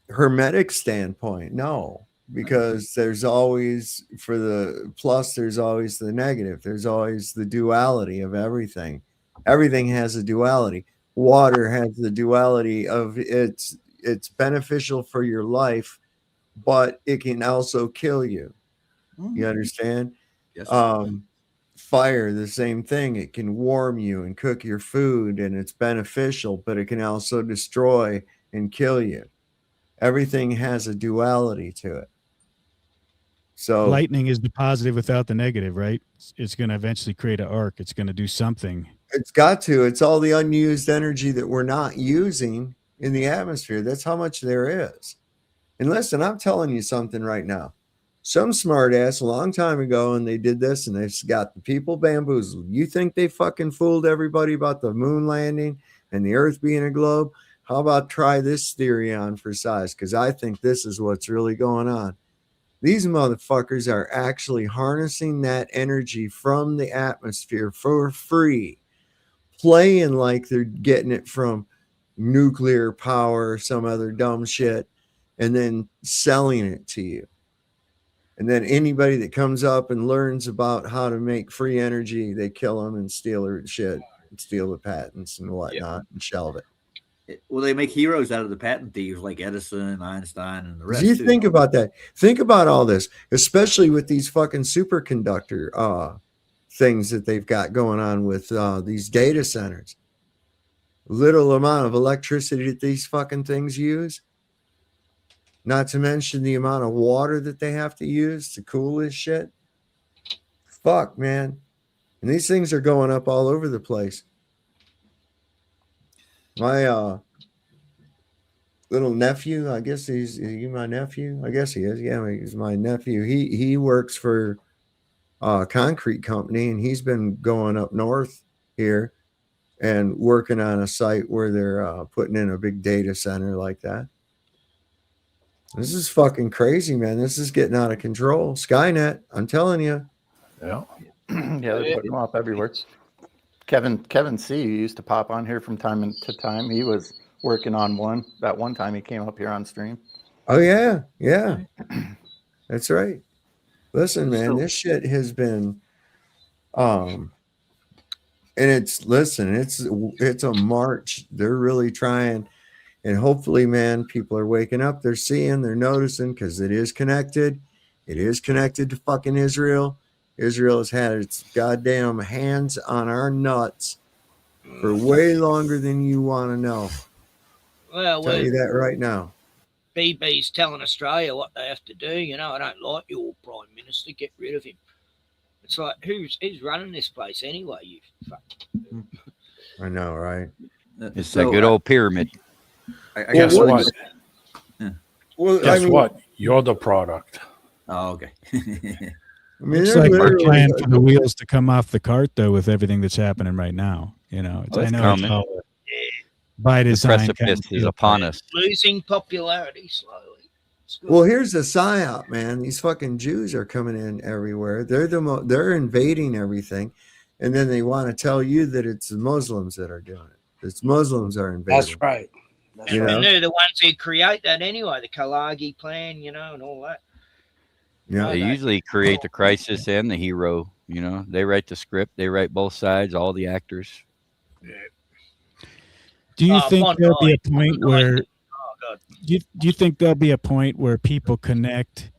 [SPEAKER 11] hermetic standpoint, no, because there's always, for the plus, there's always the negative. There's always the duality of everything. Everything has a duality. Water has the duality of it's beneficial for your life, but it can also kill you. You understand?
[SPEAKER 16] Yes.
[SPEAKER 11] Fire, the same thing. It can warm you and cook your food, and it's beneficial, but it can also destroy and kill you. Everything has a duality to it. So
[SPEAKER 22] lightning is the positive without the negative, right? It's going to eventually create an arc. It's going to do something.
[SPEAKER 11] It's got to. It's all the unused energy that we're not using in the atmosphere. That's how much there is. And listen, I'm telling you something right now. Some smart ass a long time ago, and they did this, and they've got the people bamboozled. You think they fucking fooled everybody about the moon landing and the earth being a globe? How about try this theory on for size? Because I think this is what's really going on. These motherfuckers are actually harnessing that energy from the atmosphere for free, playing like they're getting it from nuclear power or some other dumb shit, and then selling it to you. And then anybody that comes up and learns about how to make free energy, they kill them and steal their shit, and steal the patents and whatnot, and shelve it.
[SPEAKER 16] Well, they make heroes out of the patent thieves like Edison, Einstein, and the rest.
[SPEAKER 11] You
[SPEAKER 16] too.
[SPEAKER 11] think about that. Think about all this, especially with these fucking superconductor things that they've got going on with these data centers. Little amount of electricity that these fucking things use. Not to mention the amount of water that they have to use to cool this shit. Fuck, man. And these things are going up all over the place. My little nephew, I guess is he my nephew? I guess he is. Yeah, he's my nephew. He works for a concrete company, and he's been going up north here and working on a site where they're putting in a big data center like that. This is fucking crazy, man. This is getting out of control. Skynet, I'm telling you.
[SPEAKER 18] Yeah.
[SPEAKER 20] Yeah, they're putting them up everywhere. Kevin C used to pop on here from time to time. He was working on one. That one time he came up here on stream.
[SPEAKER 11] Oh yeah, yeah. That's right. Listen, man, this shit has been and it's a march. They're really trying, and hopefully, man, people are waking up, they're seeing, they're noticing, because it is connected. It is connected to fucking Israel. Israel has had its goddamn hands on our nuts for way longer than you want to know.
[SPEAKER 6] Well,
[SPEAKER 11] I'll tell you that right now.
[SPEAKER 6] BB's telling Australia what they have to do. You know, I don't like your Prime Minister. Get rid of him. It's like, who's running this place anyway? You fuck.
[SPEAKER 11] I know, right?
[SPEAKER 19] It's a good old pyramid.
[SPEAKER 18] Guess what?
[SPEAKER 11] Well,
[SPEAKER 18] Guess what? You're the product.
[SPEAKER 16] Oh, okay.
[SPEAKER 11] I mean,
[SPEAKER 22] Looks like we're playing for the wheels to come off the cart, though, with everything that's happening right now. You know,
[SPEAKER 19] Oh,
[SPEAKER 22] I
[SPEAKER 19] it's
[SPEAKER 22] know
[SPEAKER 19] coming.
[SPEAKER 22] it's all by
[SPEAKER 19] The
[SPEAKER 22] design.
[SPEAKER 19] precipice is upon us.
[SPEAKER 6] Losing popularity slowly.
[SPEAKER 11] Well, here's the psyop, man. These fucking Jews are coming in everywhere. They're invading everything, and then they want to tell you that it's the Muslims that are doing it. It's Muslims are invading.
[SPEAKER 9] That's right.
[SPEAKER 11] You know?
[SPEAKER 6] And they're the ones who create that anyway, the Kalagi plan, you know, and all that.
[SPEAKER 11] Yeah.
[SPEAKER 19] They usually create the crisis and the hero. You know, they write the script. They write both sides, all the actors.
[SPEAKER 22] Do you think
[SPEAKER 6] Von
[SPEAKER 22] there'll be a
[SPEAKER 6] Dyke.
[SPEAKER 22] point where? Do you think there'll be a point where people connect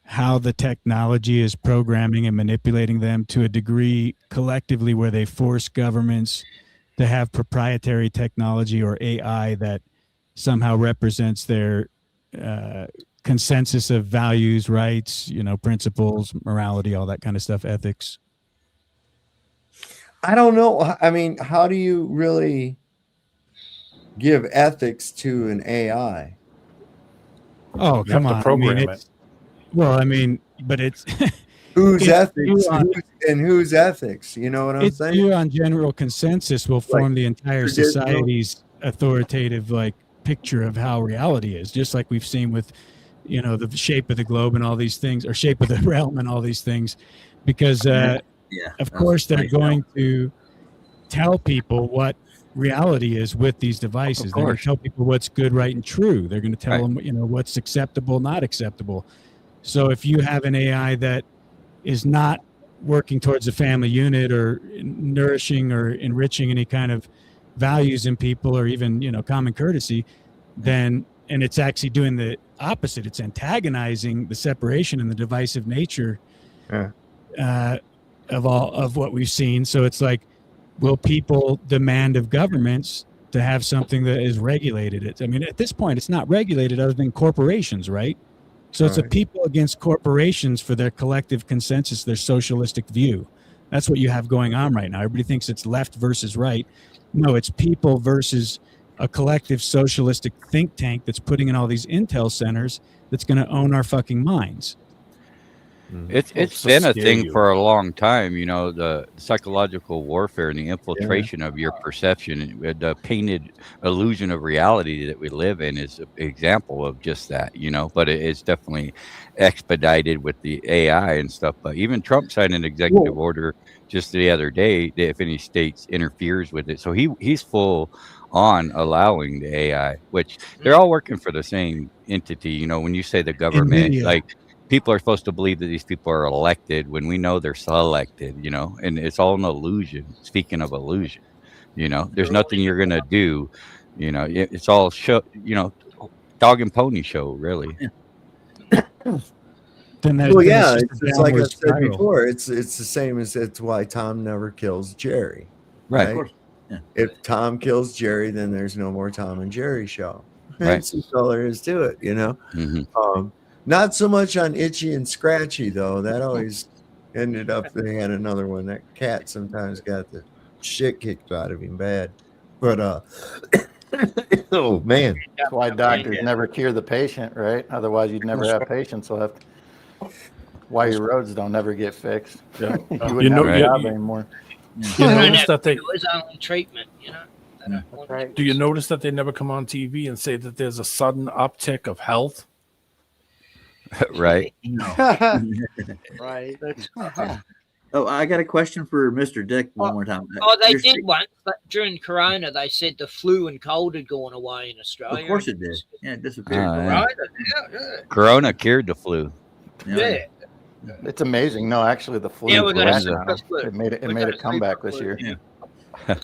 [SPEAKER 22] how the technology is programming and manipulating them to a degree collectively where they force governments to have proprietary technology or AI that somehow represents their consensus of values, rights, you know, principles, morality, all that kind of stuff, ethics?
[SPEAKER 11] I don't know. I mean, how do you really give ethics to an AI?
[SPEAKER 22] Oh,
[SPEAKER 18] You
[SPEAKER 22] come
[SPEAKER 18] have to
[SPEAKER 22] on.
[SPEAKER 18] program
[SPEAKER 22] I mean, but it's
[SPEAKER 11] Whose
[SPEAKER 22] it's
[SPEAKER 11] ethics
[SPEAKER 22] you on-
[SPEAKER 11] and whose ethics? You know what I'm
[SPEAKER 22] it's
[SPEAKER 11] saying?
[SPEAKER 22] you on general consensus will form the entire
[SPEAKER 11] traditional-
[SPEAKER 22] society's authoritative picture of how reality is, just like we've seen with, you know, the shape of the globe and all these things, or shape of the realm and all these things, because of course they're going to tell people what reality is with these devices. They're going to tell people what's good, right, and true. They're going to tell them, you know, what's acceptable, not acceptable. So if you have an AI that is not working towards a family unit or nourishing or enriching any kind of values in people, or even, you know, common courtesy, then, and it's actually doing the opposite, it's antagonizing the separation and the divisive nature of what we've seen. So it's like, will people demand of governments to have something that is regulated? I mean, at this point, it's not regulated other than corporations, right? So it's a people against corporations for their collective consensus, their socialistic view. That's what you have going on right now. Everybody thinks it's left versus right. No, it's people versus a collective socialistic think tank that's putting in all these intel centers that's going to own our fucking minds.
[SPEAKER 19] It's been a thing for a long time, you know, the psychological warfare and the infiltration of your perception, the painted illusion of reality that we live in is an example of just that, you know, but it's definitely expedited with the AI and stuff. But even Trump signed an executive order just the other day that if any states interferes with it. So he's full on allowing the AI, which they're all working for the same entity. You know, when you say the government,
[SPEAKER 22] NVIDIA.
[SPEAKER 19] like, people are supposed to believe that these people are elected when we know they're selected, you know, and it's all an illusion. Speaking of illusion, you know, there's nothing you're going to do, you know, it's all show, you know, dog and pony show, really.
[SPEAKER 22] Then
[SPEAKER 11] Well,
[SPEAKER 22] then
[SPEAKER 11] yeah,
[SPEAKER 22] just
[SPEAKER 11] it's
[SPEAKER 22] a
[SPEAKER 11] just like
[SPEAKER 22] downward
[SPEAKER 11] I've said
[SPEAKER 22] spiral.
[SPEAKER 11] before. It's the same as it's why Tom never kills Jerry,
[SPEAKER 19] Right.
[SPEAKER 11] right?
[SPEAKER 19] Of course.
[SPEAKER 16] Yeah.
[SPEAKER 11] If Tom kills Jerry, then there's no more Tom and Jerry show.
[SPEAKER 19] Right.
[SPEAKER 11] That's all there is to it, you know.
[SPEAKER 19] Mhm.
[SPEAKER 11] Not so much on Itchy and Scratchy though. That always ended up they had another one. That cat sometimes got the shit kicked out of him bad. But oh man.
[SPEAKER 20] That's why doctors never cure the patient, right? Otherwise, you'd never have patients left. Why your roads don't never get fixed.
[SPEAKER 18] Yeah.
[SPEAKER 20] You wouldn't have a job anymore.
[SPEAKER 18] You notice that they
[SPEAKER 6] It's only treatment, you know. They don't want
[SPEAKER 18] do you notice that they never come on TV and say that there's a sudden uptick of health?
[SPEAKER 19] Right.
[SPEAKER 20] Right.
[SPEAKER 16] Oh, I got a question for Mr. Dick one more time.
[SPEAKER 6] Oh, they
[SPEAKER 16] You're
[SPEAKER 6] did
[SPEAKER 16] sick-
[SPEAKER 6] once, but during Corona, they said the flu and cold had gone away in Australia.
[SPEAKER 16] Of course it did. Yeah, it disappeared.
[SPEAKER 19] Yeah.
[SPEAKER 6] Yeah.
[SPEAKER 19] Corona cured the flu.
[SPEAKER 6] Yeah.
[SPEAKER 20] It's amazing. No, actually, the flu.
[SPEAKER 6] Yeah, we're gonna
[SPEAKER 20] back
[SPEAKER 6] see
[SPEAKER 20] now.
[SPEAKER 6] the flu.
[SPEAKER 20] It made it.
[SPEAKER 6] We're
[SPEAKER 20] Made
[SPEAKER 6] gonna
[SPEAKER 20] a
[SPEAKER 6] see
[SPEAKER 20] comeback
[SPEAKER 6] the
[SPEAKER 20] this
[SPEAKER 6] flu.
[SPEAKER 20] year.
[SPEAKER 16] Yeah.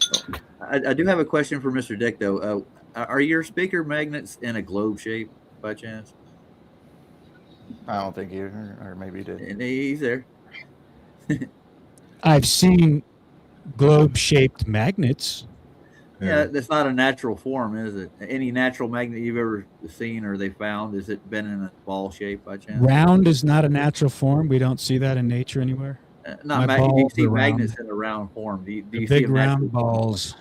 [SPEAKER 16] I do have a question for Mr. Dick though. Are your speaker magnets in a globe shape by chance?
[SPEAKER 20] I don't think you, or maybe you did.
[SPEAKER 16] And he's there.
[SPEAKER 22] I've seen globe-shaped magnets.
[SPEAKER 16] Yeah, that's not a natural form, is it? Any natural magnet you've ever seen or they found, has it been in a ball shape by chance?
[SPEAKER 22] Round is not a natural form. We don't see that in nature anywhere.
[SPEAKER 16] Not
[SPEAKER 22] My
[SPEAKER 16] do you
[SPEAKER 22] balls
[SPEAKER 16] see
[SPEAKER 22] are round.
[SPEAKER 16] magnets in a round form? Do you
[SPEAKER 22] The
[SPEAKER 16] see
[SPEAKER 22] big
[SPEAKER 16] them
[SPEAKER 22] round
[SPEAKER 16] naturally?
[SPEAKER 22] balls.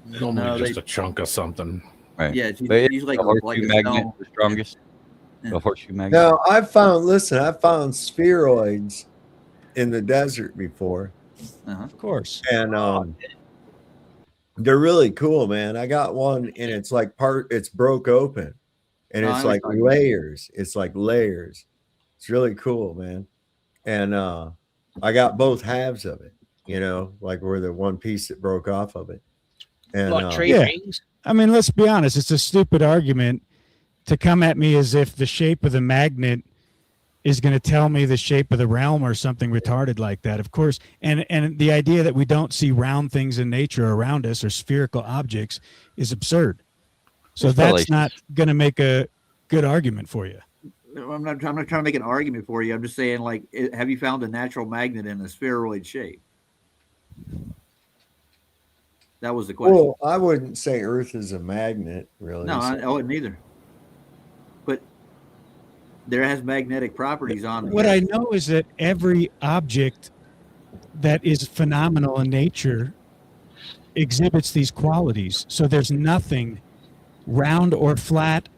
[SPEAKER 18] Normally
[SPEAKER 16] No,
[SPEAKER 18] just
[SPEAKER 16] they-
[SPEAKER 18] a chunk of something.
[SPEAKER 19] Right.
[SPEAKER 16] Yeah, it's
[SPEAKER 19] But it's
[SPEAKER 16] usually
[SPEAKER 19] the
[SPEAKER 16] like
[SPEAKER 19] horseshoe
[SPEAKER 16] a
[SPEAKER 19] magnet,
[SPEAKER 16] stone.
[SPEAKER 19] the strongest. The horseshoe magnet.
[SPEAKER 11] Now I found spheroids in the desert before.
[SPEAKER 22] Of course.
[SPEAKER 11] And they're really cool, man. I got one and it's like it's broke open and
[SPEAKER 16] Oh, I
[SPEAKER 11] it's
[SPEAKER 16] know what
[SPEAKER 11] like
[SPEAKER 16] you're talking about.
[SPEAKER 11] layers. It's like layers. It's really cool, man. And I got both halves of it, you know, like where the one piece that broke off of it. And
[SPEAKER 22] Yeah. I mean, let's be honest. It's a stupid argument to come at me as if the shape of the magnet is going to tell me the shape of the realm or something retarded like that. Of course, and the idea that we don't see round things in nature around us or spherical objects is absurd. So
[SPEAKER 16] There's
[SPEAKER 22] that's
[SPEAKER 16] relations.
[SPEAKER 22] not going to make a good argument for you.
[SPEAKER 16] I'm not trying to make an argument for you. I'm just saying, like, have you found a natural magnet in a spheroid shape? That was the question.
[SPEAKER 11] well, I wouldn't say Earth is a magnet, really.
[SPEAKER 16] No, I wouldn't either. But there has magnetic properties on it.
[SPEAKER 22] What I know is that every object that is phenomenal in nature exhibits these qualities. So there's nothing round or flat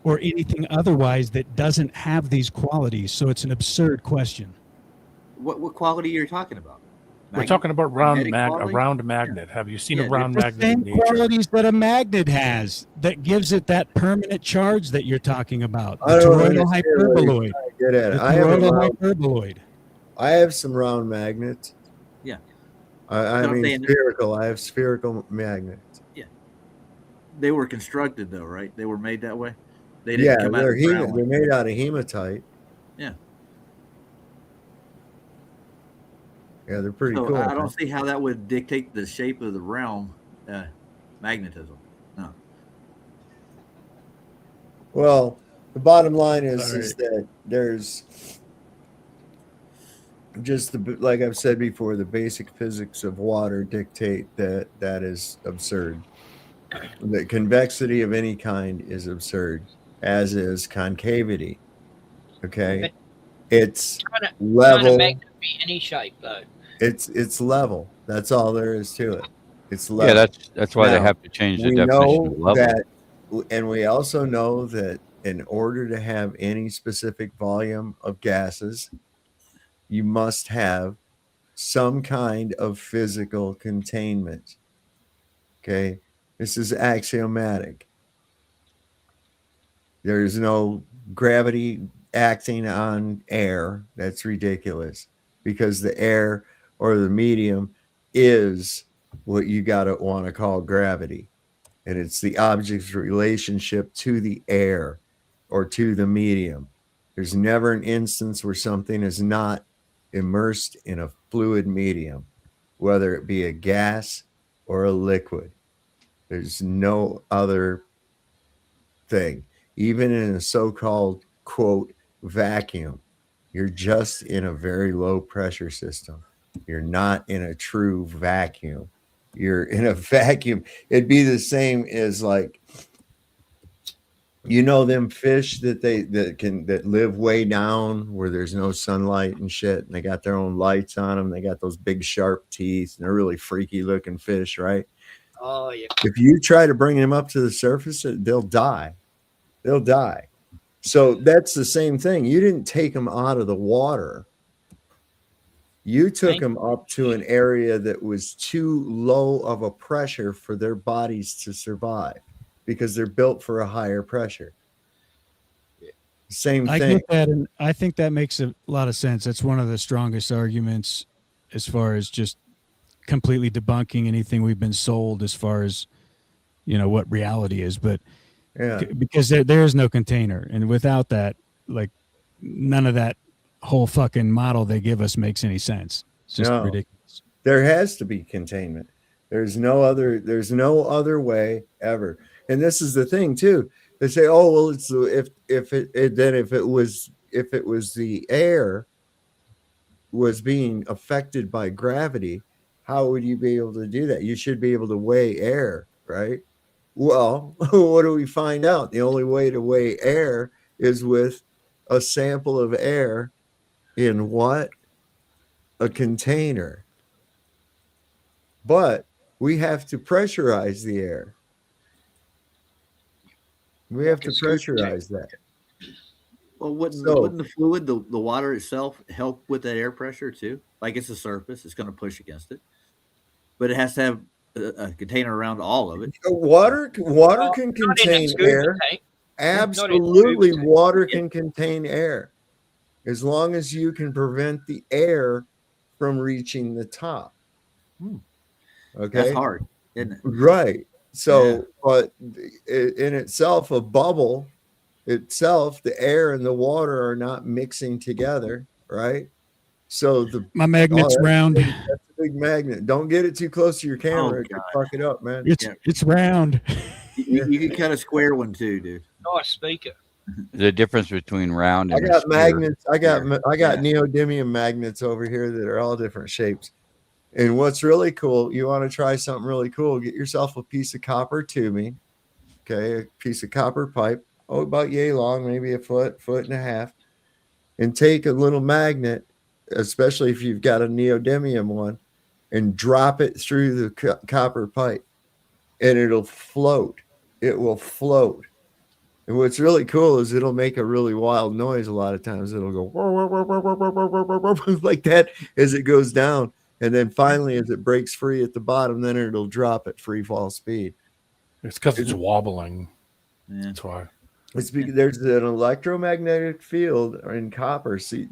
[SPEAKER 22] or anything otherwise that doesn't have these qualities. So it's an absurd question.
[SPEAKER 16] What quality you're talking about?
[SPEAKER 18] We're talking about a
[SPEAKER 16] quality?
[SPEAKER 18] round magnet. Have you seen
[SPEAKER 16] Yeah,
[SPEAKER 18] a round
[SPEAKER 22] The
[SPEAKER 18] magnet in
[SPEAKER 22] same
[SPEAKER 18] nature?
[SPEAKER 22] qualities that a magnet has that gives it that permanent charge that you're talking about.
[SPEAKER 11] I
[SPEAKER 22] The
[SPEAKER 11] don't
[SPEAKER 22] toroidal
[SPEAKER 11] understand what you're
[SPEAKER 22] hyperboloid.
[SPEAKER 11] trying to get at.
[SPEAKER 22] The
[SPEAKER 11] I have a
[SPEAKER 22] toroidal
[SPEAKER 11] round-
[SPEAKER 22] hyperboloid.
[SPEAKER 11] I have some round magnets.
[SPEAKER 16] Yeah.
[SPEAKER 11] I
[SPEAKER 16] That's what I'm
[SPEAKER 11] mean
[SPEAKER 16] saying.
[SPEAKER 11] spherical. I have spherical magnets.
[SPEAKER 16] They were constructed though, right? They were made that way. They
[SPEAKER 11] Yeah,
[SPEAKER 16] come out
[SPEAKER 11] they're
[SPEAKER 16] of the ground
[SPEAKER 11] they're
[SPEAKER 16] like
[SPEAKER 11] made
[SPEAKER 16] that.
[SPEAKER 11] out of hematite.
[SPEAKER 16] Yeah.
[SPEAKER 11] Yeah, they're pretty
[SPEAKER 16] So
[SPEAKER 11] cool.
[SPEAKER 16] I
[SPEAKER 11] man.
[SPEAKER 16] don't see how that would dictate the shape of the realm, magnetism. No.
[SPEAKER 11] Well, the bottom line is
[SPEAKER 16] All right.
[SPEAKER 11] that there's just like I've said before, the basic physics of water dictate that that is absurd. The convexity of any kind is absurd, as is concavity. Okay, it's
[SPEAKER 6] Trying to
[SPEAKER 11] level.
[SPEAKER 6] make it be any shape though.
[SPEAKER 11] It's level. That's all there is to it. It's level.
[SPEAKER 19] Yeah, that's why they
[SPEAKER 11] Now,
[SPEAKER 19] have to change the
[SPEAKER 11] we
[SPEAKER 19] definition
[SPEAKER 11] know
[SPEAKER 19] of level.
[SPEAKER 11] that, and we also know that in order to have any specific volume of gases, you must have some kind of physical containment. Okay, this is axiomatic. There's no gravity acting on air. That's ridiculous, because the air or the medium is what you gotta want to call gravity, and it's the object's relationship to the air or to the medium. There's never an instance where something is not immersed in a fluid medium, whether it be a gas or a liquid. There's no other thing. Even in a so-called quote vacuum, you're just in a very low pressure system. You're not in a true vacuum. You're in a vacuum. It'd be the same as like, you know, them fish that live way down where there's no sunlight and shit, and they got their own lights on them. They got those big sharp teeth, and they're really freaky looking fish, right?
[SPEAKER 6] Oh yeah.
[SPEAKER 11] If you try to bring them up to the surface, they'll die. They'll die. So that's the same thing. You didn't take them out of the water. You took them up to an area that was too low of a pressure for their bodies to survive because they're built for a higher pressure. Same
[SPEAKER 22] I
[SPEAKER 11] thing.
[SPEAKER 22] get that, and I think that makes a lot of sense. That's one of the strongest arguments as far as just completely debunking anything we've been sold as far as, you know, what reality is. But
[SPEAKER 11] Yeah.
[SPEAKER 22] because there is no container, and without that, like, none of that whole fucking model they give us makes any sense. It's just
[SPEAKER 11] No.
[SPEAKER 22] ridiculous.
[SPEAKER 11] There has to be containment. There's no other way ever. And this is the thing too. They say, oh, well, it's if it was the air was being affected by gravity, how would you be able to do that? You should be able to weigh air, right? Well, what do we find out? The only way to weigh air is with a sample of air in what? A container. But we have to pressurize the air. We have to pressurize that.
[SPEAKER 16] Well, wouldn't the fluid, the water itself, help with that air pressure too? Like it's a surface, it's going to push against it, but it has to have a container around all of it.
[SPEAKER 11] Water can contain air. Absolutely, water can contain air as long as you can prevent the air from reaching the top. Okay,
[SPEAKER 16] That's hard, isn't it?
[SPEAKER 11] Right. So, but in itself, a bubble itself, the air and the water are not mixing together, right? So
[SPEAKER 22] My magnet's round.
[SPEAKER 11] That's a big magnet. Don't get it too close to your camera. It could fuck it up, man.
[SPEAKER 22] It's round.
[SPEAKER 16] You can cut a square one too, dude.
[SPEAKER 6] Nice speaker.
[SPEAKER 19] The difference between round
[SPEAKER 11] I
[SPEAKER 19] and a
[SPEAKER 11] got
[SPEAKER 19] sphere.
[SPEAKER 11] magnets. I got neodymium magnets over here that are all different shapes. And what's really cool, you want to try something really cool, get yourself a piece of copper tubing, okay, a piece of copper pipe, about yay long, maybe a foot and a half, and take a little magnet, especially if you've got a neodymium one, and drop it through the copper pipe, and it'll float. It will float. And what's really cool is it'll make a really wild noise a lot of times. It'll go like that as it goes down. And then finally, as it breaks free at the bottom, then it'll drop at free fall speed.
[SPEAKER 18] It's because it's wobbling. That's why.
[SPEAKER 11] It's because there's an electromagnetic field in copper. See,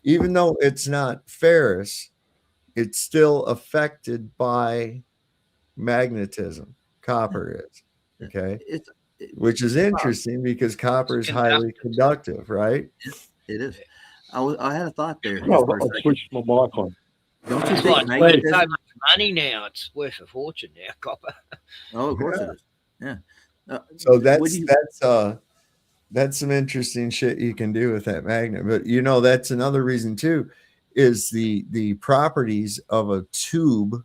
[SPEAKER 11] even though it's not ferrous, it's still affected by magnetism. Copper is, okay? Which is interesting because copper is highly conductive, right?
[SPEAKER 16] It is. I had a thought there.
[SPEAKER 9] Oh, I switched my mic on.
[SPEAKER 16] Don't you
[SPEAKER 6] It's
[SPEAKER 16] think
[SPEAKER 6] like
[SPEAKER 16] magnetism?
[SPEAKER 6] so much money now. It's worth a fortune now, copper.
[SPEAKER 16] Oh, of course it is. Yeah.
[SPEAKER 11] So that's some interesting shit you can do with that magnet. But you know, that's another reason too, is the properties of a tube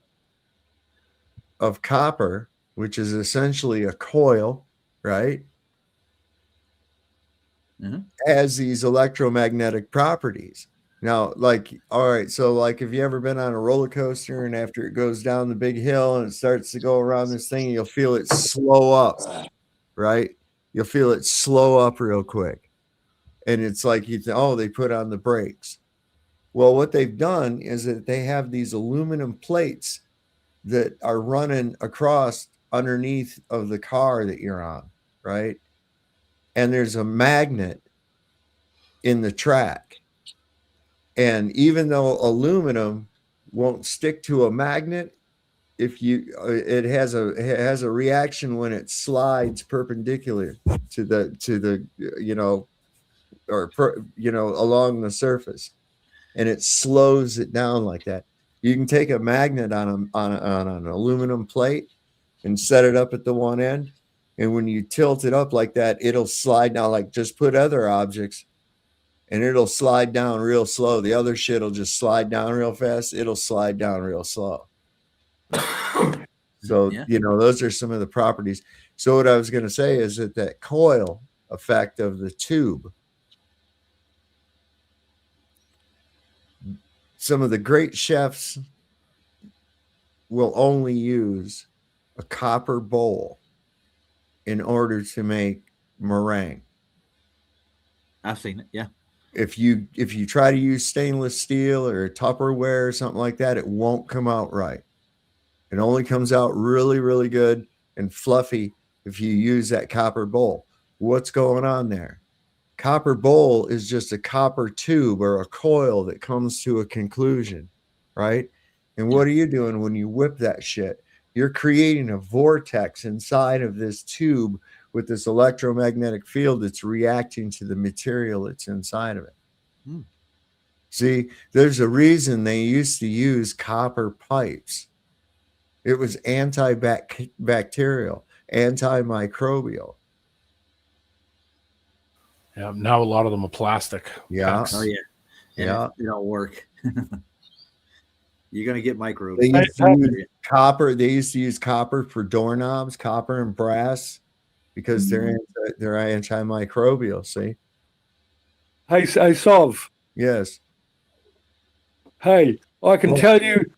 [SPEAKER 11] of copper, which is essentially a coil, right? Has these electromagnetic properties. Now, like, all right, so like, have you ever been on a roller coaster and after it goes down the big hill and it starts to go around this thing, you'll feel it slow up, right? You'll feel it slow up real quick. And it's like, you think, oh, they put on the brakes. Well, what they've done is that they have these aluminum plates that are running across underneath of the car that you're on, right? And there's a magnet in the track. And even though aluminum won't stick to a magnet, it has a reaction when it slides perpendicular to the along the surface, and it slows it down like that. You can take a magnet on an aluminum plate and set it up at the one end, and when you tilt it up like that, it'll slide down. Like just put other objects, and it'll slide down real slow. The other shit will just slide down real fast. It'll slide down real slow. So, those are some of the properties. So what I was going to say is that coil effect of the tube, some of the great chefs will only use a copper bowl in order to make meringue.
[SPEAKER 16] I've seen it. Yeah.
[SPEAKER 11] If you try to use stainless steel or Tupperware or something like that, it won't come out right. It only comes out really, really good and fluffy if you use that copper bowl. What's going on there? Copper bowl is just a copper tube or a coil that comes to a conclusion, right? And what are you doing when you whip that shit? You're creating a vortex inside of this tube with this electromagnetic field that's reacting to the material that's inside of it.
[SPEAKER 16] Hmm.
[SPEAKER 11] See, there's a reason they used to use copper pipes. It was antibacterial, antimicrobial.
[SPEAKER 18] Yeah, now a lot of them are plastic.
[SPEAKER 11] Yeah.
[SPEAKER 18] packs.
[SPEAKER 16] Oh yeah. And
[SPEAKER 11] Yeah.
[SPEAKER 16] It don't work. You're gonna get microbes.
[SPEAKER 11] They used to use copper. They used to use copper for doorknobs, copper and brass, because they're antimicrobial. See?
[SPEAKER 9] Hey, Sov.
[SPEAKER 11] Yes.
[SPEAKER 9] Hey, I can tell you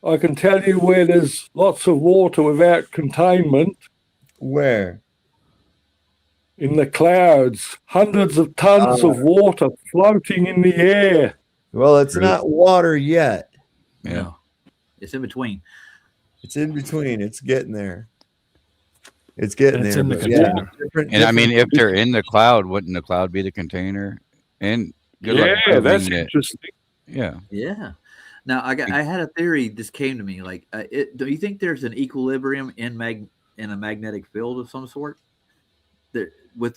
[SPEAKER 9] where there's lots of water without containment.
[SPEAKER 11] Where?
[SPEAKER 9] In the clouds, hundreds of tons of water floating in the air.
[SPEAKER 11] Well, it's not water yet.
[SPEAKER 19] Yeah.
[SPEAKER 16] No. It's in between.
[SPEAKER 11] It's in between. It's getting there. It's getting
[SPEAKER 18] It's
[SPEAKER 11] there.
[SPEAKER 18] in the
[SPEAKER 11] but yeah,
[SPEAKER 18] container.
[SPEAKER 19] And I mean, if they're in the cloud, wouldn't the cloud be the container? And good luck
[SPEAKER 9] Yeah, that's
[SPEAKER 19] proving it.
[SPEAKER 9] interesting.
[SPEAKER 19] Yeah.
[SPEAKER 16] Yeah. Now I had a theory. Just came to me. Like, do you think there's an equilibrium in a magnetic field of some sort?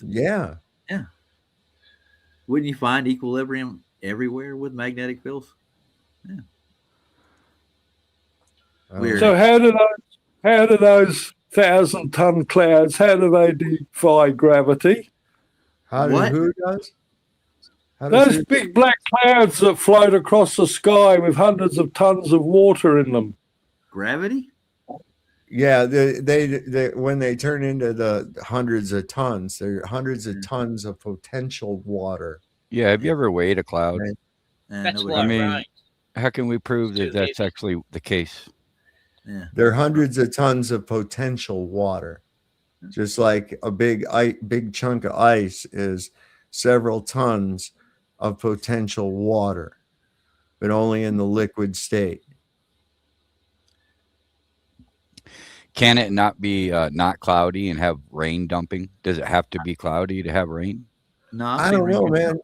[SPEAKER 11] Yeah.
[SPEAKER 16] Wouldn't you find equilibrium everywhere with magnetic fields? Yeah. Weird.
[SPEAKER 9] So how do those 1,000-ton clouds? How do they defy gravity?
[SPEAKER 11] Who does?
[SPEAKER 9] Those big black clouds that float across the sky with hundreds of tons of water in them.
[SPEAKER 16] Gravity?
[SPEAKER 11] Yeah, they when they turn into the hundreds of tons, they're hundreds of tons of potential water.
[SPEAKER 19] Yeah. Have you ever weighed a cloud?
[SPEAKER 6] That's
[SPEAKER 16] nobody-
[SPEAKER 6] what,
[SPEAKER 19] I mean,
[SPEAKER 6] right?
[SPEAKER 19] how can we prove that
[SPEAKER 6] Too
[SPEAKER 19] that's
[SPEAKER 6] heavy.
[SPEAKER 19] actually the case?
[SPEAKER 16] Yeah.
[SPEAKER 11] They're hundreds of tons of potential water. Just like a big chunk of ice is several tons of potential water, but only in the liquid state.
[SPEAKER 19] Can it not be not cloudy and have rain dumping? Does it have to be cloudy to have rain?
[SPEAKER 16] No,
[SPEAKER 11] I don't know, man.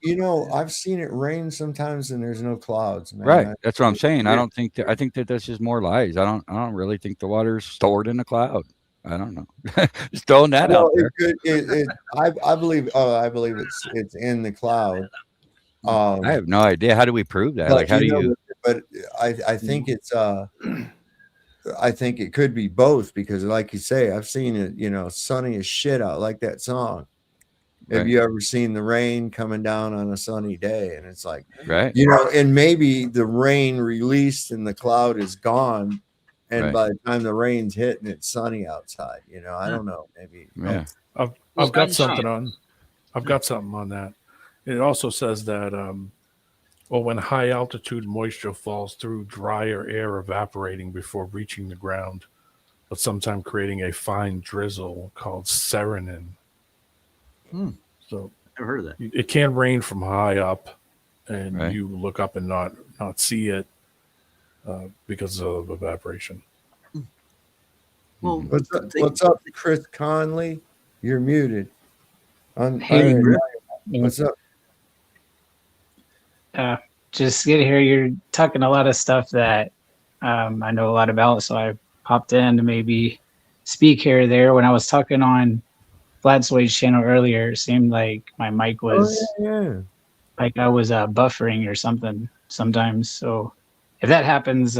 [SPEAKER 11] I've seen it rain sometimes and there's no clouds, man.
[SPEAKER 19] Right. That's what I'm saying. I don't think I think that that's just more lies. I don't really think the water's stored in a cloud. I don't know. Just throwing that out there.
[SPEAKER 11] I believe it's in the cloud.
[SPEAKER 19] I have no idea. How do we prove that? Like, how do you?
[SPEAKER 11] But I think it's I think it could be both, because like you say, I've seen it, sunny as shit out, like that song. Have you ever seen the rain coming down on a sunny day? And it's like,
[SPEAKER 19] right.
[SPEAKER 11] And maybe the rain released and the cloud is gone. And by the time the rain's hitting, it's sunny outside. I don't know. Maybe.
[SPEAKER 19] Yeah.
[SPEAKER 18] I've got something on. I've got something on that. It also says that, when high altitude moisture falls through drier air evaporating before reaching the ground, but sometimes creating a fine drizzle called serenin. So
[SPEAKER 16] I've heard of that.
[SPEAKER 18] It can rain from high up, and
[SPEAKER 19] Right.
[SPEAKER 18] you look up and not see it because of evaporation.
[SPEAKER 16] Well,
[SPEAKER 11] What's up, Chris Conley? You're muted.
[SPEAKER 10] Hey,
[SPEAKER 11] What's up?
[SPEAKER 10] Just good to hear you're talking a lot of stuff that I know a lot about, so I popped in to maybe speak here or there. When I was talking on Flat's channel earlier, it seemed like my mic was
[SPEAKER 11] yeah.
[SPEAKER 10] like I was buffering or something sometimes. So if that happens,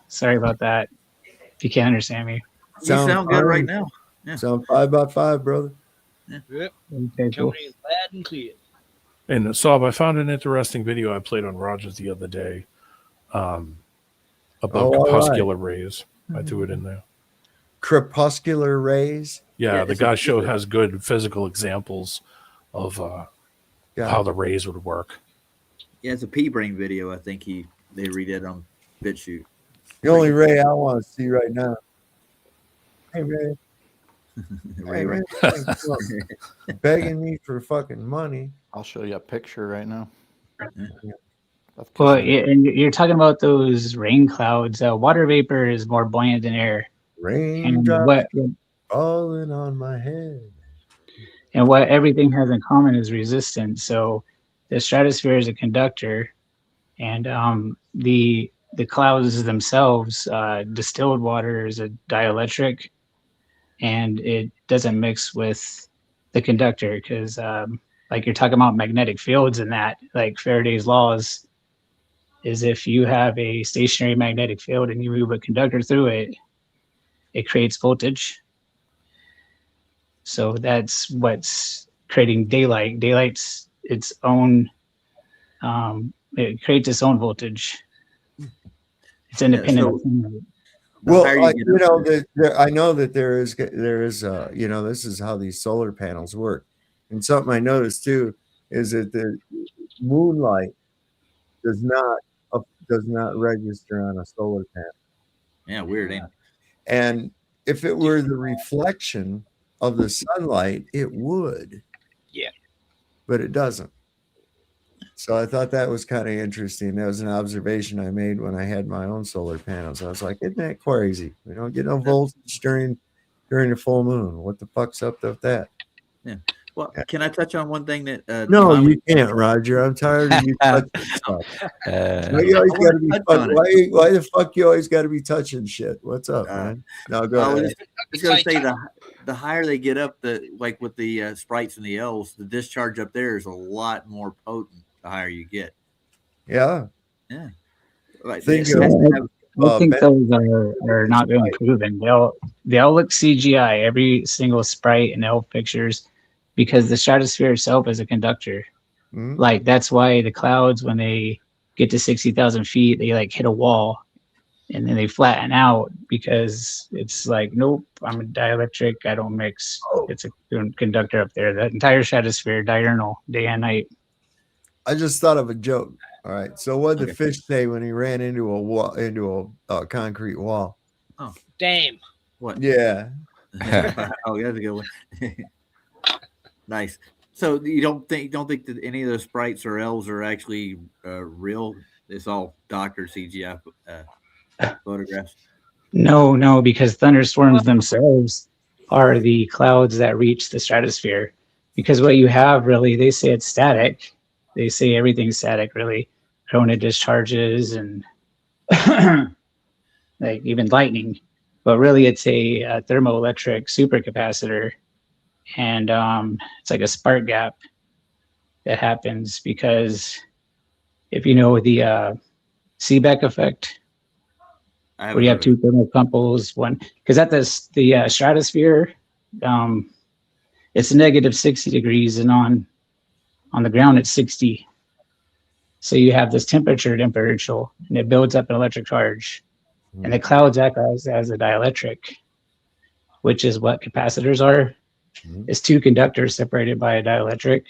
[SPEAKER 10] sorry about that. If you can't understand me.
[SPEAKER 16] You sound good right now. Yeah.
[SPEAKER 11] Sound 5x5, brother.
[SPEAKER 6] Yep.
[SPEAKER 10] Okay, cool.
[SPEAKER 6] Coming in loud and clear.
[SPEAKER 18] And so I found an interesting video I played on Rogers the other day about
[SPEAKER 11] all
[SPEAKER 18] crepuscular
[SPEAKER 11] right.
[SPEAKER 18] rays. I threw it in there.
[SPEAKER 11] Crepuscular rays.
[SPEAKER 18] Yeah, the guy show has good physical examples of how the rays would work.
[SPEAKER 16] Yeah, it's a pea brain video. I think they redid on BitChute.
[SPEAKER 11] The only Ray I want to see right now. Hey, Ray.
[SPEAKER 16] Ray,
[SPEAKER 11] Hey,
[SPEAKER 16] Ray.
[SPEAKER 11] Ray. Begging me for fucking money.
[SPEAKER 20] I'll show you a picture right now.
[SPEAKER 10] Well, and you're talking about those rain clouds. Water vapor is more buoyant than air.
[SPEAKER 11] Raindrops falling on my head.
[SPEAKER 10] And what everything has in common is resistance. So the stratosphere is a conductor, and the clouds themselves, distilled water is a dielectric, and it doesn't mix with the conductor because, like you're talking about magnetic fields and that, like Faraday's laws, is if you have a stationary magnetic field and you move a conductor through it, it creates voltage. So that's what's creating daylight. Daylight's its own, it creates its own voltage. It's independent of sunlight.
[SPEAKER 11] Well, I know that there is, this is how these solar panels work. And something I noticed too is that the moonlight does not register on a solar panel.
[SPEAKER 16] Yeah, weird, ain't it?
[SPEAKER 11] And if it were the reflection of the sunlight, it would.
[SPEAKER 6] Yeah.
[SPEAKER 11] But it doesn't. So I thought that was kind of interesting. That was an observation I made when I had my own solar panels. I was like, isn't that crazy? We don't get no voltage during the full moon. What the fuck's up with that?
[SPEAKER 16] Yeah. Well, can I touch on one thing that?
[SPEAKER 11] No,
[SPEAKER 16] Tom-
[SPEAKER 11] you can't, Roger. I'm tired of you touching stuff. Why you always gotta be why the fuck you always got to be touching shit? What's up, man? No, go
[SPEAKER 16] I was
[SPEAKER 11] ahead.
[SPEAKER 16] just going to say the higher they get up, like with the sprites and the elves, the discharge up there is a lot more potent. The higher you get.
[SPEAKER 11] Yeah.
[SPEAKER 16] Yeah. Like
[SPEAKER 11] Think
[SPEAKER 10] So I think those are not being proven. They'll look CGI, every single sprite and elf pictures, because the stratosphere itself is a conductor. Like that's why the clouds, when they get to 60,000 feet, they like hit a wall and then they flatten out because it's like, nope, I'm a dielectric. I don't mix. It's a conductor up there. The entire stratosphere, diurnal, day and night.
[SPEAKER 11] I just thought of a joke. All right. So what did the fish say when he ran into a wall, into a concrete wall?
[SPEAKER 16] Oh,
[SPEAKER 6] damn.
[SPEAKER 16] What?
[SPEAKER 11] Yeah.
[SPEAKER 16] Oh, that's a good one. Nice. So you don't think that any of those sprites or elves are actually real? It's all doctor CGI photographs.
[SPEAKER 10] No, because thunderstorms themselves are the clouds that reach the stratosphere. Because what you have really, they say it's static. They say everything's static, really. Corona discharges and like even lightning. But really, it's a thermoelectric supercapacitor. And it's like a spark gap that happens because if you know the Seebeck effect, where you have two thermocouples, one because at the stratosphere, it's negative 60 degrees, and on the ground it's 60. So you have this temperature differential, and it builds up an electric charge, and the clouds act as a dielectric, which is what capacitors are. It's two conductors separated by a dielectric.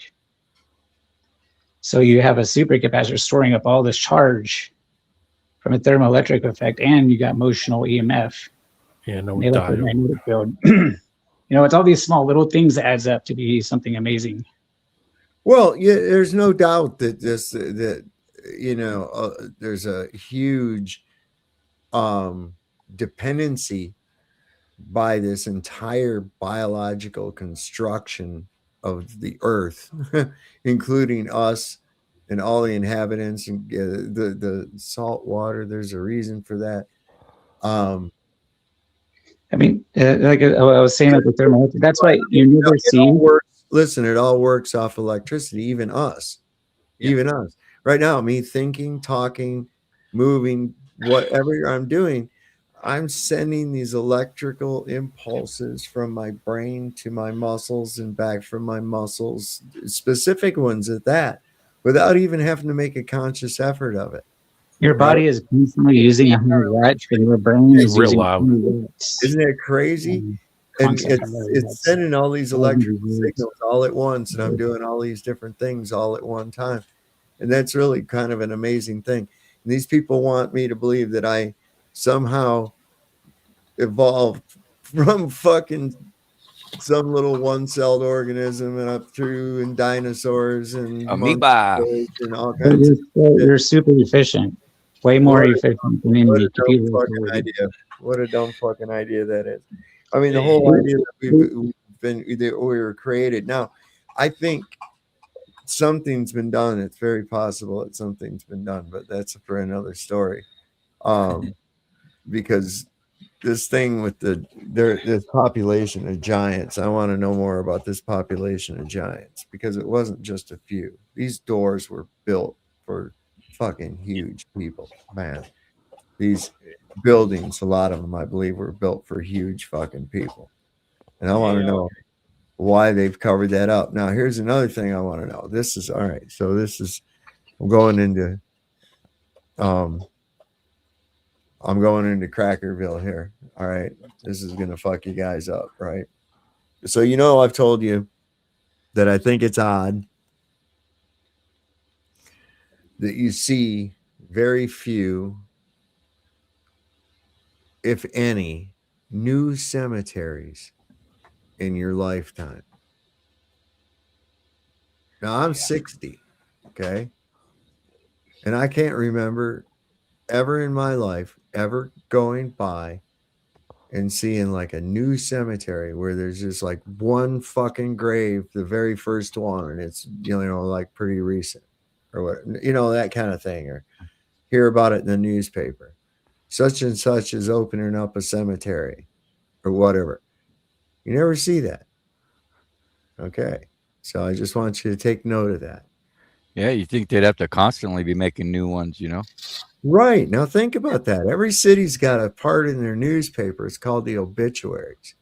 [SPEAKER 10] So you have a supercapacitor storing up all this charge from a thermoelectric effect, and you got motional EMF.
[SPEAKER 18] Yeah, no
[SPEAKER 10] And electromagnetic field. It's all these small little things that adds up to be something amazing.
[SPEAKER 11] Well, yeah, there's no doubt that there's a huge dependency by this entire biological construction of the earth, including us and all the inhabitants and the salt water. There's a reason for that.
[SPEAKER 10] I mean, like I was saying about the thermoelectric, that's why you never
[SPEAKER 11] It all
[SPEAKER 10] see.
[SPEAKER 11] works. Listen, it all works off electricity, even us. Even us. Right now, me thinking, talking, moving, whatever I'm doing, I'm sending these electrical impulses from my brain to my muscles and back from my muscles, specific ones at that, without even having to make a conscious effort of it.
[SPEAKER 10] Your
[SPEAKER 11] Right?
[SPEAKER 10] body is constantly using 100 watts, and your brain is
[SPEAKER 18] Real
[SPEAKER 10] using
[SPEAKER 18] loud.
[SPEAKER 10] 20 watts.
[SPEAKER 11] Isn't that crazy? And it's sending all these electrical signals all at once, and I'm doing all these different things all at one time. And that's really kind of an amazing thing. And these people want me to believe that I somehow evolved from fucking some little one-celled organism and up through and dinosaurs and
[SPEAKER 19] Amoeba.
[SPEAKER 11] monkeys and all
[SPEAKER 10] But
[SPEAKER 11] kinds of
[SPEAKER 10] you're super efficient, way more efficient than
[SPEAKER 11] what
[SPEAKER 10] any
[SPEAKER 11] a dumb
[SPEAKER 10] computer.
[SPEAKER 11] fucking idea. What a dumb fucking idea that is. I mean, the whole idea that we've been that we were created. Now, I think something's been done. It's very possible that something's been done, but that's for another story. Because this thing with this population of giants, I want to know more about this population of giants because it wasn't just a few. These doors were built for fucking huge people, man. These buildings, a lot of them, I believe, were built for huge fucking people. And I want to know why they've covered that up. Now, here's another thing I want to know. This is all right. So this is I'm going into Crackerville here. All right. This is gonna fuck you guys up, right? So I've told you that I think it's odd that you see very few, if any, new cemeteries in your lifetime. Now I'm 60, okay? And I can't remember ever in my life ever going by and seeing like a new cemetery where there's just like one fucking grave, the very first one, and it's like pretty recent or what, that kind of thing, or hear about it in the newspaper. Such and such is opening up a cemetery or whatever. You never see that. Okay. So I just want you to take note of that.
[SPEAKER 19] Yeah, you think they'd have to constantly be making new ones,
[SPEAKER 11] Right. Now think about that. Every city's got a part in their newspaper. It's called the obituaries.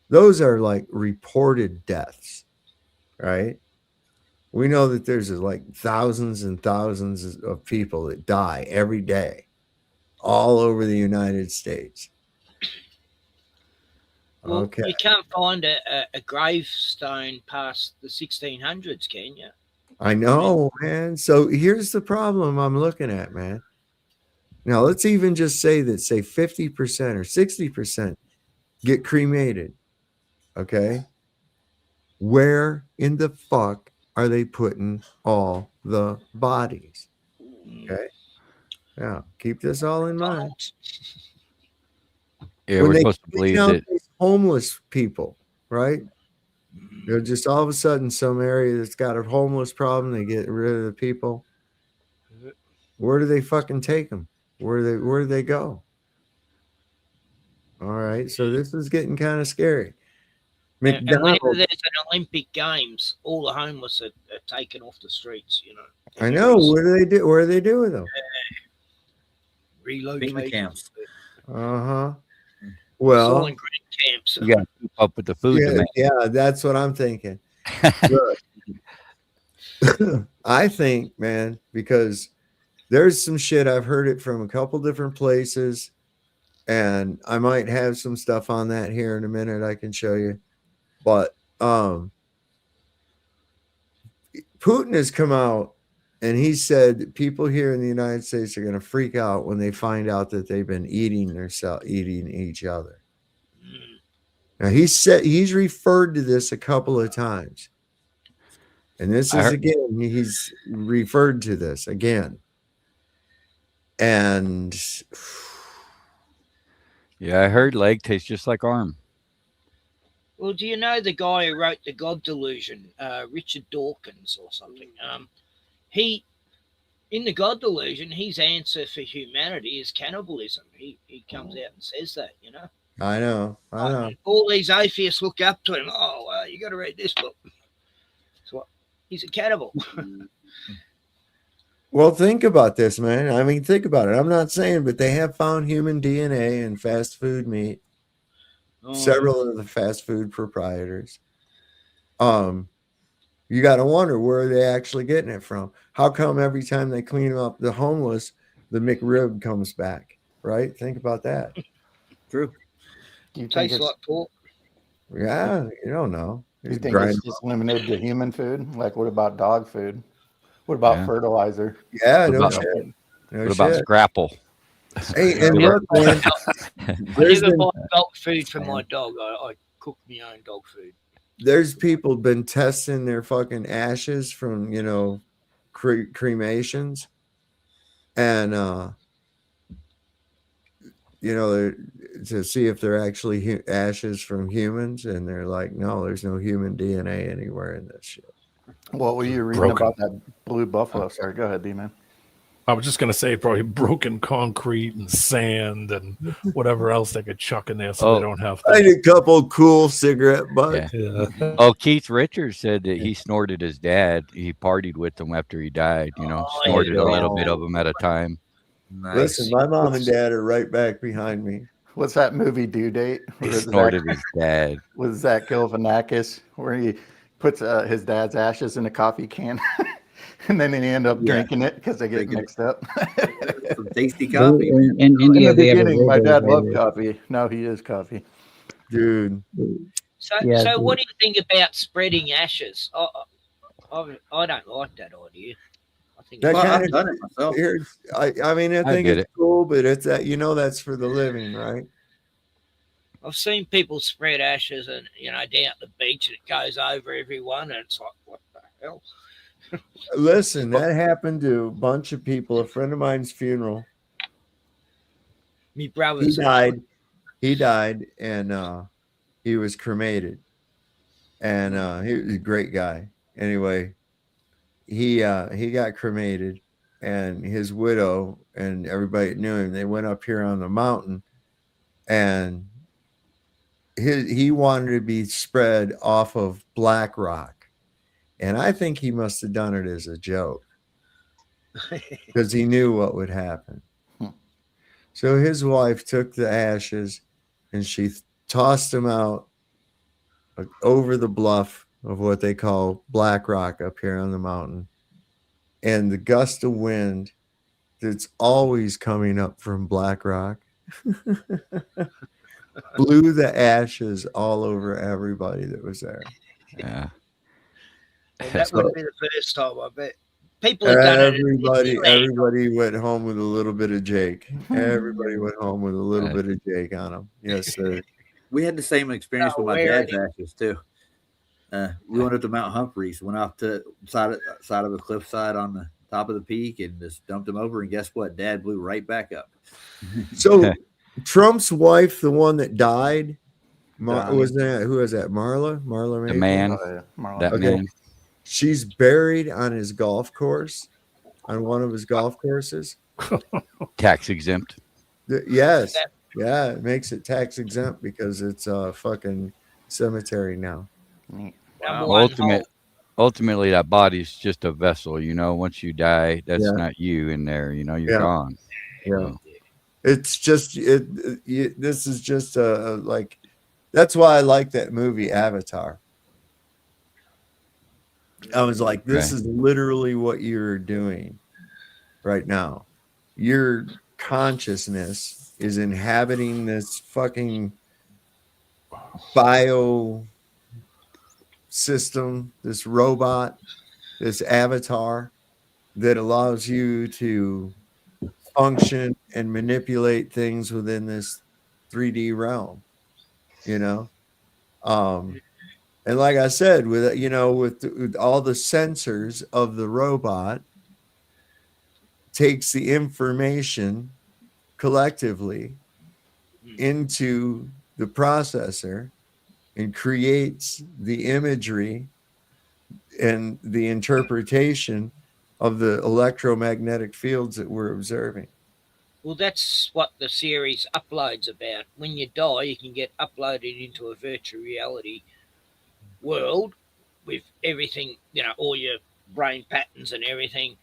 [SPEAKER 11] Those are like reported deaths, right? We know that there's like thousands and thousands of people that die every day all over the United States.
[SPEAKER 6] Well,
[SPEAKER 11] Okay.
[SPEAKER 6] you can't find a gravestone past the 1600s, can you?
[SPEAKER 11] I know, man. So here's the problem I'm looking at, man. Now, let's even just say 50% or 60% get cremated. Okay. Where in the fuck are they putting all the bodies? Okay. Yeah. Keep this all in mind.
[SPEAKER 19] Yeah,
[SPEAKER 11] When
[SPEAKER 19] we're
[SPEAKER 11] they
[SPEAKER 19] supposed to believe
[SPEAKER 11] count
[SPEAKER 19] that.
[SPEAKER 11] these homeless people, right? They're just all of a sudden some area that's got a homeless problem. They get rid of the people. Where do they fucking take them? Where do they go? All right. So this is getting kind of scary.
[SPEAKER 6] And whenever
[SPEAKER 11] McDonald's.
[SPEAKER 6] there's an Olympic Games, all the homeless are taken off the streets,
[SPEAKER 11] I know. What do they do? Where do they do with them?
[SPEAKER 6] Relocated.
[SPEAKER 16] camps.
[SPEAKER 11] Uh-huh. Well,
[SPEAKER 6] Silent Green camps.
[SPEAKER 19] You got to keep up with the food demand.
[SPEAKER 11] yeah, that's what I'm thinking. Look, I think, man, because there's some shit I've heard it from a couple different places, and I might have some stuff on that here in a minute I can show you. But Putin has come out and he said that people here in the United States are going to freak out when they find out that they've been eating each other. Now he's referred to this a couple of times. And this is again, he's referred to this again. And
[SPEAKER 19] yeah, I heard leg tastes just like arm.
[SPEAKER 6] Well, do you know the guy who wrote The God Delusion, Richard Dawkins or something? He, in The God Delusion, his answer for humanity is cannibalism. He comes out and says that,
[SPEAKER 11] I know.
[SPEAKER 6] All these atheists look up to him. Oh, you got to read this book. So he's a cannibal.
[SPEAKER 11] Well, think about this, man. I mean, think about it. I'm not saying, but they have found human DNA in fast food meat. Several of the fast food proprietors. You got to wonder where are they actually getting it from? How come every time they clean up the homeless, the McRib comes back? Right? Think about that.
[SPEAKER 16] True.
[SPEAKER 20] Do you think
[SPEAKER 6] Tastes
[SPEAKER 20] it's,
[SPEAKER 6] like pork.
[SPEAKER 11] Yeah, you don't know.
[SPEAKER 20] do you think it's just limited to human food? Like, what about dog food? What about
[SPEAKER 19] Yeah.
[SPEAKER 20] fertilizer?
[SPEAKER 11] Yeah,
[SPEAKER 19] What
[SPEAKER 11] no
[SPEAKER 19] about,
[SPEAKER 11] shit. No
[SPEAKER 19] what about
[SPEAKER 11] shit.
[SPEAKER 19] Scrapple?
[SPEAKER 11] Hey, and look, man,
[SPEAKER 6] I
[SPEAKER 11] there's
[SPEAKER 6] never
[SPEAKER 11] been,
[SPEAKER 6] buy dog food for my dog. I cook my own dog food.
[SPEAKER 11] there's people been testing their fucking ashes from, you know, cremations, and you know, to see if they're actually ashes from humans, and they're like, no, there's no human DNA anywhere in this shit.
[SPEAKER 20] What were you reading
[SPEAKER 18] Broken.
[SPEAKER 20] about that blue buffalo? Sorry, go ahead, D-Man.
[SPEAKER 18] I was just going to say probably broken concrete and sand and whatever else they could chuck in there so they don't have
[SPEAKER 11] I
[SPEAKER 18] to.
[SPEAKER 11] need a couple cool cigarette butts.
[SPEAKER 18] Yeah.
[SPEAKER 19] Oh, Keith Richards said that he snorted his dad. He partied with him after he died. You know, snorted a little bit of them at a time.
[SPEAKER 11] Listen, my mom and dad are right back behind me.
[SPEAKER 20] What's that movie Due Date?
[SPEAKER 19] He snorted his dad.
[SPEAKER 20] With Zach Galifianakis, where he puts his dad's ashes in a coffee can, and then he end up drinking it because they get mixed up.
[SPEAKER 16] Some tasty
[SPEAKER 10] Well,
[SPEAKER 16] coffee.
[SPEAKER 10] in
[SPEAKER 20] In
[SPEAKER 10] India,
[SPEAKER 20] the
[SPEAKER 10] they have a
[SPEAKER 20] beginning, my
[SPEAKER 10] river
[SPEAKER 20] dad
[SPEAKER 10] where
[SPEAKER 20] loved coffee. Now he is coffee.
[SPEAKER 11] Dude.
[SPEAKER 6] So,
[SPEAKER 10] Yeah,
[SPEAKER 6] so what do you think about spreading ashes? I don't like that idea. I think
[SPEAKER 11] That
[SPEAKER 16] Well,
[SPEAKER 11] kind
[SPEAKER 16] I've
[SPEAKER 11] of,
[SPEAKER 16] done it myself.
[SPEAKER 11] I mean, I
[SPEAKER 19] I
[SPEAKER 11] think
[SPEAKER 19] did
[SPEAKER 11] it's
[SPEAKER 19] it.
[SPEAKER 11] cool, but it's that, you know, that's for the living, right?
[SPEAKER 6] I've seen people spread ashes and down at the beach, and it goes over everyone, and it's like, what the hell?
[SPEAKER 11] Listen, that happened to a bunch of people. A friend of mine's funeral.
[SPEAKER 6] Me
[SPEAKER 11] He
[SPEAKER 6] brothers.
[SPEAKER 11] died. He died, and he was cremated. And he was a great guy. Anyway, he got cremated, and his widow and everybody that knew him, they went up here on the mountain, and he wanted to be spread off of Black Rock. And I think he must have done it as a joke because he knew what would happen. So his wife took the ashes and she tossed them out over the bluff of what they call Black Rock up here on the mountain. And the gust of wind that's always coming up from Black Rock blew the ashes all over everybody that was there.
[SPEAKER 19] Yeah.
[SPEAKER 6] Well, that
[SPEAKER 11] So-
[SPEAKER 6] wouldn't be the first time, I bet. People have done it.
[SPEAKER 11] Everybody went home with a little bit of Jake. Everybody went home with a little bit of Jake on them. Yes, sir.
[SPEAKER 16] We had the same experience
[SPEAKER 6] Oh,
[SPEAKER 16] with my
[SPEAKER 6] where-
[SPEAKER 16] dad's ashes too. We went up to Mount Humphreys, went off to side of a cliffside on the top of the peak, and just dumped him over. And guess what? Dad blew right back up.
[SPEAKER 11] So Trump's wife, the one that died,
[SPEAKER 20] Donnie.
[SPEAKER 11] was that who was that? Marla?
[SPEAKER 19] The
[SPEAKER 11] maybe?
[SPEAKER 19] man.
[SPEAKER 20] Oh, yeah. Marlon.
[SPEAKER 19] That
[SPEAKER 11] Okay.
[SPEAKER 19] man.
[SPEAKER 11] She's buried on his golf course, on one of his golf courses.
[SPEAKER 19] Tax exempt.
[SPEAKER 11] Yes. Yeah, it makes it tax exempt because it's a fucking cemetery now.
[SPEAKER 20] Neat.
[SPEAKER 6] Number one
[SPEAKER 19] Ultimately, that body's just a vessel. You know, once you die, that's
[SPEAKER 11] Yeah.
[SPEAKER 19] not you in there. You know, you're
[SPEAKER 11] Yeah.
[SPEAKER 19] gone.
[SPEAKER 11] Yeah. It's just this is just like that's why I like that movie Avatar. I was like, this
[SPEAKER 19] Okay.
[SPEAKER 11] is literally what you're doing right now. Your consciousness is inhabiting this fucking bio system, this robot, this avatar that allows you to function and manipulate things within this 3D realm, you know? And like I said, with with all the sensors of the robot, takes the information collectively into the processor and creates the imagery and the interpretation of the electromagnetic fields that we're observing.
[SPEAKER 6] Well, that's what the series uploads about. When you die, you can get uploaded into a virtual reality world with everything, all your brain patterns and everything.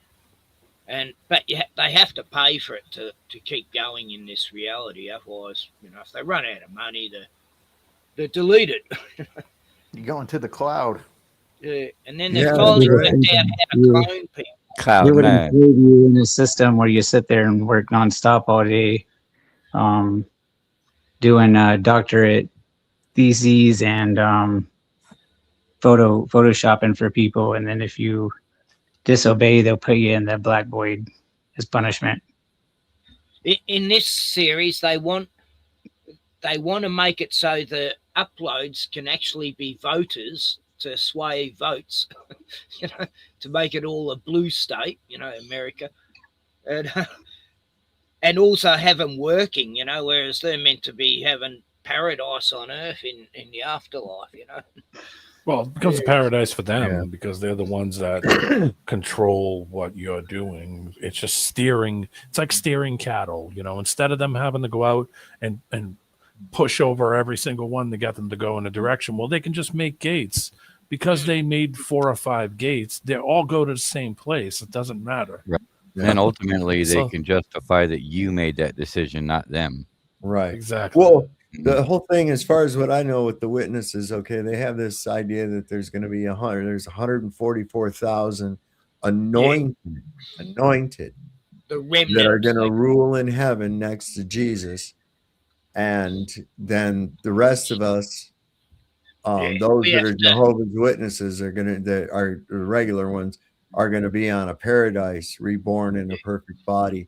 [SPEAKER 6] But they have to pay for it to keep going in this reality. Otherwise, if they run out of money, they delete it.
[SPEAKER 20] You go into the cloud.
[SPEAKER 6] Yeah, and then they
[SPEAKER 11] Yeah,
[SPEAKER 6] finally
[SPEAKER 11] that's
[SPEAKER 6] worked
[SPEAKER 11] right.
[SPEAKER 6] out how to
[SPEAKER 10] You-
[SPEAKER 6] clone people.
[SPEAKER 19] Cloud
[SPEAKER 10] They would
[SPEAKER 19] nine.
[SPEAKER 10] include you in a system where you sit there and work nonstop all day, doing doctorate theses and photoshopping for people, and then if you disobey, they'll put you in the black void as punishment.
[SPEAKER 6] In this series, they want to make it so the uploads can actually be voters to sway votes, to make it all a blue state, America, and also have them working, whereas they're meant to be having paradise on Earth in the afterlife,
[SPEAKER 18] Well, it becomes a paradise for them
[SPEAKER 11] Yeah.
[SPEAKER 18] because they're the ones that control what you're doing. It's just steering. It's like steering cattle, instead of them having to go out and push over every single one to get them to go in a direction. Well, they can just make gates because they made 4 or 5 gates. They all go to the same place. It doesn't matter.
[SPEAKER 19] Right.
[SPEAKER 11] Yeah.
[SPEAKER 19] And ultimately, they
[SPEAKER 18] So-
[SPEAKER 19] can justify that you made that decision, not them.
[SPEAKER 11] Right.
[SPEAKER 18] Exactly.
[SPEAKER 11] Well, the whole thing, as far as what I know with the witnesses, okay, they have this idea that there's going to be there's 144,000 anointed
[SPEAKER 6] the remnant
[SPEAKER 11] that are going to rule in heaven next to Jesus, and then the rest of us, those that are Jehovah's Witnesses, are going to that are the regular ones are going to be on a paradise, reborn in a perfect body.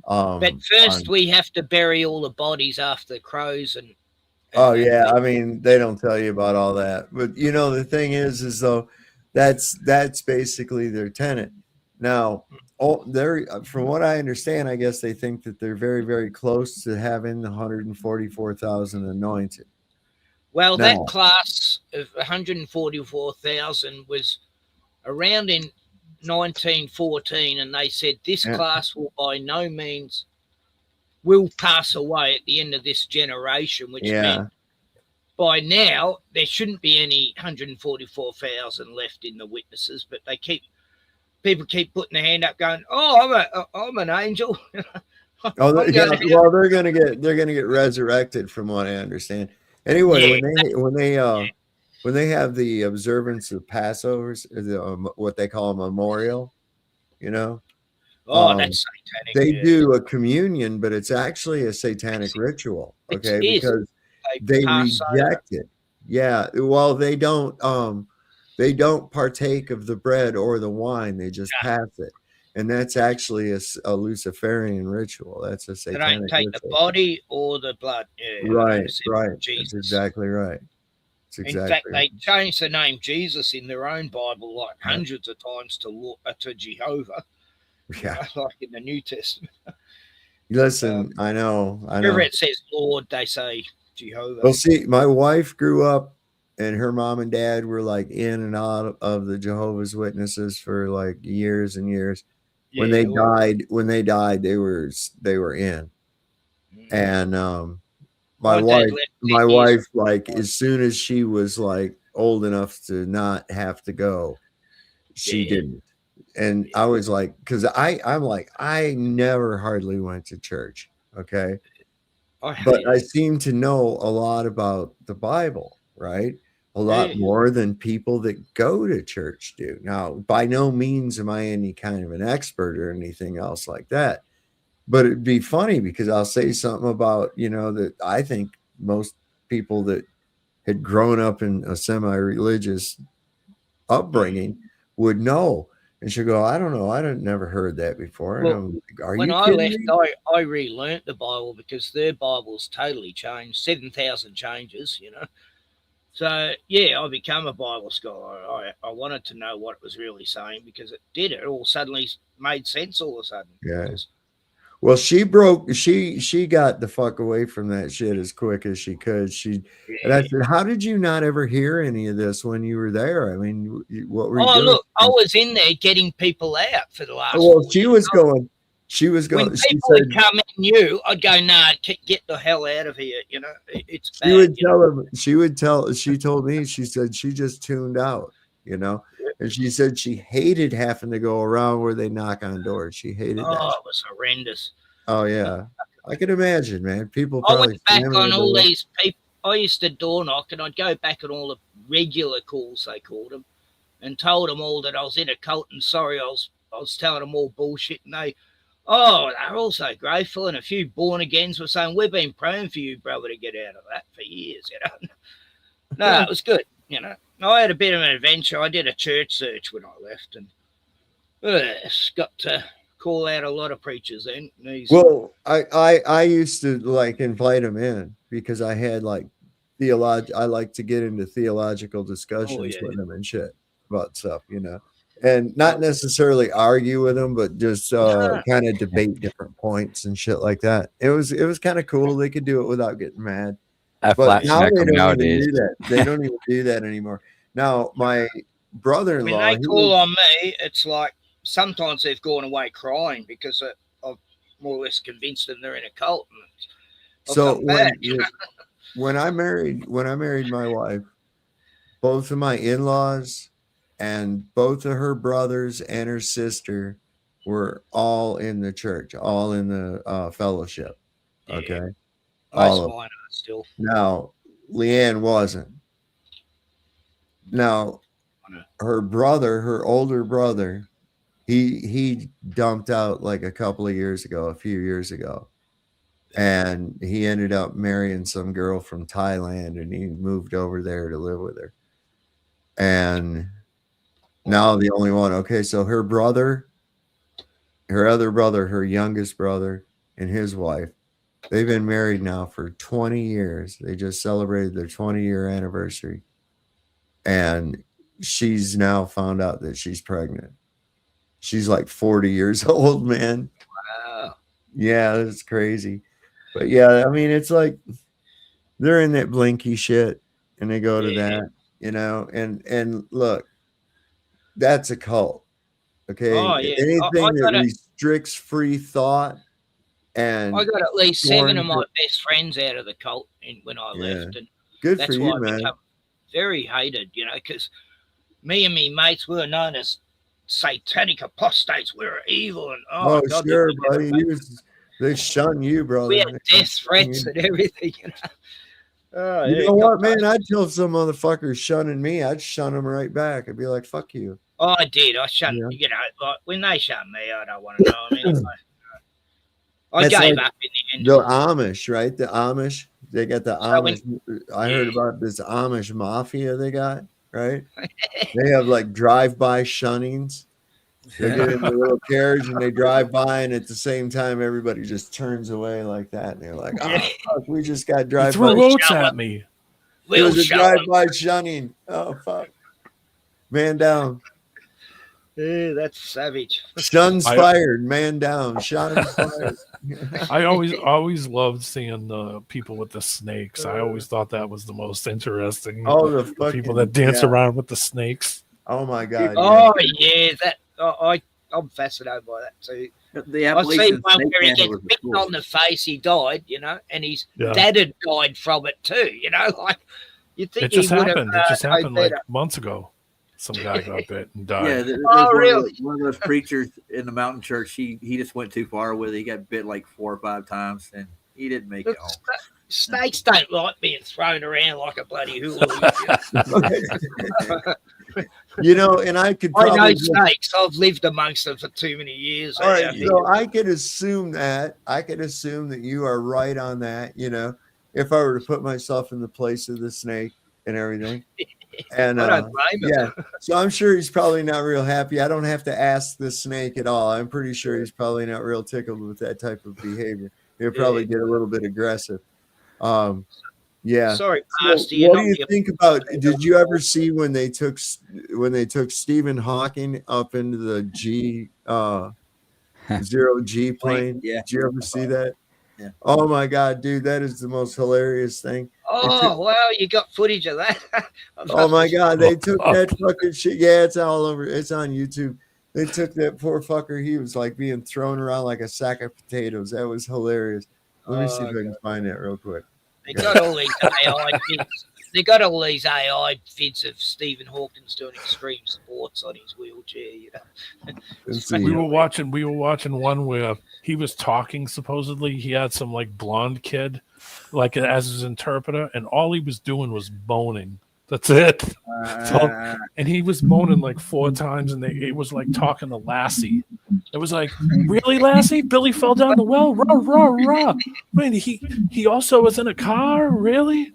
[SPEAKER 6] But first, we have to bury all the bodies after the crows and.
[SPEAKER 11] Oh yeah, I mean they don't tell you about all that, but the thing is though, that's basically their tenet. Now, they're from what I understand, I guess they think that they're very, very close to having the 144,000 anointed.
[SPEAKER 6] Well,
[SPEAKER 11] Now,
[SPEAKER 6] that class of 144,000 was around in 1914, and they said this
[SPEAKER 11] Yeah.
[SPEAKER 6] class will by no means will pass away at the end of this generation, which meant by now there shouldn't be any 144,000 left in the witnesses, but people keep putting their hand up, going, "Oh, I'm an angel."
[SPEAKER 11] Oh,
[SPEAKER 6] I'm
[SPEAKER 11] yeah.
[SPEAKER 6] going
[SPEAKER 11] Well, they're gonna get resurrected, from what I understand. Anyway,
[SPEAKER 6] Yeah.
[SPEAKER 11] when they have the observance of Passovers, what they call a memorial,
[SPEAKER 6] That's satanic.
[SPEAKER 11] they
[SPEAKER 6] yeah.
[SPEAKER 11] do a communion, but it's actually a satanic ritual.
[SPEAKER 6] It
[SPEAKER 11] Okay,
[SPEAKER 6] is.
[SPEAKER 11] because
[SPEAKER 6] They
[SPEAKER 11] they
[SPEAKER 6] pass
[SPEAKER 11] reject it. Yeah. Well, they don't partake of the bread or the wine. They just pass it. And that's actually a Luciferian ritual. That's a
[SPEAKER 6] They
[SPEAKER 11] satanic
[SPEAKER 6] don't take
[SPEAKER 11] ritual.
[SPEAKER 6] the body or the blood. Yeah,
[SPEAKER 11] Right,
[SPEAKER 6] except
[SPEAKER 11] right.
[SPEAKER 6] Jesus.
[SPEAKER 11] That's exactly right. That's
[SPEAKER 6] In
[SPEAKER 11] exactly
[SPEAKER 6] fact,
[SPEAKER 11] right.
[SPEAKER 6] they changed the name Jesus in their own Bible like hundreds of times to Jehovah.
[SPEAKER 11] Yeah.
[SPEAKER 6] Like in the New Testament.
[SPEAKER 11] Listen, I know.
[SPEAKER 6] Wherever it says Lord, they say Jehovah.
[SPEAKER 11] Well, see, my wife grew up, and her mom and dad were like in and out of the Jehovah's Witnesses for like years and years. When they died, they were in. And my wife, like, as soon as she was like old enough to not have to go, she didn't. And I was like, because I'm like, I never hardly went to church. Okay. But I seem to know a lot about the Bible, right? A lot more than people that go to church do. Now, by no means am I any kind of an expert or anything else like that. But it'd be funny because I'll say something about, that I think most people that had grown up in a semi-religious upbringing would know. And she'll go, I don't know. I never heard that before.
[SPEAKER 6] Well,
[SPEAKER 11] And I'm like, are
[SPEAKER 6] when
[SPEAKER 11] you
[SPEAKER 6] I
[SPEAKER 11] kidding
[SPEAKER 6] left,
[SPEAKER 11] me?
[SPEAKER 6] I relearnt the Bible because their Bible's totally changed, 7,000 changes, So, yeah, I became a Bible scholar. I wanted to know what it was really saying because it did. It all suddenly made sense all of a sudden.
[SPEAKER 11] Yeah. Well, she got the fuck away from that shit as quick as she could. And I said, how did you not ever hear any of this when you were there? I mean, what were you doing?
[SPEAKER 6] Look, I was in there getting people out for the last.
[SPEAKER 11] Well, she was going She was
[SPEAKER 6] When
[SPEAKER 11] going. She
[SPEAKER 6] people
[SPEAKER 11] said
[SPEAKER 6] would come at you, I'd go, "Nah, get the hell out of here." You know, it's bad.
[SPEAKER 11] she would
[SPEAKER 6] you know?
[SPEAKER 11] tell him. She would tell. She told me. She said she just tuned out. You know, and she said she hated having to go around where they knock on doors. She hated
[SPEAKER 6] Oh,
[SPEAKER 11] that.
[SPEAKER 6] it was horrendous.
[SPEAKER 11] Oh yeah, I can imagine, man. People
[SPEAKER 6] I
[SPEAKER 11] probably
[SPEAKER 6] went back
[SPEAKER 11] slamming
[SPEAKER 6] on
[SPEAKER 11] the
[SPEAKER 6] all
[SPEAKER 11] door.
[SPEAKER 6] these people. I used to door knock, and I'd go back on all the regular calls they called them, and told them all that I was in a cult and sorry I was telling them all bullshit, and they're all so grateful, and a few born agains were saying we've been praying for you, brother, to get out of that for years. You know, no, it was good. You know, I had a bit of an adventure. I did a church search when I left, and got to call out a lot of preachers then.
[SPEAKER 11] Well, I used to like invite them in because I had like I like to get into theological discussions with them and shit about stuff, you know, and not necessarily argue with them, but just kind of debate different points and shit like that. It was kind of cool. They could do it without getting mad.
[SPEAKER 19] I
[SPEAKER 11] But
[SPEAKER 19] flat
[SPEAKER 11] now
[SPEAKER 19] smack
[SPEAKER 11] they
[SPEAKER 19] them
[SPEAKER 11] don't even
[SPEAKER 19] nowadays.
[SPEAKER 11] do that. They don't even do that anymore. Now my brother-in-law,
[SPEAKER 6] When they
[SPEAKER 11] he
[SPEAKER 6] call
[SPEAKER 11] was-
[SPEAKER 6] on me, it's like sometimes they've gone away crying because I've more or less convinced them they're in a cult. And I've
[SPEAKER 11] so
[SPEAKER 6] come back.
[SPEAKER 11] when I married my wife, both of my in-laws and both of her brothers and her sister were all in the church, all in the fellowship. Okay.
[SPEAKER 6] Most
[SPEAKER 11] All
[SPEAKER 6] of
[SPEAKER 11] of
[SPEAKER 6] mine are still.
[SPEAKER 11] Now, Leanne wasn't. Now, her brother, her older brother, he dumped out like a few years ago. And he ended up marrying some girl from Thailand and he moved over there to live with her. And now the only one. Okay, so her brother, her other brother, her youngest brother, and his wife, they've been married now for 20 years. They just celebrated their 20-year anniversary. And she's now found out that she's pregnant. She's like 40 years old, man.
[SPEAKER 6] Wow.
[SPEAKER 11] Yeah, that's crazy. But yeah, I mean, it's like they're in that blinky shit and they go to that, you know, and look, that's a cult. Okay.
[SPEAKER 6] Oh yeah,
[SPEAKER 11] Anything that restricts free thought and
[SPEAKER 6] I got at least 7 of
[SPEAKER 11] scorn
[SPEAKER 6] my
[SPEAKER 11] for-
[SPEAKER 6] best friends out of the cult when I
[SPEAKER 11] Yeah.
[SPEAKER 6] left, and
[SPEAKER 11] Good
[SPEAKER 6] that's
[SPEAKER 11] for
[SPEAKER 6] why
[SPEAKER 11] you,
[SPEAKER 6] I
[SPEAKER 11] man.
[SPEAKER 6] become very hated. You know, because me and me mates were known as satanic apostates. We were evil, and oh my God,
[SPEAKER 11] Sure, buddy. They shun you, brother.
[SPEAKER 6] we had
[SPEAKER 11] They
[SPEAKER 6] death
[SPEAKER 11] shun
[SPEAKER 6] threats
[SPEAKER 11] you.
[SPEAKER 6] and everything. You know. Oh,
[SPEAKER 11] You
[SPEAKER 6] yeah,
[SPEAKER 11] know
[SPEAKER 6] God
[SPEAKER 11] what, man? I'd tell some motherfuckers shunning me. I'd shun them right back. I'd be like, "Fuck you."
[SPEAKER 6] Oh, I did. I shut.
[SPEAKER 11] Yeah.
[SPEAKER 6] You know, like when they shut me, I don't want to know. I mean, I
[SPEAKER 11] That's
[SPEAKER 6] gave
[SPEAKER 11] like
[SPEAKER 6] up in the end.
[SPEAKER 11] the Amish, right? The Amish. They got the
[SPEAKER 6] So when-
[SPEAKER 11] Amish. I heard about this Amish mafia they got, right? They have like drive-by shunnings. They get in the little carriage and they drive by, and at the same time, everybody just turns away like that. And they're like, "Oh, fuck, we just got
[SPEAKER 18] You
[SPEAKER 11] drive-by."
[SPEAKER 18] threw oats at me.
[SPEAKER 11] It was a drive-by shunning. Oh, fuck. Man down.
[SPEAKER 6] Yeah, that's savage.
[SPEAKER 11] Shuns fired. Man down. Shuns fired.
[SPEAKER 18] I always loved seeing the people with the snakes. I always thought that was the most interesting.
[SPEAKER 11] Oh, the
[SPEAKER 18] people
[SPEAKER 11] fucking-
[SPEAKER 18] that dance
[SPEAKER 11] yeah.
[SPEAKER 18] around with the snakes.
[SPEAKER 11] Oh my god!
[SPEAKER 6] Oh yeah, that I'm fascinated by that too.
[SPEAKER 16] The
[SPEAKER 6] I see
[SPEAKER 16] Appalachian
[SPEAKER 6] one
[SPEAKER 16] snake
[SPEAKER 6] where he
[SPEAKER 16] handler
[SPEAKER 6] gets
[SPEAKER 16] was
[SPEAKER 6] bitten
[SPEAKER 16] cool.
[SPEAKER 6] on the face. He died, you know, and his
[SPEAKER 18] Yeah.
[SPEAKER 6] dad had died from it too. You know, like you think
[SPEAKER 18] It just
[SPEAKER 6] he would have.
[SPEAKER 18] happened. It just
[SPEAKER 6] known
[SPEAKER 18] happened like
[SPEAKER 6] better.
[SPEAKER 18] months ago. Some guy got bit and died.
[SPEAKER 16] Yeah, there's
[SPEAKER 6] Oh, really?
[SPEAKER 16] one of those preachers in the mountain church. He just went too far with it. He got bit like 4 or 5 times, and he didn't make it home.
[SPEAKER 6] Snakes don't like being thrown around like a bloody hula.
[SPEAKER 11] You know, and I could
[SPEAKER 6] I know
[SPEAKER 11] probably
[SPEAKER 6] snakes. I've lived amongst them for too many years.
[SPEAKER 11] All right, so I could assume that you are right on that. You know, if I were to put myself in the place of the snake and everything, and
[SPEAKER 6] I don't blame him.
[SPEAKER 11] yeah, so I'm sure he's probably not real happy. I don't have to ask the snake at all. I'm pretty sure he's probably not real tickled with that type of behavior. He'll probably get a little bit aggressive. Yeah.
[SPEAKER 6] Sorry,
[SPEAKER 11] So
[SPEAKER 6] Pastor, you're
[SPEAKER 11] what do
[SPEAKER 6] not
[SPEAKER 11] you
[SPEAKER 6] the-
[SPEAKER 11] think about? Did you ever see when they took Stephen Hawking up into the zero G plane?
[SPEAKER 16] Yeah.
[SPEAKER 11] Did you ever see that?
[SPEAKER 16] Yeah.
[SPEAKER 11] Oh my God, dude, that is the most hilarious thing.
[SPEAKER 6] Oh wow, you got footage of that?
[SPEAKER 11] Oh my God, they took that fucking shit. Yeah, it's all over. It's on YouTube. They took that poor fucker. He was like being thrown around like a sack of potatoes. That was hilarious. Let me see if I can find that real quick.
[SPEAKER 6] They got all these AI vids. They got all these AI vids of Stephen Hawkins doing extreme sports on his wheelchair. You know,
[SPEAKER 18] We were watching one where he was talking. Supposedly, he had some like blonde kid, like as his interpreter, and all he was doing was moaning. That's it. And he was moaning like 4 times, and it was like talking to Lassie. It was like, really, Lassie? Billy fell down the well. Rah rah rah. Wait, he also was in a car. Really?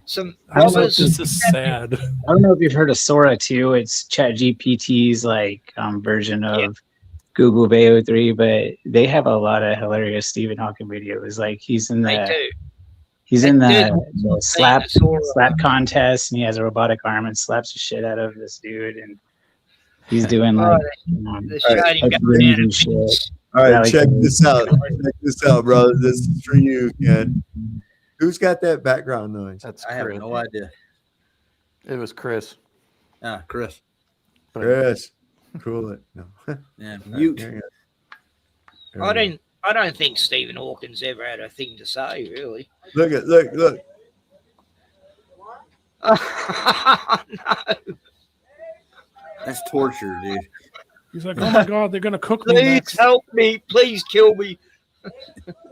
[SPEAKER 6] Some
[SPEAKER 18] I was like, this is sad.
[SPEAKER 10] I don't know if you've heard of Sora 2. It's ChatGPT's like version of Google Veo 3, but they have a lot of hilarious Stephen Hawking videos. Like he's in the slap contest, and he has a robotic arm and slaps the shit out of this dude, and he's doing like
[SPEAKER 11] All right, check this out. Check this out, brother. This is for you, Ken. Who's got that background noise?
[SPEAKER 16] I have no idea.
[SPEAKER 20] It was Chris.
[SPEAKER 16] Ah, Chris.
[SPEAKER 11] Chris, cool it. No.
[SPEAKER 16] Yeah,
[SPEAKER 11] mute.
[SPEAKER 6] I don't think Stephen Hawkins ever had a thing to say, really.
[SPEAKER 11] Look.
[SPEAKER 6] No.
[SPEAKER 16] That's torture, dude.
[SPEAKER 18] He's like, oh my god, they're gonna cook me.
[SPEAKER 6] Please
[SPEAKER 18] next.
[SPEAKER 6] help me. Please kill me.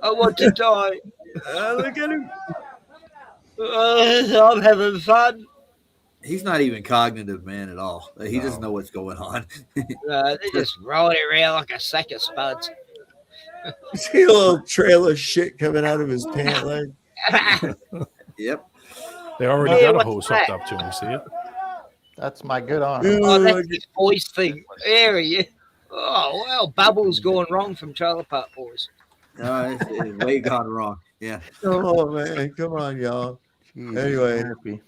[SPEAKER 6] I want to die.
[SPEAKER 11] Look at him.
[SPEAKER 6] I'm having fun.
[SPEAKER 16] He's not even cognitive, man, at all. He doesn't know what's going on.
[SPEAKER 6] They just roll it around like a sack of spuds.
[SPEAKER 11] See a little trail of shit coming out of his pant leg.
[SPEAKER 16] Yep.
[SPEAKER 18] They already got a hose hooked up to him. See it?
[SPEAKER 20] That's my good arm.
[SPEAKER 6] Oh, that's his voice thing. There he is. Oh, well, Bubbles going wrong from Trailer Park Boys.
[SPEAKER 16] No, it's way gone wrong. Yeah.
[SPEAKER 11] Oh, man. Come on, y'all.
[SPEAKER 20] Jeez,
[SPEAKER 11] Anyway,
[SPEAKER 20] therapy.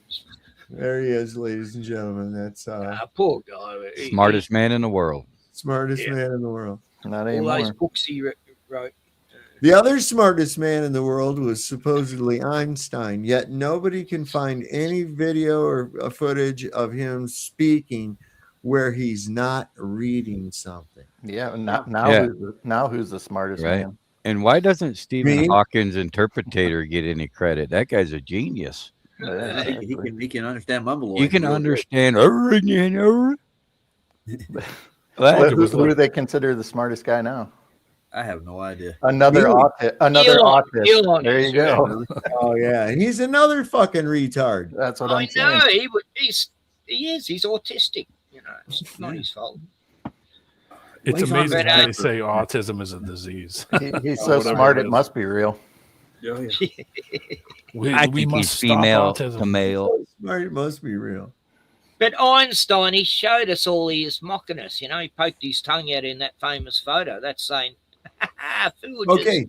[SPEAKER 11] there he is, ladies and gentlemen. That's
[SPEAKER 6] poor guy.
[SPEAKER 19] Smartest man in the world.
[SPEAKER 11] Smartest man in the world.
[SPEAKER 20] Not
[SPEAKER 6] All
[SPEAKER 20] anymore.
[SPEAKER 6] those books he wrote.
[SPEAKER 11] The other smartest man in the world was supposedly Einstein, yet nobody can find any video or footage of him speaking where he's not reading something.
[SPEAKER 20] Yeah, now who's the smartest
[SPEAKER 19] Right.
[SPEAKER 20] man?
[SPEAKER 19] And why doesn't Stephen
[SPEAKER 11] Me?
[SPEAKER 19] Hawking's interpreter get any credit? That guy's a genius.
[SPEAKER 16] He can understand mumble.
[SPEAKER 19] You can understand.
[SPEAKER 20] Who do they consider the smartest guy now?
[SPEAKER 16] I have no idea.
[SPEAKER 20] Another
[SPEAKER 11] Elon.
[SPEAKER 20] autist.
[SPEAKER 6] Elon
[SPEAKER 20] There you go.
[SPEAKER 11] Oh, yeah. And he's another fucking retard.
[SPEAKER 20] That's what
[SPEAKER 6] I
[SPEAKER 20] I'm saying.
[SPEAKER 6] know. He's autistic. You know, it's not his fault.
[SPEAKER 18] It's
[SPEAKER 6] He's on
[SPEAKER 18] amazing
[SPEAKER 6] Red
[SPEAKER 18] how they
[SPEAKER 6] Apple.
[SPEAKER 18] say autism is a disease.
[SPEAKER 20] He's so smart, it must be real.
[SPEAKER 16] Oh, yeah.
[SPEAKER 19] I
[SPEAKER 18] we
[SPEAKER 19] think
[SPEAKER 18] must
[SPEAKER 19] he's
[SPEAKER 18] stop
[SPEAKER 19] female
[SPEAKER 18] autism.
[SPEAKER 19] to male.
[SPEAKER 11] Smart, it must be real.
[SPEAKER 6] But Einstein, he showed us all he is mocking us. You know, he poked his tongue out in that famous photo. That's saying, fool, just-
[SPEAKER 11] Okay.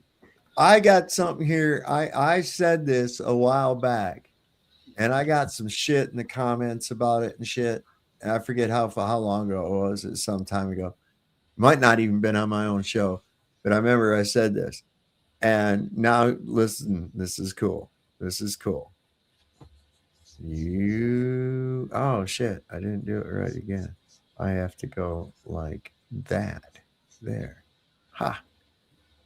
[SPEAKER 11] I got something here. I said this a while back, and I got some shit in the comments about it and shit. And I forget how long ago it was. It's some time ago. Might not even been on my own show, but I remember I said this. And now listen, this is cool. This is cool. Oh shit, I didn't do it right again. I have to go like that. There. Ha.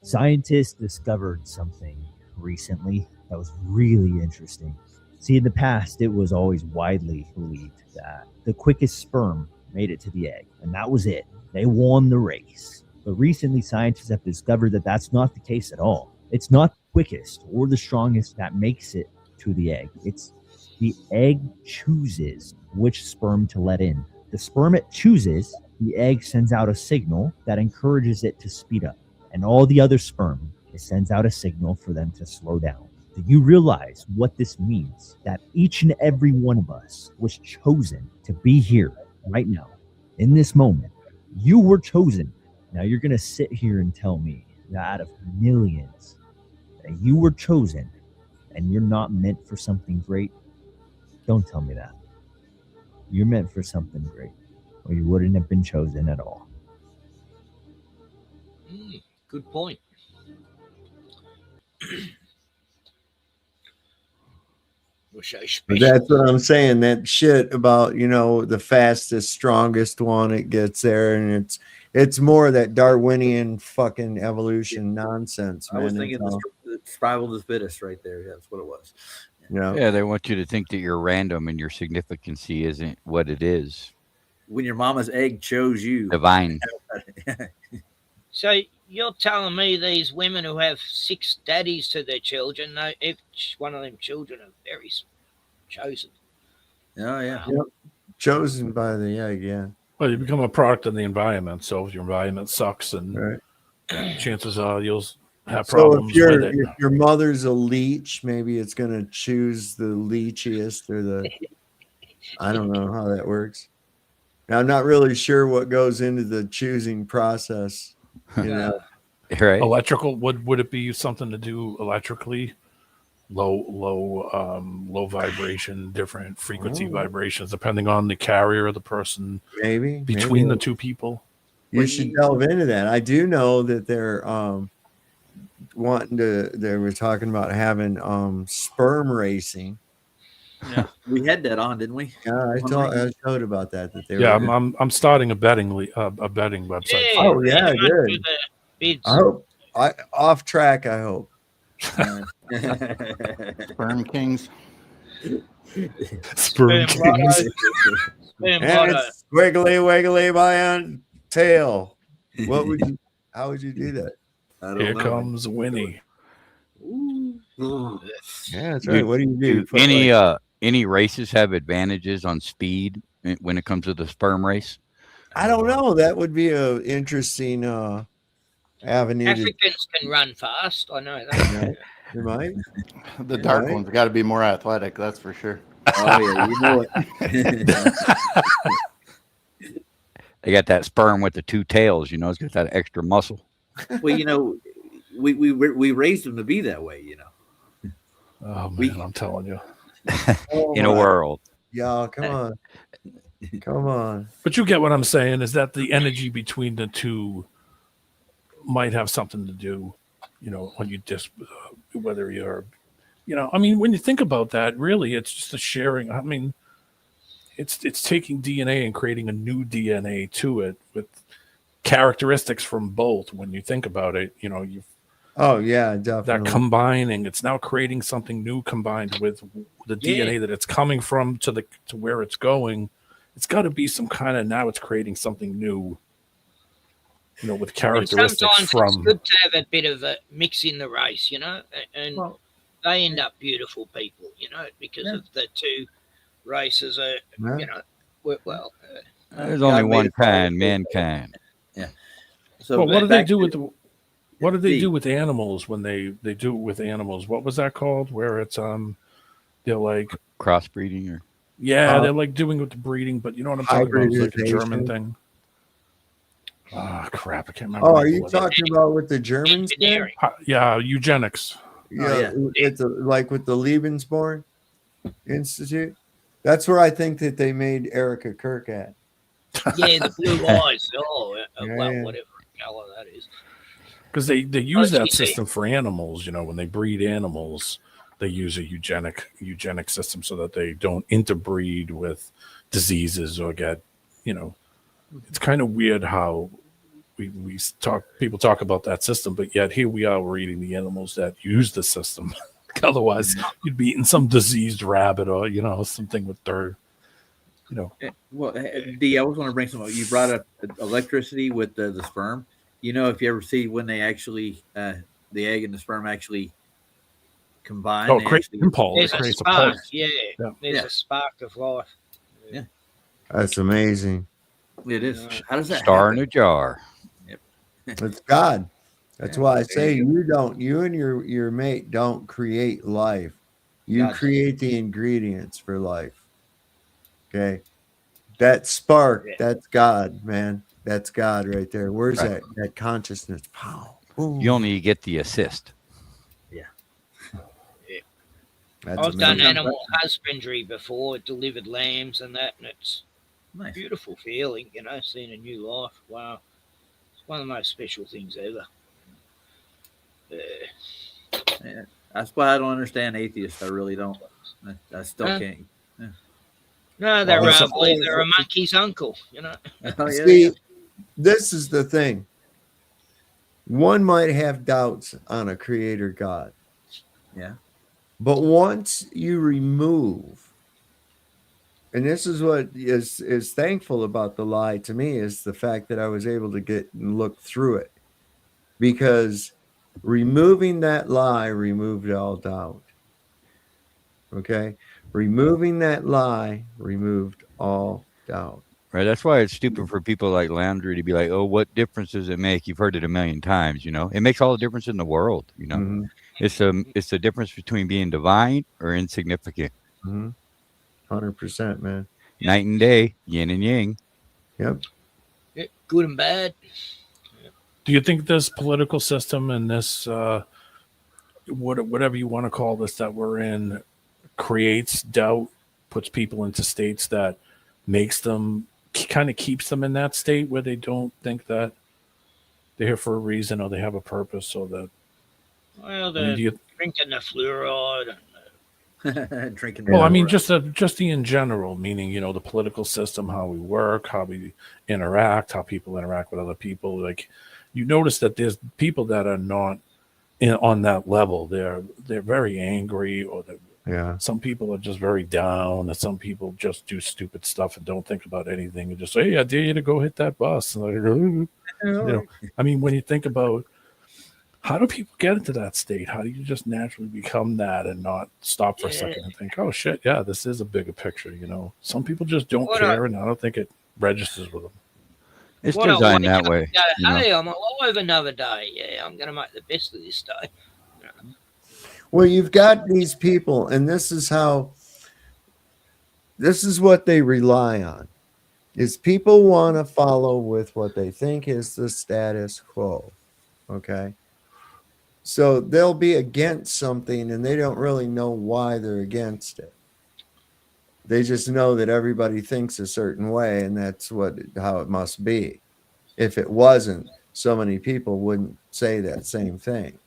[SPEAKER 7] Scientists discovered something recently that was really interesting. See, in the past, it was always widely believed that the quickest sperm made it to the egg, and that was it. They won the race. But recently, scientists have discovered that that's not the case at all. It's not the quickest or the strongest that makes it to the egg. It's the egg chooses which sperm to let in. The sperm it chooses, the egg sends out a signal that encourages it to speed up. And all the other sperm, it sends out a signal for them to slow down. Do you realize what this means? That each and every one of us was chosen to be here right now, in this moment. You were chosen. Now you're going to sit here and tell me that out of millions, that you were chosen and you're not meant for something great? Don't tell me that. You're meant for something great, or you wouldn't have been chosen at all.
[SPEAKER 6] Good point. We're so
[SPEAKER 11] But
[SPEAKER 6] special.
[SPEAKER 11] that's what I'm saying. That shit about, you know, the fastest, strongest one, it gets there, and it's more that Darwinian fucking evolution nonsense,
[SPEAKER 16] I
[SPEAKER 11] man.
[SPEAKER 16] was
[SPEAKER 11] It's
[SPEAKER 16] thinking
[SPEAKER 11] all-
[SPEAKER 16] the survival of the fittest right there. Yeah, that's what it was.
[SPEAKER 19] Yeah, they want you to think that you're random and your significancy isn't what it is.
[SPEAKER 16] When your mama's egg chose you.
[SPEAKER 19] Divine.
[SPEAKER 6] So you're telling me these women who have 6 daddies to their children, know each one of them children are very chosen.
[SPEAKER 16] Oh yeah.
[SPEAKER 11] Yep. Chosen by the egg, yeah.
[SPEAKER 18] Well, you become a product of the environment. So if your environment sucks, and
[SPEAKER 11] Right.
[SPEAKER 18] chances are you'll have
[SPEAKER 11] So
[SPEAKER 18] problems with it.
[SPEAKER 11] if your mother's a leech, maybe it's gonna choose the leechiest or the I don't know how that works. Now, I'm not really sure what goes into the choosing process. You know,
[SPEAKER 19] Right.
[SPEAKER 18] Electrical, would it be something to do electrically? Low vibration, different frequency vibrations, depending on the carrier of the person
[SPEAKER 11] maybe
[SPEAKER 18] between the two people.
[SPEAKER 11] You should delve into that. I do know that they're they were talking about having sperm racing.
[SPEAKER 16] Yeah, we had that on, didn't we?
[SPEAKER 11] Yeah, I told about that they
[SPEAKER 18] Yeah,
[SPEAKER 11] were.
[SPEAKER 18] I'm starting a betting website.
[SPEAKER 6] Yeah,
[SPEAKER 18] for it.
[SPEAKER 11] Yeah, good.
[SPEAKER 6] the bids.
[SPEAKER 11] I hope off track. I hope.
[SPEAKER 20] Sperm kings.
[SPEAKER 18] Sperm kings.
[SPEAKER 6] Sperm
[SPEAKER 11] And
[SPEAKER 6] lotto.
[SPEAKER 11] it's squiggly wiggly by on tail. What would you? How would you do that?
[SPEAKER 18] Here comes Winnie.
[SPEAKER 11] Yeah, that's right. What do you do? Put,
[SPEAKER 19] Any races have advantages on speed when it comes to the sperm race?
[SPEAKER 11] I don't know. That would be a interesting avenue.
[SPEAKER 6] Africans can run fast. I know that.
[SPEAKER 11] You might.
[SPEAKER 20] The dark ones got to be more athletic, that's for sure.
[SPEAKER 16] Oh yeah, you know it.
[SPEAKER 19] They got that sperm with the 2 tails. You know, it's got that extra muscle.
[SPEAKER 16] Well, you know, we raised them to be that way. You know.
[SPEAKER 18] Oh man, I'm telling you.
[SPEAKER 19] In a world.
[SPEAKER 11] Y'all, come on. Come on.
[SPEAKER 18] But you get what I'm saying, is that the energy between the two might have something to do, you know, when you just, whether you're, you know, I mean, when you think about that, really, it's just a sharing. I mean, it's taking DNA and creating a new DNA to it with characteristics from both. When you think about it, you know, you've,
[SPEAKER 11] Oh yeah, definitely.
[SPEAKER 18] that combining, it's now creating something new combined with the DNA that it's coming from to where it's going. It's got to be some kind of, now it's creating something new, you know, with characteristics
[SPEAKER 6] Sometimes
[SPEAKER 18] from.
[SPEAKER 6] it's good to have a bit of a mix in the race, you know, and they end up beautiful people, you know, because of the 2 races are, you know, well.
[SPEAKER 19] There's only one kind, mankind.
[SPEAKER 16] Yeah. So
[SPEAKER 18] Well, what do they do with
[SPEAKER 16] the?
[SPEAKER 18] What do they do with animals when they do it with animals? What was that called? Where it's they're like
[SPEAKER 19] crossbreeding or
[SPEAKER 18] they're like doing with the breeding, but you know what I'm talking about? It's like a German thing. Oh crap, I can't remember.
[SPEAKER 11] Oh, are you talking about what the Germans did?
[SPEAKER 18] Yeah, eugenics.
[SPEAKER 11] Yeah, it's like with the Lebensborn Institute. That's where I think that they made Erica Kirk at.
[SPEAKER 6] Yeah, the blue eyes. Oh, well,
[SPEAKER 11] Yeah.
[SPEAKER 6] whatever color that is.
[SPEAKER 18] Because they use that system for animals, you know, when they breed animals, they use a eugenic system so that they don't interbreed with diseases or get, you know, it's kind of weird how people talk about that system, but yet here we are, we're eating the animals that use the system. Otherwise, you'd be eating some diseased rabbit or, you know, something with their, you know.
[SPEAKER 16] Well, D, I was going to bring some up. You brought up electricity with the sperm. You know, if you ever see when they actually, the egg and the sperm actually combine.
[SPEAKER 18] Oh,
[SPEAKER 16] they
[SPEAKER 18] create
[SPEAKER 16] actually,
[SPEAKER 18] impulse.
[SPEAKER 6] There's
[SPEAKER 18] It
[SPEAKER 6] a
[SPEAKER 18] creates a
[SPEAKER 6] spark.
[SPEAKER 18] pulse.
[SPEAKER 6] Yeah,
[SPEAKER 18] Yeah.
[SPEAKER 6] there's
[SPEAKER 16] Yeah.
[SPEAKER 6] a spark of life.
[SPEAKER 16] Yeah.
[SPEAKER 11] That's amazing.
[SPEAKER 16] It is. How does that
[SPEAKER 19] Star
[SPEAKER 16] happen?
[SPEAKER 19] in a jar.
[SPEAKER 16] Yep.
[SPEAKER 11] It's God. That's why I say
[SPEAKER 16] you
[SPEAKER 11] you and your mate don't create life. You
[SPEAKER 16] God does.
[SPEAKER 11] create the ingredients for life. Okay. That spark, that's God, man. That's God right there. Where's
[SPEAKER 19] Right.
[SPEAKER 11] that consciousness? Pow.
[SPEAKER 19] You only get the assist.
[SPEAKER 11] That's
[SPEAKER 6] I've done
[SPEAKER 11] amazing.
[SPEAKER 6] animal husbandry before, delivered lambs and that, and it's
[SPEAKER 16] Nice.
[SPEAKER 6] a beautiful feeling, you know, seeing a new life. Wow. It's one of the most special things ever.
[SPEAKER 16] Yeah. That's why I don't understand atheists. I really don't. I still
[SPEAKER 6] Huh?
[SPEAKER 16] can't. Yeah.
[SPEAKER 6] No, they're
[SPEAKER 16] Well,
[SPEAKER 6] believe they're a monkey's uncle. You know.
[SPEAKER 16] Oh, yeah,
[SPEAKER 11] See,
[SPEAKER 16] yeah.
[SPEAKER 11] this is the thing. One might have doubts on a creator God,
[SPEAKER 16] Yeah.
[SPEAKER 11] but once you remove, and this is what is thankful about the lie to me, is the fact that I was able to get and look through it, because removing that lie removed all doubt. Okay, removing that lie removed all doubt.
[SPEAKER 19] Right. That's why it's stupid for people like Landry to be like, "Oh, what difference does it make?" You've heard it a million times. You know, it makes all the difference in the world. You know,
[SPEAKER 11] Mhm.
[SPEAKER 19] it's the difference between being divine or insignificant.
[SPEAKER 11] 100%, man.
[SPEAKER 19] Night and day, yin and yang.
[SPEAKER 11] Yep.
[SPEAKER 6] Yeah, good and bad.
[SPEAKER 18] Do you think this political system and this whatever you want to call this that we're in creates doubt, puts people into states that makes them kind of keeps them in that state where they don't think that they're here for a reason or they have a purpose, or that
[SPEAKER 6] Well,
[SPEAKER 18] I
[SPEAKER 6] the
[SPEAKER 18] mean, do you,
[SPEAKER 6] drinking the fluoride. And
[SPEAKER 16] drinking.
[SPEAKER 18] well, I mean, just in general, meaning, you know, the political system, how we work, how we interact, how people interact with other people. Like, you notice that there's people that are not on that level. They're very angry, or
[SPEAKER 11] Yeah.
[SPEAKER 18] some people are just very down, and some people just do stupid stuff and don't think about anything and just say, "Hey, I dare you to go hit that bus." And like, you know, I mean, when you think about how do people get into that state? How do you just naturally become that and not stop for a second and think, "Oh shit, yeah, this is a bigger picture." You know, some people just don't
[SPEAKER 6] What
[SPEAKER 18] care, and I don't think it registers with them.
[SPEAKER 19] It's
[SPEAKER 6] What I
[SPEAKER 19] designed
[SPEAKER 6] wake
[SPEAKER 19] that
[SPEAKER 6] up
[SPEAKER 19] way.
[SPEAKER 6] and go,
[SPEAKER 19] You know?
[SPEAKER 6] hey, I'm alive another day. Yeah, I'm going to make the best of this day.
[SPEAKER 11] Well, you've got these people, and this is what they rely on, is people want to follow with what they think is the status quo. Okay. So they'll be against something and they don't really know why they're against it. They just know that everybody thinks a certain way, and that's how it must be. If it wasn't, so many people wouldn't say that same thing.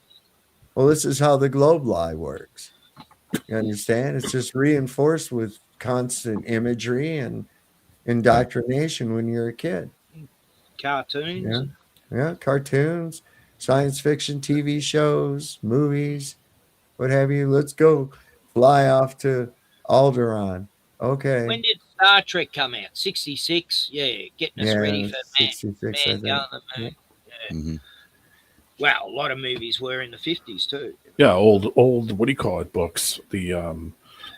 [SPEAKER 11] Well, this is how the globe lie works. You understand? It's just reinforced with constant imagery and indoctrination when you're a kid.
[SPEAKER 6] Cartoons.
[SPEAKER 11] Yeah, cartoons, science fiction TV shows, movies, what have you. Let's go fly off to Alderaan. Okay.
[SPEAKER 6] When did Star Trek come out? 66? Yeah, getting us ready for
[SPEAKER 11] 66,
[SPEAKER 6] man
[SPEAKER 11] I think.
[SPEAKER 6] going on the moon. Yeah.
[SPEAKER 19] Mm-hmm.
[SPEAKER 6] Well, a lot of movies were in the 50s too.
[SPEAKER 18] Yeah, old. What do you call it? Books. The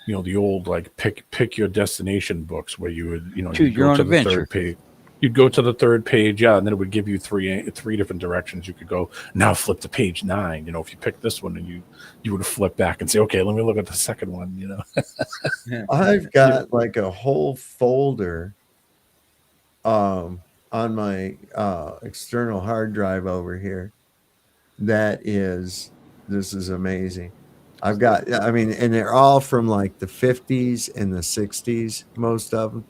[SPEAKER 18] you know, the old like pick your destination books where you would, you know,
[SPEAKER 19] Choose
[SPEAKER 18] you'd
[SPEAKER 19] your
[SPEAKER 18] go
[SPEAKER 19] own
[SPEAKER 18] to the
[SPEAKER 19] adventure.
[SPEAKER 18] third page. You'd go to the third page, yeah, and then it would give you three different directions you could go. Now flip to page 9. You know, if you pick this one, and you would flip back and say, okay, let me look at the second one. You know,
[SPEAKER 11] I've got like a whole folder on my external hard drive over here. This is amazing. I've got, I mean, and they're all from like the 50s and the 60s, most of them.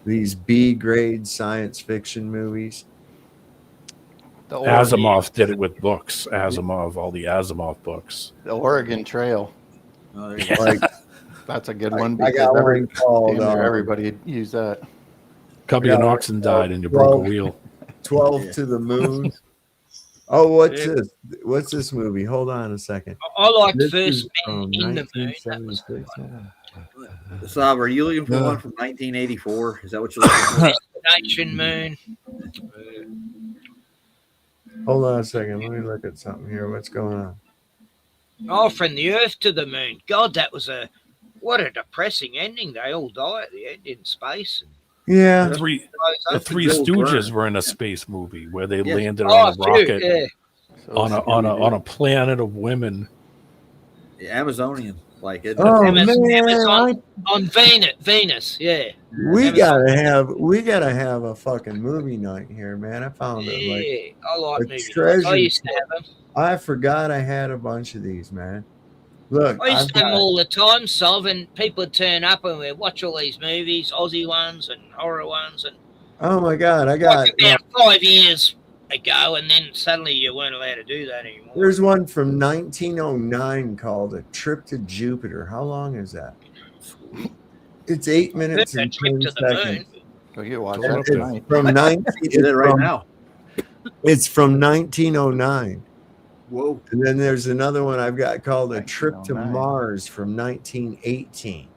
[SPEAKER 11] These B grade science fiction movies.
[SPEAKER 18] Asimov did it with books. Asimov, all the Asimov books.
[SPEAKER 20] The Oregon Trail.
[SPEAKER 16] Oh, there
[SPEAKER 11] you go. Like,
[SPEAKER 20] that's a good one
[SPEAKER 11] I
[SPEAKER 20] because
[SPEAKER 11] got one called
[SPEAKER 20] everybody used that.
[SPEAKER 18] Cubby and Oxen died and you broke a wheel.
[SPEAKER 11] 12 to the Moon. Oh, what's this? What's this movie? Hold on a second.
[SPEAKER 6] I like
[SPEAKER 11] This
[SPEAKER 6] First
[SPEAKER 11] is
[SPEAKER 6] Men
[SPEAKER 11] from
[SPEAKER 6] in the Moon. That was
[SPEAKER 11] 1976.
[SPEAKER 16] Saab, are you looking for one from 1984? Is that what you're looking for?
[SPEAKER 6] Destination Moon.
[SPEAKER 11] Hold on a second. Let me look at something here. What's going on?
[SPEAKER 6] Oh, from the Earth to the Moon. God, that was what a depressing ending. They all die at the end in space.
[SPEAKER 11] Yeah.
[SPEAKER 18] The Three Stooges were in a space movie where they landed
[SPEAKER 6] Oh,
[SPEAKER 18] on a
[SPEAKER 6] shoot,
[SPEAKER 18] rocket
[SPEAKER 6] yeah.
[SPEAKER 18] on a planet of women.
[SPEAKER 16] The Amazonian, like it.
[SPEAKER 11] Oh,
[SPEAKER 6] Amazon on Venus, yeah.
[SPEAKER 11] We gotta have a fucking movie night here, man. I found it
[SPEAKER 6] Yeah, I like
[SPEAKER 11] a
[SPEAKER 6] movies.
[SPEAKER 11] treasure.
[SPEAKER 6] I used to have them.
[SPEAKER 11] I forgot I had a bunch of these, man. Look,
[SPEAKER 6] I used
[SPEAKER 11] I've
[SPEAKER 6] to have them
[SPEAKER 11] got-
[SPEAKER 6] all the time, and people would turn up and we'd watch all these movies, Aussie ones and horror ones, and
[SPEAKER 11] oh my god, I got
[SPEAKER 6] like about 5 years ago, and then suddenly you weren't allowed to do that anymore.
[SPEAKER 11] There's one from 1909 called A Trip to Jupiter. How long is that? It's 8 minutes
[SPEAKER 6] A
[SPEAKER 11] and
[SPEAKER 6] trip
[SPEAKER 11] 10
[SPEAKER 6] to the moon.
[SPEAKER 11] seconds.
[SPEAKER 20] Go you watch
[SPEAKER 11] And
[SPEAKER 20] that
[SPEAKER 11] it's
[SPEAKER 20] tonight.
[SPEAKER 11] from 19.
[SPEAKER 16] Get it right now.
[SPEAKER 11] It's from 1909.
[SPEAKER 16] Whoa.
[SPEAKER 11] And then there's another one I've got called A Trip to
[SPEAKER 20] 1909.
[SPEAKER 11] Mars from 1918.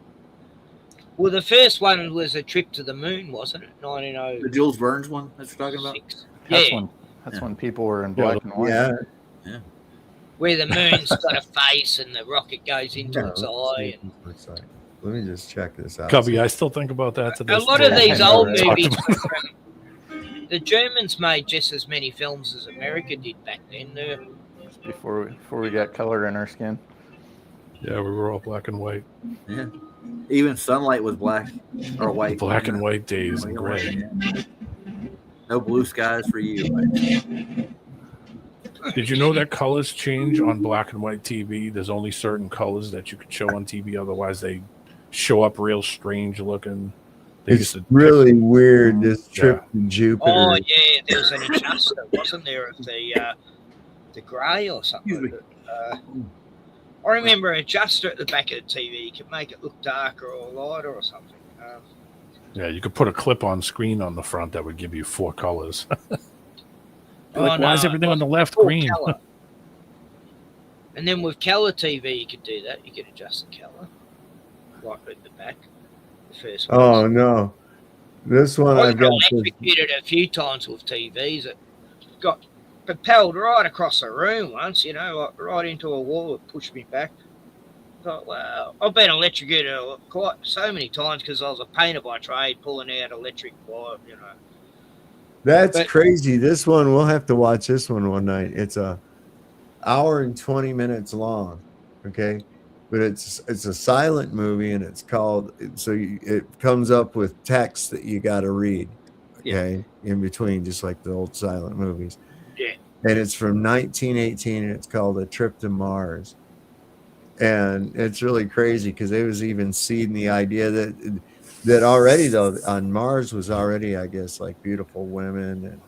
[SPEAKER 6] Well, the first one was a trip to the moon, wasn't it? 1906.
[SPEAKER 16] The Jules Verne's one that you're talking about?
[SPEAKER 20] That's when people were in black and white.
[SPEAKER 11] Yeah.
[SPEAKER 6] Where the moon's got a face and the rocket goes into
[SPEAKER 11] Yeah,
[SPEAKER 6] its
[SPEAKER 11] let's see
[SPEAKER 6] eye.
[SPEAKER 11] what this looks like. Let me just check this out.
[SPEAKER 18] Cubby, I still think about that to
[SPEAKER 6] A
[SPEAKER 18] this
[SPEAKER 6] lot
[SPEAKER 18] day.
[SPEAKER 6] of these
[SPEAKER 18] I
[SPEAKER 6] old
[SPEAKER 18] talked
[SPEAKER 6] movies
[SPEAKER 18] about-
[SPEAKER 6] were from. The Germans made just as many films as America did back then.
[SPEAKER 20] Before we got color in our skin.
[SPEAKER 18] Yeah, we were all black and white.
[SPEAKER 16] Yeah. Even sunlight was black or white.
[SPEAKER 18] Black and white days and gray.
[SPEAKER 16] Yeah. No blue skies for you.
[SPEAKER 18] Did you know that colors change on black and white TV? There's only certain colors that you can show on TV. Otherwise, they show up real strange looking. They
[SPEAKER 11] It's really weird, this trip to Jupiter.
[SPEAKER 6] Oh yeah, there was an adjuster, wasn't there, of the grey or something? I remember an adjuster at the back of the TV. You could make it look darker or lighter or something.
[SPEAKER 18] Yeah, you could put a clip on screen on the front that would give you 4 colors.
[SPEAKER 6] Oh,
[SPEAKER 18] Like, why is
[SPEAKER 6] no,
[SPEAKER 18] everything on the left
[SPEAKER 6] full
[SPEAKER 18] green?
[SPEAKER 6] colour. And then with colour TV, you could do that. You could adjust the colour right at the back. The first one.
[SPEAKER 11] Oh, no. This one
[SPEAKER 6] I
[SPEAKER 11] I've got.
[SPEAKER 6] got electrocuted a few times with TVs. It got propelled right across the room once, like right into a wall. It pushed me back. I thought, wow, I've been electrocuted quite so many times because I was a painter by trade, pulling out electric wire,
[SPEAKER 11] That's crazy. This one, we'll have to watch this one night. It's a hour and 20 minutes long. Okay. But it's a silent movie, and it's called, it comes up with text that you got to read. Okay. In between, just like the old silent movies.
[SPEAKER 6] Yeah.
[SPEAKER 11] And it's from 1918, and it's called A Trip to Mars. And it's really crazy because they was even seeding the idea that already, though, on Mars was already, I guess, like beautiful women and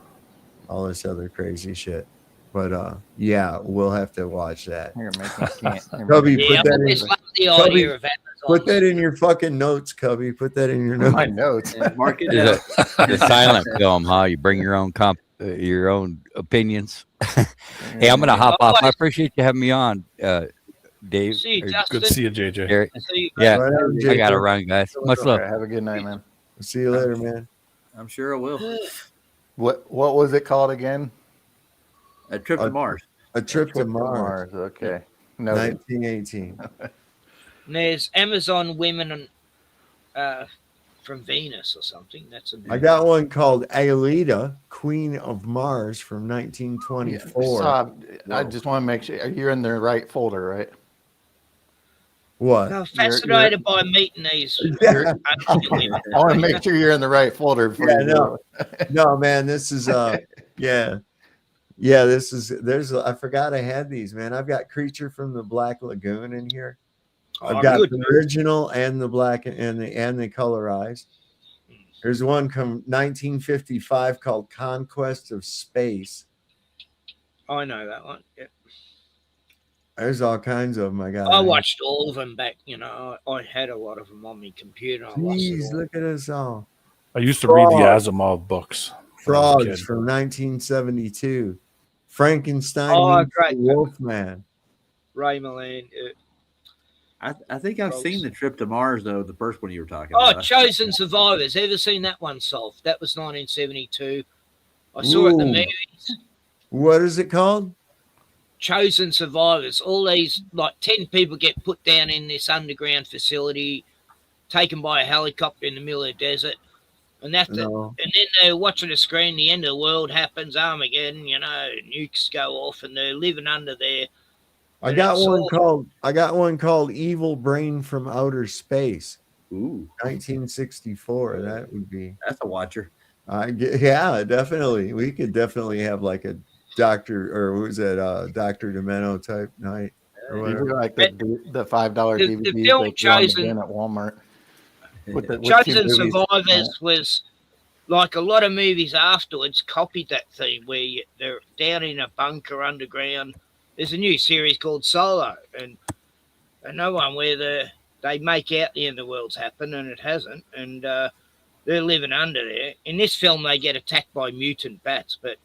[SPEAKER 11] all this other crazy shit. But yeah, we'll have to watch that.
[SPEAKER 20] You're making me can't.
[SPEAKER 11] Cubby,
[SPEAKER 6] Yeah,
[SPEAKER 11] put
[SPEAKER 6] I
[SPEAKER 11] that
[SPEAKER 6] always
[SPEAKER 11] in.
[SPEAKER 6] love the
[SPEAKER 11] Cubby,
[SPEAKER 6] idea of Amazon.
[SPEAKER 11] put that in your fucking notes, Cubby. Put that in your notes.
[SPEAKER 20] My notes.
[SPEAKER 16] Mark it
[SPEAKER 19] Is
[SPEAKER 16] down.
[SPEAKER 19] it the silent film, huh? You bring your own your own opinions. Hey, I'm gonna hop off. I appreciate you having me on, Dave.
[SPEAKER 6] See you,
[SPEAKER 19] or
[SPEAKER 6] Justin.
[SPEAKER 18] Good to see you, JJ.
[SPEAKER 19] Gary.
[SPEAKER 6] See you,
[SPEAKER 19] Yeah,
[SPEAKER 11] Right on,
[SPEAKER 19] I gotta
[SPEAKER 11] JJ.
[SPEAKER 19] run, guys. Much love.
[SPEAKER 20] Have a good night, man.
[SPEAKER 11] See you later, man.
[SPEAKER 16] I'm sure I will.
[SPEAKER 20] What was it called again?
[SPEAKER 16] A trip to Mars.
[SPEAKER 11] A Trip to Mars.
[SPEAKER 20] Okay. No.
[SPEAKER 11] 1918.
[SPEAKER 6] And there's Amazon women from Venus or something. That's a
[SPEAKER 11] I got one called Aelita, Queen of Mars from 1924.
[SPEAKER 20] I just want to make sure you're in the right folder, right?
[SPEAKER 11] What?
[SPEAKER 6] I'm fascinated by meeting these.
[SPEAKER 20] I want to make sure you're in the right folder. Before
[SPEAKER 11] Yeah,
[SPEAKER 20] you do it.
[SPEAKER 11] No, man, this is this is I forgot I had these, man. I've got Creature from the Black Lagoon in here. I've got
[SPEAKER 6] good.
[SPEAKER 11] the original and the black and the colorized. There's one from 1955 called Conquest of Space.
[SPEAKER 6] I know that one. Yeah.
[SPEAKER 11] There's all kinds of them. I got.
[SPEAKER 6] I watched all of them back. I had a lot of them on my computer. I lost it
[SPEAKER 11] Jeez,
[SPEAKER 6] all.
[SPEAKER 11] look at us all.
[SPEAKER 18] I used to read the
[SPEAKER 11] Frogs.
[SPEAKER 18] Asimov books.
[SPEAKER 11] Frogs from 1972. Frankenstein
[SPEAKER 6] Oh,
[SPEAKER 11] meets
[SPEAKER 6] great.
[SPEAKER 11] the Wolfman.
[SPEAKER 6] Ray Milland.
[SPEAKER 16] I think I've seen the trip to Mars though. The first one you were talking
[SPEAKER 6] Oh,
[SPEAKER 16] about.
[SPEAKER 6] Chosen Survivors. Ever seen that one solved? That was 1972. I saw it at the
[SPEAKER 11] Ooh.
[SPEAKER 6] movies.
[SPEAKER 11] What is it called?
[SPEAKER 6] Chosen Survivors. All these, like 10 people get put down in this underground facility, taken by a helicopter in the middle of the desert. And
[SPEAKER 11] No.
[SPEAKER 6] and then they're watching the screen, the end of the world happens, Armageddon, nukes go off, and they're living under there.
[SPEAKER 11] I
[SPEAKER 6] And
[SPEAKER 11] got
[SPEAKER 6] it's
[SPEAKER 11] one called Evil Brain from Outer Space.
[SPEAKER 16] Ooh,
[SPEAKER 11] 1964. That would be.
[SPEAKER 16] that's a watcher.
[SPEAKER 11] Yeah, definitely. We could definitely have like a Dr. or what was it, Dr. Demento type night or
[SPEAKER 20] These
[SPEAKER 11] whatever.
[SPEAKER 20] are like the $5
[SPEAKER 6] The
[SPEAKER 20] DVDs
[SPEAKER 6] film
[SPEAKER 20] they throw on the
[SPEAKER 6] Chosen-
[SPEAKER 20] bin at Walmart. With two
[SPEAKER 6] Chosen
[SPEAKER 20] movies.
[SPEAKER 6] Survivors was like a lot of movies afterwards copied that theme where they're down in a bunker underground. There's a new series called Solo, and another one where they make out the end of the world's happened and it hasn't, and they're living under there. In this film, they get attacked by mutant bats, but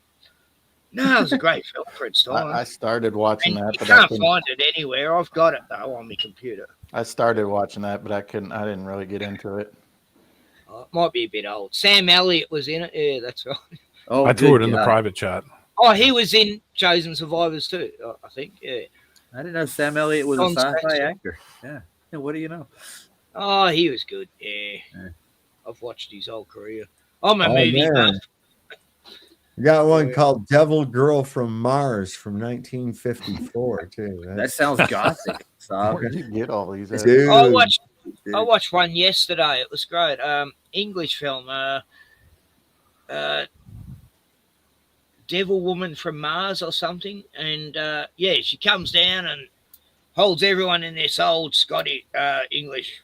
[SPEAKER 6] no, it was a great film for its time.
[SPEAKER 20] I started watching that,
[SPEAKER 6] You
[SPEAKER 20] but
[SPEAKER 6] can't find it anywhere. I've got it though on my computer.
[SPEAKER 20] I started watching that, but I didn't really get into it.
[SPEAKER 6] Oh, it might be a bit old. Sam Elliott was in it. Yeah, that's right.
[SPEAKER 16] Oh,
[SPEAKER 18] I threw it in the private chat.
[SPEAKER 6] Oh, he was in Chosen Survivors too, I think. Yeah.
[SPEAKER 16] I didn't know Sam Elliott was a
[SPEAKER 6] Tom
[SPEAKER 16] sci-fi
[SPEAKER 6] Spencer.
[SPEAKER 16] actor. Yeah. What do you know?
[SPEAKER 6] Oh, he was good. Yeah. I've watched his whole career. I'm a
[SPEAKER 11] Oh,
[SPEAKER 6] movie
[SPEAKER 11] man.
[SPEAKER 6] buff.
[SPEAKER 11] We got one called Devil Girl from Mars from 1954 too.
[SPEAKER 16] That sounds gothic.
[SPEAKER 20] Where did you get all these? At?
[SPEAKER 11] Dude.
[SPEAKER 6] I watched one yesterday. It was great. English film. Devil Woman from Mars or something. And yeah, she comes down and holds everyone in this old Scottish English.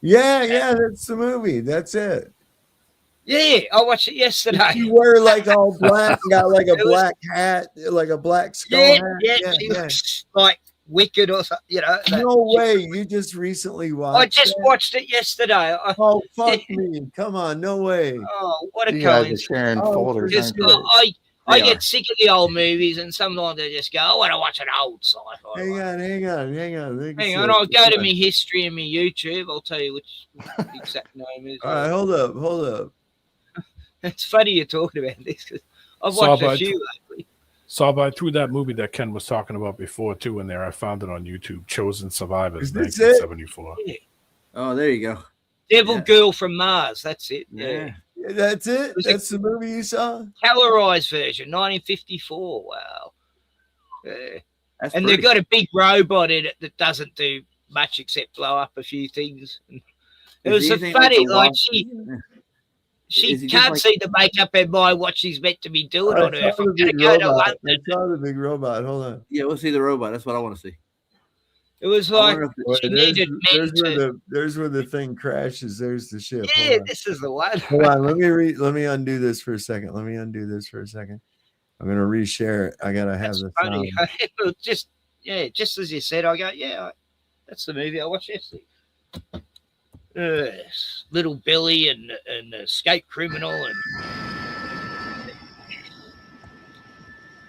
[SPEAKER 11] Yeah, that's the movie. That's it.
[SPEAKER 6] Yeah, I watched it yesterday.
[SPEAKER 11] You wear like all black, got like a black hat, like a black skull hat.
[SPEAKER 6] She looks like wicked or something, you know.
[SPEAKER 11] No way. You just recently watched
[SPEAKER 6] I just
[SPEAKER 11] that?
[SPEAKER 6] watched it yesterday.
[SPEAKER 11] Oh, fuck me. Come on. No way.
[SPEAKER 6] Oh, what a
[SPEAKER 20] You guys are
[SPEAKER 6] coincidence.
[SPEAKER 20] sharing folders.
[SPEAKER 6] Just,
[SPEAKER 20] aren't you?
[SPEAKER 6] I get sick of the old movies, and sometimes I just go, I want to watch an old sci-fi.
[SPEAKER 11] Hang on.
[SPEAKER 6] Hang on, I'll go to my history and my YouTube. I'll tell you which exact name is.
[SPEAKER 11] All right, hold up.
[SPEAKER 6] It's funny you're talking about this because I've watched a few lately.
[SPEAKER 18] Saw I threw that movie that Ken was talking about before too in there. I found it on YouTube. Chosen Survivors,
[SPEAKER 11] Is this
[SPEAKER 18] 1974.
[SPEAKER 6] Yeah.
[SPEAKER 16] Oh, there you go.
[SPEAKER 6] Devil Girl from Mars. That's it.
[SPEAKER 16] Yeah.
[SPEAKER 11] That's it. That's the movie you saw.
[SPEAKER 6] Colorized version, 1954. Wow. Yeah.
[SPEAKER 16] That's
[SPEAKER 6] and
[SPEAKER 16] pretty.
[SPEAKER 6] they've got a big robot in it that doesn't do much except blow up a few things. It was so funny. Like she
[SPEAKER 16] Is he just
[SPEAKER 6] can't
[SPEAKER 16] like-
[SPEAKER 6] see the makeup and mind what she's meant to be doing
[SPEAKER 11] I
[SPEAKER 6] on Earth.
[SPEAKER 11] saw
[SPEAKER 6] I'm
[SPEAKER 11] the
[SPEAKER 6] going to
[SPEAKER 11] big
[SPEAKER 6] go to
[SPEAKER 11] robot.
[SPEAKER 6] London.
[SPEAKER 11] I saw the big robot. Hold on.
[SPEAKER 16] Yeah, we'll see the robot. That's what I want to see.
[SPEAKER 6] It was
[SPEAKER 16] I
[SPEAKER 6] like
[SPEAKER 16] wonder if
[SPEAKER 11] Wait,
[SPEAKER 6] she needed men to.
[SPEAKER 11] there's where the thing crashes. There's the ship.
[SPEAKER 6] Yeah,
[SPEAKER 11] Hold on.
[SPEAKER 6] this is the one.
[SPEAKER 11] Hold on. Let me undo this for a second. I'm gonna reshare it. I gotta have the
[SPEAKER 6] Funny.
[SPEAKER 11] sound.
[SPEAKER 6] It was just as you said, I go, that's the movie I watched yesterday. Little Billy and escape criminal and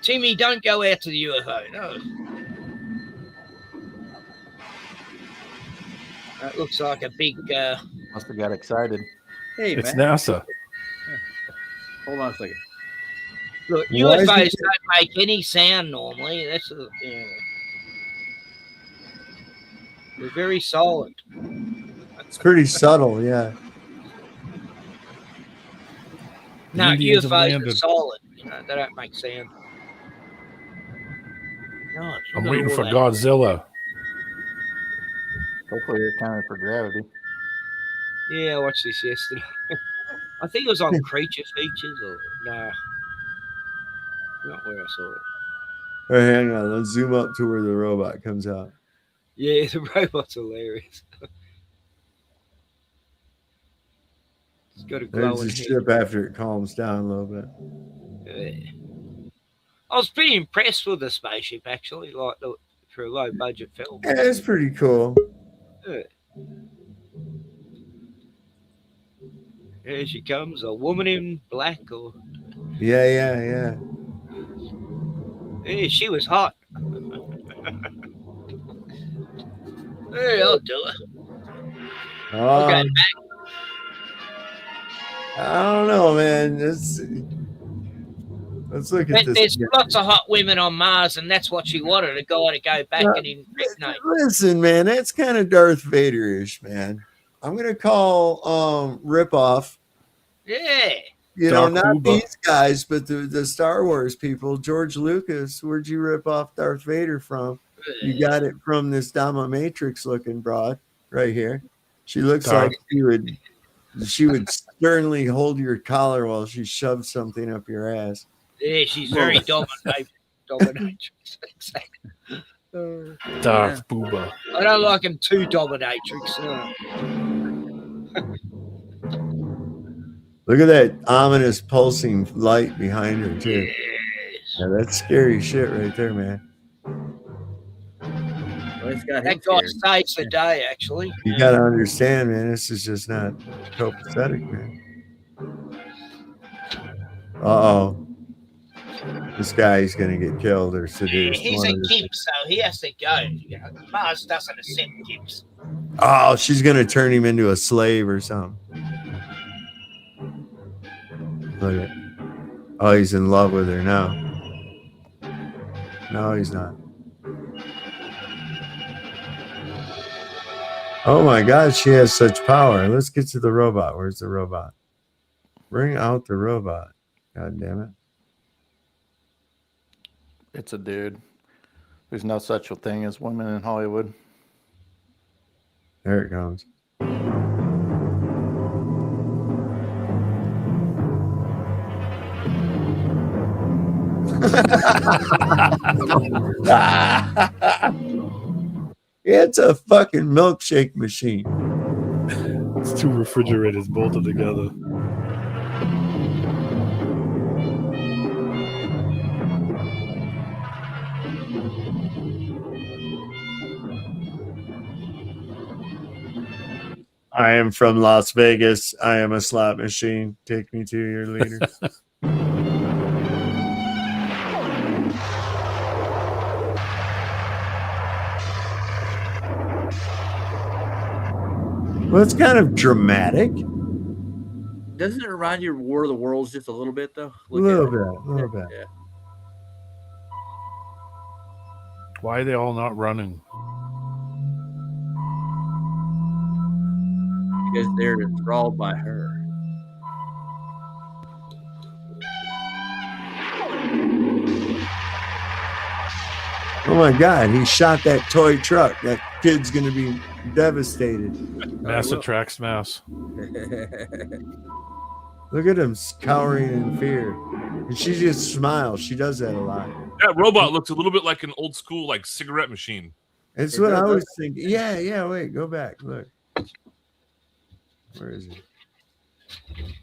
[SPEAKER 6] Timmy, don't go out to the UFO. No. That looks like a big.
[SPEAKER 20] Must have got excited.
[SPEAKER 16] Hey,
[SPEAKER 18] It's
[SPEAKER 16] man.
[SPEAKER 18] NASA.
[SPEAKER 16] Hold on a second.
[SPEAKER 6] Look,
[SPEAKER 11] Why is
[SPEAKER 6] UFOs
[SPEAKER 11] it-
[SPEAKER 6] don't make any sound normally. They're very silent.
[SPEAKER 11] It's pretty subtle, yeah.
[SPEAKER 6] No,
[SPEAKER 18] Indians have
[SPEAKER 6] UFOs are
[SPEAKER 18] landed.
[SPEAKER 6] silent. They don't make sound. No,
[SPEAKER 18] I'm waiting for Godzilla.
[SPEAKER 20] Hopefully it accounted for gravity.
[SPEAKER 6] Yeah, I watched this yesterday. I think it was on Creature Features or no. Not where I saw it.
[SPEAKER 11] All right, hang on. Let's zoom up to where the robot comes out.
[SPEAKER 6] Yeah, the robot's hilarious. It's got a
[SPEAKER 11] There's
[SPEAKER 6] glowing
[SPEAKER 11] the
[SPEAKER 6] head.
[SPEAKER 11] ship after it calms down a little bit.
[SPEAKER 6] Yeah. I was pretty impressed with the spaceship actually, for a low budget film.
[SPEAKER 11] Yeah, it's pretty cool.
[SPEAKER 6] Yeah. Here she comes, a woman in black, or
[SPEAKER 11] Yeah.
[SPEAKER 6] yeah, she was hot. Hey, I'll do it. Okay,
[SPEAKER 11] I don't know, man. Let's look at this.
[SPEAKER 6] there's
[SPEAKER 11] again.
[SPEAKER 6] lots of hot women on Mars, and that's what she wanted, a guy to go back and impregnate.
[SPEAKER 11] Listen, man, that's kind of Darth Vader-ish, man. I'm gonna call ripoff.
[SPEAKER 6] Yeah.
[SPEAKER 11] You know,
[SPEAKER 18] Dark
[SPEAKER 11] not
[SPEAKER 18] Uber.
[SPEAKER 11] these guys, but the Star Wars people. George Lucas, where'd you rip off Darth Vader from? You got it from this dominatrix looking broad right here. She looks
[SPEAKER 18] Dark.
[SPEAKER 11] like she would sternly hold your collar while she shoves something up your ass.
[SPEAKER 6] Yeah, she's very dominatrix. Exactly.
[SPEAKER 18] Darth Booba.
[SPEAKER 6] I don't like him too dominatrix. No.
[SPEAKER 11] Look at that ominous pulsing light behind her too. Yeah, that's scary shit right there, man.
[SPEAKER 16] Well, it's got him
[SPEAKER 6] That guy
[SPEAKER 16] scared.
[SPEAKER 6] saves the day, actually.
[SPEAKER 11] You gotta understand, man. This is just not copacetic, man. Uh-oh. This guy's gonna get killed or seduced.
[SPEAKER 6] He's
[SPEAKER 11] one
[SPEAKER 6] a
[SPEAKER 11] of the
[SPEAKER 6] gimp,
[SPEAKER 11] things.
[SPEAKER 6] so he has to go. You know, Mars doesn't accept gimps.
[SPEAKER 11] Oh, she's gonna turn him into a slave or something. Look at. Oh, he's in love with her now. No, he's not. Oh my God, she has such power. Let's get to the robot. Where's the robot? Bring out the robot. God damn it.
[SPEAKER 20] It's a dude. There's no such a thing as women in Hollywood.
[SPEAKER 11] There it comes. It's a fucking milkshake machine.
[SPEAKER 18] It's two refrigerators bolted together.
[SPEAKER 11] I am from Las Vegas. I am a slot machine. Take me to your leader. Well, it's kind of dramatic.
[SPEAKER 16] Doesn't it remind you of War of the Worlds just a little bit, though?
[SPEAKER 11] A little bit.
[SPEAKER 16] Yeah.
[SPEAKER 18] Why are they all not running?
[SPEAKER 16] Because they're enthralled by her.
[SPEAKER 11] Oh my God, he shot that toy truck. That kid's going to be devastated.
[SPEAKER 18] Mass attracts mass.
[SPEAKER 11] Look at him cowering in fear. And she just smiles. She does that a lot.
[SPEAKER 12] That robot looks a little bit like an old school like cigarette machine.
[SPEAKER 11] It's what I was thinking. Yeah, wait, go back. Look. Where is he?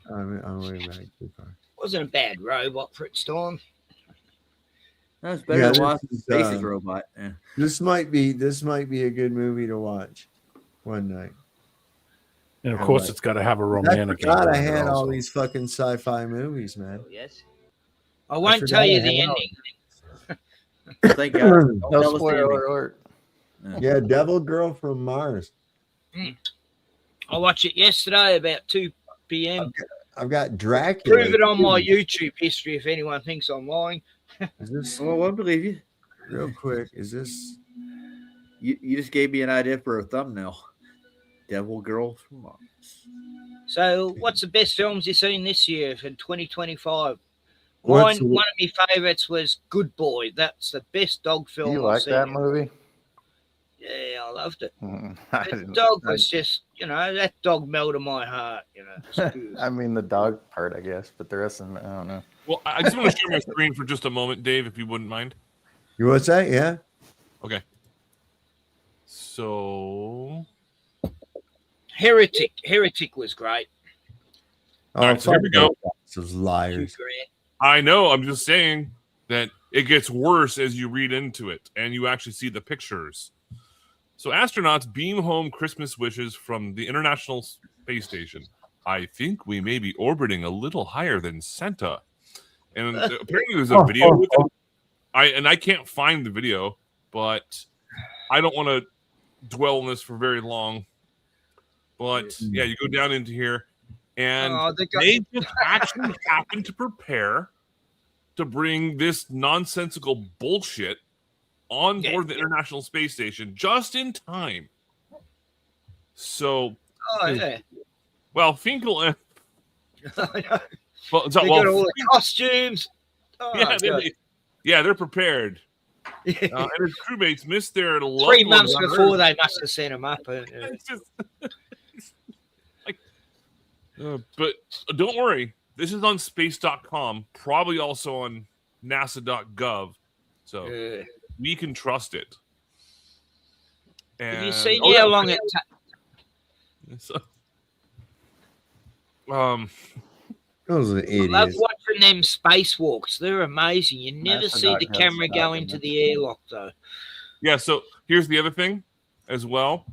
[SPEAKER 11] I'm way back too far.
[SPEAKER 6] Wasn't a bad robot for its time.
[SPEAKER 16] That's better than watching Space's robot. Yeah.
[SPEAKER 11] This might be a good movie to watch one night.
[SPEAKER 18] And of course, it's got to have a romantic.
[SPEAKER 11] God, I had all these fucking sci-fi movies, man.
[SPEAKER 6] Yes. I won't tell you the ending.
[SPEAKER 16] Thank God.
[SPEAKER 11] No spoiler alert. Yeah, Devil Girl from Mars.
[SPEAKER 6] I watched it yesterday about 2 p.m.
[SPEAKER 11] I've got Dracula.
[SPEAKER 6] Prove it on my YouTube history if anyone thinks I'm lying.
[SPEAKER 11] Is this?
[SPEAKER 16] Well, I believe you.
[SPEAKER 11] Real quick, is this?
[SPEAKER 16] You just gave me an idea for a thumbnail. Devil Girl from Mars.
[SPEAKER 6] So, what's the best films you've seen this year for 2025? One
[SPEAKER 11] What's
[SPEAKER 6] of my favorites was Good Boy. That's the best dog film.
[SPEAKER 20] You
[SPEAKER 6] I've
[SPEAKER 20] like
[SPEAKER 6] seen.
[SPEAKER 20] that movie?
[SPEAKER 6] Yeah, I loved it.
[SPEAKER 20] I
[SPEAKER 6] The
[SPEAKER 20] didn't-
[SPEAKER 6] dog was just, that dog melted my heart. It's good.
[SPEAKER 20] I mean, the dog part, I guess, but the rest of them, I don't know.
[SPEAKER 12] Well, I just want to share my screen for just a moment, Dave, if you wouldn't mind.
[SPEAKER 11] You what's that? Yeah.
[SPEAKER 12] Okay. So
[SPEAKER 6] Heretic was great.
[SPEAKER 11] Oh,
[SPEAKER 12] all right, so here we go.
[SPEAKER 11] Those liars.
[SPEAKER 12] I know. I'm just saying that it gets worse as you read into it and you actually see the pictures. So astronauts beam home Christmas wishes from the International Space Station. I think we may be orbiting a little higher than Santa. And apparently there's a video with it. I can't find the video, but I don't want to dwell on this for very long. But yeah, you go down into here, and they just actually happen to prepare to bring this nonsensical bullshit on board the International Space Station just in time. So, well, Finkel and
[SPEAKER 6] they got all the costumes.
[SPEAKER 12] They're prepared. And his crewmates missed their
[SPEAKER 6] 3 months before they must have sent him up.
[SPEAKER 12] But don't worry, this is on space.com, probably also on nasa.gov, so we can trust it.
[SPEAKER 6] Have you seen how long it
[SPEAKER 11] Those are
[SPEAKER 6] I love
[SPEAKER 11] idiots.
[SPEAKER 6] watching them spacewalks. They're amazing. You never
[SPEAKER 16] NASA
[SPEAKER 6] see the
[SPEAKER 16] doc has
[SPEAKER 6] camera go into
[SPEAKER 16] documents.
[SPEAKER 6] the airlock though.
[SPEAKER 12] Yeah, so here's the other thing as well.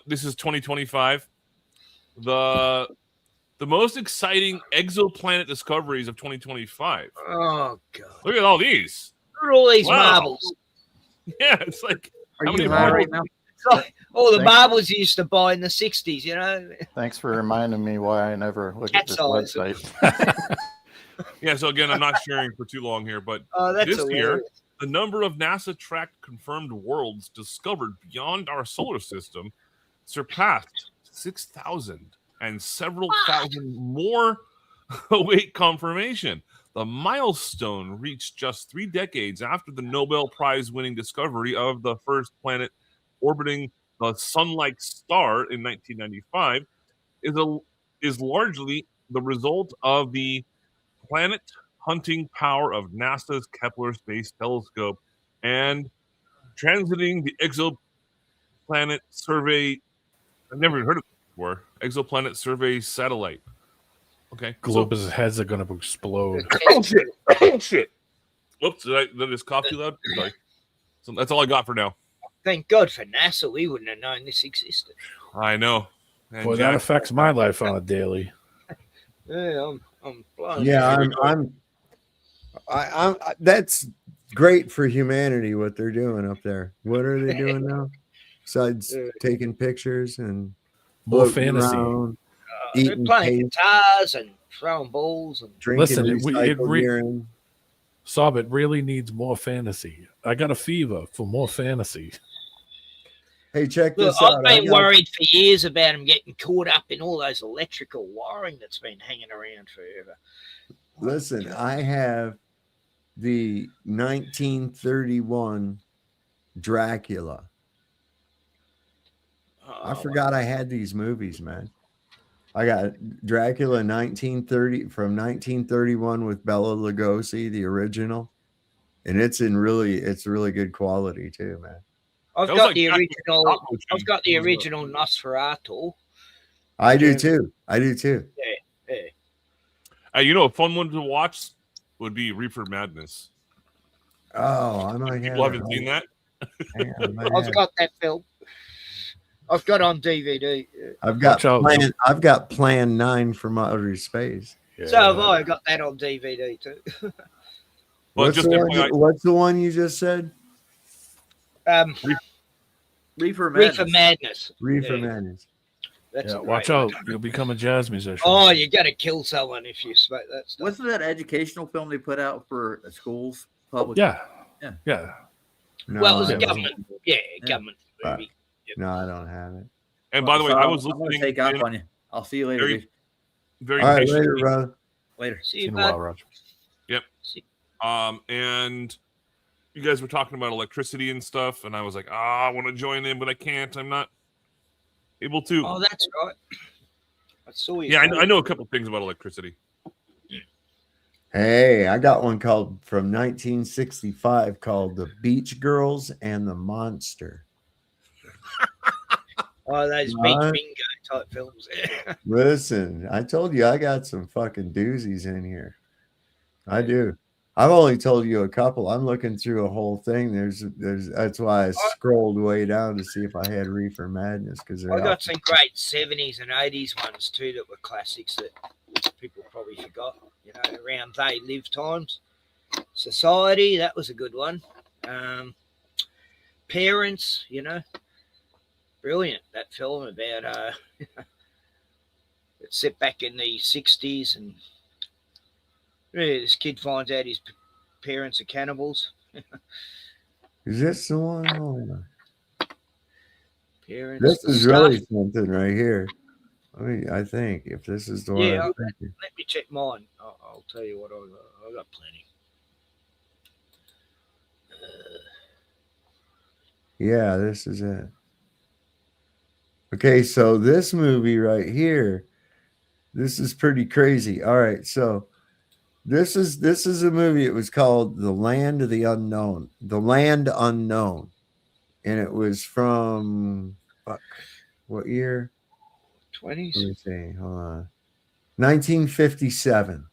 [SPEAKER 12] This is 2025. The most exciting exoplanet discoveries of 2025.
[SPEAKER 6] Oh god!
[SPEAKER 12] Look at all these.
[SPEAKER 6] Look at all these
[SPEAKER 12] Wow.
[SPEAKER 6] marbles.
[SPEAKER 12] Yeah, it's like
[SPEAKER 16] Are
[SPEAKER 12] how
[SPEAKER 16] you
[SPEAKER 12] many
[SPEAKER 16] high
[SPEAKER 12] marbles?
[SPEAKER 16] right now?
[SPEAKER 6] It's like all the
[SPEAKER 20] Thanks.
[SPEAKER 6] marbles you used to buy in the '60s. You know.
[SPEAKER 20] Thanks for reminding me why I never look at
[SPEAKER 6] Cat
[SPEAKER 20] this
[SPEAKER 6] size.
[SPEAKER 20] website.
[SPEAKER 12] Yeah, so again, I'm not sharing for too long here, but
[SPEAKER 6] Oh, that's
[SPEAKER 12] this year,
[SPEAKER 6] hilarious.
[SPEAKER 12] the number of NASA tracked confirmed worlds discovered beyond our solar system surpassed 6,000, and several thousand more await confirmation. The milestone reached just 3 decades after the Nobel Prize winning discovery of the first planet orbiting the sun-like star in 1995 is largely the result of the planet hunting power of NASA's Kepler Space Telescope and transiting the exoplanet survey. I've never even heard of it before. Exoplanet survey satellite. Okay.
[SPEAKER 18] Globus heads are going to explode.
[SPEAKER 12] Oh shit! Oh shit! Whoops! Did I just cough too loud? Sorry. So that's all I got for now.
[SPEAKER 6] Thank God for NASA. We wouldn't have known this existed.
[SPEAKER 12] I know. And
[SPEAKER 18] Boy, that affects my life on a daily.
[SPEAKER 6] Yeah, I'm blown.
[SPEAKER 11] Yeah, I'm that's great for humanity what they're doing up there. What are they doing now? Besides taking pictures and
[SPEAKER 18] More
[SPEAKER 11] floating
[SPEAKER 18] fantasy.
[SPEAKER 11] around,
[SPEAKER 6] They're
[SPEAKER 11] eating
[SPEAKER 6] playing
[SPEAKER 11] cake,
[SPEAKER 6] guitars and throwing balls and
[SPEAKER 11] drinking
[SPEAKER 18] Listen,
[SPEAKER 11] recycled urine.
[SPEAKER 18] Sob, it really needs more fantasy. I got a fever for more fantasy.
[SPEAKER 11] Hey, check
[SPEAKER 6] Look,
[SPEAKER 11] this out.
[SPEAKER 6] I've been worried for years about them getting caught up in all those electrical wiring that's been hanging around forever.
[SPEAKER 11] Listen, I have the 1931 Dracula. I forgot I had these movies, man. I got Dracula 1930 from 1931 with Bela Lugosi, the original, and it's really good quality too, man.
[SPEAKER 6] I've
[SPEAKER 12] That was
[SPEAKER 6] got
[SPEAKER 12] like
[SPEAKER 6] the
[SPEAKER 12] Jack
[SPEAKER 6] original.
[SPEAKER 12] Nicholson.
[SPEAKER 6] I've got the
[SPEAKER 12] That was the-
[SPEAKER 6] original Nosferatu.
[SPEAKER 11] I do too. I do too.
[SPEAKER 6] Yeah.
[SPEAKER 12] You know, a fun one to watch would be Reefer Madness.
[SPEAKER 11] Oh, I might have.
[SPEAKER 12] People haven't seen that.
[SPEAKER 11] Hang on, I might
[SPEAKER 6] I've
[SPEAKER 11] have.
[SPEAKER 6] got that film. I've got on DVD.
[SPEAKER 11] I've got
[SPEAKER 18] Watch out.
[SPEAKER 11] Plan 9 from outer space.
[SPEAKER 6] So have I. I got that on DVD too.
[SPEAKER 11] What's the one you just said?
[SPEAKER 16] Reefer Madness.
[SPEAKER 6] Reefer Madness.
[SPEAKER 11] Reefer
[SPEAKER 6] Yeah.
[SPEAKER 11] Madness.
[SPEAKER 6] That's
[SPEAKER 18] Yeah,
[SPEAKER 6] a
[SPEAKER 18] watch
[SPEAKER 6] great
[SPEAKER 18] out.
[SPEAKER 6] one.
[SPEAKER 18] You'll become a jazz musician.
[SPEAKER 6] Oh, you got to kill someone if you smoke that stuff.
[SPEAKER 16] Wasn't that educational film they put out for schools? Public.
[SPEAKER 18] Yeah.
[SPEAKER 16] Yeah.
[SPEAKER 18] Yeah.
[SPEAKER 11] No,
[SPEAKER 6] Well, it was
[SPEAKER 11] I
[SPEAKER 6] a
[SPEAKER 11] don't.
[SPEAKER 6] government. Yeah, government movie.
[SPEAKER 11] No, I don't have it.
[SPEAKER 12] And by the way,
[SPEAKER 16] So
[SPEAKER 12] I was
[SPEAKER 16] I'm gonna
[SPEAKER 12] listening.
[SPEAKER 16] take off
[SPEAKER 12] in
[SPEAKER 16] on you. I'll see you later.
[SPEAKER 12] Very,
[SPEAKER 16] dude.
[SPEAKER 12] very
[SPEAKER 11] All right,
[SPEAKER 12] patiently.
[SPEAKER 11] later, brother.
[SPEAKER 16] Later.
[SPEAKER 6] See you,
[SPEAKER 18] In a while,
[SPEAKER 6] bud.
[SPEAKER 18] Roger.
[SPEAKER 12] Yep. And you guys were talking about electricity and stuff, and I was like, I want to join in, but I can't. I'm not able to.
[SPEAKER 6] Oh, that's right. I saw you.
[SPEAKER 12] Yeah, I know a couple things about electricity.
[SPEAKER 11] Hey, I got one called from 1965 called The Beach Girls and the Monster.
[SPEAKER 6] Oh, those
[SPEAKER 11] What?
[SPEAKER 6] beach bingo type films.
[SPEAKER 11] Listen, I told you I got some fucking doozies in here. I do. I've only told you a couple. I'm looking through a whole thing. There's that's why I scrolled way down to see if I had Reefer Madness because
[SPEAKER 6] I got some great 70s and 80s ones too that were classics that people probably forgot. You know, around They Live times. Society, that was a good one. Parents, you know, brilliant. That film about it's set back in the 60s, and really, this kid finds out his parents are cannibals.
[SPEAKER 11] Is this the one? Oh,
[SPEAKER 6] Parents.
[SPEAKER 11] this
[SPEAKER 6] the
[SPEAKER 11] is
[SPEAKER 6] stuff.
[SPEAKER 11] really something right here. I think if this is the one,
[SPEAKER 6] Yeah,
[SPEAKER 11] I'm
[SPEAKER 6] let
[SPEAKER 11] thinking.
[SPEAKER 6] me check mine. I'll tell you what I got plenty.
[SPEAKER 11] Yeah, this is it. Okay, so this movie right here, this is pretty crazy. All right, so this is a movie. It was called The Land of the Unknown, The Land Unknown, and it was from what year?
[SPEAKER 6] 20s.
[SPEAKER 11] Let me see. Hold on. 1957.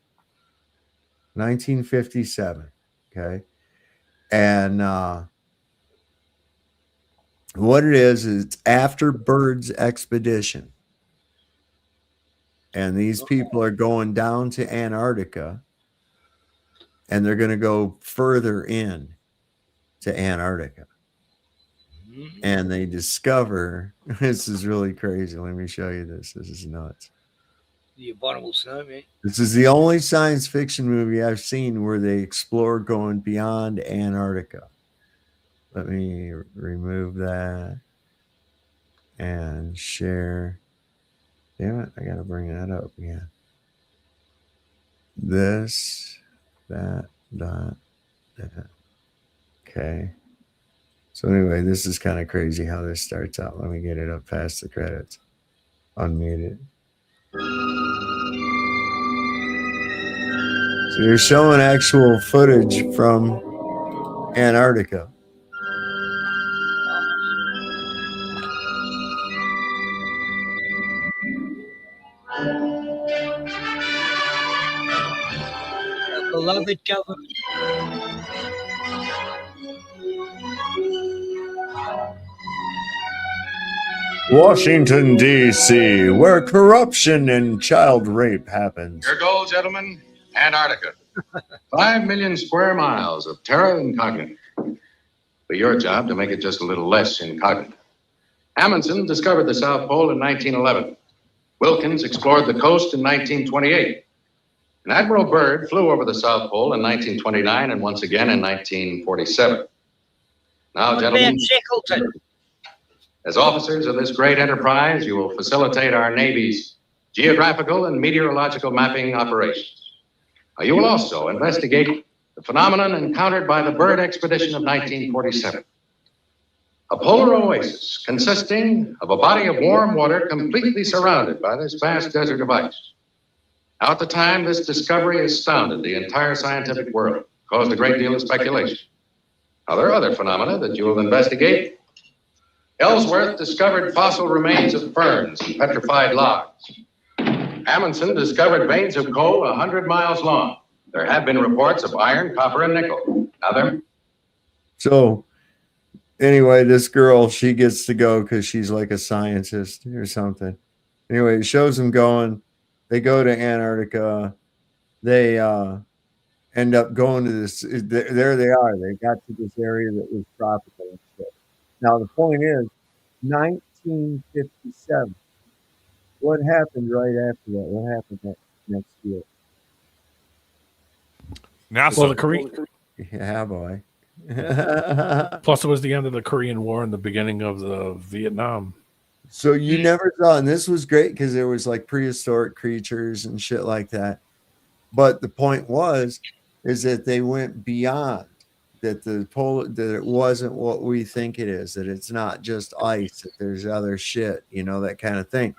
[SPEAKER 11] 1957. Okay. And what it is it's after Bird's expedition. And these people are going down to Antarctica, and they're going to go further in to Antarctica. And they discover this is really crazy. Let me show you this. This is nuts.
[SPEAKER 6] The abominable snowman.
[SPEAKER 11] This is the only science fiction movie I've seen where they explore going beyond Antarctica. Let me remove that and share. Damn it, I gotta bring that up again. This, that. Okay. So anyway, this is kind of crazy how this starts out. Let me get it up past the credits. Unmute it. So you're showing actual footage from Antarctica.
[SPEAKER 6] Beloved government.
[SPEAKER 11] Washington, D.C., where corruption and child rape happens.
[SPEAKER 5] Your goal, gentlemen, Antarctica. 5 million square miles of terra incognita. But your job to make it just a little less incognita. Amundsen discovered the South Pole in 1911. Wilkins explored the coast in 1928. And Admiral Byrd flew over the South Pole in 1929 and once again in 1947. Now, gentlemen,
[SPEAKER 6] Shackleton.
[SPEAKER 5] as officers of this great enterprise, you will facilitate our Navy's geographical and meteorological mapping operations. You will also investigate the phenomenon encountered by the Byrd expedition of 1947. A polar oasis consisting of a body of warm water completely surrounded by this vast desert of ice. Now, at the time, this discovery astounded the entire scientific world, caused a great deal of speculation. Now, there are other phenomena that you will investigate. Ellsworth discovered fossil remains of ferns and petrified logs. Amundsen discovered veins of coal 100 miles long. There have been reports of iron, copper, and nickel. Now,
[SPEAKER 11] So anyway, this girl, she gets to go because she's like a scientist or something. Anyway, it shows them going. They go to Antarctica. They end up going to this. There they are. They got to this area that was tropical and shit. Now, the point is, 1957. What happened right after that? What happened next year?
[SPEAKER 12] NASA.
[SPEAKER 18] Well, the Korean.
[SPEAKER 11] Yeah, boy.
[SPEAKER 18] Plus, it was the end of the Korean War and the beginning of the Vietnam.
[SPEAKER 11] So you never saw, and this was great because there was like prehistoric creatures and shit like that. But the point is that they went beyond that that it wasn't what we think it is, that it's not just ice, that there's other shit, that kind of thing.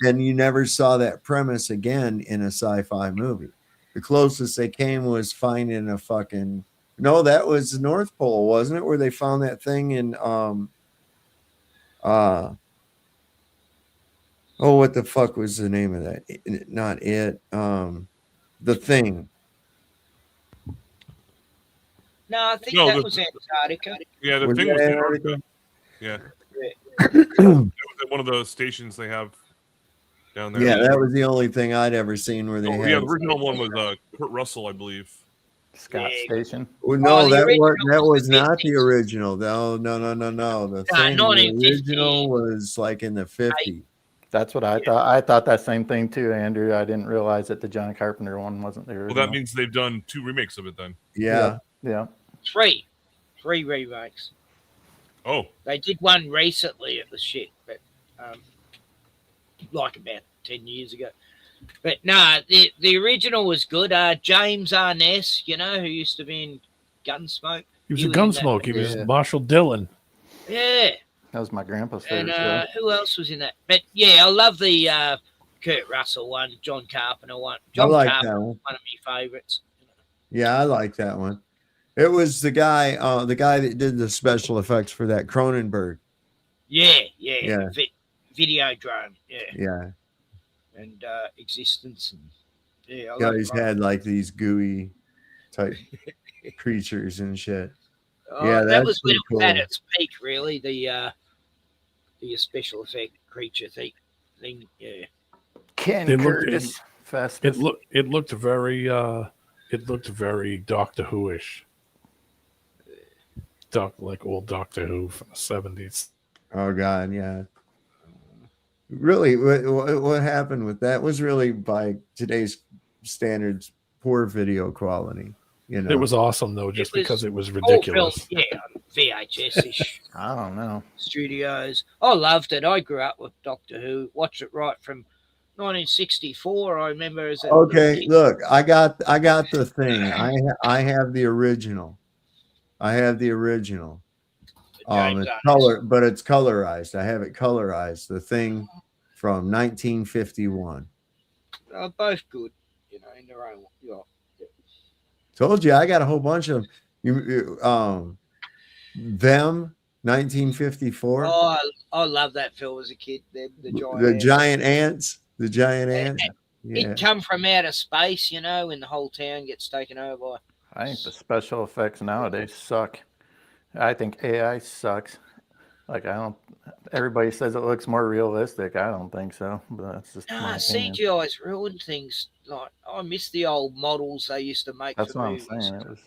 [SPEAKER 11] And you never saw that premise again in a sci-fi movie. The closest they came was finding a fucking that was the North Pole, wasn't it? Where they found that thing in what the fuck was the name of that? Not it. The Thing.
[SPEAKER 6] No, I think that was Antarctica.
[SPEAKER 12] Yeah, the
[SPEAKER 11] Was
[SPEAKER 12] thing
[SPEAKER 11] that
[SPEAKER 12] was
[SPEAKER 11] Antarctica?
[SPEAKER 12] Yeah. It was at one of those stations they have down there.
[SPEAKER 11] Yeah, that was the only thing I'd ever seen where they had.
[SPEAKER 12] Yeah, the original one was Kurt Russell, I believe.
[SPEAKER 20] Scott Station.
[SPEAKER 11] Well, no, that was not the original. No. The thing, the original was like in the 50s.
[SPEAKER 20] That's what I thought. I thought that same thing too, Andrew. I didn't realize that the John Carpenter one wasn't the original.
[SPEAKER 12] Well, that means they've done 2 remakes of it then.
[SPEAKER 11] Yeah.
[SPEAKER 20] Yeah.
[SPEAKER 6] 3 remakes.
[SPEAKER 12] Oh.
[SPEAKER 6] They did one recently. It was shit, but like about 10 years ago. But no, the original was good. James Arness, who used to be in Gunsmoke.
[SPEAKER 18] He was a Gunsmoke. He was Marshall Dillon.
[SPEAKER 6] Yeah.
[SPEAKER 20] That was my grandpa's
[SPEAKER 6] And
[SPEAKER 20] favorite show.
[SPEAKER 6] who else was in that? But yeah, I love the Kurt Russell one, John Carpenter one. John
[SPEAKER 11] like
[SPEAKER 6] Carpenter
[SPEAKER 11] that
[SPEAKER 6] was one of my favorites.
[SPEAKER 11] Yeah, I like that one. It was the guy that did the special effects for that Cronenberg.
[SPEAKER 6] Yeah.
[SPEAKER 11] Yeah.
[SPEAKER 6] Video drone. Yeah.
[SPEAKER 11] Yeah.
[SPEAKER 6] and existence. And yeah, I
[SPEAKER 11] He
[SPEAKER 6] like
[SPEAKER 11] always had like these gooey type creatures and shit. Yeah,
[SPEAKER 6] that
[SPEAKER 11] that's
[SPEAKER 6] was when
[SPEAKER 11] pretty
[SPEAKER 6] it was
[SPEAKER 11] cool.
[SPEAKER 6] at its peak, really. The special effect creature thing. Yeah.
[SPEAKER 20] Ken
[SPEAKER 18] It looked
[SPEAKER 20] Curtis.
[SPEAKER 18] it looked very Doctor Who-ish. Like old Doctor Who from the 70s.
[SPEAKER 11] Oh God, yeah. Really, what happened with that was really by today's standards poor video quality. You know,
[SPEAKER 18] It was awesome though, just because it was
[SPEAKER 6] all
[SPEAKER 18] ridiculous.
[SPEAKER 6] filmed, yeah, on VHS-ish.
[SPEAKER 20] I don't know.
[SPEAKER 6] Studios. I loved it. I grew up with Doctor Who. Watched it right from 1964. I remember as a little
[SPEAKER 11] okay.
[SPEAKER 6] kid.
[SPEAKER 11] Look, I got the thing. I have the original. I have the original.
[SPEAKER 6] James
[SPEAKER 11] It's
[SPEAKER 6] Arneson.
[SPEAKER 11] but it's colorized. I have it colorized. The thing from 1951.
[SPEAKER 6] Both good, in their own. Yeah.
[SPEAKER 11] Told you I got a whole bunch of them 1954.
[SPEAKER 6] Oh, I love that film as a kid. The
[SPEAKER 11] The giant ants. The giant ants. Yeah.
[SPEAKER 6] It come from outer space, and the whole town gets taken over.
[SPEAKER 20] I think the special effects nowadays suck. I think AI sucks. Like everybody says it looks more realistic. I don't think so, but that's just my opinion.
[SPEAKER 6] CGI's ruined things. Like I miss the old models they used to make.
[SPEAKER 20] That's
[SPEAKER 6] for
[SPEAKER 20] what I'm
[SPEAKER 6] movies.
[SPEAKER 20] saying. It was...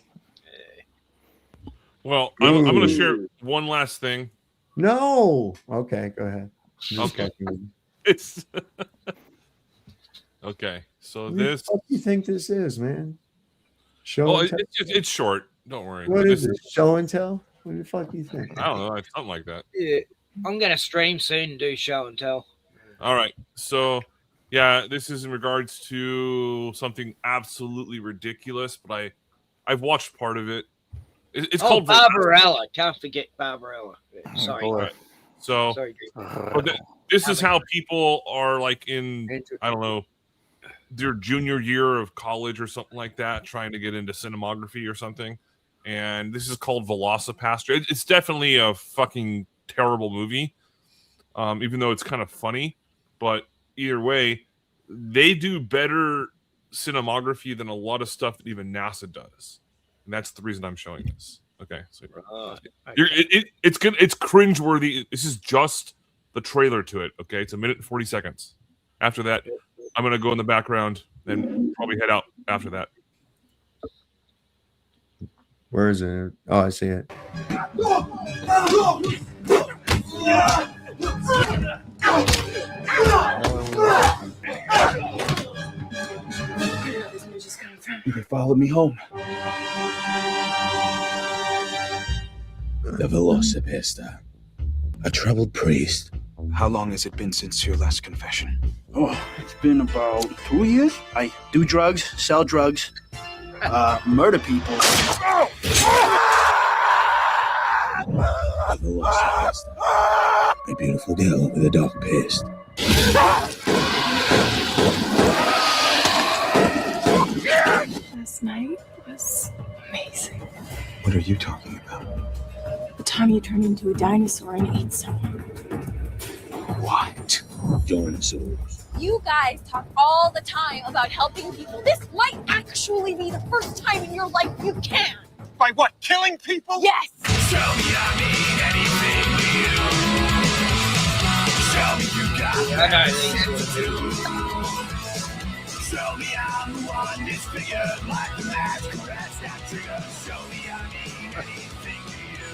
[SPEAKER 12] Well, I'm going to share one last thing.
[SPEAKER 11] No. Okay, go ahead.
[SPEAKER 12] Okay. It's okay. So
[SPEAKER 11] What
[SPEAKER 12] this.
[SPEAKER 11] do you think this is, man? Show and tell?
[SPEAKER 12] It's short. Don't worry.
[SPEAKER 11] What is it? Show and tell? What the fuck do you think?
[SPEAKER 12] I don't know. Something like that.
[SPEAKER 6] Yeah, I'm gonna stream soon and do show and tell.
[SPEAKER 12] All right. So, yeah, this is in regards to something absolutely ridiculous, but I've watched part of it. It's called
[SPEAKER 6] Barbarella. Can't forget Barbarella. Sorry.
[SPEAKER 12] Right. So,
[SPEAKER 6] Sorry.
[SPEAKER 12] this is how people are like in, I don't know, their junior year of college or something like that, trying to get into cinematography or something. And this is called Velocipaster. It's definitely a fucking terrible movie, even though it's kind of funny. But either way, they do better cinematography than a lot of stuff that even NASA does, and that's the reason I'm showing this. Okay, so it's good. It's cringeworthy. This is just the trailer to it. Okay, it's 1 minute and 40 seconds. After that, I'm gonna go in the background and probably head out after that.
[SPEAKER 11] Where is it? Oh, I see it.
[SPEAKER 1] You can follow me home. The Velocipaster, a troubled priest.
[SPEAKER 13] How long has it been since your last confession?
[SPEAKER 1] Oh, it's been about 2 years. I do drugs, sell drugs, murder people. The Velocipaster, a beautiful girl with a dark past.
[SPEAKER 23] Last night was amazing.
[SPEAKER 13] What are you talking about?
[SPEAKER 23] The time you turned into a dinosaur and ate someone.
[SPEAKER 13] What?
[SPEAKER 1] Dinosaurs.
[SPEAKER 24] You guys talk all the time about helping people. This might actually be the first time in your life you can.
[SPEAKER 13] By what? Killing people?
[SPEAKER 24] Yes.
[SPEAKER 13] Show me I mean anything to you. Show me you got Show me I'm the one disfigured like the match caress that trigger. Show me I mean anything to you.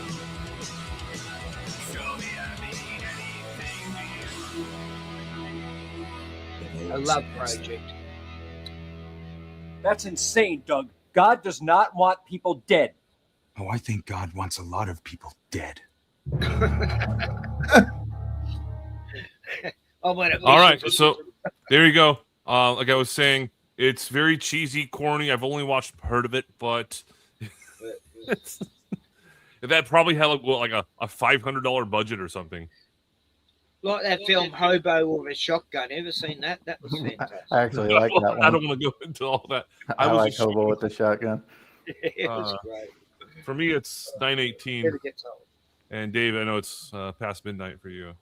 [SPEAKER 13] Show me I mean anything to you.
[SPEAKER 6] I love Project.
[SPEAKER 25] That's insane, Doug. God does not want people dead.
[SPEAKER 13] Oh, I think God wants a lot of people dead.
[SPEAKER 12] All right, so there you go. Like I was saying, it's very cheesy, corny. I've only watched part of it, but that probably had like a $500 budget or something.
[SPEAKER 6] Like that film Hobo with a Shotgun. Ever seen that? That was fantastic.
[SPEAKER 20] I actually like that one.
[SPEAKER 12] I don't want to go into all that.
[SPEAKER 20] I like Hobo with the shotgun.
[SPEAKER 6] It was great.
[SPEAKER 12] For me, it's 9:18.
[SPEAKER 6] Never gets old.
[SPEAKER 12] And Dave, I know it's past midnight for you.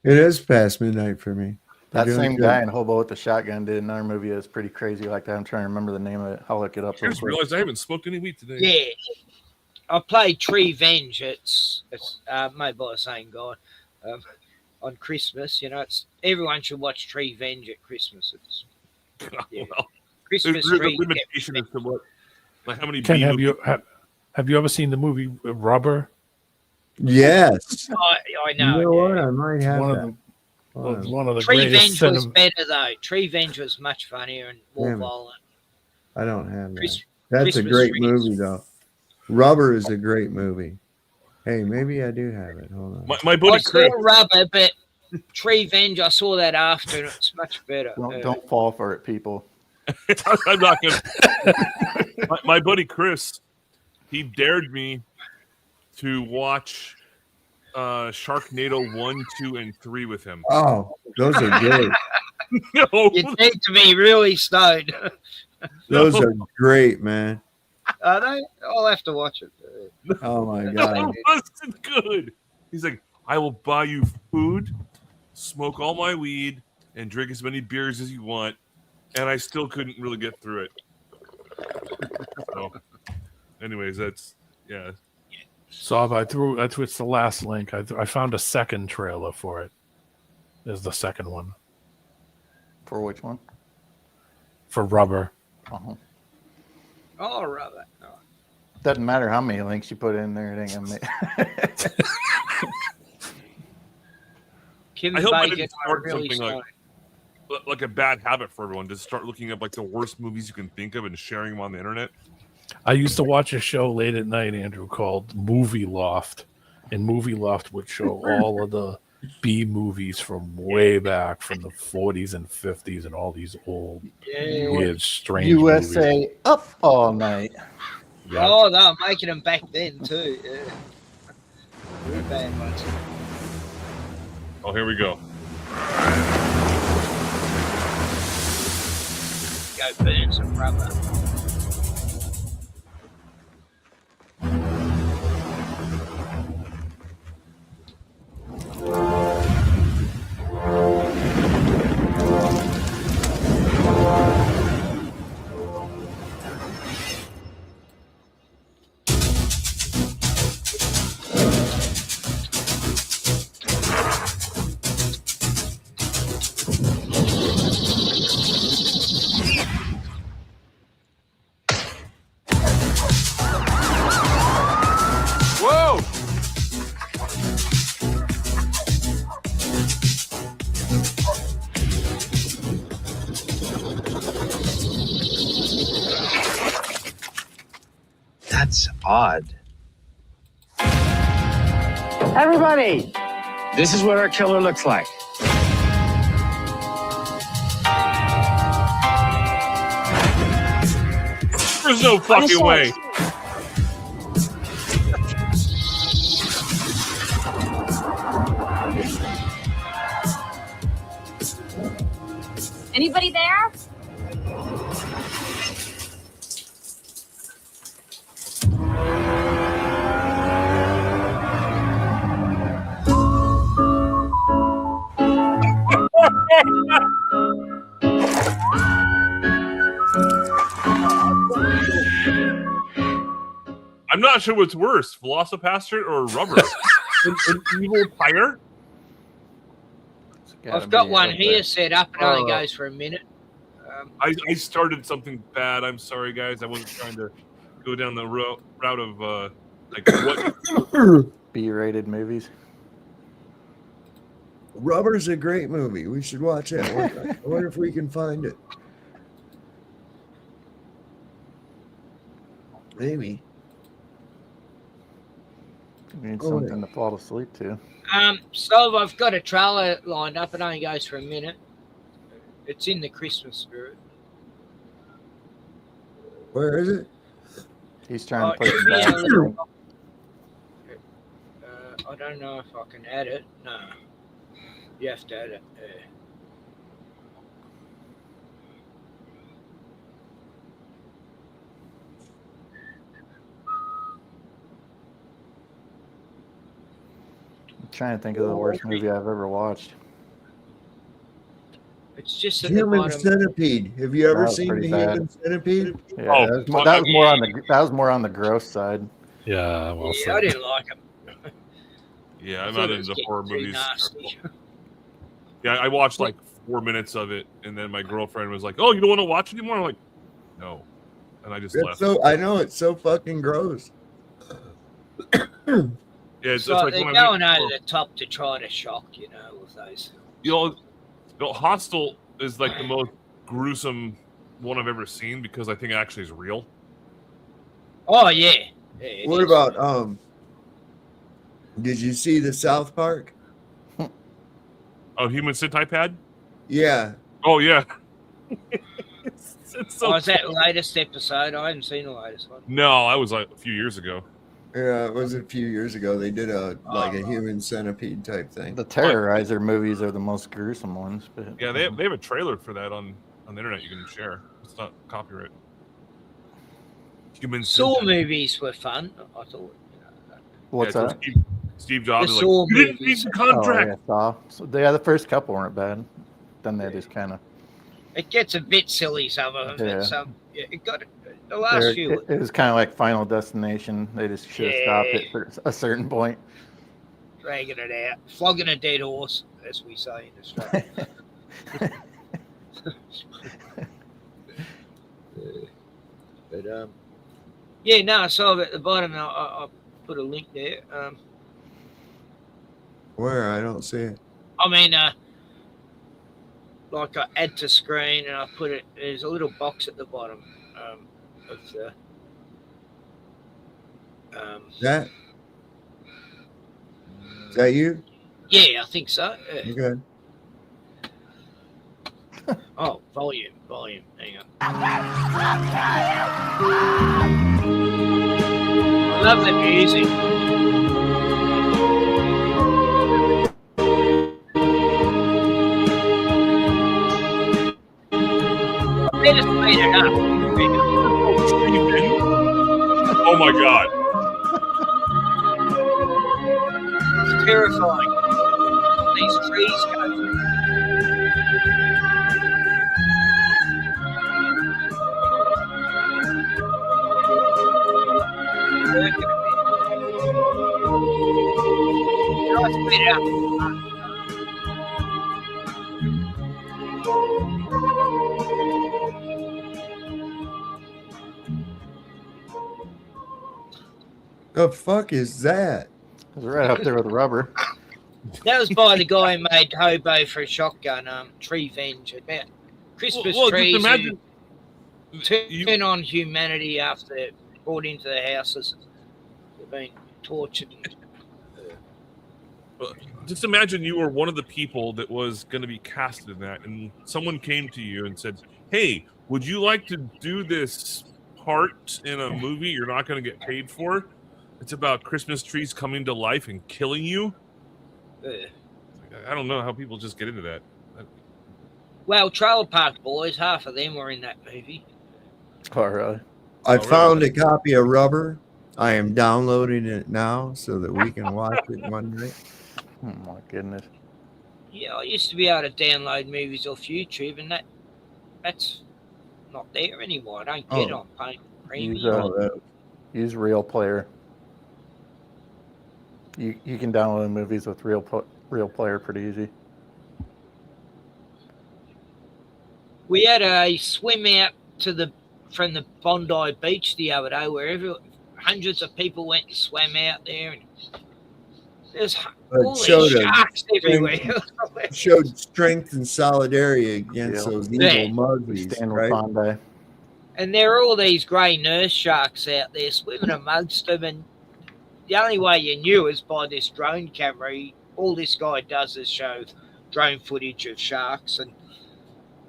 [SPEAKER 11] It is past midnight for me.
[SPEAKER 20] That
[SPEAKER 11] You're doing
[SPEAKER 20] same
[SPEAKER 11] good.
[SPEAKER 20] guy in Hobo with the Shotgun did another movie that's pretty crazy like that. I'm trying to remember the name of it. I'll look it up
[SPEAKER 12] I
[SPEAKER 20] real
[SPEAKER 12] just
[SPEAKER 20] quick.
[SPEAKER 12] realized I haven't smoked any weed today.
[SPEAKER 6] Yeah. I played Tree Venge. It's made by the same guy. On Christmas, it's everyone should watch Tree Venge at Christmas. It's
[SPEAKER 12] Well,
[SPEAKER 6] Christmas
[SPEAKER 12] there's a
[SPEAKER 6] tree.
[SPEAKER 12] limitation as to what, like how many.
[SPEAKER 18] Ken,
[SPEAKER 12] B
[SPEAKER 18] have
[SPEAKER 12] movies-
[SPEAKER 18] you have you ever seen the movie Rubber?
[SPEAKER 11] Yes.
[SPEAKER 6] I know.
[SPEAKER 11] You know what? I might have
[SPEAKER 18] one
[SPEAKER 11] that.
[SPEAKER 18] of the
[SPEAKER 11] Hold on.
[SPEAKER 18] one of the
[SPEAKER 6] Tree
[SPEAKER 18] greatest
[SPEAKER 6] Venge was
[SPEAKER 18] cinema.
[SPEAKER 6] better though. Tree Venge was much funnier and more
[SPEAKER 11] Damn it.
[SPEAKER 6] violent.
[SPEAKER 11] I don't have that.
[SPEAKER 6] Chris-
[SPEAKER 11] That's a
[SPEAKER 6] Christmas
[SPEAKER 11] great
[SPEAKER 6] trees.
[SPEAKER 11] movie, though. Rubber is a great movie. Hey, maybe I do have it. Hold on.
[SPEAKER 12] My
[SPEAKER 6] I
[SPEAKER 12] buddy
[SPEAKER 6] saw
[SPEAKER 12] Chris.
[SPEAKER 6] Rubber, but Tree Venge, I saw that after, and it's much better.
[SPEAKER 20] Don't fall for it, people.
[SPEAKER 12] I'm not gonna. my buddy Chris, he dared me to watch Sharknado 1, 2, and 3 with him.
[SPEAKER 11] Oh, those are great.
[SPEAKER 12] No,
[SPEAKER 6] You need to be really stoned.
[SPEAKER 11] Those are great, man.
[SPEAKER 6] Are they? I'll have to watch it.
[SPEAKER 11] Oh my
[SPEAKER 12] that
[SPEAKER 11] god.
[SPEAKER 12] wasn't good. He's like, I will buy you food, smoke all my weed, and drink as many beers as you want, and I still couldn't really get through it. So, anyways, that's yeah.
[SPEAKER 18] So it's the last link. I found a second trailer for it. There's the second one
[SPEAKER 20] For which one?
[SPEAKER 18] for Rubber.
[SPEAKER 20] Uh-huh.
[SPEAKER 6] Oh, Rubber. Oh.
[SPEAKER 20] Doesn't matter how many links you put in there, it ain't gonna make.
[SPEAKER 6] Kim
[SPEAKER 12] I hope I
[SPEAKER 6] Bacon
[SPEAKER 12] didn't
[SPEAKER 6] are
[SPEAKER 12] start
[SPEAKER 6] really
[SPEAKER 12] something
[SPEAKER 6] stoned.
[SPEAKER 12] like a bad habit for everyone to start looking up like the worst movies you can think of and sharing them on the internet.
[SPEAKER 18] I used to watch a show late at night, Andrew, called Movie Loft, and Movie Loft would show all of the B movies from way back, from the 40s and 50s, and all these old, weird, strange
[SPEAKER 20] USA
[SPEAKER 18] movies.
[SPEAKER 20] up all night.
[SPEAKER 18] Yeah.
[SPEAKER 6] Oh, they were making them back then too. Yeah. Real bad ones.
[SPEAKER 12] Oh, here we go.
[SPEAKER 6] Go burn some rubber.
[SPEAKER 12] Whoa!
[SPEAKER 8] That's odd.
[SPEAKER 14] Everybody, this is what our killer looks like.
[SPEAKER 12] There's no fucking way.
[SPEAKER 24] Anybody there?
[SPEAKER 12] I'm not sure what's worse, Velocipaster or Rubber. an evil tire?
[SPEAKER 6] I've got one here set up and only goes for a minute.
[SPEAKER 12] I started something bad. I'm sorry, guys. I wasn't trying to go down the route of like what.
[SPEAKER 20] B-rated movies.
[SPEAKER 11] Rubber's a great movie. We should watch it. I wonder if we can find it. Maybe.
[SPEAKER 20] You need something to fall asleep to.
[SPEAKER 6] So I've got a trailer lined up and only goes for a minute. It's in the Christmas spirit.
[SPEAKER 11] Where is it?
[SPEAKER 20] He's trying to
[SPEAKER 6] it
[SPEAKER 20] put
[SPEAKER 6] should
[SPEAKER 20] it
[SPEAKER 6] be in a
[SPEAKER 20] back.
[SPEAKER 6] little- I don't know if I can add it. No. You have to add it.
[SPEAKER 20] I'm trying to think of the worst movie I've ever watched.
[SPEAKER 6] just at the
[SPEAKER 11] Human
[SPEAKER 6] bottom.
[SPEAKER 11] Centipede. Have you ever
[SPEAKER 20] That was
[SPEAKER 11] seen
[SPEAKER 20] pretty
[SPEAKER 11] the
[SPEAKER 20] bad.
[SPEAKER 11] Human Centipede?
[SPEAKER 20] Yeah,
[SPEAKER 12] Oh,
[SPEAKER 20] that was more on the gross side.
[SPEAKER 18] Yeah, well
[SPEAKER 6] Yeah, I didn't like him.
[SPEAKER 12] Yeah,
[SPEAKER 6] I
[SPEAKER 12] I'm
[SPEAKER 6] thought
[SPEAKER 12] not
[SPEAKER 6] it was
[SPEAKER 12] into
[SPEAKER 6] getting
[SPEAKER 12] horror
[SPEAKER 6] too
[SPEAKER 12] movies.
[SPEAKER 6] nasty.
[SPEAKER 12] Yeah, I watched like 4 minutes of it, and then my girlfriend was like, "Oh, you don't want to watch it anymore?" I'm like, "No," and I just
[SPEAKER 11] It's
[SPEAKER 12] left.
[SPEAKER 11] so I know it's so fucking gross.
[SPEAKER 12] Yeah, it's
[SPEAKER 6] So
[SPEAKER 12] like
[SPEAKER 6] they're
[SPEAKER 12] when I
[SPEAKER 6] going over the top to try to shock, with those.
[SPEAKER 12] you know, Hostel is like the most gruesome one I've ever seen because I think it actually is real.
[SPEAKER 6] Oh yeah. It
[SPEAKER 11] What
[SPEAKER 6] is.
[SPEAKER 11] about did you see the South Park?
[SPEAKER 12] Oh, Human Centipede?
[SPEAKER 11] Yeah.
[SPEAKER 12] Oh yeah. it's so
[SPEAKER 6] Was that the
[SPEAKER 12] funny.
[SPEAKER 6] latest episode? I haven't seen the latest one.
[SPEAKER 12] No, I was like a few years ago.
[SPEAKER 11] Yeah, it was a few years ago. They did a Human Centipede type thing.
[SPEAKER 20] The Terrorizer movies are the most gruesome ones. But
[SPEAKER 12] Yeah, they have a trailer for that on the internet you can share. It's not copyright. Human
[SPEAKER 6] Saw
[SPEAKER 12] Centipede.
[SPEAKER 6] movies were fun. I thought.
[SPEAKER 20] What's
[SPEAKER 12] so
[SPEAKER 20] that?
[SPEAKER 12] Steve Jobs is
[SPEAKER 6] The
[SPEAKER 12] like,
[SPEAKER 6] Saw
[SPEAKER 12] you didn't read
[SPEAKER 6] movies.
[SPEAKER 12] the contract.
[SPEAKER 20] Oh, yeah, Saw. So, the first couple weren't bad. Then they just kind of.
[SPEAKER 6] It gets a bit silly, some of them.
[SPEAKER 20] Yeah.
[SPEAKER 6] But it got the last few.
[SPEAKER 20] It was kind of like Final Destination. They just should have stopped it for a certain point.
[SPEAKER 6] Dragging it out, flogging a dead horse, as we say in Australia. But yeah, no, I saw it at the bottom. I put a link there.
[SPEAKER 11] Where? I don't see it.
[SPEAKER 6] I mean, like I add to screen, and I put it. There's a little box at the bottom of the.
[SPEAKER 11] That? Is that you?
[SPEAKER 6] Yeah, I think so. Yeah.
[SPEAKER 11] Okay.
[SPEAKER 6] Oh, volume. Hang on. I love the music. Better speed it up.
[SPEAKER 12] Oh my god.
[SPEAKER 6] It's terrifying. These trees go through.
[SPEAKER 11] The fuck is that?
[SPEAKER 20] It was right up there with rubber.
[SPEAKER 6] That was by the guy who made Hobo for a Shotgun, Tree Venge, about Christmas
[SPEAKER 12] Well, just
[SPEAKER 6] trees
[SPEAKER 12] imagine-
[SPEAKER 6] who turn on humanity after they're brought into the houses. They've been tortured.
[SPEAKER 12] Just imagine you were one of the people that was going to be casted in that, and someone came to you and said, "Hey, would you like to do this part in a movie you're not going to get paid for? It's about Christmas trees coming to life and killing you." I don't know how people just get into that.
[SPEAKER 6] Well, Trailer Park Boys, half of them were in that movie.
[SPEAKER 20] Oh, really?
[SPEAKER 11] I found a copy of Rubber. I am downloading it now so that we can watch it one night.
[SPEAKER 20] Oh my goodness.
[SPEAKER 6] Yeah, I used to be able to download movies off YouTube, and that's not there anymore. I don't get it on Paint Premium.
[SPEAKER 20] Use Real Player. You can download movies with Real Player pretty easy.
[SPEAKER 6] We had a swim out from the Bondi Beach the other day, where hundreds of people went and swam out there, and there's all these sharks everywhere.
[SPEAKER 11] Showed strength and solidarity against those evil
[SPEAKER 6] Yeah.
[SPEAKER 11] muggies, right?
[SPEAKER 6] And there are all these grey nurse sharks out there swimming amongst them, and the only way you knew is by this drone camera. All this guy does is show drone footage of sharks, and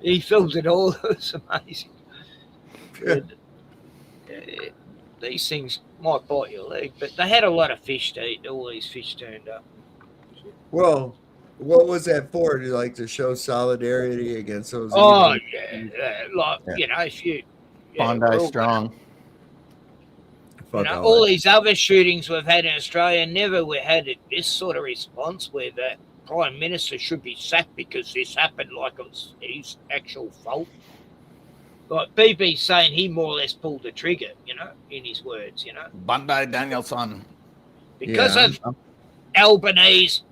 [SPEAKER 6] he filmed it all. It was amazing. But, these things might bite your leg, but they had a lot of fish to eat. All these fish turned up.
[SPEAKER 11] Well, what was that for? To show solidarity against those?
[SPEAKER 6] Oh,
[SPEAKER 11] evil-
[SPEAKER 6] yeah. If you
[SPEAKER 20] Bondi Strong.
[SPEAKER 6] all these other shootings we've had in Australia never we had this sort of response where Prime Minister should be sacked because this happened like it was his actual fault. Like BB's saying he more or less pulled the trigger, in his words,
[SPEAKER 20] Bandai Danielson.
[SPEAKER 6] Because of Albanese,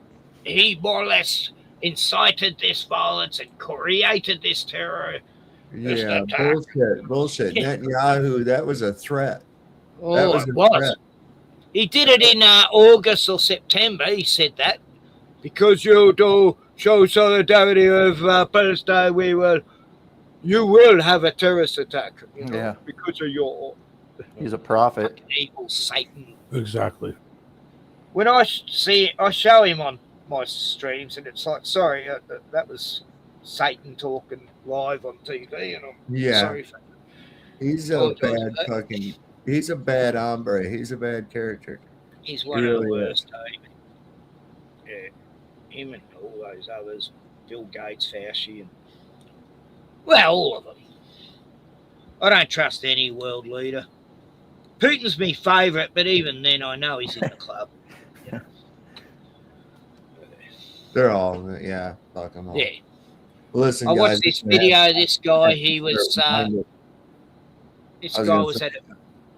[SPEAKER 6] he more or less incited this violence and created this terror.
[SPEAKER 11] Yeah, bullshit. Netanyahu, that was a threat. That
[SPEAKER 6] Oh,
[SPEAKER 11] was
[SPEAKER 6] it
[SPEAKER 11] a
[SPEAKER 6] was.
[SPEAKER 11] threat.
[SPEAKER 6] He did it in August or September. He said that because you do show solidarity of Palestine, you will have a terrorist attack.
[SPEAKER 20] Yeah.
[SPEAKER 6] Because of your
[SPEAKER 20] He's a prophet.
[SPEAKER 6] evil Satan.
[SPEAKER 18] Exactly.
[SPEAKER 6] When I show him on my streams, and it's like, sorry, that was Satan talking live on TV, and I'm sorry for that.
[SPEAKER 11] He's a he's a bad hombre. He's a bad character.
[SPEAKER 6] He's one of the worst, Yeah, him and all those others, Bill Gates, Fauci, and all of them. I don't trust any world leader. Putin's my favourite, but even then, I know he's in the club.
[SPEAKER 11] They're all, fuck them all.
[SPEAKER 6] Yeah.
[SPEAKER 11] Listen,
[SPEAKER 6] I watched
[SPEAKER 11] guys,
[SPEAKER 6] this video. This guy, he was. This guy was at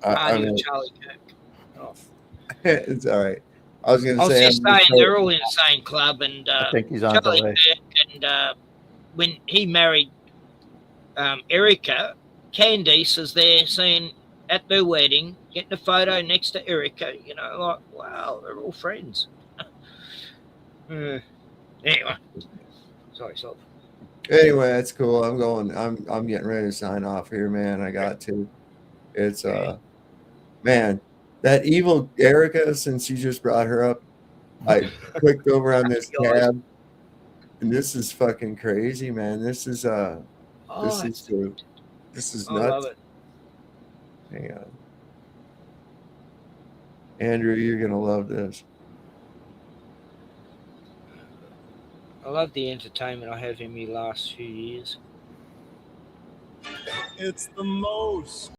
[SPEAKER 6] a party with Charlie Kirk. Oh.
[SPEAKER 11] It's all right. I was going to
[SPEAKER 6] I was
[SPEAKER 11] say.
[SPEAKER 6] just saying they're all in the same club, and
[SPEAKER 20] I think he's on
[SPEAKER 6] Charlie
[SPEAKER 20] delay.
[SPEAKER 6] Kirk, and when he married Erica, Candice is there seeing at their wedding, getting a photo next to Erica. Like, wow, they're all friends. Anyway, sorry, Salt.
[SPEAKER 11] Anyway, that's cool. I'm getting ready to sign off here, man. I got to. It's man, that evil Erica, since you just brought her up, I clicked over on this tab, and this is fucking crazy, man. This is this is
[SPEAKER 6] I love
[SPEAKER 11] nuts.
[SPEAKER 6] it.
[SPEAKER 11] Hang on. Andrew, you're gonna love this.
[SPEAKER 6] I love the entertainment I have in me last few years.
[SPEAKER 13] It's the most.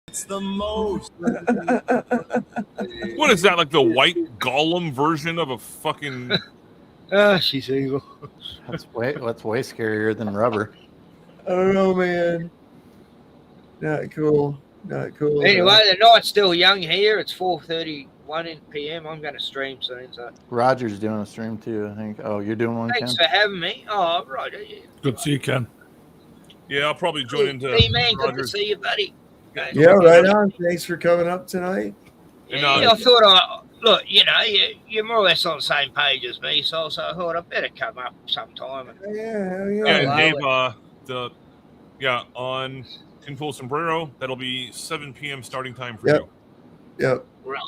[SPEAKER 13] It's the most.
[SPEAKER 12] What is that, like the white golem version of a fucking...
[SPEAKER 6] She's evil.
[SPEAKER 20] That's way scarier than rubber.
[SPEAKER 11] I don't know, man. Not cool. Not cool.
[SPEAKER 6] Anyway, the night's still young here. It's 4:31 p.m. I'm going to stream soon. So
[SPEAKER 20] Roger's doing a stream too, I think. Oh, you're doing one,
[SPEAKER 6] thanks
[SPEAKER 20] Ken?
[SPEAKER 6] for having me. Oh, right.
[SPEAKER 18] Good to see you, Ken.
[SPEAKER 12] Yeah, I'll probably join into
[SPEAKER 6] Hey, man, good to
[SPEAKER 12] Roger's.
[SPEAKER 6] see you, buddy.
[SPEAKER 11] Yeah, right on. Thanks for coming up tonight.
[SPEAKER 6] Yeah, I thought look, you're more or less on the same page as me, so I thought I better come up sometime.
[SPEAKER 11] Yeah,
[SPEAKER 12] Yeah, and Dave, on Tinfoil Sombrero, that'll be 7 p.m. starting time for you.
[SPEAKER 11] Yep.
[SPEAKER 6] Right.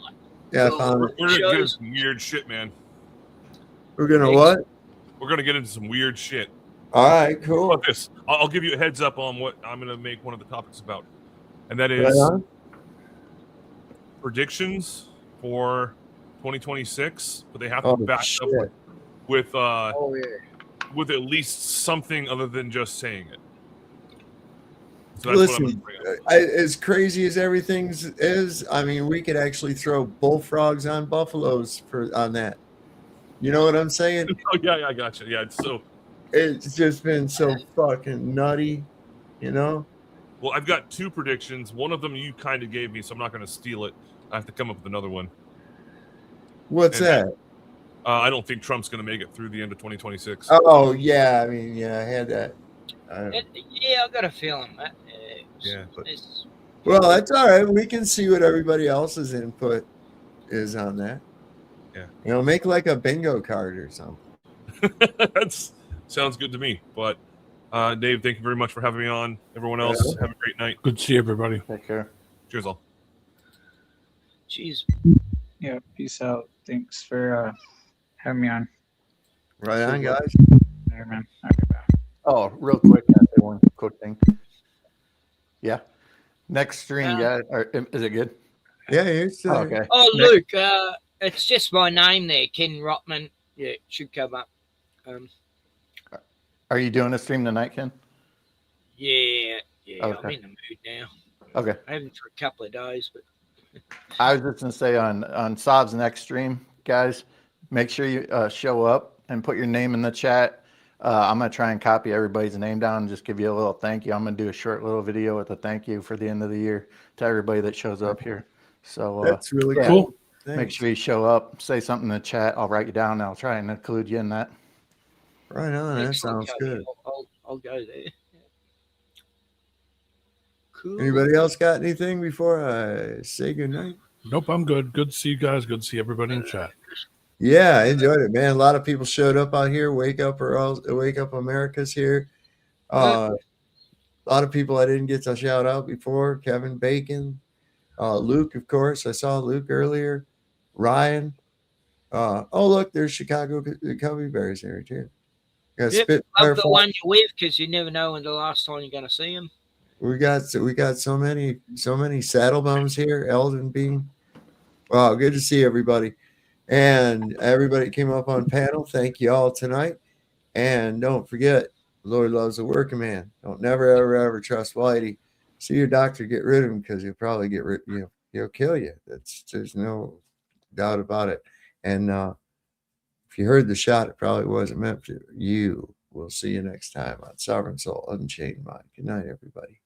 [SPEAKER 11] Yeah, I found it.
[SPEAKER 12] We're going to get into some weird shit, man.
[SPEAKER 11] We're gonna what?
[SPEAKER 12] We're going to get into some weird shit.
[SPEAKER 11] All right, cool.
[SPEAKER 12] How about this? I'll give you a heads up on what I'm going to make one of the topics about. And that
[SPEAKER 11] Right
[SPEAKER 12] is
[SPEAKER 11] on.
[SPEAKER 12] predictions for 2026, but they have to be backed up with at least something other than just saying it. So that's what I'm
[SPEAKER 11] Listen,
[SPEAKER 12] bring up.
[SPEAKER 11] as crazy as everything is, I mean, we could actually throw bullfrogs on buffaloes on that. You know what I'm saying?
[SPEAKER 12] Oh yeah, I got you. Yeah,
[SPEAKER 11] it's just been so fucking nutty,
[SPEAKER 12] Well, I've got two predictions. One of them you kind of gave me, so I'm not going to steal it. I have to come up with another one.
[SPEAKER 11] What's that?
[SPEAKER 12] I don't think Trump's going to make it through the end of 2026.
[SPEAKER 11] Oh yeah, I mean, yeah, I had that.
[SPEAKER 6] Yeah, I got a feeling that.
[SPEAKER 12] Yeah,
[SPEAKER 11] Well, that's all right. We can see what everybody else's input is on that.
[SPEAKER 12] Yeah,
[SPEAKER 11] make like a bingo card or something.
[SPEAKER 12] That sounds good to me. But Dave, thank you very much for having me on. Everyone else, have a great night.
[SPEAKER 18] Good to see everybody.
[SPEAKER 20] Take care.
[SPEAKER 12] Cheers, all.
[SPEAKER 6] Jeez.
[SPEAKER 10] Yeah, peace out. Thanks for having me on.
[SPEAKER 11] Right on, guys.
[SPEAKER 10] Later, man. Okay, bye.
[SPEAKER 20] Oh, real quick, can I say one quick thing? Yeah. Next stream, is it good?
[SPEAKER 11] Yeah, it's
[SPEAKER 20] okay.
[SPEAKER 6] Oh, Luke, it's just my name there, Ken Rotman. Yeah, it should come up.
[SPEAKER 20] All Are you doing a stream tonight, Ken?
[SPEAKER 6] Yeah, I'm
[SPEAKER 20] Okay.
[SPEAKER 6] in the mood now.
[SPEAKER 20] Okay.
[SPEAKER 6] I haven't for a couple of days, but
[SPEAKER 20] I was just gonna say on Saab's next stream, guys, make sure you show up and put your name in the chat. I'm gonna try and copy everybody's name down and just give you a little thank you. I'm gonna do a short little video with a thank you for the end of the year to everybody that shows up here. So
[SPEAKER 11] That's really
[SPEAKER 20] yeah,
[SPEAKER 11] cool.
[SPEAKER 20] Make
[SPEAKER 11] Thanks.
[SPEAKER 20] sure you show up, say something in the chat. I'll write you down. And I'll try and include you in that.
[SPEAKER 11] Right on. That
[SPEAKER 6] excellent,
[SPEAKER 11] sounds
[SPEAKER 6] Cody.
[SPEAKER 11] good.
[SPEAKER 6] I'll go there. Cool.
[SPEAKER 11] Anybody else got anything before I say goodnight?
[SPEAKER 18] Nope, I'm good. Good to see you guys. Good to see everybody in chat.
[SPEAKER 11] Yeah, I enjoyed it, man. A lot of people showed up out here. Wake Up America's here. A lot of people I didn't get to shout out before. Kevin Bacon, Luke, of course. I saw Luke earlier. Ryan. Oh, look, there's Chicago Cubby Bears here too. Got
[SPEAKER 6] Yep,
[SPEAKER 11] Spitfire
[SPEAKER 6] love the
[SPEAKER 11] Fall.
[SPEAKER 6] one you're with because you never know when the last time you're going to see them.
[SPEAKER 11] We got so many saddle bums here. Eldon Bean. Wow, good to see everybody. And everybody came up on panel. Thank you all tonight. And don't forget, the Lord loves a working man. Don't never, ever trust Whitey. See your doctor, get rid of him because he'll probably he'll kill you. There's no doubt about it. And if you heard the shot, it probably wasn't meant for you. We'll see you next time on Sovereign Soul Unchained Mind. Good night, everybody.